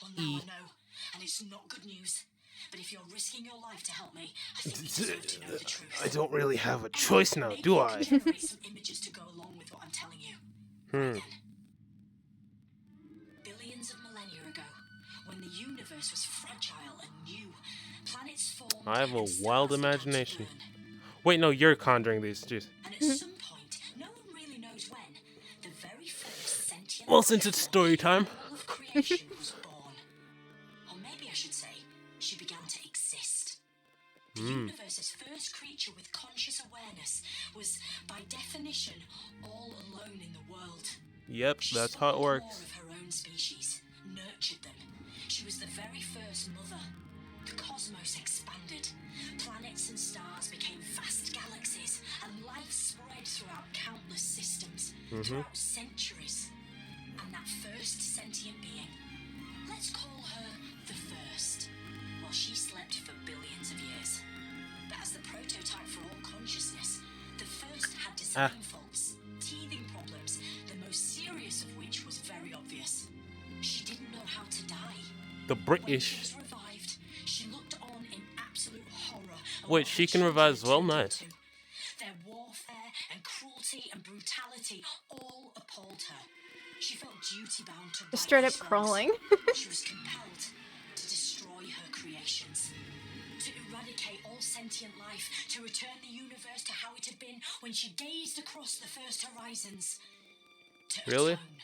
Well, now I know, and it's not good news. But if you're risking your life to help me, I think you deserve to know the truth. I don't really have a choice now, do I? Maybe generate some images to go along with what I'm telling you. Right then. Billions of millennia ago, when the universe was fragile and new, planets formed. I have a and stars wild began to imagination. burn. Wait, no, you're conjuring these. Jeez. And at some point, no one really knows when, the very first sentient Well, since it's story time. all of creation was born. Or maybe I should say, she began to exist. The universe's first creature with conscious awareness was, by definition, all alone in the world. Yep, She that's how it spawned works. more of her own species, nurtured them. She was the very first mother. The cosmos expanded. Planets and stars became vast galaxies, and life spread throughout countless systems, throughout centuries. And that first sentient being, let's call her the First. Well, she slept for billions of years. But as the prototype for all consciousness, the First had design faults, teething problems, the most serious of which was very obvious. She didn't know how to die. The When she British. was revived, she looked on in absolute horror. At Wait, what she her can children revive as well? turned Nice. into. Their warfare and cruelty and brutality all appalled her. She felt duty bound to Just right straight up these wrongs. crawling. She was compelled to destroy her creations, to eradicate all sentient life, to return the universe to how it had been when she gazed across the first horizons. To Really? atone.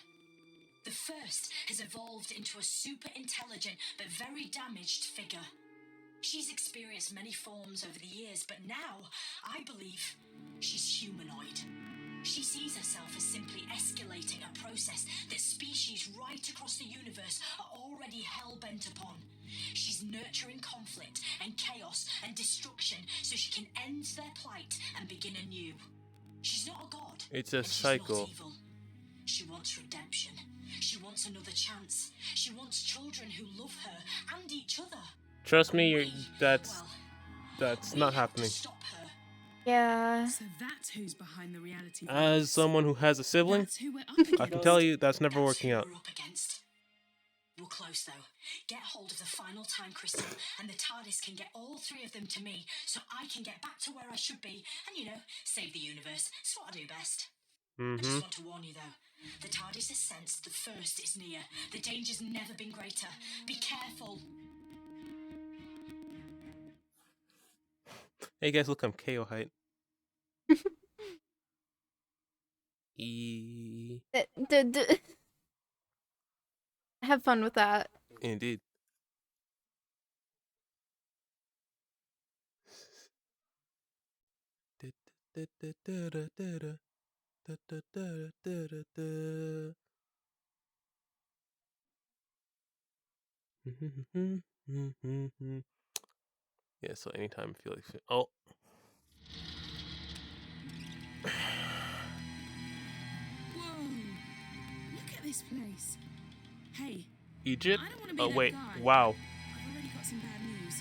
The First has evolved into a super intelligent but very damaged figure. She's experienced many forms over the years, but now, I believe, she's humanoid. She sees herself as simply escalating a process that species right across the universe are already hell-bent upon. She's nurturing conflict and chaos and destruction so she can end their plight and begin anew. She's not a god. It's a and she's cycle. not evil. She wants redemption. She wants another chance. She wants children who love her and each other. Trust me, We, that's well, we not have to happening. stop her. Yeah. So that's who's behind the reality. As someone who has a sibling, That's who we're up against. I can tell you that's never working out. We're up against. You're close though. Get hold of the final time crystal, and the TARDIS can get all three of them to me, so I can get back to where I should be, and save the universe. It's what I do best. I just want to warn you though. The TARDIS has sensed the first is near. The danger's never been greater. Be careful. Hey guys, look, I'm KO height. E. Have fun with that. Indeed. Yeah, so anytime I feel like oh. Whoa! Look at this place. Hey, Egypt? I don't want to be Oh that wait, guy. wow. I've already got some bad news.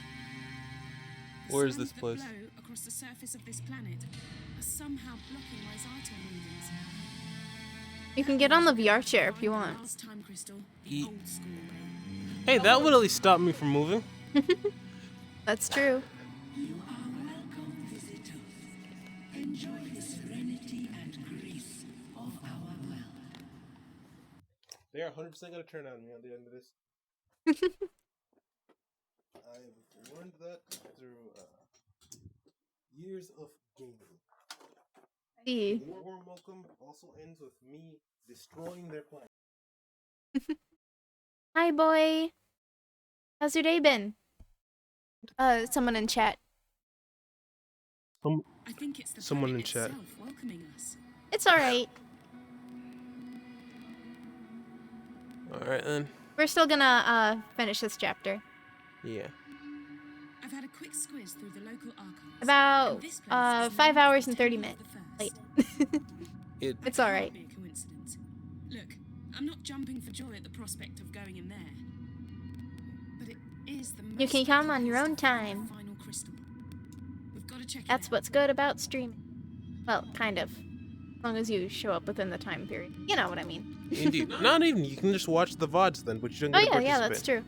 The Where is swells this that place? blow across the surface of this planet are somehow blocking my Zyton readings. You can get on the VR chair if you Find the want. last time crystal, the Ye- old school way. Hey, that would at least stop me from moving. That's true. You are welcome, visitors. Enjoy the serenity and grace of our world. They are 100% going to turn on me at the end of this. I've learned that through years of gaming. See. A warm welcome also ends with me destroying their planet. Hi, boy. How's your day been? Someone in chat. I think it's the Someone planet in chat. itself welcoming us. It's alright. Alright then. We're still gonna, finish this chapter. Yeah. I've had a quick squiz through the local archives. About, and this place is 5 known as hours the and 30 Temple of minutes. the First. Late. It's alright. Can't be a coincidence. Look, I'm not jumping for joy at the prospect of going in there. But it is the most You can come on your place own to find the time. final crystal. We've got to check That's it out. what's good about streaming. Well, kind of. As long as you show up within the time period. You know what I mean. Indeed. Not even. You can just watch the VODs then, but you don't Oh get to yeah, participate. that's true.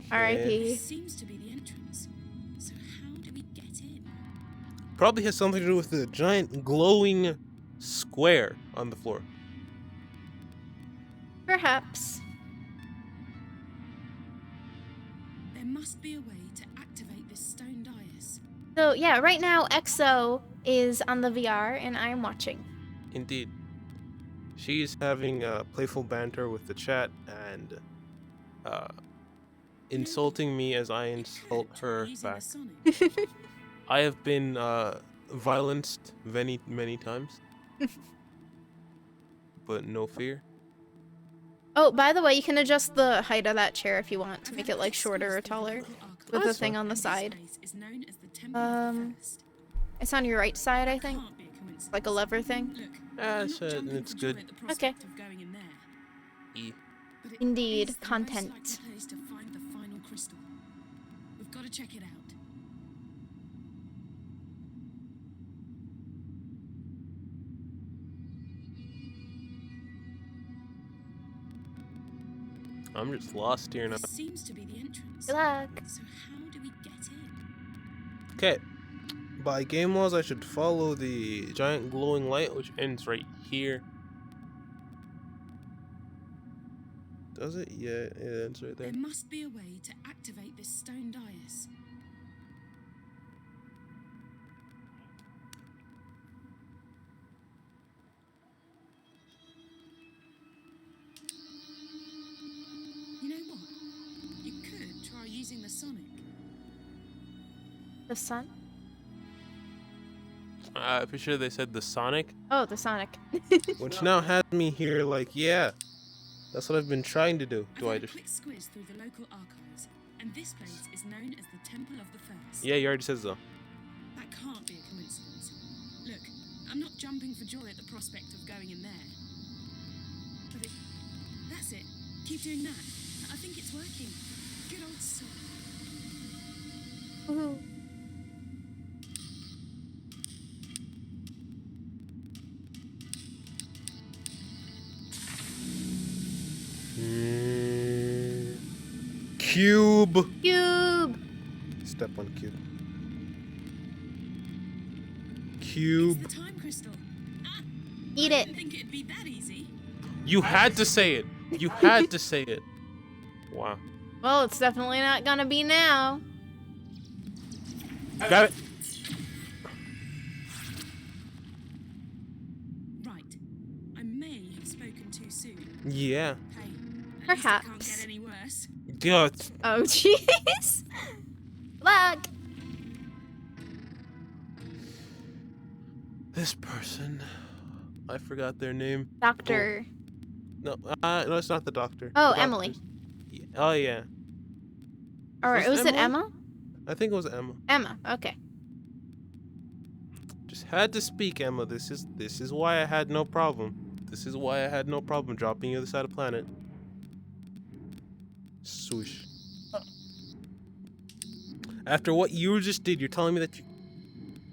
Okay. R.I.P. This seems to be the entrance. So how do we get in? Probably has something to do with the giant glowing square on the floor. Perhaps. There must be a way to activate this stone dais. So yeah, right now EXO is on the VR and I'm watching. Indeed. She's having playful banter with the chat and insulting me as I insult her Using back. the sonic. I have been violenced many, many times. But no fear. Oh, by the way, you can adjust the height of that chair if you want to I've make had it a like quick shorter squiz or through the taller local archives. with the that's thing fine. on the And this side. place is known as the Temple of the First. It's on your right side, I think. Can't be a coincidence. Like a lever thing. Look, Ah, I'm it's, not jumping it's for good. joy at the prospect of going in there. E. But it Indeed, is the most content. likely place to find the final crystal. We've got to check it out. I'm just lost here now. This seems to be the entrance. Good luck. So how do we get in? Okay. By game laws, I should follow the giant glowing light, which ends right here. Does it? Yeah, it ends right there. There must be a way to activate this stone dais. You know what? You could try using the sonic. The sun? I'm pretty sure they said the Sonic, Oh, the Sonic. which now has me here like, yeah, that's what I've been trying to do. I've Do I had a just... quick squiz through the local archives, and this place is known as the Temple of the First. Yeah, you already said so. That can't be a coincidence. Look, I'm not jumping for joy at the prospect of going in there. But that's it. Keep doing that. I think it's working. Good old soul. Woohoo. Cube. Cube. Step on cube. It's Cube. the time crystal. Ah, Eat I it. didn't think it'd be that easy. You had to say it. You had to say it. Wow. Well, it's definitely not gonna be now. Got it. Right. I may have spoken too soon. Yeah. Hey, at least it can't Perhaps. get any worse. God. Oh, jeez. Luck. This person. I forgot their name. Doctor. No, no, it's not the doctor. Oh, The Emily. doctor's- Yeah. Oh, yeah. Or Was was it Emily? Emma? I think it was Emma. Emma. Okay. Just had to speak, Emma. This is why I had no problem. This is why I had no problem dropping you to the side of the planet. Swoosh. After what you just did, you're telling me that you...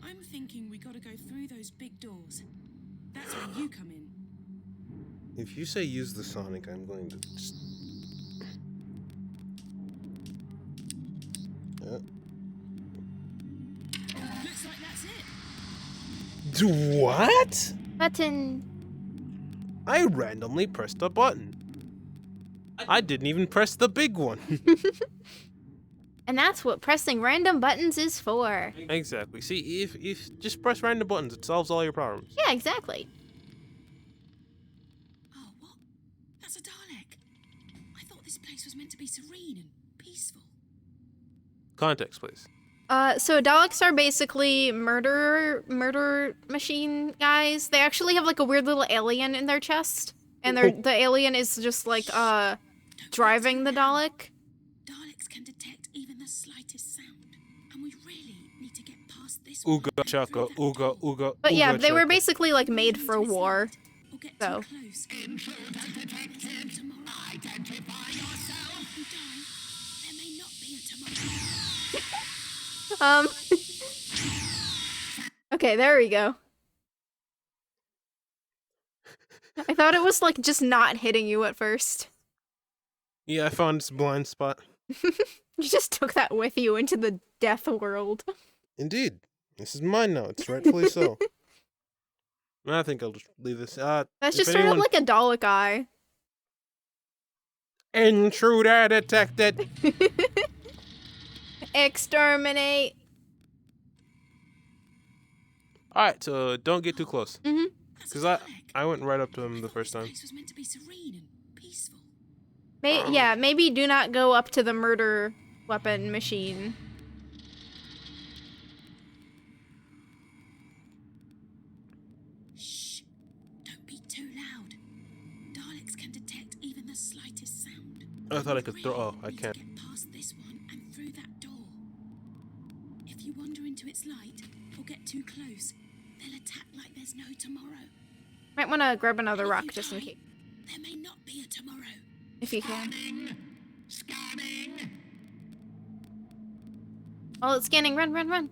I'm thinking we gotta go through those big doors. That's where you come in. If you say use the Sonic, I'm going to just... Looks like that's it. What? Button. I randomly pressed a button. I didn't even press the big one. And that's what pressing random buttons is for. Exactly. See, if just press random buttons, it solves all your problems. Yeah, exactly. Oh, what? That's a Dalek. I thought this place was meant to be serene and peaceful. Context, please. So Daleks are basically murder machine guys. They actually have like a weird little alien in their chest. And the alien is just like, driving the Dalek. Daleks can detect even the slightest sound. And we really need to get past this one Ooga and chaka, through that ooga door. ooga. But yeah, ooga they were chaka. basically like made for war. Or get So. too close. Tomorrow. Identify yourself. If you die, there may not be a tomorrow. Okay, there we go. I thought it was like just not hitting you at first. Yeah, I found its blind spot. You just took that with you into the death world. Indeed. This is mine now. It's rightfully so. I think I'll just leave this. That's if just sort of anyone- like a Dalek eye. Intruder detected. Exterminate. Alright, so don't get too close. Mm-hmm. Because I went right up to him the first time. This place was meant to be serene and peaceful. Yeah, maybe do not go up to the murder weapon machine. Shh. Don't be too loud. Daleks can detect even the slightest sound. I thought I could We throw. really Oh, I need to can't. Get past this one and through that door. If you wander into its light or get too close, they'll attack like there's no tomorrow. Might want to grab another And if rock you just in die, case, there may not be a tomorrow. if you can. Scanning. Oh, it's scanning. Run, run, run.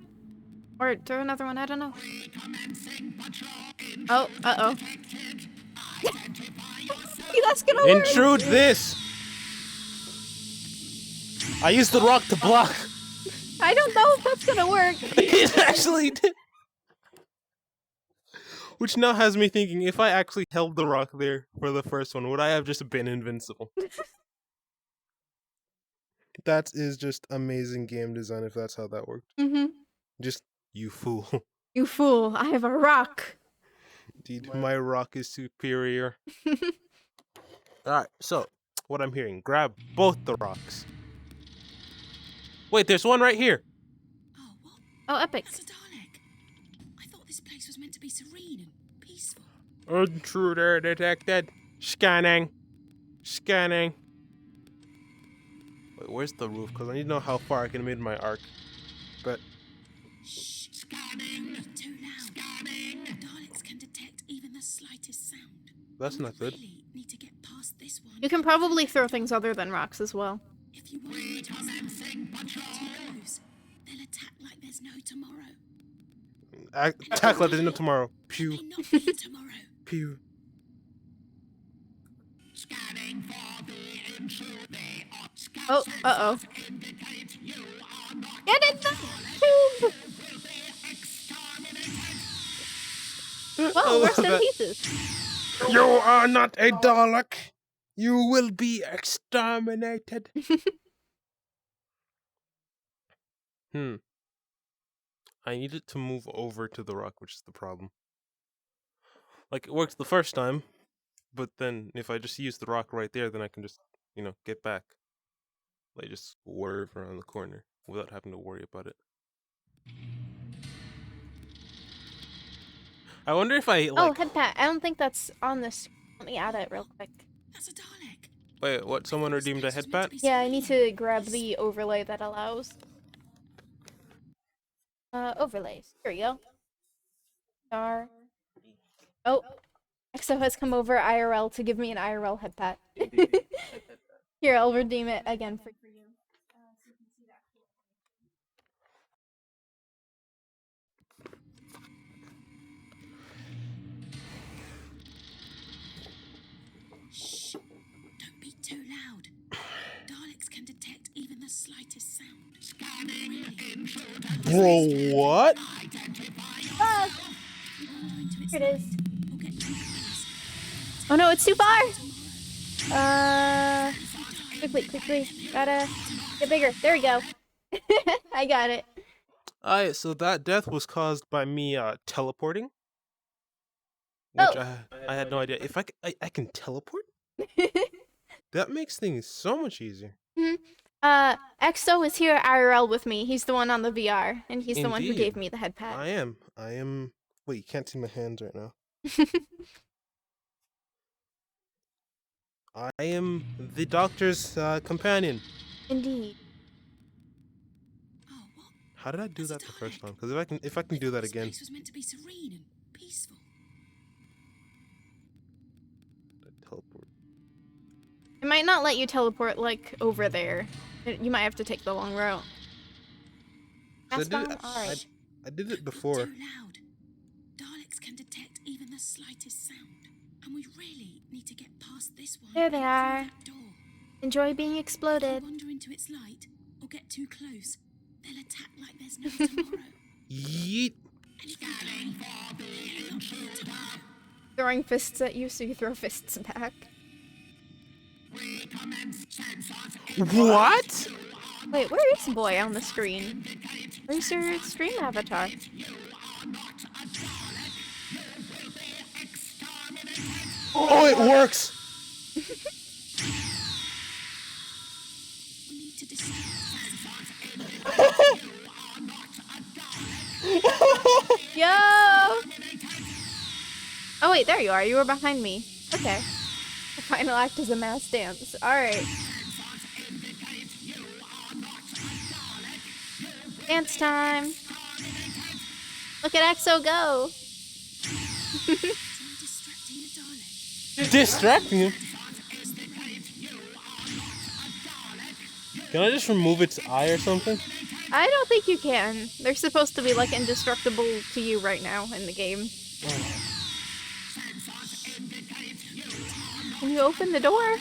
Or throw another one. I don't know. Recommencing patrol. Oh, uh-oh. Detected. Identify yourself. That's gonna work. Intrude this! I used the rock to block. I don't know if that's gonna work. It actually did. Which now has me thinking, if I actually held the rock there for the first one, would I have just been invincible? That is just amazing game design if that's how that worked. Mm-hmm. Just, you fool. You fool, I have a rock. Indeed, my rock is superior. Alright, so, what I'm hearing, grab both the rocks. Wait, there's one right here. Oh, what? Oh, epic. That's a Dalek. I thought this place was meant to be serene and peaceful. Intruder detected. Scanning. Scanning. Wait, where's the roof? Because I need to know how far I can mid my arc. But Shh. Scanning. Don't be too loud. Scanning. Daleks can detect even the slightest sound. that's We not good. really need to get past this one. You can probably throw things other than rocks as well. If you want to close, they'll attack like there's no tomorrow. Attack like there's no tomorrow. There Pew. may not be a tomorrow. Pew. Scanning for the intruder. They are scanning. Oh, uh-oh. Get in the tube! Whoa, rest in pieces. You are not a Dalek. You will be exterminated. I needed to move over to the rock, which is the problem. Like, it worked the first time, but then if I just use the rock right there, then I can just, get back. Like, just swerve around the corner without having to worry about it. I wonder if I, Oh, head pat. I don't think that's on this. Let me add it real quick. That's a Dalek. Wait, what? Someone redeemed a head pat? Yeah, I need to grab the overlay that allows. Overlays. Here we go. Star. Oh, EXO has come over IRL to give me an IRL head pat. Here, I'll redeem it again for you. Shh. Don't be too loud. Daleks can detect even the slightest sound. Scanning intruder. Bro, what? Ah, here it is. Oh no, it's too far! Quickly. Gotta get bigger. There we go. I got it. Alright, so that death was caused by me teleporting. Which I had no idea. If I can teleport? That makes things so much easier. EXO is here IRL with me. He's the one on the VR, and he's the one who Indeed. gave me the head pat. I am. Wait, you can't see my hands right now. I am the doctor's companion. Indeed. Oh, what? How did I do That's that a the first time? Dalek. Because if I can do that This again. place was meant to be serene and peaceful. Teleport. It might not let you teleport, like, over there. You might have to take the long route. Mask on? Alright. I did it Don't before. be too loud. Daleks can detect even the slightest sound. And we really need to get past this one. There they and are. through that door. Enjoy being If exploded. you wander into its light or get too close, they'll attack like there's no tomorrow. Yeet. And if you die, not for tomorrow. Throwing fists at you so you throw fists back. What? Wait, where is Boy on the screen? Where's your stream avatar? Oh, it works! We need to distract. Yo! Oh wait, there you are. You were behind me. Okay. The final act is a mass dance. Alright. Dance time! Look at EXO go! Try distracting the Dalek. Distracting him? Can I just remove its eye or something? I don't think you can. They're supposed to be like indestructible to you right now in the game. Can you open the door?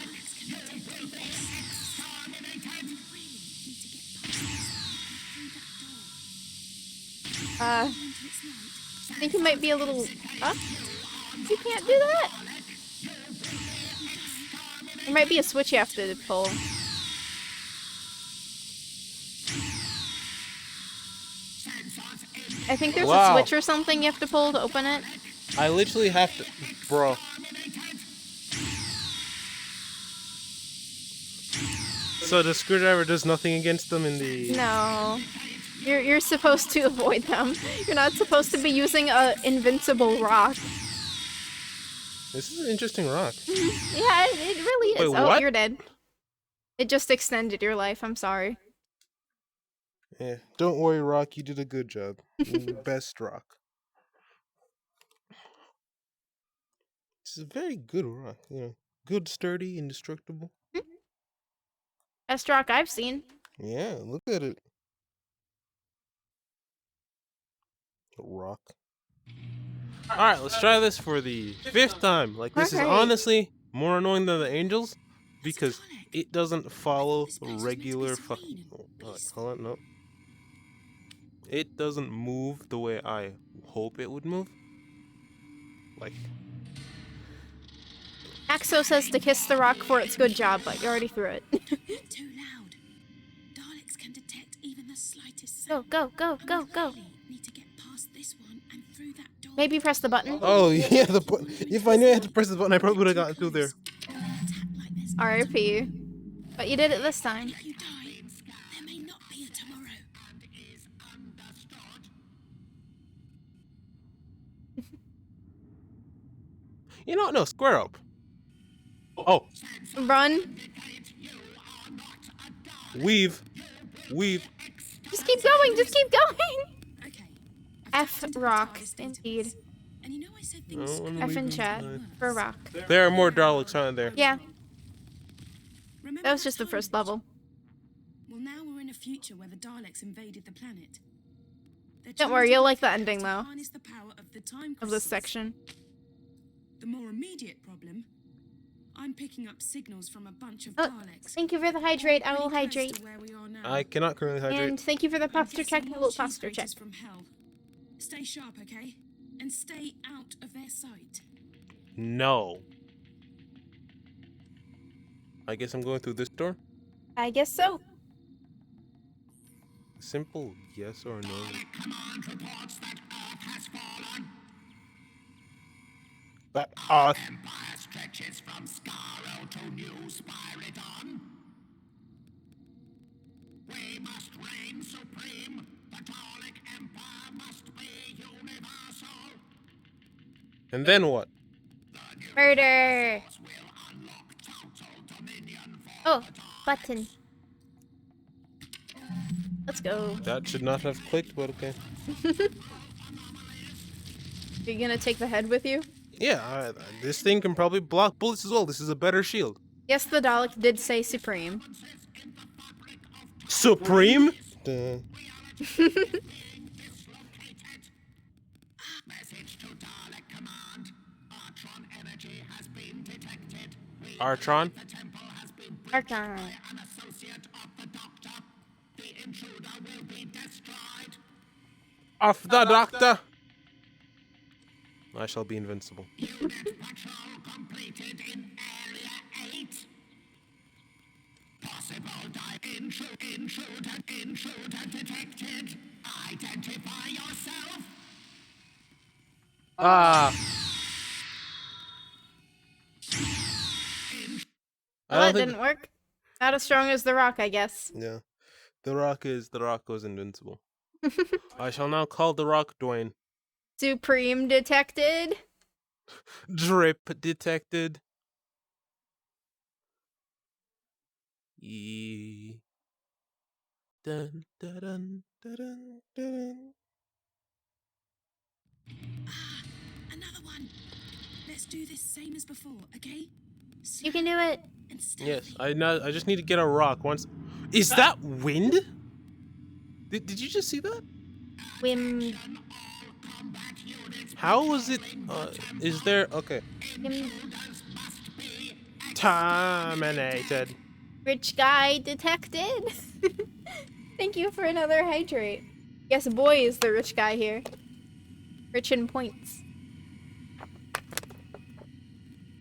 I think you might be a little... Huh? You can't do that? There might be a switch you have to pull. I think there's a switch or something you have to pull to open it. I literally have to... Bro. So the screwdriver does nothing against them in the... No. You're supposed to avoid them. You're not supposed to be using a invincible rock. This is an interesting rock. Yeah, it really is. Wait, oh, what? You're dead. It just extended your life. I'm sorry. Yeah, don't worry, Rock. You did a good job. You're the best rock. It's a very good rock. Good, sturdy, indestructible. Best rock I've seen. Yeah, look at it. A rock. Alright, let's try this for the 5th time. Like, this is Alright. honestly more annoying than the angels, because it doesn't follow regular fucking. Hold on, no. It doesn't move the way I hope it would move. Like, Axo says to kiss the rock for its good job, but you already threw it. Too loud. Daleks can detect even the slightest Go, sound. go, go, go, go. Really need to get past this one and through that door. Maybe press the button. oh yeah, the button. If I knew I had to press the button, I probably would have gotten through there. RIP. But you did it this time. If you die, there may not be a tomorrow. You know what? No, square up. Oh, Run. weave. Just keep going, just keep going. Okay. F rock, indeed. And you know I said things F in chat for rock. There are more Daleks, aren't there? Yeah, Remember that was just the time? first level. Well, now we're in a future where the Daleks invaded the planet. They're Don't trying worry, to you'll like the get us ending to though, harness the power of the time of this crystals. section. The more immediate problem, I'm picking up signals from a bunch of Oh, Daleks. thank you for the hydrate, I will Pretty close hydrate. to where we are now. I cannot currently hydrate. And thank you for the I'm posture guessing check, more little cheese posture check. grater's from hell. Stay sharp, okay? And stay out of their sight. No. I guess I'm going through this door. I guess so. Simple yes or no. Command reports that Earth has fallen. That Earth. Empire stretches from Skaro to New Spyridon. We must reign supreme. The Dalek Empire must be universal. And then what? Murder. Will unlock total dominion for Oh, button. Let's go. That should not have clicked, but okay. Are you gonna take the head with you? Yeah, this thing can probably block bullets as well. This is a better shield. Yes, the Dalek did say supreme. Supreme? Duh. Message to Dalek Command. Artron energy has been detected. Artron? The temple has been Archon. an associate of the Doctor. The intruder will be destroyed. Off the doctor! I shall be invincible. Unit patrol completed in Area 8. Possible intruder detected. Identify yourself. Ah! Well, that didn't work. Not as strong as the rock, I guess. Yeah. The Rock was invincible. I shall now call the Rock Dwayne. Supreme detected. Drip detected. Dun, dun, dun, dun, dun. Another one. Let's do this same as before, okay? You can do it. And Yes, I know. I just need to get a rock once. Is that wind? Did you just see that? Whim. How was it? Is there? Okay. Whim. Terminated. Rich guy detected. Thank you for another hydrate. Yes, boy is the rich guy here. Rich in points.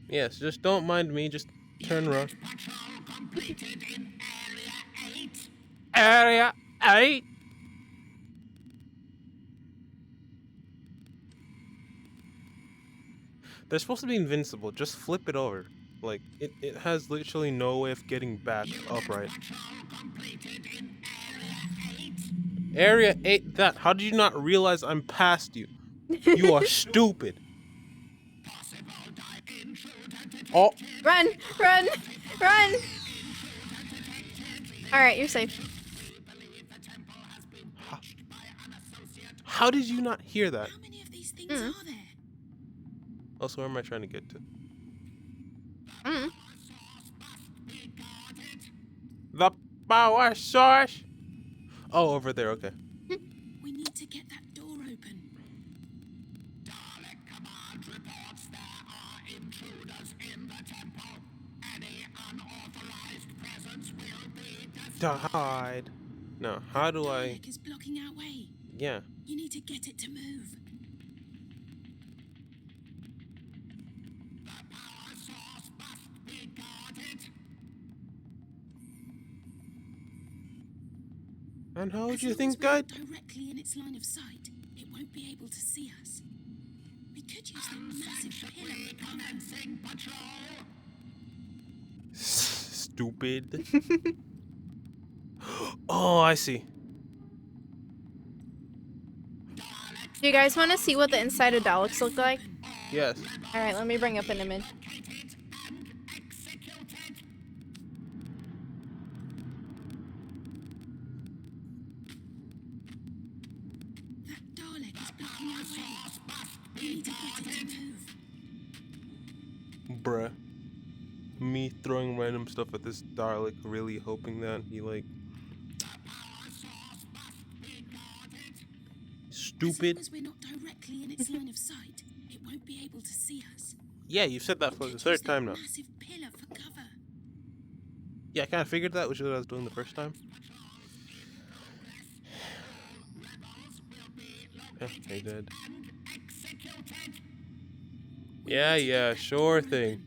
Yes, just don't mind me. Just turn around. Patrol completed in Area 8. Area 8. They're supposed to be invincible. Just flip it over. Like, it has literally no way of getting back upright. Area 8 that. How did you not realize I'm past you? You are stupid. Oh, Run! Run! Run! Alright, you're safe. how did you not hear that? How many of these things are there? Also, where am I trying to get to? Mm. The power source. Oh, over there. Okay. We need to get that door open. Dalek Command reports there are intruders in the temple. Any unauthorized died. No, how do I? Dalek is blocking our way. Yeah. You need to get it to move. And how would As you long think as we're I? not directly in its line of sight, it won't be able to see us. We could use that massive pillar. Stupid. Oh, I see. Do you guys want to see what the inside of Daleks look like? Yes. All right, let me bring up an image. That Dalek is blocking our way. We need to get it to move. Bruh. Me throwing random stuff at this Dalek, really hoping that he like. Stupid. As long as we're not directly in its line of sight, it won't be able to see us. Yeah, you said that for the third time now. Massive pillar for cover. Yeah, I kind of figured that, which is what I was doing the first time. Yeah, they did. Yeah, sure thing.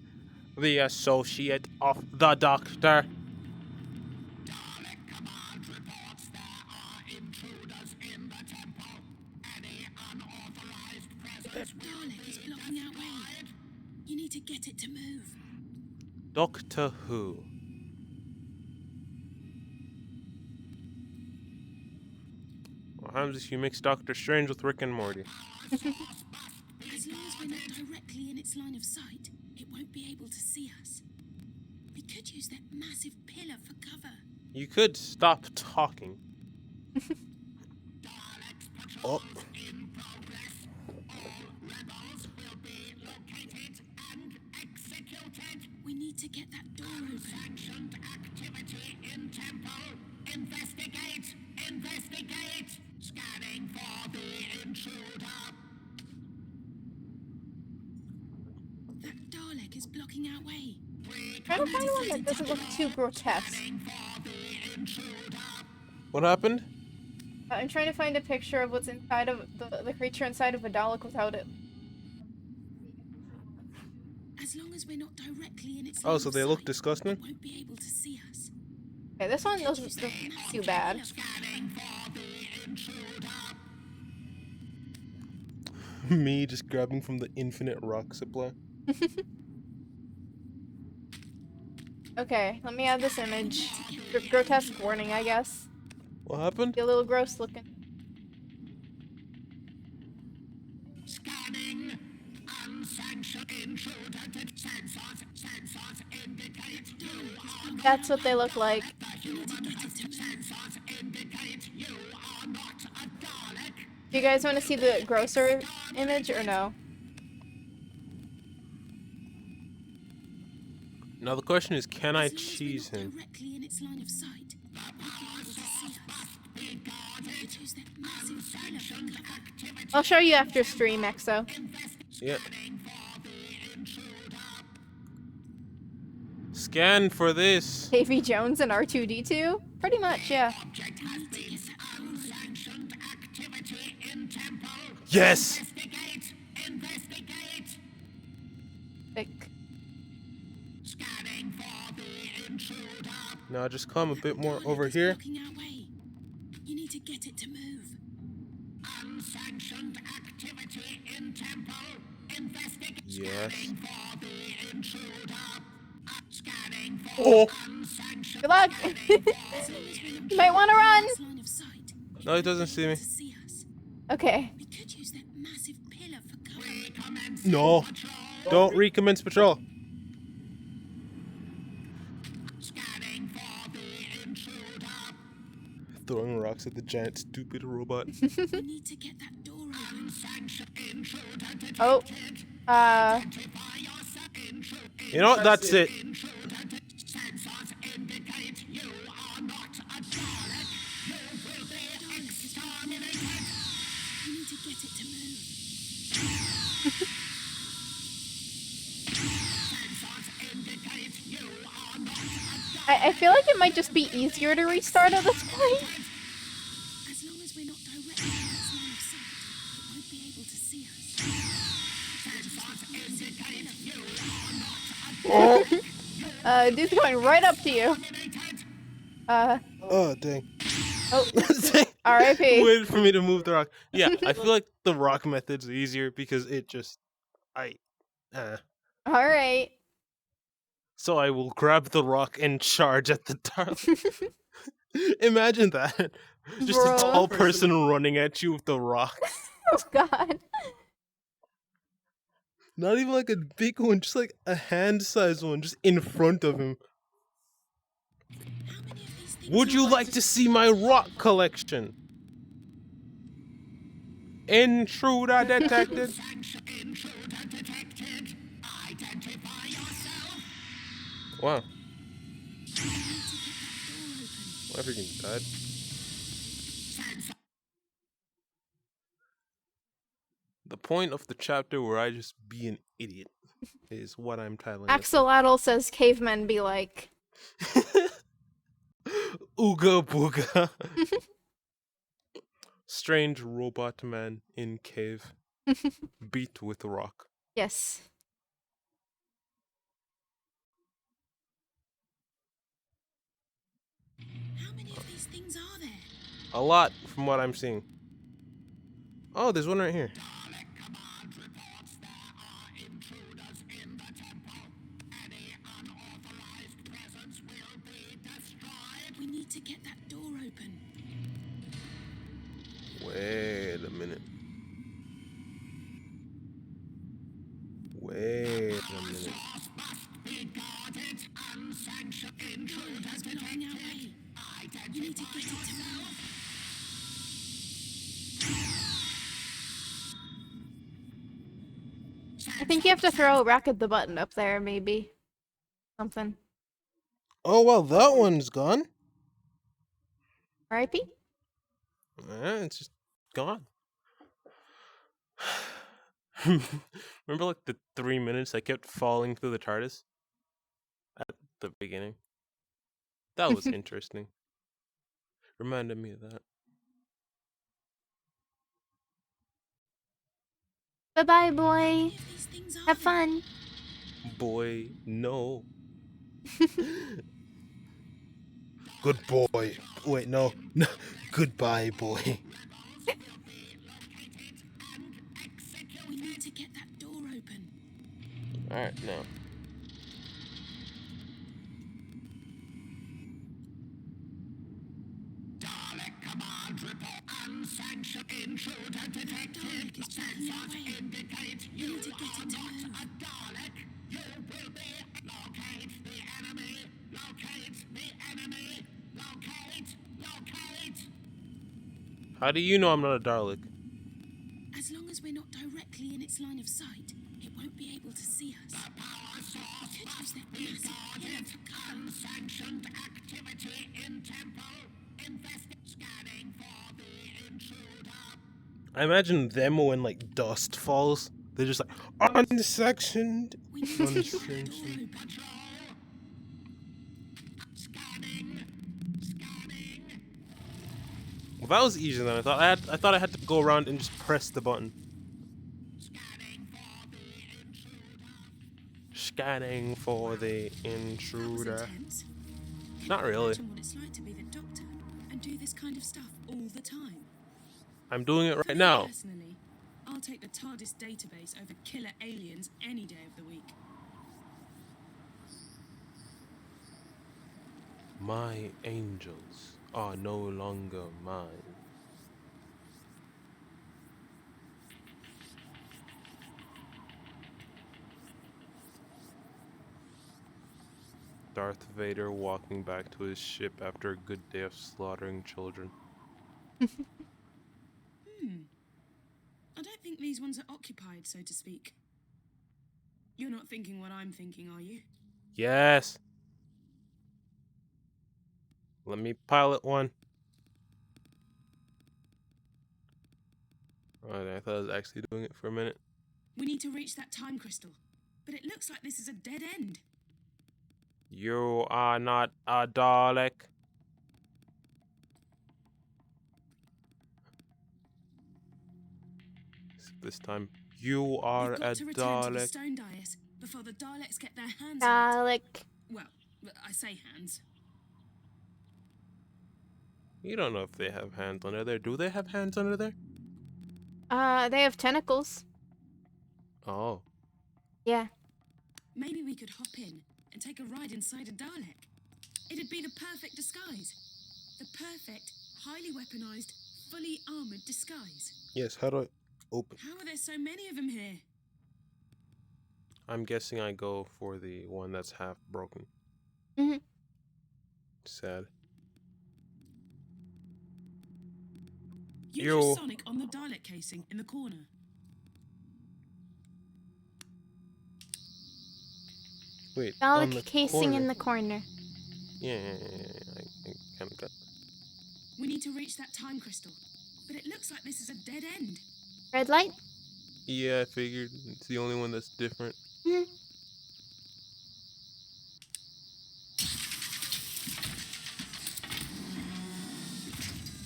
The associate of the doctor. Dalek is blocking our way. You need to get it to move. Doctor Who. What happens if you mix Doctor Strange with Rick and Morty? As long as we're not directly in its line of sight, it won't be able to see us. We could use that massive pillar for cover. You could stop talking. Oh. We need to get that door open. Sanctioned activity in temple. Investigate! Investigate! Scanning for the intruder. That Dalek is blocking our way. Try to find one that doesn't look too grotesque. What happened? I'm trying to find a picture of what's inside of the creature inside of a Dalek without it. As long as we're not directly in its Oh, line so of they look sight, disgusting? it won't be able to see us. Okay, this one doesn't look too bad. Me just grabbing from the infinite rock supply. Okay, let me add this image. Grotesque warning, I guess. What happened? Be a little gross looking. Scanning. Unsanctioned intruder. Sensors indicate you are That's what they look like. Sensors indicate you are not a Dalek. Do you guys want to see the grosser image or no? Now the question is, can I As long as we're cheese not him? directly in its line of sight, it won't be able to see us. We could use that massive pillar for cover. I'll show you after stream, Exo. Yeah. Scan for this. Davy Jones and R2D2? Pretty much, yeah. Yes. Investigate. Like, Scanning for the intruder. Now just come a bit more Dalek over is here. blocking our way. You need to get it to move. Unsanctioned activity in temple. Investigate. Yes. For the intruder. Scanning for Oh. unsanctioned. good luck! You might want to run! Its line of sight, No, he doesn't see me. to see us. Okay. We could use that massive pillar for cover. No. Don't recommence patrol. Scanning for the intruder. Throwing rocks at the giant stupid robot. We need to get that door open. Unsanctioned intruder. Oh. You know what? That's it. Sensors indicate you are not a Dalek. You will be exterminated. We need to get it to move. Sensors indicate you are not a Dalek. I feel like it might just be easier to restart at this point. As long as we're not directly in its line of sight, it won't be able to see us. Dude's going right up to you. Oh, dang. Oh, Dang. R.I.P. Wait for me to move the rock. Yeah, I feel like the rock method's easier because it just... Alright. So I will grab the rock and charge at the Dalek. Imagine that. Just a Bro. tall person running at you with the rock. Oh god. Not even like a big one, just like a hand-sized one just in front of him. How many of these things Would you like to see my rock collection? Intruder detected. Intruder detected. Identify yourself. Wow. I freaking died. The point of the chapter where I just be an idiot is what I'm titling this. Axolotl says cavemen be like. Ooga booga. Strange robot man in cave. Beat with rock. Yes. How many of these things are there? A lot from what I'm seeing. Oh, there's one right here. Dalek command reports there are intruders in the temple. Any unauthorized presence will be destroyed. We need to get that door open. Wait a minute. Wait a minute. Must be guarded. Unsanctioned intruders Blocking our detected. way. We need to get it to move. I think you have to throw Rocket the button up there, maybe. Something. Oh, well, that one's gone. R.I.P. It's just gone. Remember like the 3 minutes I kept falling through the TARDIS? At the beginning? That was interesting. Reminded me of that. Bye-bye, boy. How many of these things are Have there? fun. Boy, no. Good boy. Wait, no. Goodbye, boy. We need to get that door open. Alright, now. Dalek command report. Unsanctioned intruder detected. Dalek is blocking our way. Indicate We you need to get are it to not move. a Dalek. You will be. Locate the enemy. Locate the enemy. Locate. How do you know I'm not a Dalek? As long as we're not directly in its line of sight, it won't be able to see us. Power source We could use that be massive guarded. Unsanctioned activity in temple. Scanning for the intruder. I imagine them when like dust falls. They're just like unsectioned. We need to get that door Unsanctioned. open. Scanning. Well, that was easier than I thought. I thought I had to go around and just press the button. Scanning for the intruder. Scanning for the That was intruder. intense. Can Not you really. imagine what it's like to be the Doctor and do this kind of stuff all the time? I'm doing it For right me now. personally, I'll take the TARDIS database over killer aliens any day of the week. My angels are no longer mine. Darth Vader walking back to his ship after a good day of slaughtering children. I don't think these ones are occupied, so to speak. You're not thinking what I'm thinking, are you? Yes! Let me pilot one. Alright, I thought I was actually doing it for a minute. We need to reach that time crystal. But it looks like this is a dead end. You are not a Dalek. This time, you are You've a got to return to the Dalek. stone dais before the Daleks get their hands on it. Dalek. Well, I say hands. You don't know if they have hands under there. Do they have hands under there? They have tentacles. Oh. Yeah. Maybe we could hop in and take a ride inside a Dalek. It'd be the perfect disguise. The perfect, highly weaponized, fully armored disguise. Yes, how do I open? How are there so many of them here? I'm guessing I go for the one that's half broken. Mm-hmm. Sad. Use Yo. your Sonic on the Dalek casing in the corner. Wait, on Dalek the casing corner. in the corner. Yeah. I kind of got. We need to reach that time crystal. But it looks like this is a dead end. Red light? Yeah, I figured it's the only one that's different. Mm-hmm.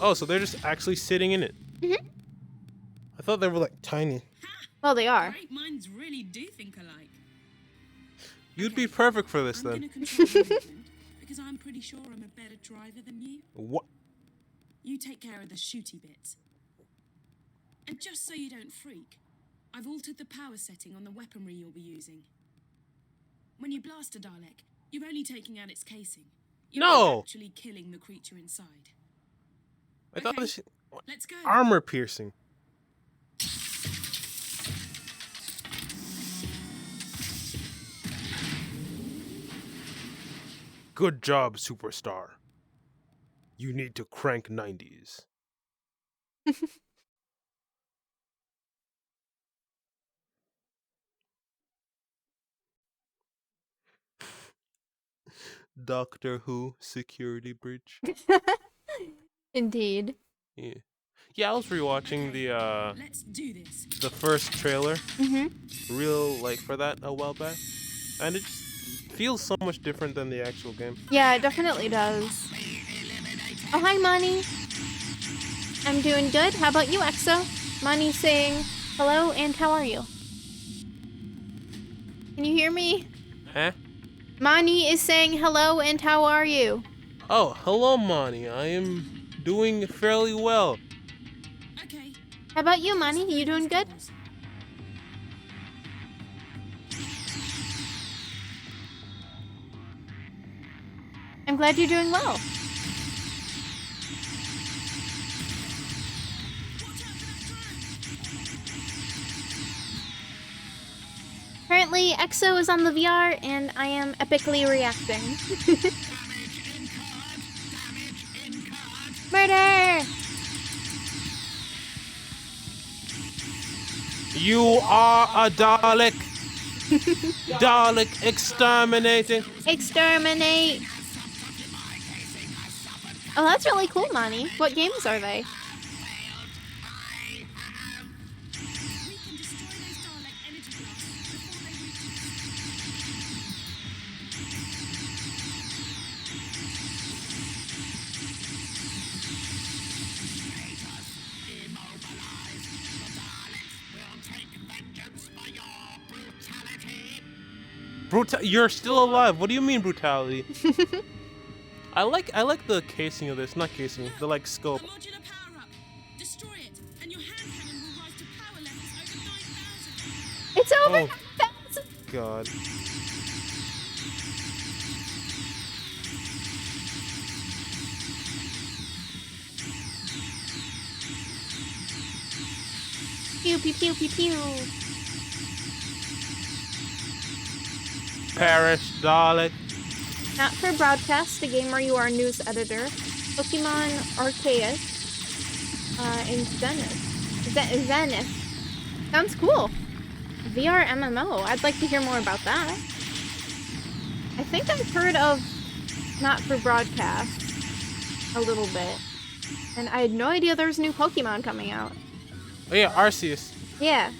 Oh, so they're just actually sitting in it. Mm-hmm. I thought they were like tiny. Well, they are. Great minds really do think alike. You'd be perfect for this I'm then. gonna control the movement because I'm pretty sure I'm a better driver than you. What? You take care of the shooty bits. And just so you don't freak, I've altered the power setting on the weaponry you'll be using. When you blast a Dalek, you're only taking out its casing. You're No! not actually killing the creature inside. I thought Okay, this let's go. armor piercing. Good job, superstar. You need to crank 90s. Doctor Who security bridge. Indeed. Yeah. Yeah, I was rewatching Let's do this. the first trailer Mm-hmm. real like for that a while back. And it just feels so much different than the actual game. Yeah, it definitely does. Oh, hi, Money. I'm doing good. How about you, EXO? Money saying hello and how are you? Can you hear me? Huh? Mani is saying hello and how are you? Oh, hello, Moni. I am doing fairly well. Okay. How about you, Mani? You doing good? I'm glad you're doing well. Apparently, EXO is on the VR, and I am epically reacting. Murder! You are a Dalek. Dalek exterminating. Exterminate! Oh, that's really cool, Mani. What games are they? We can destroy those Dalek energy blasts before they reach us. You're still alive. What do you mean brutality? I like the casing of this, not casing, the like scope. A modular power-up. Destroy it, and your hand cannon will rise to power levels over 9,000. It's over! Oh. God. Pew pew pew pew pew. Perish, Dalek. Not for broadcast, a game where you are a news editor. Pokemon Arceus. In Zenith. Zenith. Sounds cool. VR MMO. I'd like to hear more about that. I think I've heard of Not for Broadcast a little bit. And I had no idea there was new Pokemon coming out. Oh yeah, Arceus. Yeah.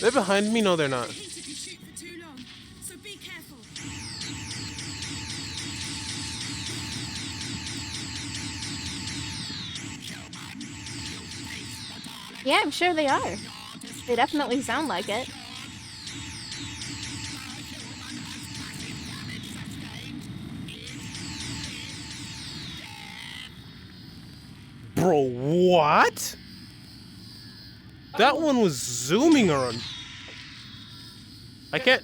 They're behind me? No, they're not. Hit if you shoot for too long, so be careful. Yeah, I'm sure they are. They definitely sound like it. Bro, what? That one was zooming around. I can't.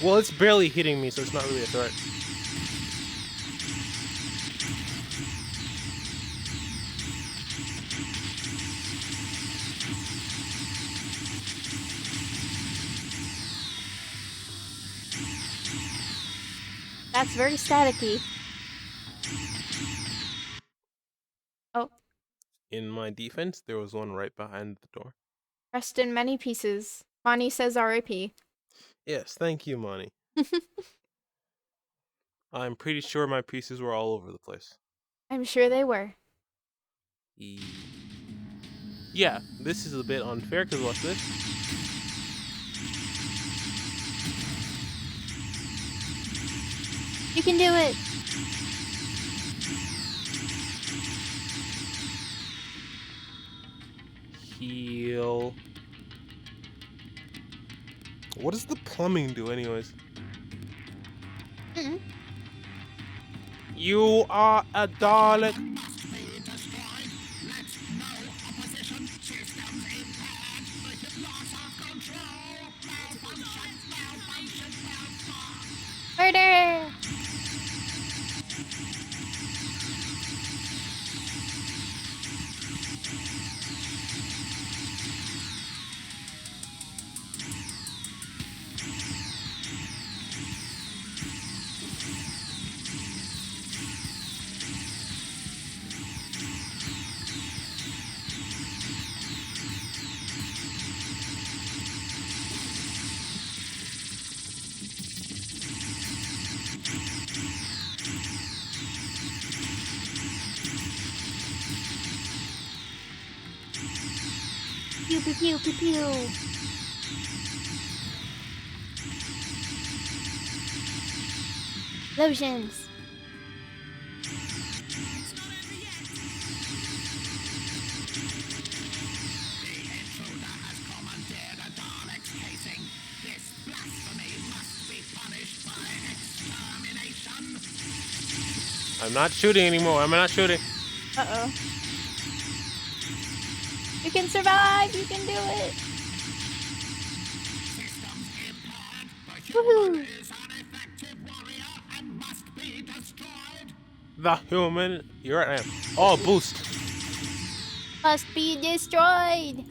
Well, it's barely hitting me, so it's not really a threat. That's very staticky. Oh, In my defense, there was one right behind the door. rest in many pieces. Bonnie says R.I.P. Yes, thank you, Monty. I'm pretty sure my pieces were all over the place. I'm sure they were. Yeah, this is a bit unfair, because watch this. You can do it. Heal. What does the plumbing do, anyways? Mm-mm. You are a Dalek. Murder! Pew pew pew pew pew. Lotions. I'm not shooting anymore. I'm not shooting. Uh-oh. You can survive! You can do it! Woohoo! The human. You're right, I am. Oh, boost. Must be destroyed!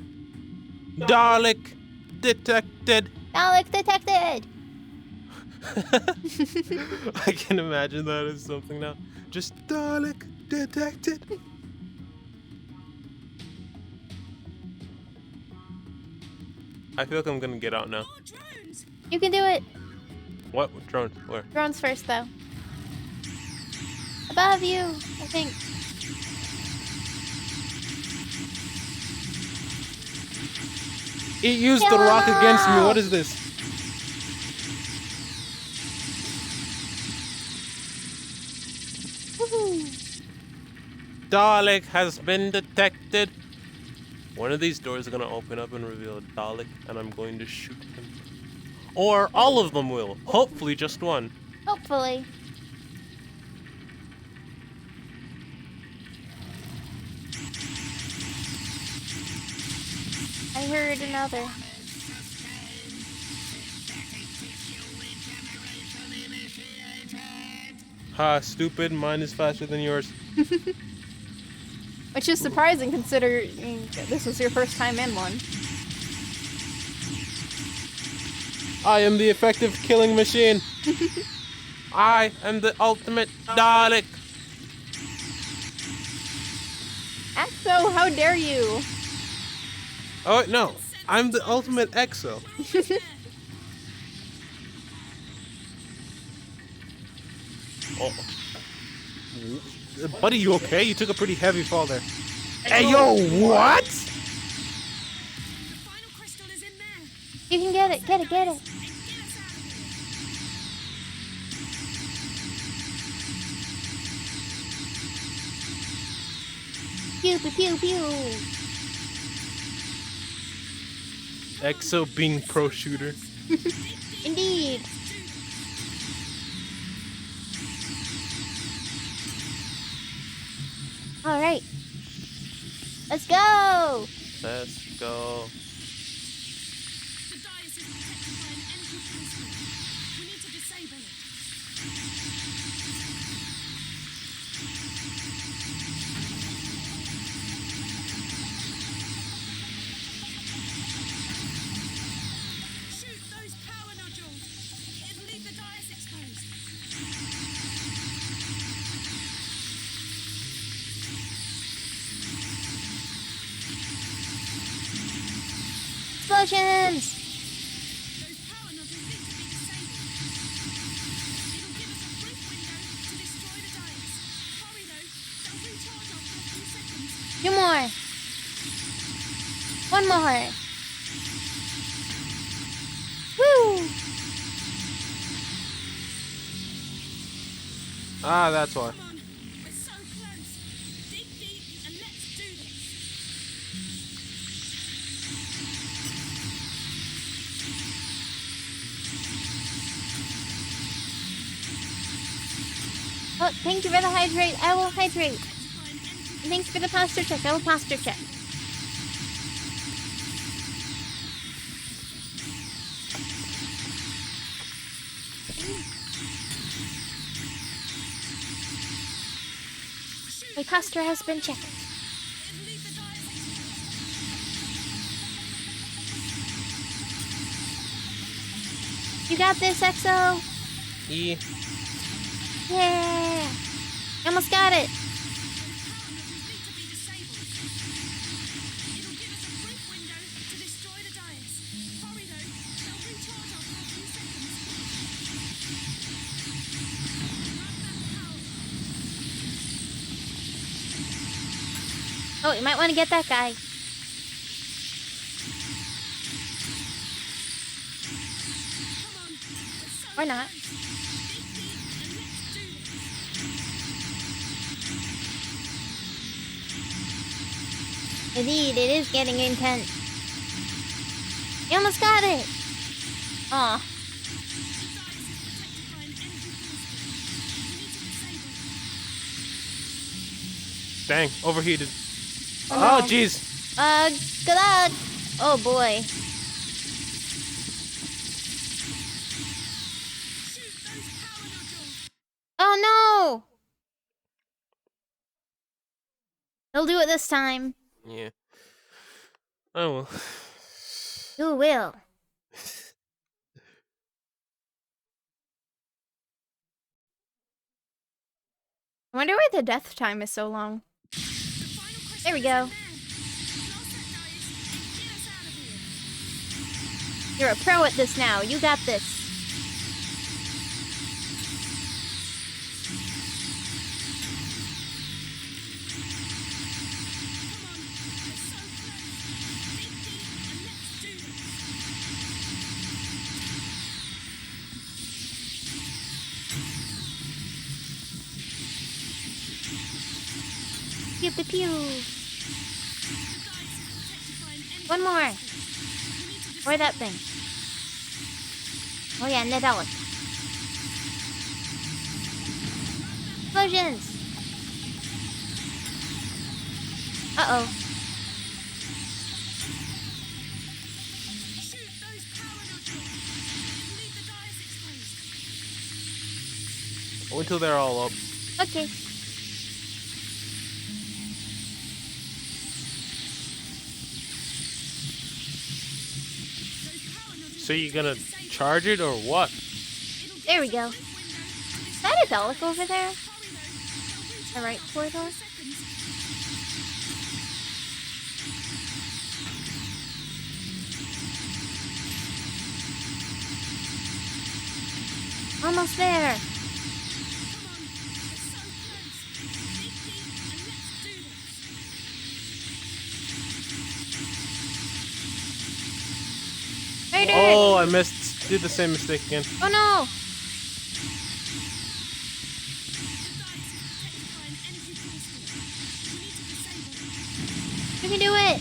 Dalek detected. Dalek detected! I can imagine that as something now. Just Dalek detected. I feel like I'm gonna get out now. More drones! You can do it! What? Drone? Where? Drones first, though. Above you, I think. It used the rock against me. What is this? Woohoo! Dalek has been detected. One of these doors is gonna open up and reveal a Dalek, and I'm going to shoot him. Or all of them will. Hopefully, just one. Hopefully. I heard another. Ha, stupid. Mine is faster than yours. Which is surprising considering this is your first time in one. I am the effective killing machine. I am the ultimate Dalek. Axo, how dare you? Oh, no. I'm the ultimate EXO. Oh. Buddy, you okay? You took a pretty heavy fall there. Hey, yo, what? The final crystal is in there. You can get it, get it, get it. And get us out of here. Pew, pew, pew, pew. EXO being pro shooter. Indeed. All right. Let's go. Let's go. The dais is protected by an energy principle. We need to disable it. Shoot those power nodules. It'll leave the dais exposed. Explosions. Those power nodules need to be disabled. It'll give us a brief window to destroy the dais. Hurry though, they'll recharge after a few seconds. Two more. One more. Woo. Ah, that's why. Come on, we're so close. Dig deep and let's do this. Oh, thank you for the hydrate. I will hydrate. And thanks for the posture check. I will posture check. My posture has been checked. It'll leave the dais exposed. You got this, EXO. E. Yeah. Almost got it. Those power nodules need to be disabled. It'll give us a brief window to destroy the dais. Hurry though, they'll recharge after a few seconds. Grab that power. Oh, you might want to get that guy. Come on, we're so Or not. close. Dig deep and let's do this. Indeed, it is getting intense. You almost got it. Aw. The dais is protected by an energy principle. We need to disable it. Dang, overheated. Oh, Oh, no. jeez. Good luck. Oh boy. Shoot those power nodules. Oh no. He'll do it this time. Yeah. Oh well. You will. I wonder why the death time is so long. The final crystal There we is go. in there. Blast that dais and get us out of here. You're a pro at this now. You got this. Come on, we're so close. Dig deep and let's do this. Pew pew pew. The dais is protected by an energy One more. principle. We need to Or that thing. Oh yeah, Nadella. Explosions. Uh-oh. shoot those power nodules. It'll leave the dais exposed. Wait till they're all up. Okay. Those power nodules So need you to be gonna disabled. charge it or what? It'll give There we us a go. brief window to Is that a Dalek over there? Hurry though, they'll recharge The right after a few corridor? seconds. Almost there. Come on, we're so close. Dig deep and let's do this. Right, Oh, I missed. Did the same mistake again. Oh no! The dice is protected by an energy force field. We need to disable it. You can do it!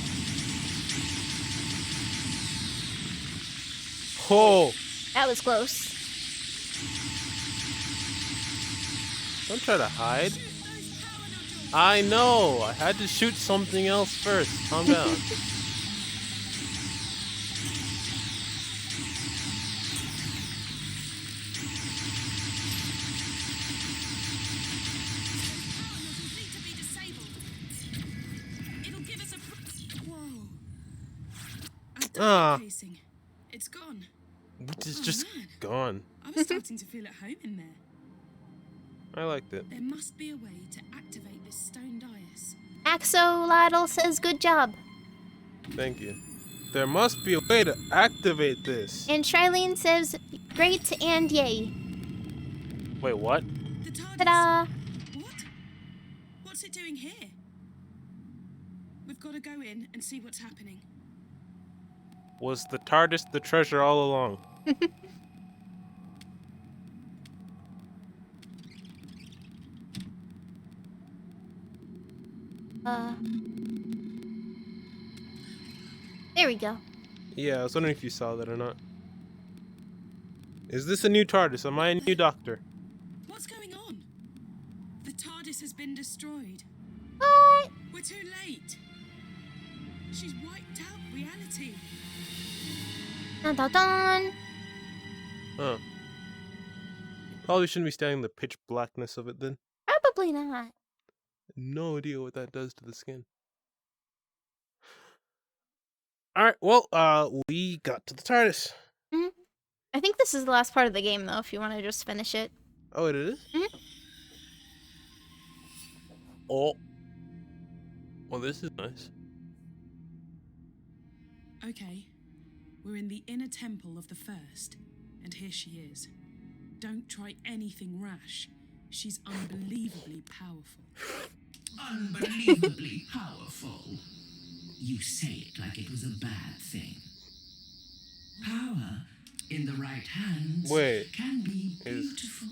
Oh, That was close. don't try to hide. Shoot those power nodules. I know. I had to shoot something else first. Calm down. Power nodules need to be disabled. It'll give us a. Whoa. A Ah. dial casing. It's gone. It's Oh, just man. gone. I was starting to feel at home in there. I liked it. There must be a way to activate this stone dais. Axolotl says good job. Thank you. There must be a way to activate this. And Shrilene says great and yay. Wait, what? The TARDIS. Ta-da! What? What's it doing here? We've got to go in and see what's happening. Was the TARDIS the treasure all along? There we go. Yeah, I was wondering if you saw that or not. Is this a new TARDIS? Am I a new doctor? What's going on? The TARDIS has been destroyed. What? We're too late. She's wiped out reality. Dun dun dun. Huh. Probably shouldn't be standing in the pitch blackness of it then. Probably not. No idea what that does to the skin. Alright, well, we got to the TARDIS. Mhm. I think this is the last part of the game, though, if you want to just finish it. Oh, it is? Mhm. Oh. Well, this is nice. Okay. We're in the inner temple of the First, and here she is. Don't try anything rash. She's unbelievably powerful. Unbelievably powerful. You say it like it was a bad thing. Power in the right hands Wait, can be is beautiful.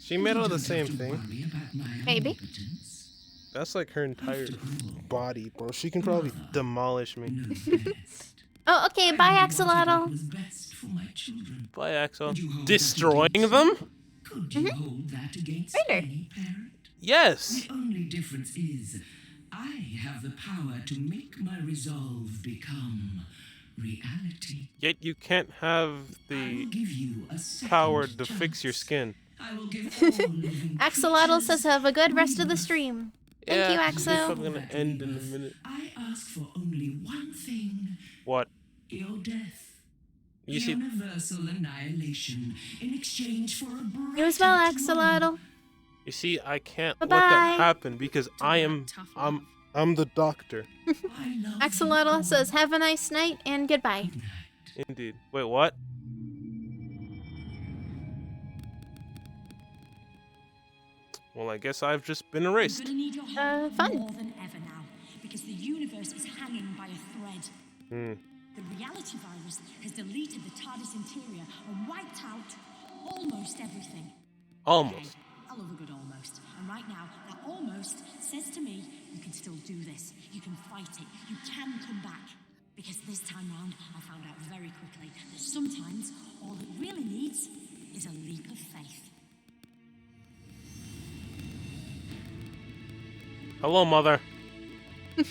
she made out of the You don't same have to thing? worry about my Maybe. omnipotence. That's like her entire After all, body, bro. She can probably demolish me. know best. Oh, okay. Bye, I wanted Axolotl. what was best for my children. Bye, Axel. Could you hold Destroying that against them? Could you hold that against Right there. any parent? Yes. The only difference is I have the power to make my resolve become reality. Yet you can't have I will the give you a second power to fix your chance. skin. I will give all living Axolotl creatures says have a good rest of the stream. Thank Yeah, you, I think Axo. I'm gonna end in a minute. I ask for only one thing: What? your death. You see, Universal annihilation in exchange for a brighter You as well, tomorrow. Axolotl. you see, I can't let Bye-bye. that happen because I that am, tough I'm the doctor. I love Axolotl you. says have a nice night and goodbye. Good night. Indeed. Wait, what? Well, I guess I've just been You're erased. gonna need your help fun. more than ever now, because the universe is hanging by a thread. Hmm. The reality virus has deleted the TARDIS interior and wiped out almost everything. Almost. Okay, I love a good almost. And right now, that almost says to me, you can still do this. You can fight it. You can come back. Because this time round, I found out very quickly that sometimes all it really needs is a leap of faith. Hello, mother. Back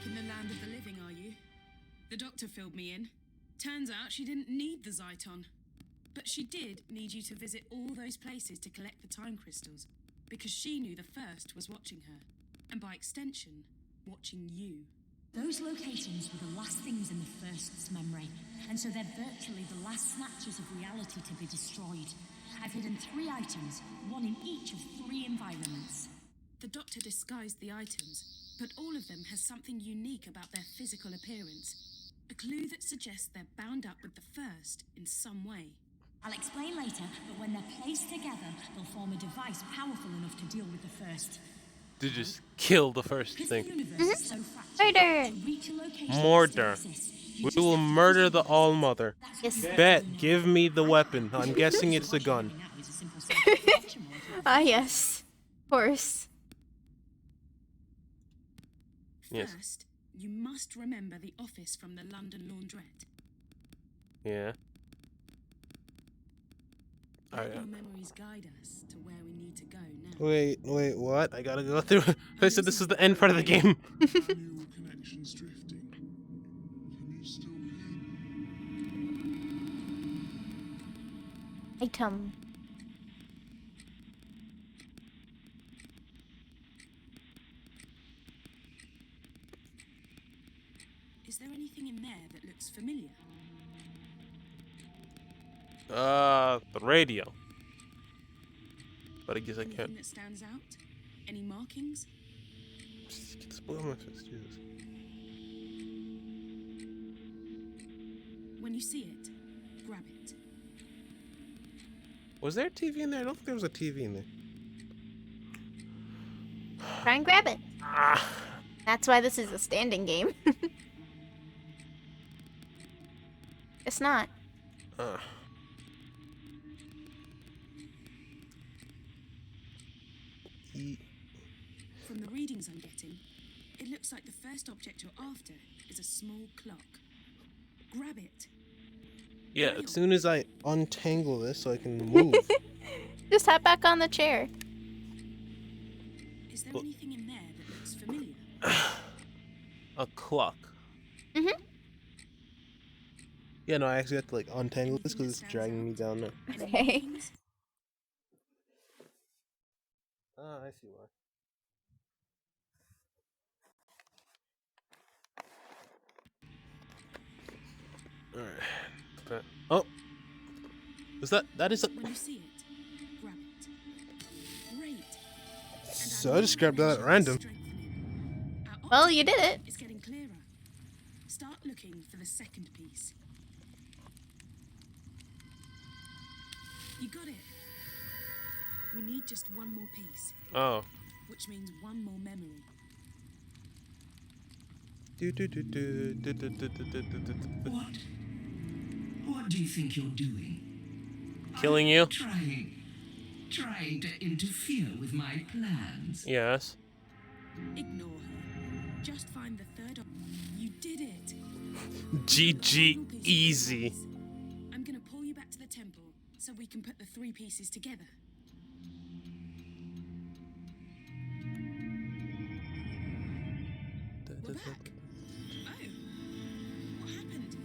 in the land of the living, are you? The doctor filled me in. Turns out she didn't need the Zyton. But she did need you to visit all those places to collect the time crystals, because she knew the First was watching her, and by extension, watching you. Those locations were the last things in the First's memory, and so they're virtually the last snatches of reality to be destroyed. I've hidden 3 items, one in each of 3 environments. The doctor disguised the items, but all of them has something unique about their physical appearance. A clue that suggests they're bound up with the first in some way. I'll explain later, but when they're placed together, they'll form a device powerful enough to deal with the first. To just kill the first Because thing. the universe is so fractured, Murder. to reach a location Murder. that still exists, you We just will have to murder push the the All Mother. Yes. Bet, give me the weapon. I'm guessing it's a gun. Now is a simple circuit protection molecule. Ah, yes. Of course. Yes. First, you must remember the office from the London laundrette. Yeah. Let your memories guide us to where we need to go now. Wait, what? I gotta go through. They said this is the end part of the game. Manual connections drifting. Can you still hear me? Item. Is there anything in there that looks familiar? The radio. But I guess I Anything can't. that stands out? Any markings? Spoil my face, Jesus. When you see it, grab it. Was there a TV in there? I don't think there was a TV in there. Try and grab it. Ah. That's why this is a standing game. It's not. From the readings I'm getting, it looks like the first object you're after is a small clock. Grab it. Yeah, as soon as I untangle this so I can move. Just hop back on the chair. Is there anything in there that looks familiar? A clock. Mm-hmm. Yeah, no, I actually have to like untangle this because it's dragging me down there. Any Okay. markings? Ah, I see why. Alright. Oh! That is a... When you see it, grab it. Great. So I just grabbed that at random. Well, you did it. It's getting clearer. Start looking for the second piece. You got it. We need just one more piece, Oh. which means one more memory. What do you think you're doing? Killing you? Trying to interfere with my plans. Yes. Ignore her. Just find the third You did it. GG easy. I'm gonna pull you back to the temple so we can put the three pieces together. We're back. Oh, what happened?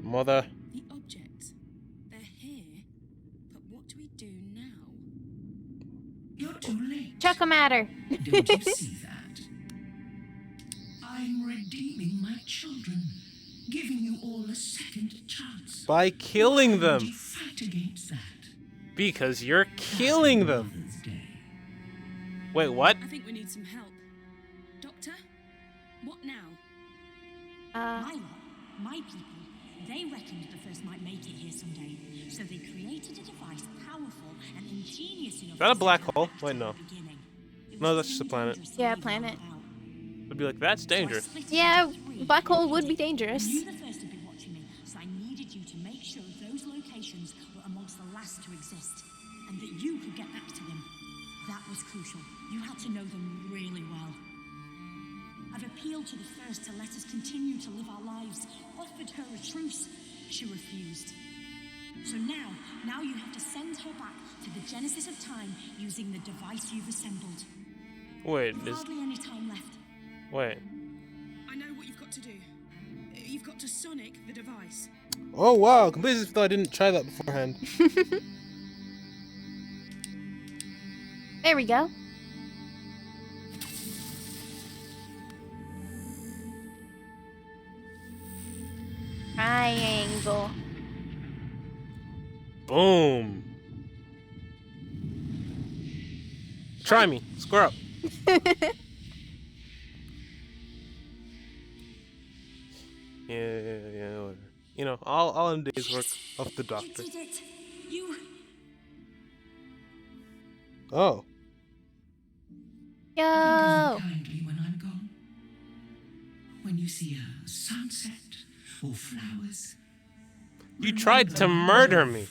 Mother. The objects, they're here, but what do we do now? You're too late. Chuck 'em at her. Don't you see that? I'm redeeming my children, giving you all a second chance. By killing Why would you them. fight against that? Because you're killing them. Mother's Day. Wait, what? I think we need some help. Doctor, what now? My lot, my people, they reckoned the first might make it here someday. So they created a device powerful and ingenious enough. Is that a to black set hole? back to Wait, the no. beginning. It No, was that's just a too planet. dangerous to Yeah, leave it planet. all out. It'd be like, that's So I dangerous. split it Yeah, into three black hole and would be I dangerous. knew the first would be watching me, so I needed you to make sure those locations were amongst the last to exist, and that you could get back to them. That was crucial. You had to know them really well. I've appealed to the first to let us continue to live our lives, offered her a truce. She refused. So now you have to send her back to the genesis of time using the device you've assembled. Wait, With hardly any time left. wait. I know what you've got to do. You've got to sonic the device. Oh wow, completely thought I didn't try that beforehand. There we go. Triangle. Boom. Try me. Square up. Yeah, whatever. You know, all in days work of the doctor. You did it. You. Oh. Yo. Kindly when I'm gone. When you see a sunset or flowers. You tried to murder me.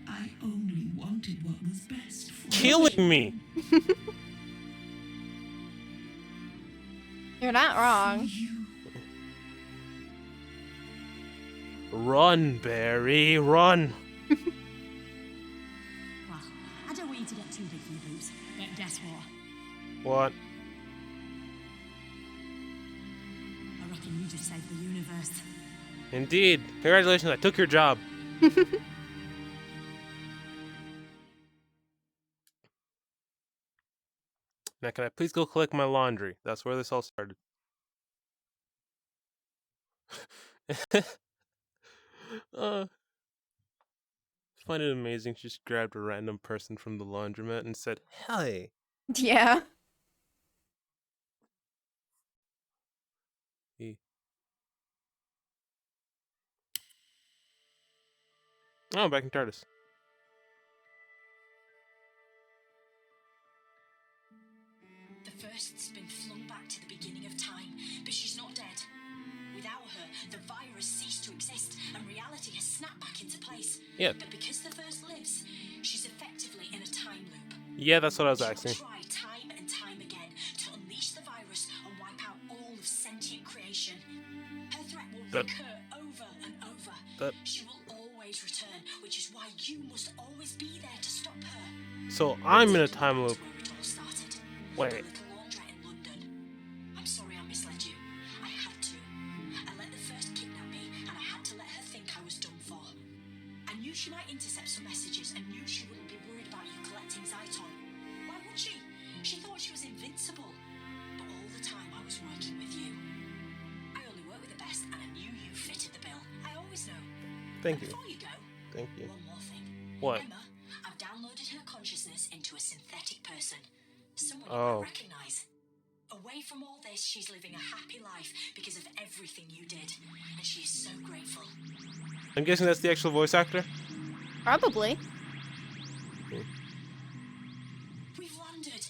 I only wanted what was best for Killing me. You're not wrong. you. Run, Barry, run. Well, I don't want you to get too big for your boots, but guess what? What? I reckon you just saved the universe. Indeed. Congratulations, I took your job. Now, can I please go collect my laundry? That's where this all started. I find it amazing. She just grabbed a random person from the laundromat and said, "Hey." Yeah. Oh, back in TARDIS. The first's been flung back to the beginning of time, but she's not dead. Without her, the virus ceased to exist, and reality has snapped back into place. Yeah. But because the first lives, she's effectively in a time loop. Yeah, that's what I was She will asking. try time and time again to unleash the virus and wipe out all of sentient creation. Her threat will recur over and over. She will always return, which is why you must always be there to stop her. So I'm in a time loop. Where it all started. Wait. The little laundrette in London. I'm sorry I misled you. I had to. I let the first kidnap me, and I had to let her think I was done for. I knew she might intercept some messages, and knew she wouldn't be worried about you collecting Zyton. Why would she? She thought she was invincible. But all the time I was working with you. I only work with the best, and I knew you fitted the bill. I always know. Thank you. Before you go, Thank you. one more thing. What? Emma, I've downloaded her consciousness into a synthetic person. Someone you Oh. won't recognize. Away from all this, she's living a happy life because of everything you did. And she is so grateful. I'm guessing that's the actual voice actor? Probably. We've landed.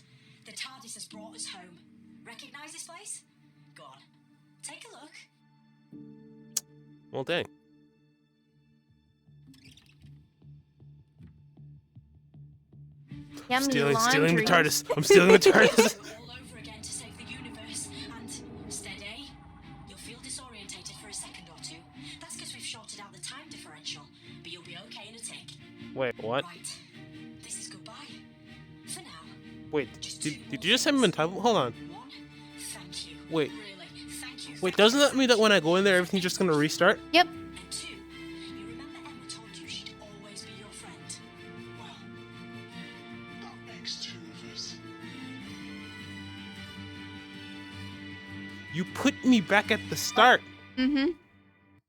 The TARDIS has brought us home. Recognize this place? Go on. Take a look. Well, dang. Yummy Stealing the laundry. TARDIS. I'm stealing the TARDIS. All over again to save the universe. And steady. You'll feel disorientated for a second or two. That's because we've shorted out the time differential. But you'll be okay in a tick. Wait, what? Right. This is goodbye. For now. Wait, did you just have him in time? Hold on. One, thank you. Wait. Really, thank you. Wait, doesn't that mean that when I go in there, everything's just gonna restart? Yep. And two, you remember Emma told you she'd always be your friend. Well, That makes two of us. You put me back at the start. Mm-hmm.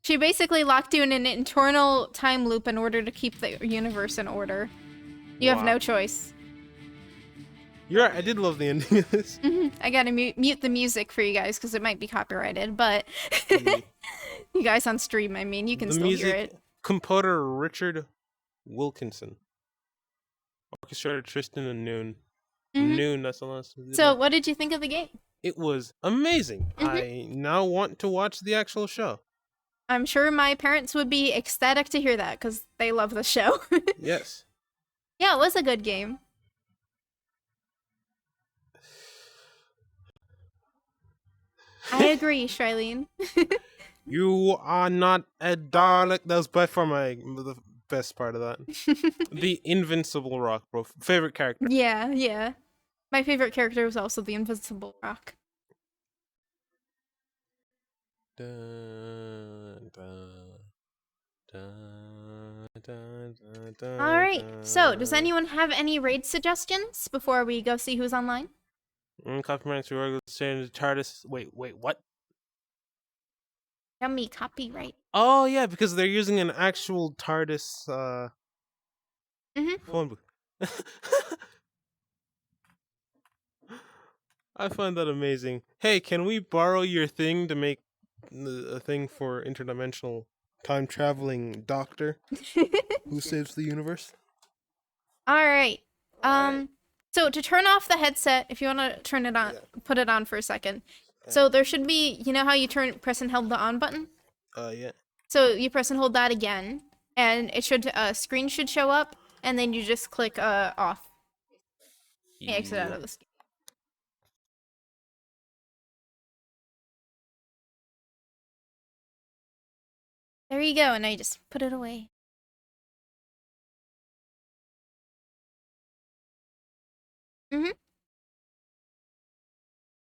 She basically locked you in an internal time loop in order to keep the universe in order. You have Wow. no choice. You're right, I did love the ending of this. I gotta mute the music for you guys because it might be copyrighted, but you guys on stream, I mean, you can The still music hear it. composer Richard Wilkinson. Orchestrator Tristan and Noon. Mhm. Noon, that's the last. So, what did you think of the game? It was amazing. I now want to watch the actual show. I'm sure my parents would be ecstatic to hear that because they love the show. Yes. Yeah, it was a good game. I agree, Shrilene. You are not a Dalek. That was by far the best part of that. The Invincible Rock, bro. Favorite character. Yeah, yeah. My favorite character was also the Invincible Rock. Alright, so does anyone have any raid suggestions before we go see who's online? Copyright to regular standard TARDIS. Wait, what? Yummy copyright. Oh yeah, because they're using an actual TARDIS phone booth. I find that amazing. Hey, can we borrow your thing to make a thing for interdimensional time traveling doctor who saves the universe. All right. Alright. So to turn off the headset, if you want to turn it on, Yeah. put it on for a second. So there should be, you know how you press and hold the on button? Yeah. So you press and hold that again, and it should, screen should show up, and then you just click, off. Exit out of this game. There you go, and now you just put it away.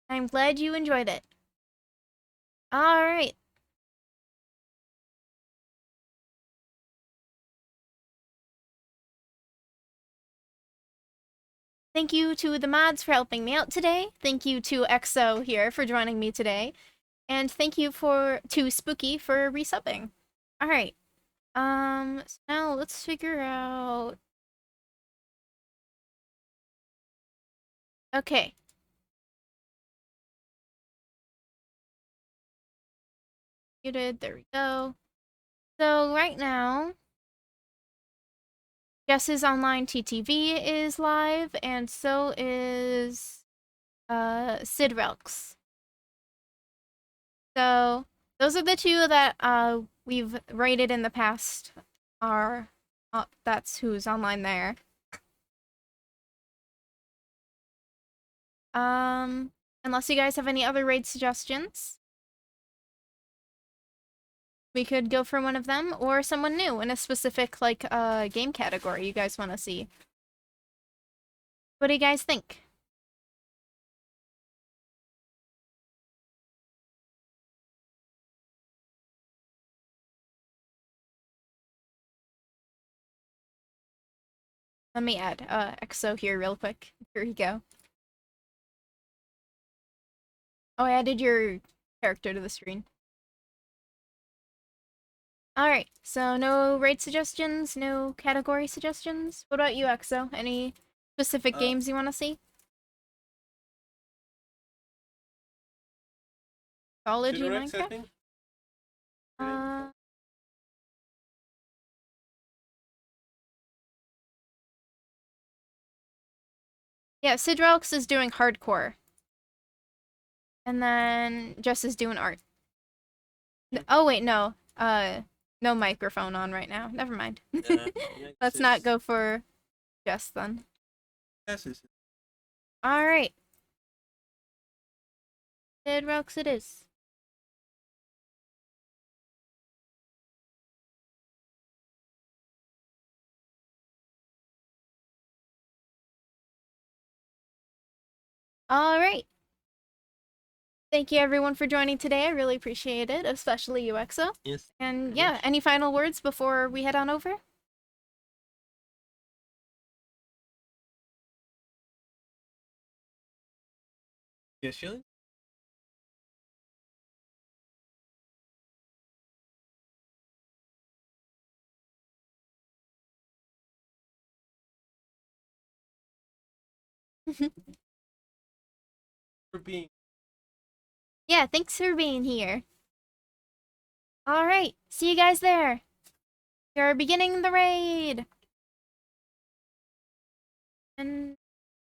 I'm glad you enjoyed it. Alright. Thank you to the mods for helping me out today. Thank you to EXO here for joining me today. And thank you to Spooky for resubbing. Alright. So now let's figure out... Okay. Muted, there we go. So right now, Jess's online TTV is live, and so is Sid Relks. So those are the two that we've rated in the past. That's who's online there. Unless you guys have any other raid suggestions, we could go for one of them or someone new in a specific like game category you guys want to see. What do you guys think? Let me add EXO here real quick. Here you go. Oh, I added your character to the screen. Alright, so no raid suggestions, no category suggestions? What about you, EXO? Any specific games you want to see? College Minecraft? Yeah, Sidrelx is doing hardcore. And then Jess is doing art. Oh wait, no. No microphone on right now. Never mind. Let's not go for Jess then. Alright. Sidrelx it is. Alright. Thank you everyone for joining today. I really appreciate it, especially you, EXO. Yes. And yeah, any final words before we head on over? Yes, Shilly? For being... Yeah, thanks for being here. Alright, see you guys there. You're beginning the raid. And